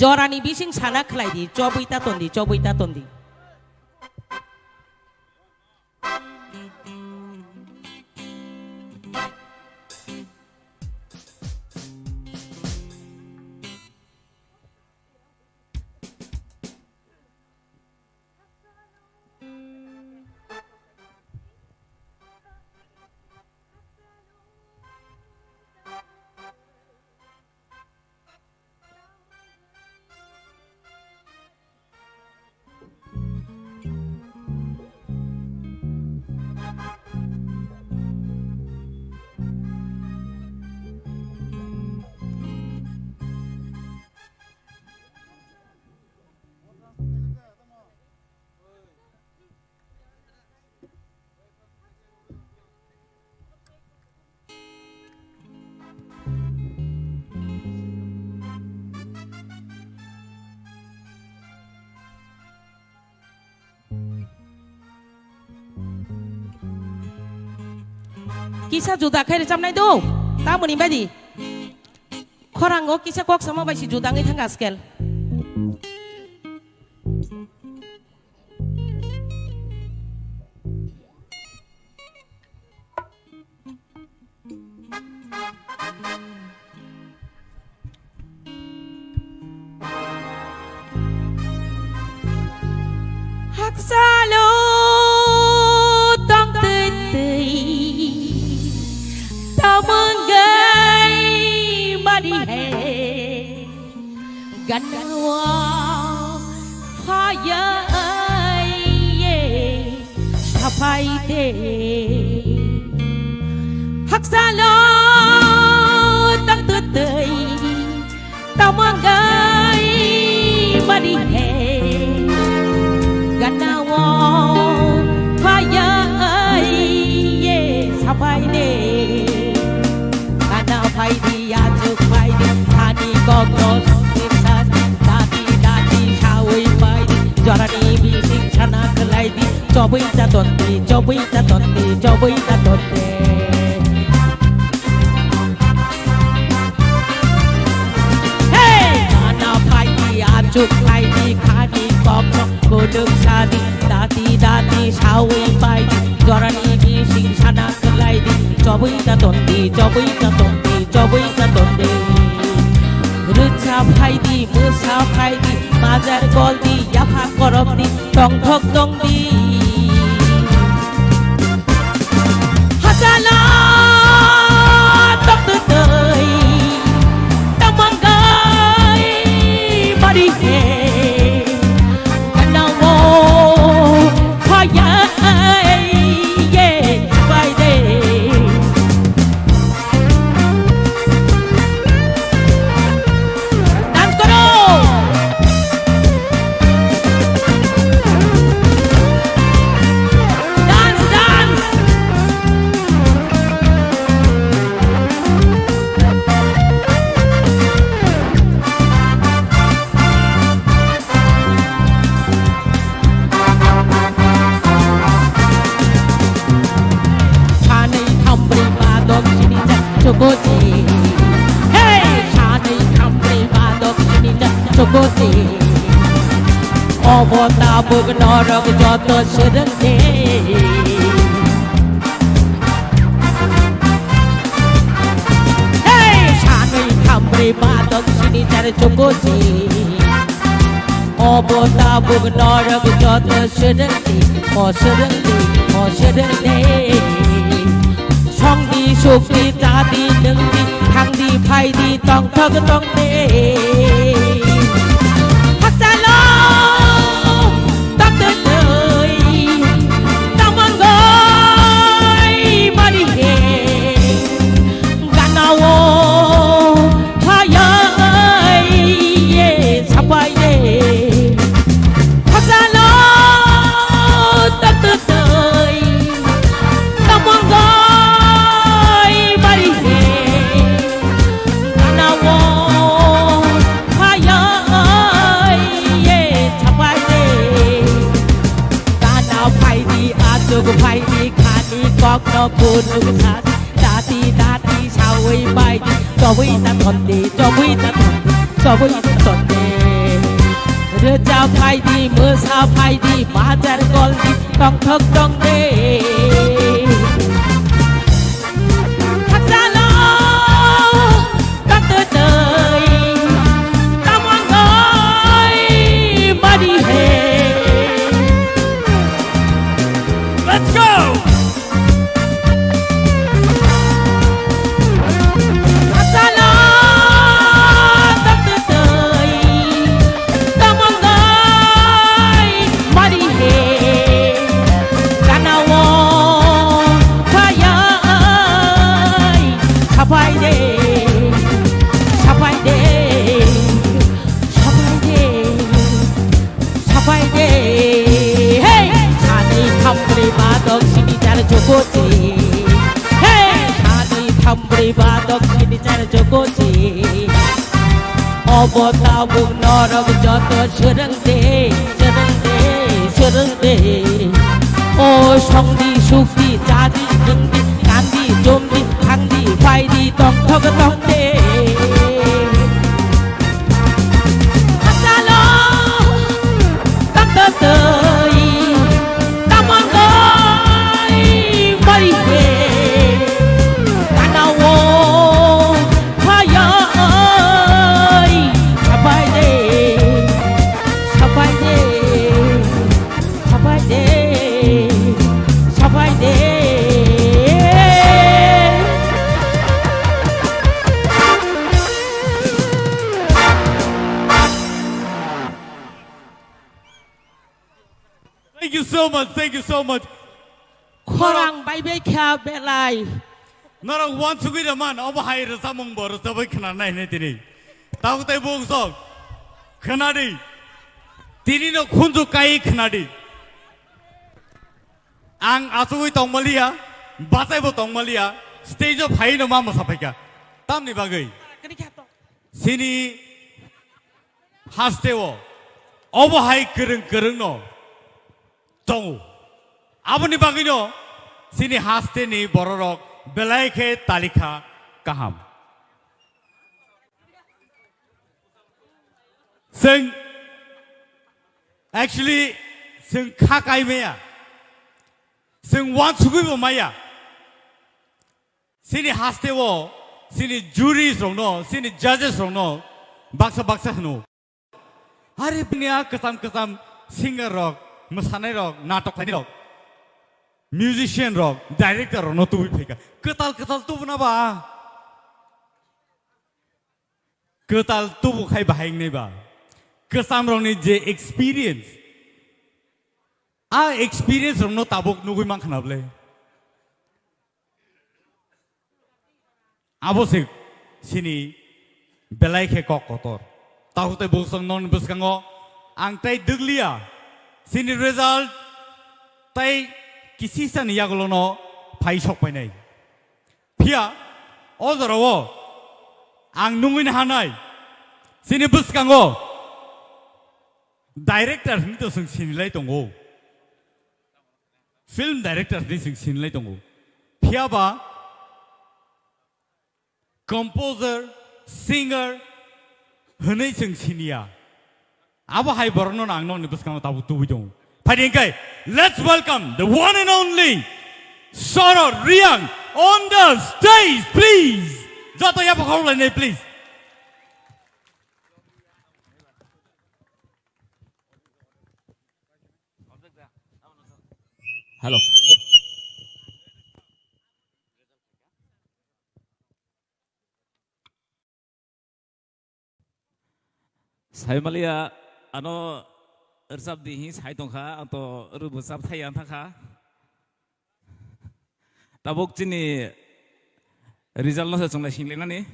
जरानि बिसिं साना खलायदि चबैता तन्दि Kisah juda kaya recamnai do, tamu ni badi. Korango kisah kok sama basi judangi tangga skel. Haksalo tong tei. Menggai madi he ganawa faya ye sapai de haksalo tang tutei tamanggai madi he ganawa faya ye sapai de Faidi aju faidi hani gogos tipsan dati dati sawi faidi jarani bising साना खलायदि जबै जादन्ते जबै जादन्ते जबै जादन्ते नाना फाइदि आजुक फाइदि खादि कक गोदोक सादि दाति दाति सावै बायदि जरानि गिसिं साना खलायदि जबै जादन्ते जबै जादन्ते जबै जादन्ते रुचा फाइदि मोसा फाइदि माजार गलदि याफा करबदि टंथक दंदि हाजाला तक्तै तमंगाय मारि हे कनावो फाया ये बायदे Chokote, hey, Shani Kamri Badok Shinita Chokote, Obota Bugnorok Joto Shirante, hey, Shani Kamri Badok Shinita Chokote, Obota Bugnorok Joto Shirante, or Shirante, or Shirante. 성디 속디 자디 능디 강디 파이디 덩터그 덩대 학살로 떡떡거이 떡만거이 머리해 가나워 파여이 예 사파이데 학살로 떡떡거이 떡만거이 फाइदि खादि कक गोदोक सादि दाति दाति सावै बायदि जबै जादन्ते जबै जादन्ते जबै जादन्ते रोजा फाइदि मोसा फाइदि बाजार गलदि टंथक दंदे हाजाला तक्तै तमंगाय मारि हे Let's go! Asala taqtay tamangay mari he kanawo phayay sapai de sapai de sapai de sapai de hey Shani Kamri Badok Sinijar Chokote, hey Shani Kamri Badok Sinijar Chokote, Obota Bugnorok Joto Shirante, Shirante, Shirante, Oh Shongdi Shukdi Jadi Ningdi Kandi Jomdi Kandi Faidi Tong Tog Tong De Hasalo Taqtay Thank you so much. Thank you so much. Korang baik-baik kya belai. Nara wan sugui man oba hai rasa mong boros tabai khana nai ne tini. Tahu tai bong sok khana di. Tini no khunju kai khana di. Ang asugui tong malia, basai bo tong malia. Stage of hai no mama sapaika. Tam ni bagai. Sini haste wo. Oba hai kereng kereng no. dong. Aboni bagino sini haste ni bororok belaike talika kaham. Sing actually sing kakai meya. Sing wan sugui bo maya. Sini haste wo sini juries rong no, sini judges rong no, baksa no. Hari punya kesam singer rock, mesanai rock, natok tadi rock, musician rock, director rock, no tu bipeka. Ketal tu pun apa? Ketal tu bukai bahing ni ba. Kesam rong ni je experience. Experience rong no tabuk nugui mang kenapa le? Abo sini belai ke kok kotor. Tahu te busang non buskango ang tay deglia. Sini result tay kisi sa niya golono pai sok pai nai. Pia odarawo ang nungin hanai. Sini buskango director nito sing sinilai tongo. Film director ni sing sinilai tongo. Pia ba composer, singer, henai sing sinia. Abo hai borno nang non nibus kang tabu tu bujong. Padingkai, let's welcome the one and only Sorot Riang on the stage, please. Joto ya pakau lene, please. Hello. Saya malia ano ersab dihi saya tongka atau rubusab saya antaka tabuk cini result nasa cungla singlena ni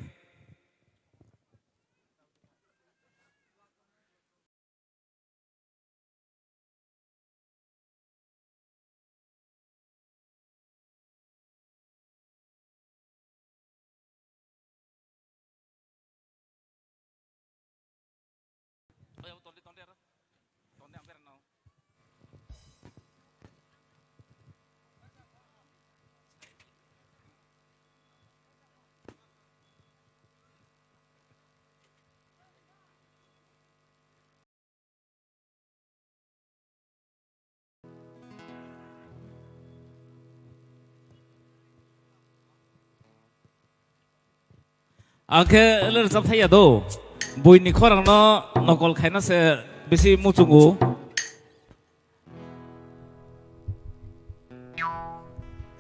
Angke ler sab thaya do bui ni khorang no nokol khaina se besi muchungu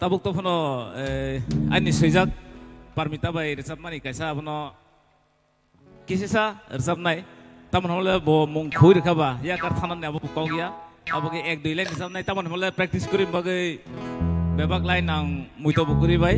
tabuk to phono ani sejak parmita bai resab mani kaisa phono kisisa resab nai tamon hole bo mung khui rakaba ya kar thanan ne abo ko gya abo ke 1 2 line resab nai tamon hole practice kuri bagai bebak line nang muito bukuri bai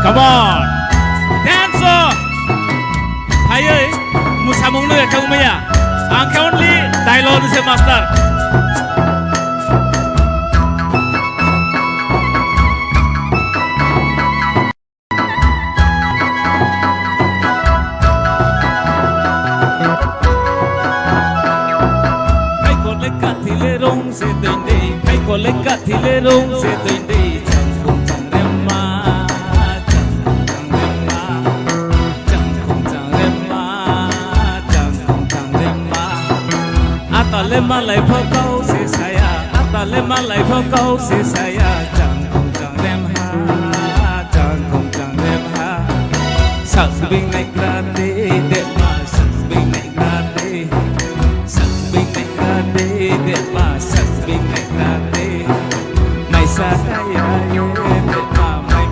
Come on, dancer. Haye, musamung lu ekang maya. Angka only dialogue se master. Kai kolek kathile rong se toinde, kai kolek kathile rong se toinde. Atale malai phokau se saya, atale malai phokau se saya, jang rem ha, jang rem ha. Sak bing naik grade, dek ma sak bing naik grade, sak bing naik grade, dek ma sak bing naik grade. Mai saya ye, dek ma mai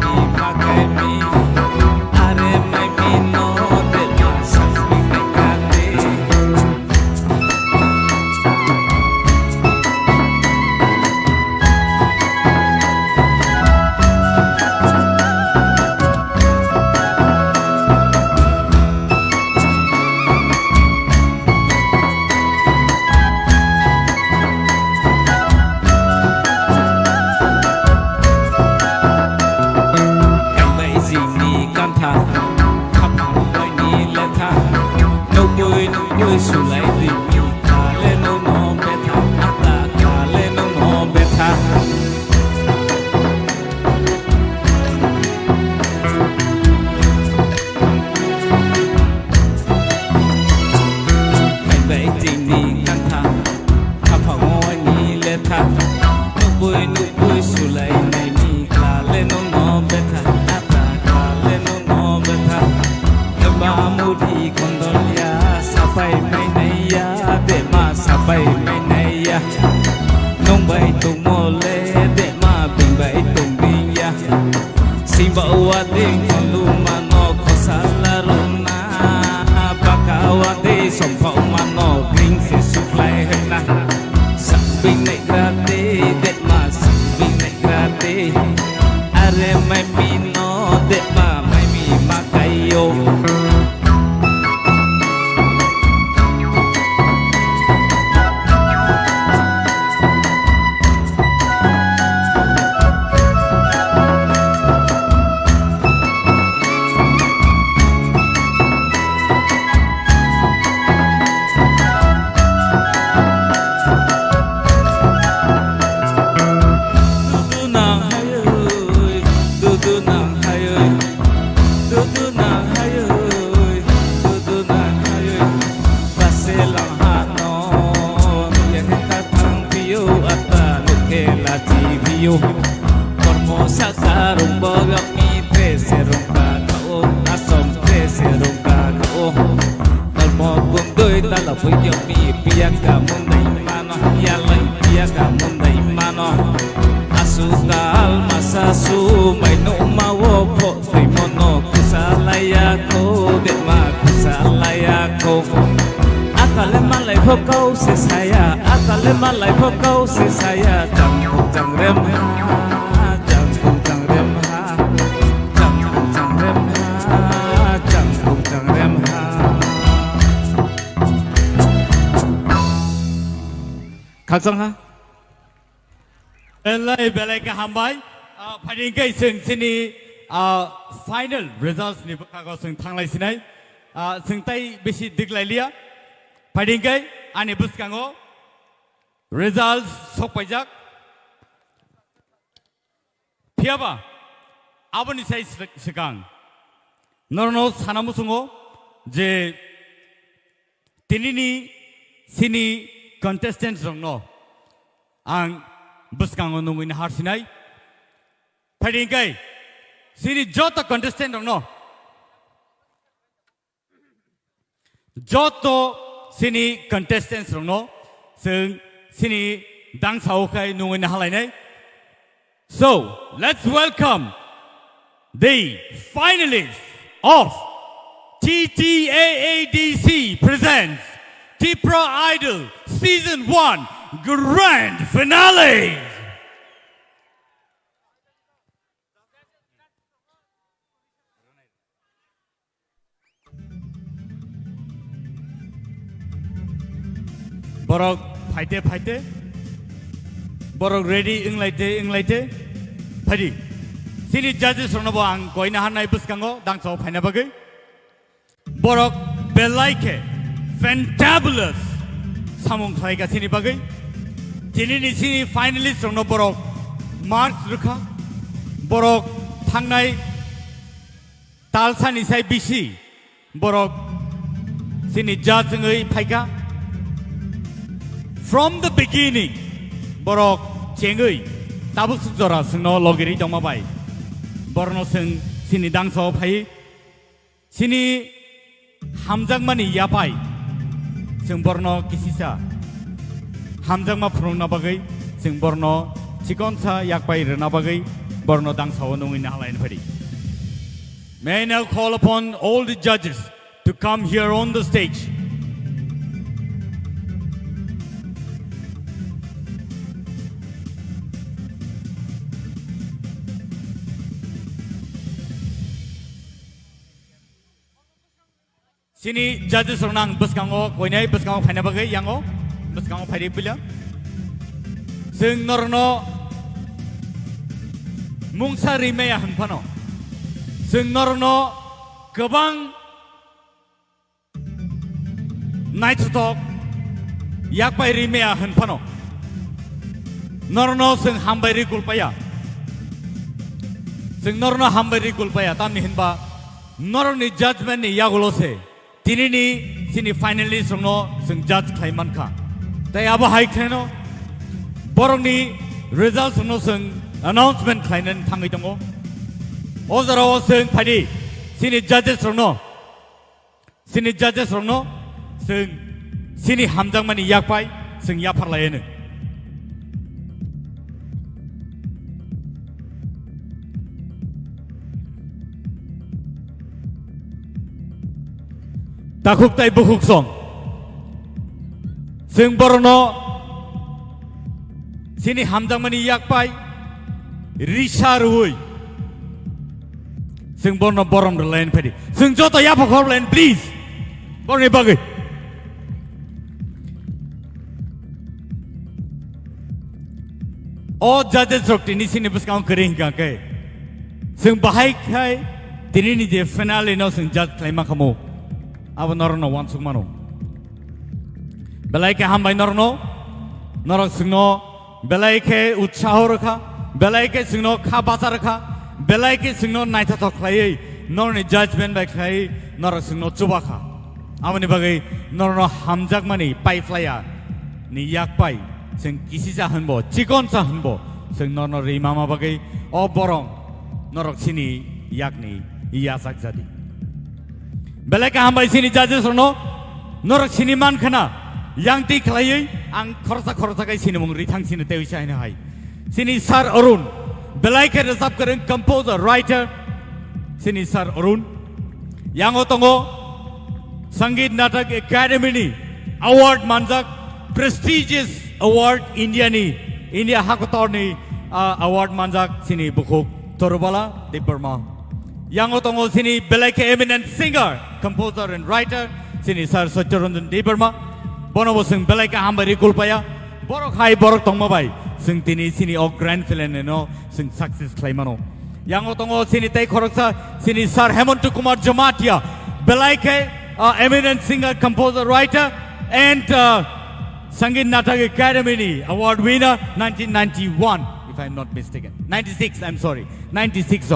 Simba wade lumano kosalarona bakawade sompa umano green se suklai hena sabine grate det ma sabine grate are mai mino det ma mai mi makayo Formosa sarung bogak mi treserung kakao asom treserung kakao Dalmo kundoy talapoy yung mi piyaga munday mano Yalay piyaga munday mano Asukal masasu may no umawo po Tuy mono kusalaya ko Dit ma kusalaya ko Akale malay po kau si saya Akale malay po kau si saya Jangkung jangrem Jangkung jangrem Jangkung jangrem Jangkung jangrem Kaksan ha? Belai ka hambai Padingkai sing sini final results ni bakal sing thanglai sinai sing tai besi diglai lia Padingkai ani buskango results sokpajak Piaba aboni sai sekang Norno sanamusungo je tinini sini contestants rongno ang buskango nungin harsinai Padingkai sini jota contestant rongno joto sini contestants rongno sini dang saukai nungin halainai So let's welcome the finalists of TTAADC presents Tipra Idol Season 1 Grand Finale. Borok fighte Borok ready inglaite Padi Sini judges ronobo ang koina hanai buskango dangso phaina bagai Borok belaike fantabulous samung khlaiga sini bagai sini finalist rono borok marks rukha borok thangnai talsani sai bisi borok sini judge ngai phaika From the beginning borok chengai tabuk sujora singno logiri jongma bai borno sing sini dangso phai sini hamjangmani yapai sing borno kisisa hamjangma phurungna bagai sing borno chikonsa yakpai rena bagai borno dangso nungin halain phari May I now call upon all the judges to come here on the stage. Sini judges orang buskango koinai buskango phaina bagai yango buskango phairi pila sing norno mungsa rimeya hanpano sing norno gobang night talk yakpai rimeya hanpano norno sing hambairi kulpaya sing norno hambairi kulpaya tamni hinba norni judgment ni yagolose Tinini sini finalist rongno sing judge klaiman ka. Tai aba hai kleno borong ni results rongno sing announcement klainan thangai tongo. Ozaro sing phadi sini judges rongno sing sini hamjang mani yakpai sing yapar layene. Takuk tay buhuk song. Sing borono sini hamjang mani yak pai rishar hui. Sing borono borom the land pedi. Sing joto ya pakhor land please. Borni bagi. O judges rok tini sini buskang kering kake. Sing bahai kai tini ni je finale no sing judge klaima kamu. Aba norno wansuk mano. Belai ke hambai norno norok singno belai ke utsaho rakha belai ke singno kha basa rakha belai ke singno naita to khlai norni judgment by khlai norok singno chuba kha amani bagai norno hamjak mani pai flaya ni yak pai sing kisi sa hanbo chikon sa hanbo sing norno ri mama bagai o borong norok sini yak ni iya sak jadi belai ke hambai sini judges norno norok sini man khana yang ti khlai ang khorsa kai sini mung ri thang sini te wisai na hai sini sir Arun belai ke resap kereng composer writer sini sir Arun yang otongo Sangeet Natak Academy ni award manjak prestigious award India Hakotor ni award manjak sini bukhuk Torubala de Burma yang otongo sini belai ke eminent singer composer and writer sini sir Satyaranjan de Burma Bono sing belai ka hambari kulpaya borok hai borok tongma bai sing tini sini o grand film no sing success claimano yang otongo sini tai khoroksa sini sir Hemantu Kumar Jamatia belai ke eminent singer composer writer and Sangeet Natak Academy ni award winner 1991 if I'm not mistaken 96 I'm sorry 96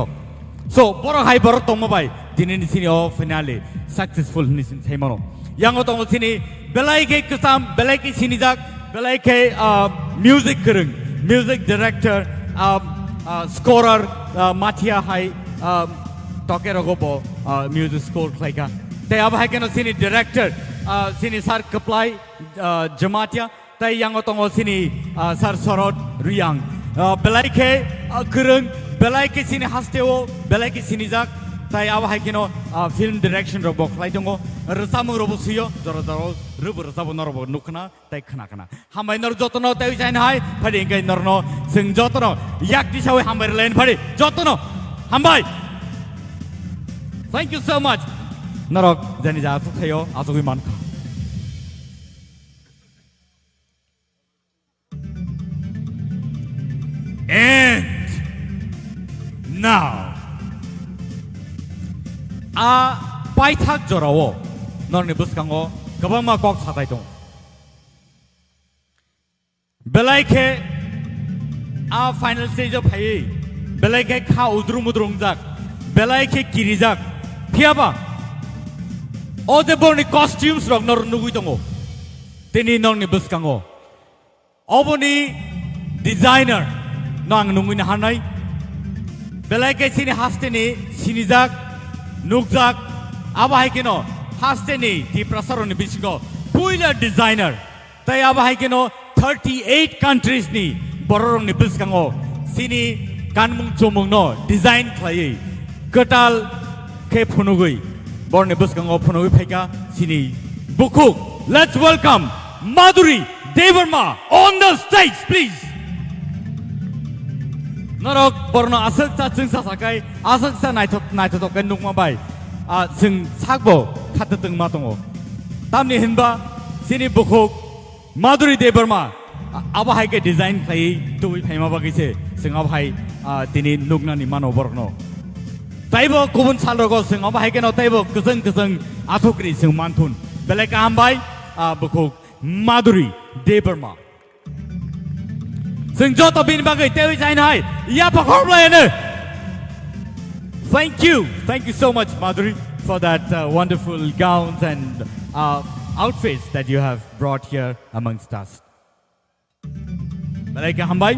so borok hai borok tongma bai tini sini o finale successful ni sing claimano yang otongo sini belai ke kesam belai ke sinijak belai ke music kereng music director scorer Matia hai tokerogobo music score klaika te ab hai keno sini director sini sar kaplai Jamatia te yang otongo sini sar Sorot Ruyang belai ke kereng belai ke sini hasteo belai ke sinijak tai ab hai keno film direction robo khlai dongo resam robo suyo joro joro rubu resabo norobo nukna tai khana khana hambai nor jotono tai jain hai phari ngai norno sing jotono yak di sawi hambai len phari jotono hambai thank you so much norok jani ja su thayo asugui man and now paithak jorao norni buskango kabama kok satai dong belai ke final stage of hai belai ke kha udrung jak belai ke kirijak phiaba o de borni costumes rok nor nugui dongo tini norni buskango oboni designer nang nungui na hanai belai ke sini hasteni sinijak nukjak abahai kino hasteni ti prasaroni bisingo puila designer tai abahai kino 38 countries ni bororong ni biskango sini kanmung chomung no design khlai katal ke phunugui borne biskango phunugui phaika sini bukhuk let's welcome Madhuri Devarma on the stage please norok borno asak sa chung sa sakai asak sa naithok kan nukma bai sing sakbo khatateng ma tongo tamni hinba sini bukhuk Madhuri Devarma aba hai ke design khai tui phaima bagi se sing aba hai tini nukna ni mano borno taibo kubun salrogo sing aba hai ke no taibo kusang athukri sing manthun belai ka hambai bukhuk Madhuri Devarma sing joto bin bagai tewi jain hai ya pakhor blane thank you so much Madhuri for that wonderful gowns and outfits that you have brought here amongst us belai ka hambai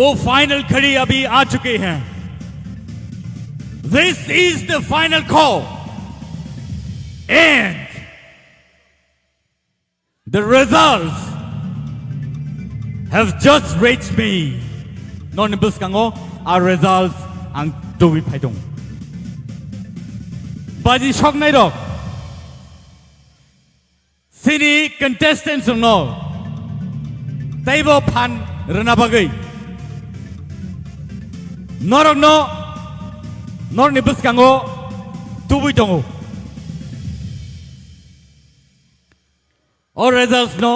wo final khadi abhi aa chuke hain this is the final call and the results have just reached me. Non buskango our results ang tuwi paidong. baji shok nai rok sini contestants no taibo phan rana bagai norok no nor ni buskango tubui tongo all results no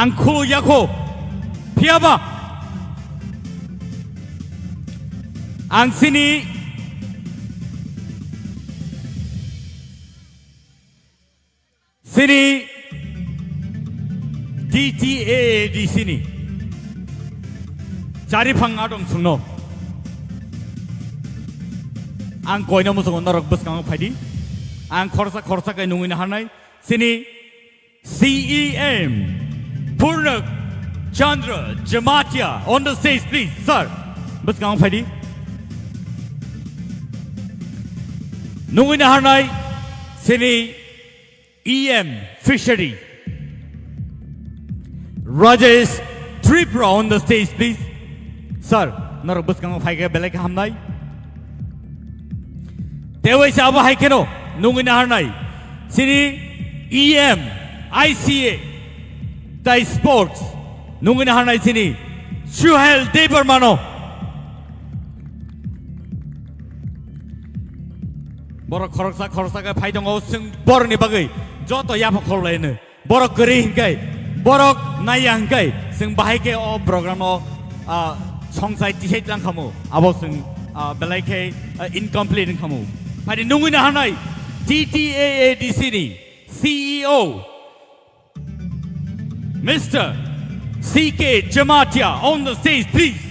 angkhulu yakho phiaba ang sini DTA di sini cari phang adong sungno ang koina musong norok buskang phaidi ang khorsa kai nungin hanai sini CEM Purnak Chandra Jamatia on the stage please sir buskang phaidi nungin hanai sini EM Fishery Rajesh Tripura on the stage please sir norok buskang phaiga belai ka hamnai Tewai sabo hai keno nungin hanai sini EM ICA Thai Sports nungin hanai sini Suhel Debarmano borok khorsa ka phai dong sung bor ni bagai joto yapa khorlai ne borok gari hingkai borok naya hingkai sung bahai ke o program o songsai tisai tlang khamu abo sung belai ke incomplete khamu phai nungin hanai TTAA di sini CEO Mr. CK Jamatia on the stage please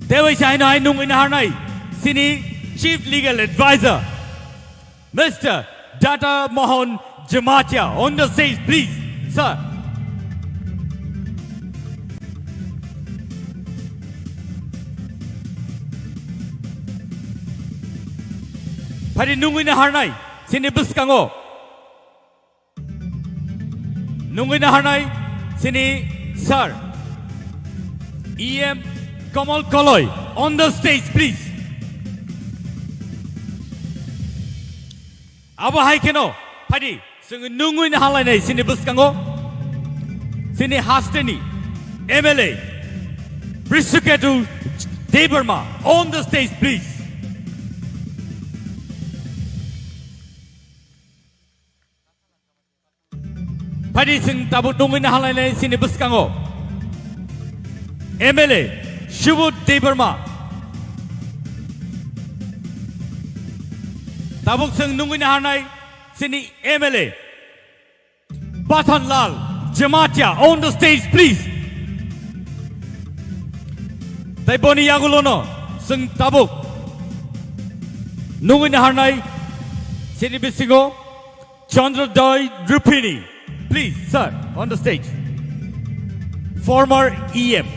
Tewai sai no hai nungin hanai sini Chief Legal Advisor Mr. Data Mohan Jamatia on the stage please sir Phari nungin hanai sini buskango nungin hanai sini sir EM Kamal Koloy on the stage please Abo hai keno phadi sung nungin halai nei sini buskango sini hasteni MLA Risuketu Debarma on the stage please phadi sung tabu nungin halai nei sini buskango MLA Shubut Debarma Tabuk sung nungin hanai sini MLA Pathanlal Jamatia on the stage please Taiboni yagulono sung tabuk nungin hanai sini bisingo Chandra Doi Rupini please sir on the stage former EM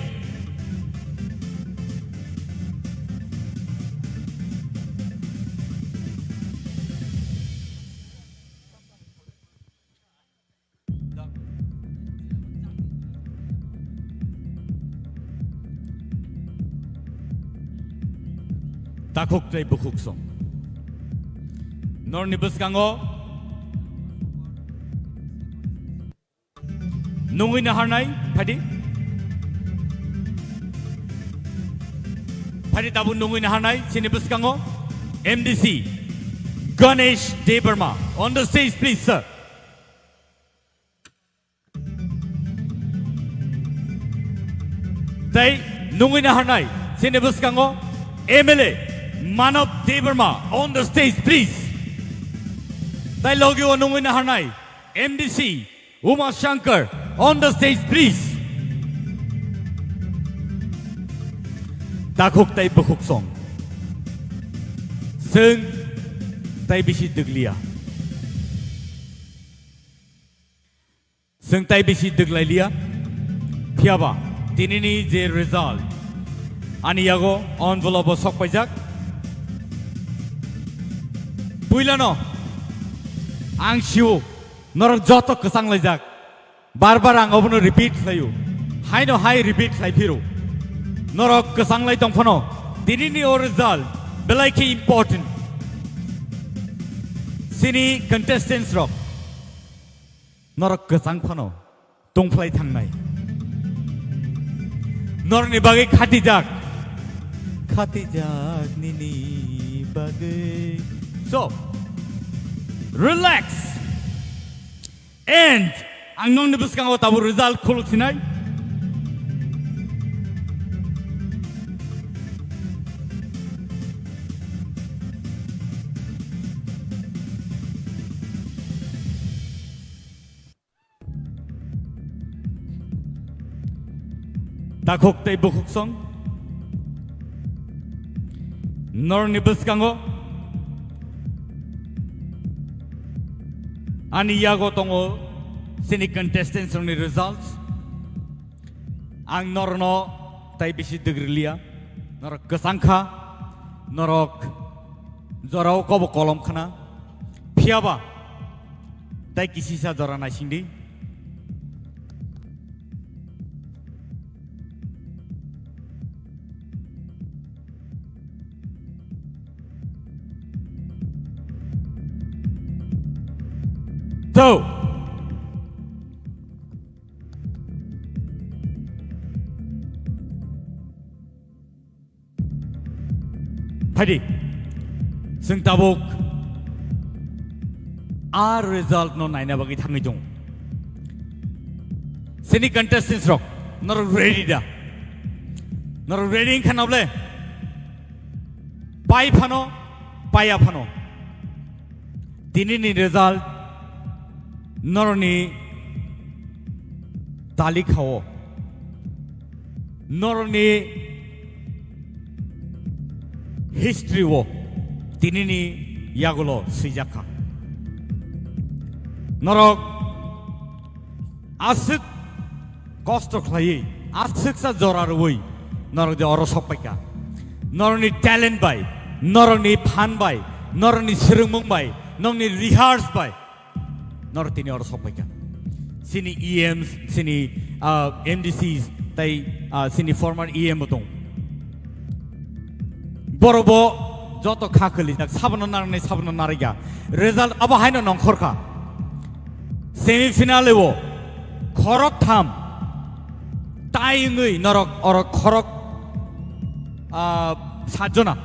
Takuk tei bukuk song. Nor ni buskango. Nungin hanai phadi. Phadi tabu nungin hanai sini buskango. MDC Ganesh Debarma on the stage please sir. Tai nungin hanai sini buskango. MLA Manav Debarma on the stage please. Tai logyo nungin hanai MDC Uma Shankar on the stage please. Takuk tai bukuk song. Sung tai bisi deglia. Sung tai bisi deglai lia. Phiaba tinini je result. Ani yago envelope sok pajak. Puilano ang shiu norok joto kesang lejak. Barbar ang obono repeat sayu. Hai no hai repeat sai phiru. Norok kesang lai tongphono Dinini o result belai ke important. Sini contestants rok norok kesang phano tongflai thangnai. Norni bagai khatijak nini bagai. So relax and ang nong nibuskan o tabu result khuluk sinai. Takok tay bukuk song nor nibuskango ani yago tongo sini contestants ni results ang norno tay bisi degrilia nor kesangkha norok jorao kobo kolom khana phiaba tay kisisa jorana sindi So, Padi, sing tabuk, our result no naina bagi thangi jong. Sini contestants rock, not ready da, not ready in kanable. Pai phano, paya phano. Dini ni result. Noroni tali khao noroni history wo tinini yagulo sijaka norok asik kosto khlai asik sa jorar woi norok de oro sopaika noroni talent bai noroni phan bai noroni sirungmung bai noroni rehearse bai Nortini or Sopaika. Sini EMs, sini MDCs, tay sini former EM botong. Borobo joto khakali nak sabno nariga. Result aba haino nongkhorka. Semi finale wo khorok tham. Taingui norok or khorok sajona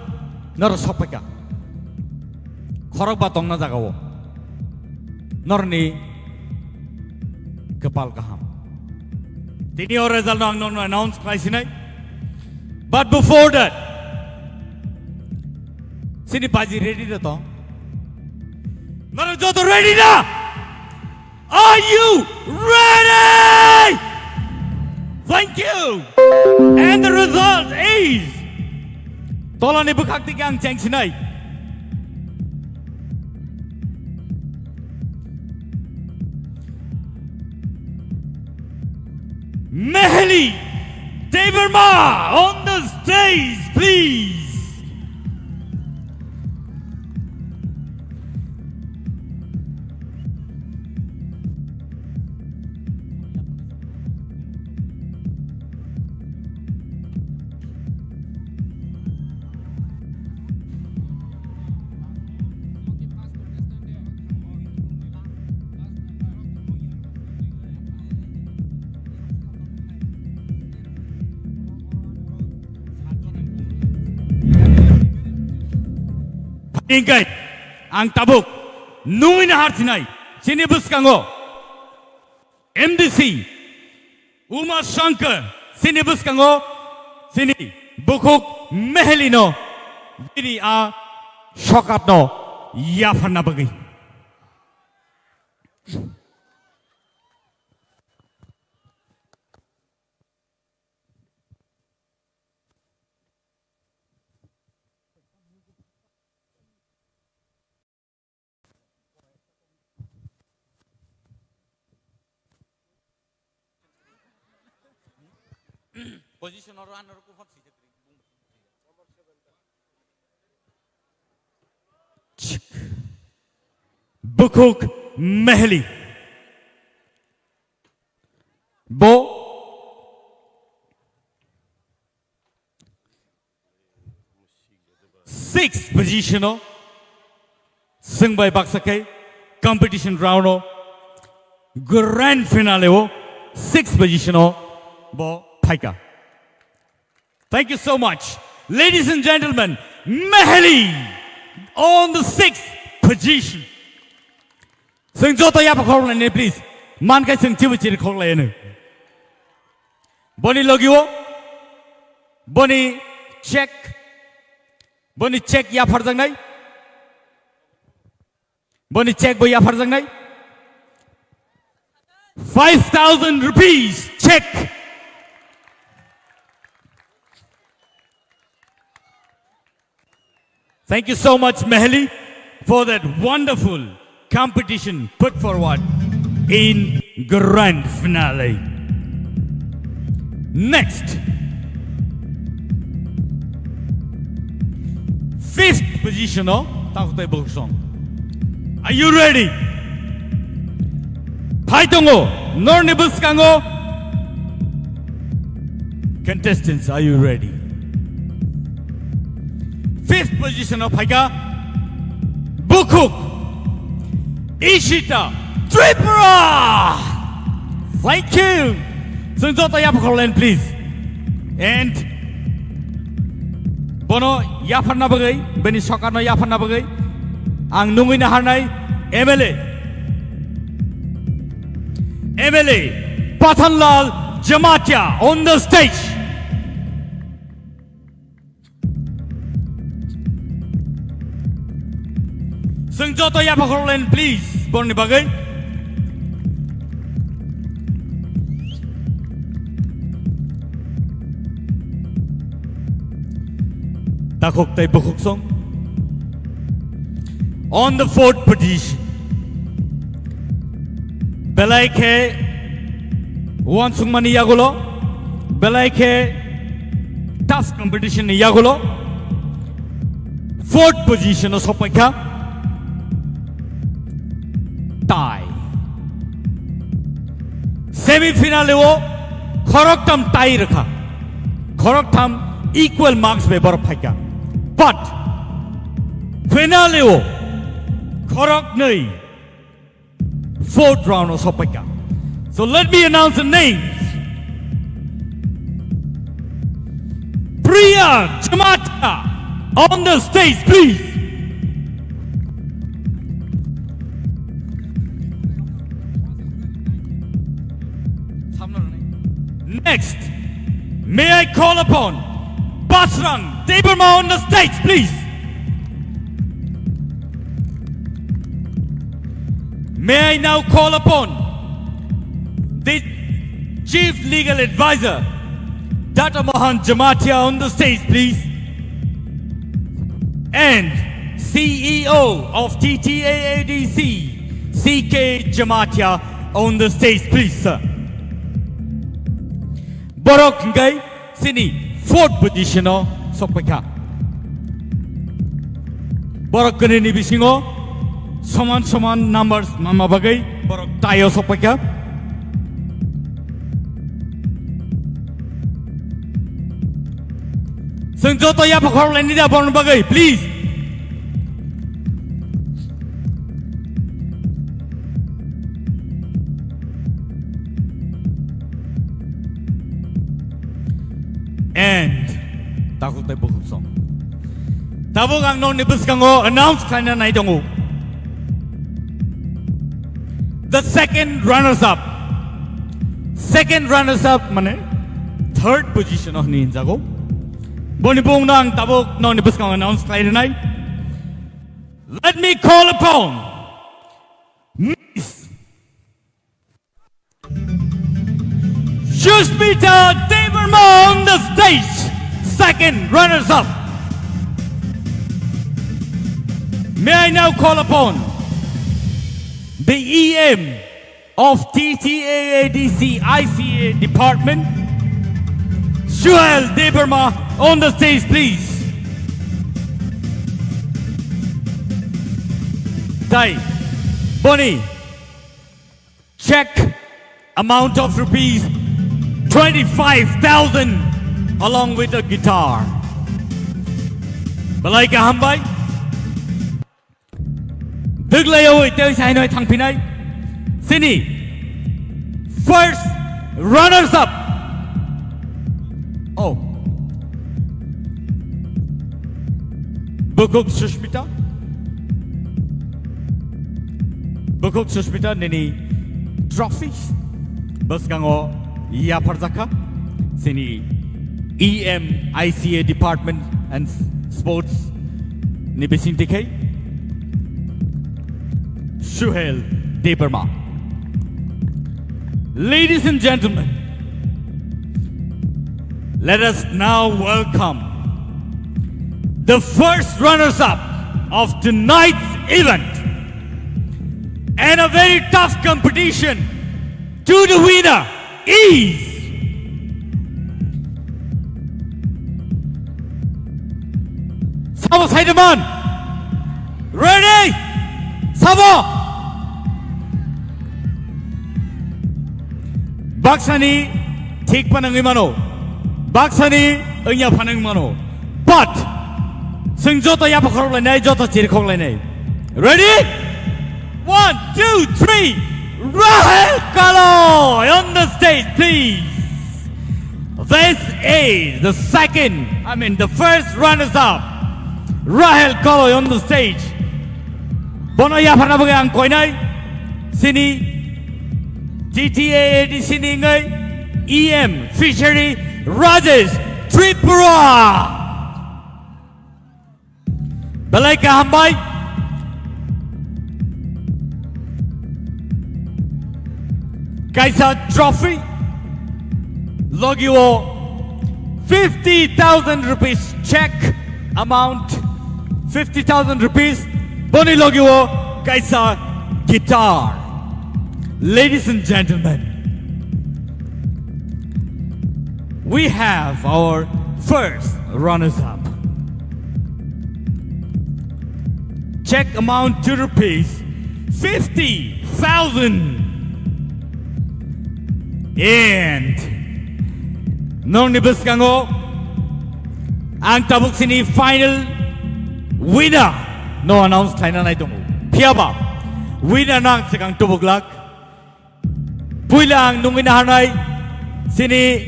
nor Sopaika. Khorok batong na jagawo. Norni kepal kaham. Tini or result ang non announce kaisinai. But before that, sini baji ready na to? Nara joto ready na? Are you ready? Thank you. And the result is tola ni bukakti kang cheng sinai. Mehli Deverma on the stage, please. Ingkai, ang tabuk, nui na hartinai, sini buskango, MDC, Uma Shankar, sini buskango, sini bukuk mehelino, bini a shokatno, yafarna bagi. Position or runner ko hot Bukuk Mehli Bo 6th position o sungbai baksakai competition round o grand finale o 6th position o bo phaika. Thank you so much. Ladies and gentlemen, Mahali on the 6th position. Sing joto ya pakhor lane please. Man kai sing chibu chiri khor lane. Boni logiwo. Boni check. Boni check ya farjang nai. Boni check bo ya farjang nai. 5,000 rupees check. Thank you so much, Mahali, for that wonderful competition put forward in grand finale. Next, 5th position. Are you ready? Paitongo, Nornibuskango. Contestants, are you ready? 5th position of Haika, Bukuk, Ishita, Tripura. Thank you. Sunjata Yapakolen, please. And Bono Yapana Bagay, Beni Sokano Yapana Bagay, Ang Nungina Hanai, MLA Pathanlal Jamatia on the stage. Sungjoto Yapakolen, please. Boni Bagay. Takok tay bukuk song. On the 4th position, Belaike Wansung Mani Yagulo, Belaike tough competition Yagulo, 4th position of Sopaka. Tie. Semi-finale wo Khoroktam tie rakha. Khoroktam equal marks be bar phaika. But finale wo Khorok nei 4th round of Sopaka. So let me announce the names. Priya Jamatia on the stage, please. Next, may I call upon Basrang Deberma on the stage, please. May I now call upon the Chief Legal Advisor, Dr. Mohan Jamatia on the stage, please. And CEO of TTAADC, CK Jamatia on the stage, please, sir. Borok ngay sini 4th position o Sopaka. Borok kene ni bisingo saman numbers mama bagay borok tayo Sopaka. Sungjoto Yapakor lenida born bagay, please. And takut tay bukuk song. Tabok ang non nibus kango announce kanya na idongo. The second runners-up. Second runners-up mane 3rd position of ninjago. Bonibong nang tabok non nibus kango announce kaya na. Let me call upon Miss Shushmita Deverma on the stage, second runners-up. May I now call upon the EM of TTAADC ICA Department, Shuel Deverma on the stage, please. Tai, Bonnie, check amount of rupees 25,000 along with a guitar. Belai ka hambai. Duglay away tayo sa Hanoi Thang Pinay. Sini. First runners up. Oh. Bukuk Sushmita. Bukuk Sushmita nini trophies. Baskango iya parzaka. Sini EM ICA Department and Sports ni besin dikai. Suhail Debarma. Ladies and gentlemen, let us now welcome the first runners-up of tonight's event and a very tough competition. To the winner is Sabo Saidaman. Ready? Sabo. Baksani tik panang mano. Baksani enya panang mano. But sing joto ya pakhor le nei joto chir khong le nei. Ready? 1, 2, 3. Rahel Kalo on the stage, please. This is the first runners-up. Rahel Kalo on the stage. Bono ya phana bage ang koinai. Sini GTA di sini ngai EM Fishery Rajesh Tripura. Balai ka hambai. Kaisa trophy. Logio 50,000 rupees check amount. 50,000 rupees. Boni logio Kaisa guitar. Ladies and gentlemen, we have our first runners-up. Check amount 2 rupees, 50,000. And nong nibus kango ang tabuk sini final winner. No announce tayo na itong Piaba. Winner nang sekang tubuk lak. Puilang nung inahanay sini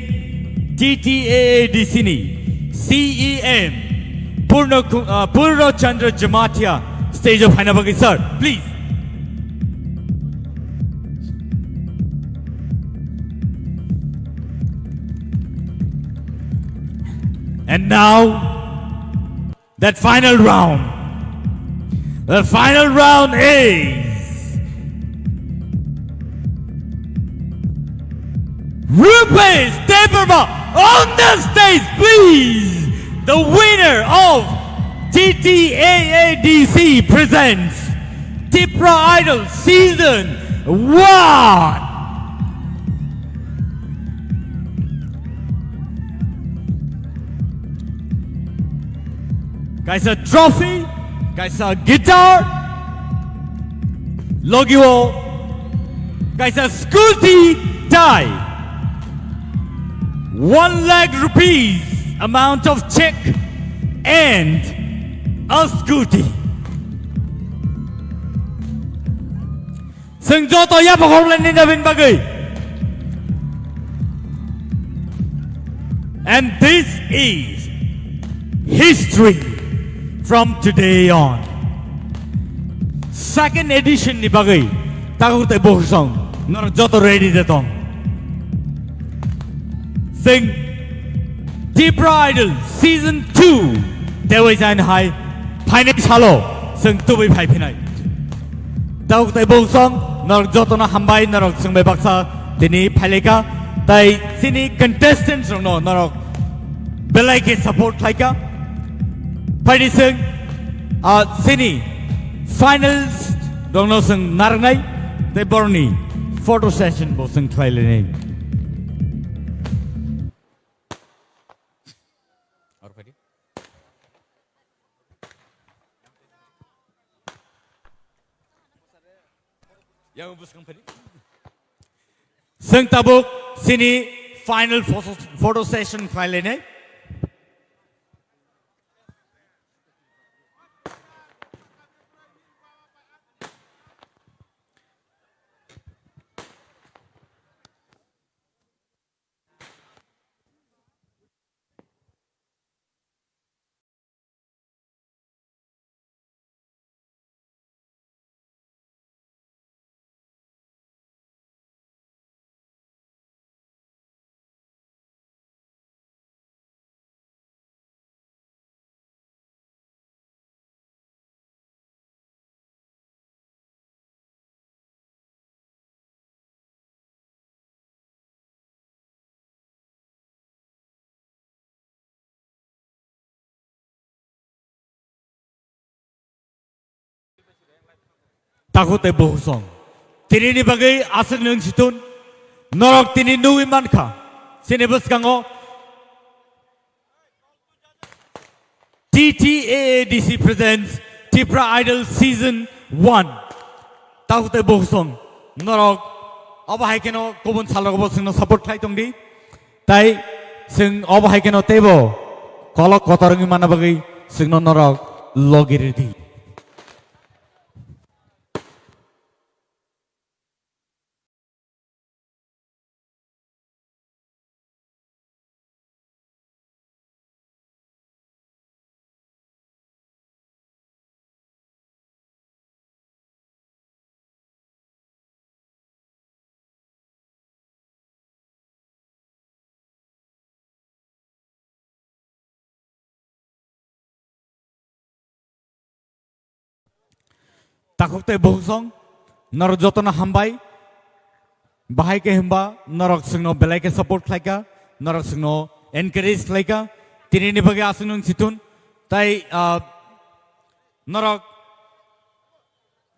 TTAA di sini CEM Purno Chandra Jamatia stage of Hanabagi sir, please. And now that final round. The final round is Rupesh Debarma on the stage, please. The winner of TTAADC presents Tipra Idol Season 1. Guys, a trophy. Guys, a guitar. Logio. Guys, a scooty tie. 1 lakh rupees amount of check and a scooty. Sengjoto ya pakhorlan ni Navin Bagay. And this is history from today on. Second edition ni Bagay. Takot ay boksong. Narjoto ready na tong. Sing Tipra Idol Season 2 Dewa Isan Hai Painay Chalo Sing Tubi Pai Pinay Tawag tayo bongsong Narog joto na hambay Narog sing may baksa Dini Pailika Tay sini contestants no Narog Belay ke support laika Pwede sing Sini Finals Dong no sing narangay Tay borni Photo session bo sing twailin Yang bus company. Seng tabuk sini final photo session file ne. takote bohusong tini ni bagai aseng nung situn norok tini nui manka sini buskango TTAADC presents Tipra Idol Season 1 takote bohusong norok aba haikeno kobun salok singno support khai tongdi tai sing aba haikeno tebo kolok kotorangi mana bagai singno norok logiredi takokte bohusong norok jotona hambai bahai ke himba norok singno belai ke support khlaika norok singno encourage khlaika tini ni bagi asunung situn tai norok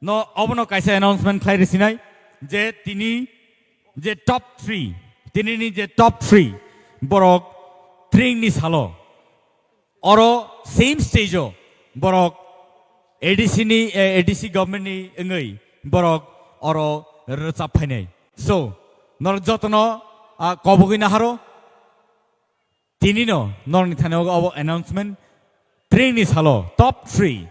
no obono kaisa announcement khlai resinai je tini je top 3 tini ni je top 3 borok tring ni salo oro same stage o borok ADC government ni engai borok oro rechap phainai so nor jotono kobogui na haro tini no nor ni thane obo announcement train ni salo top 3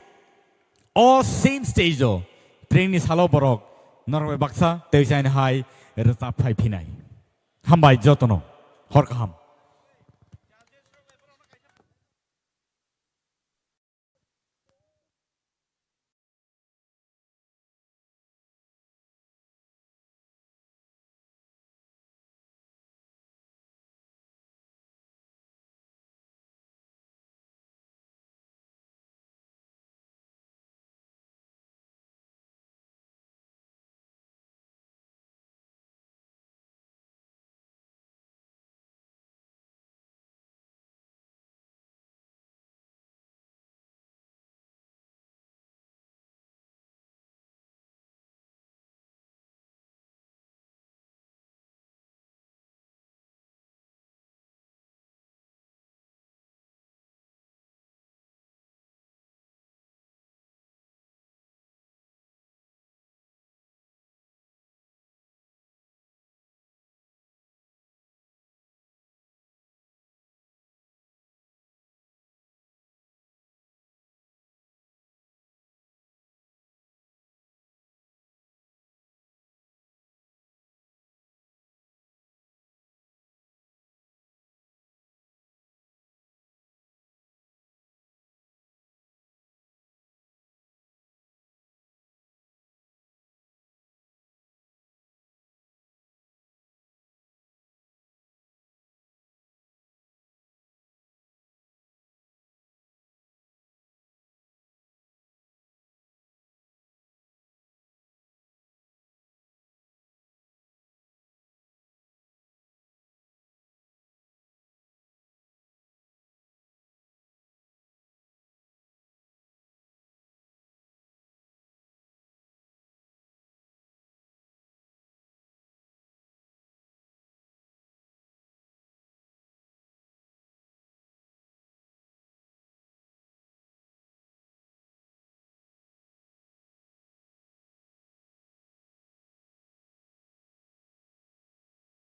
all same stage o train ni salo borok nor baksa teisain hai rechap phai phinai hambai jotono hor kaham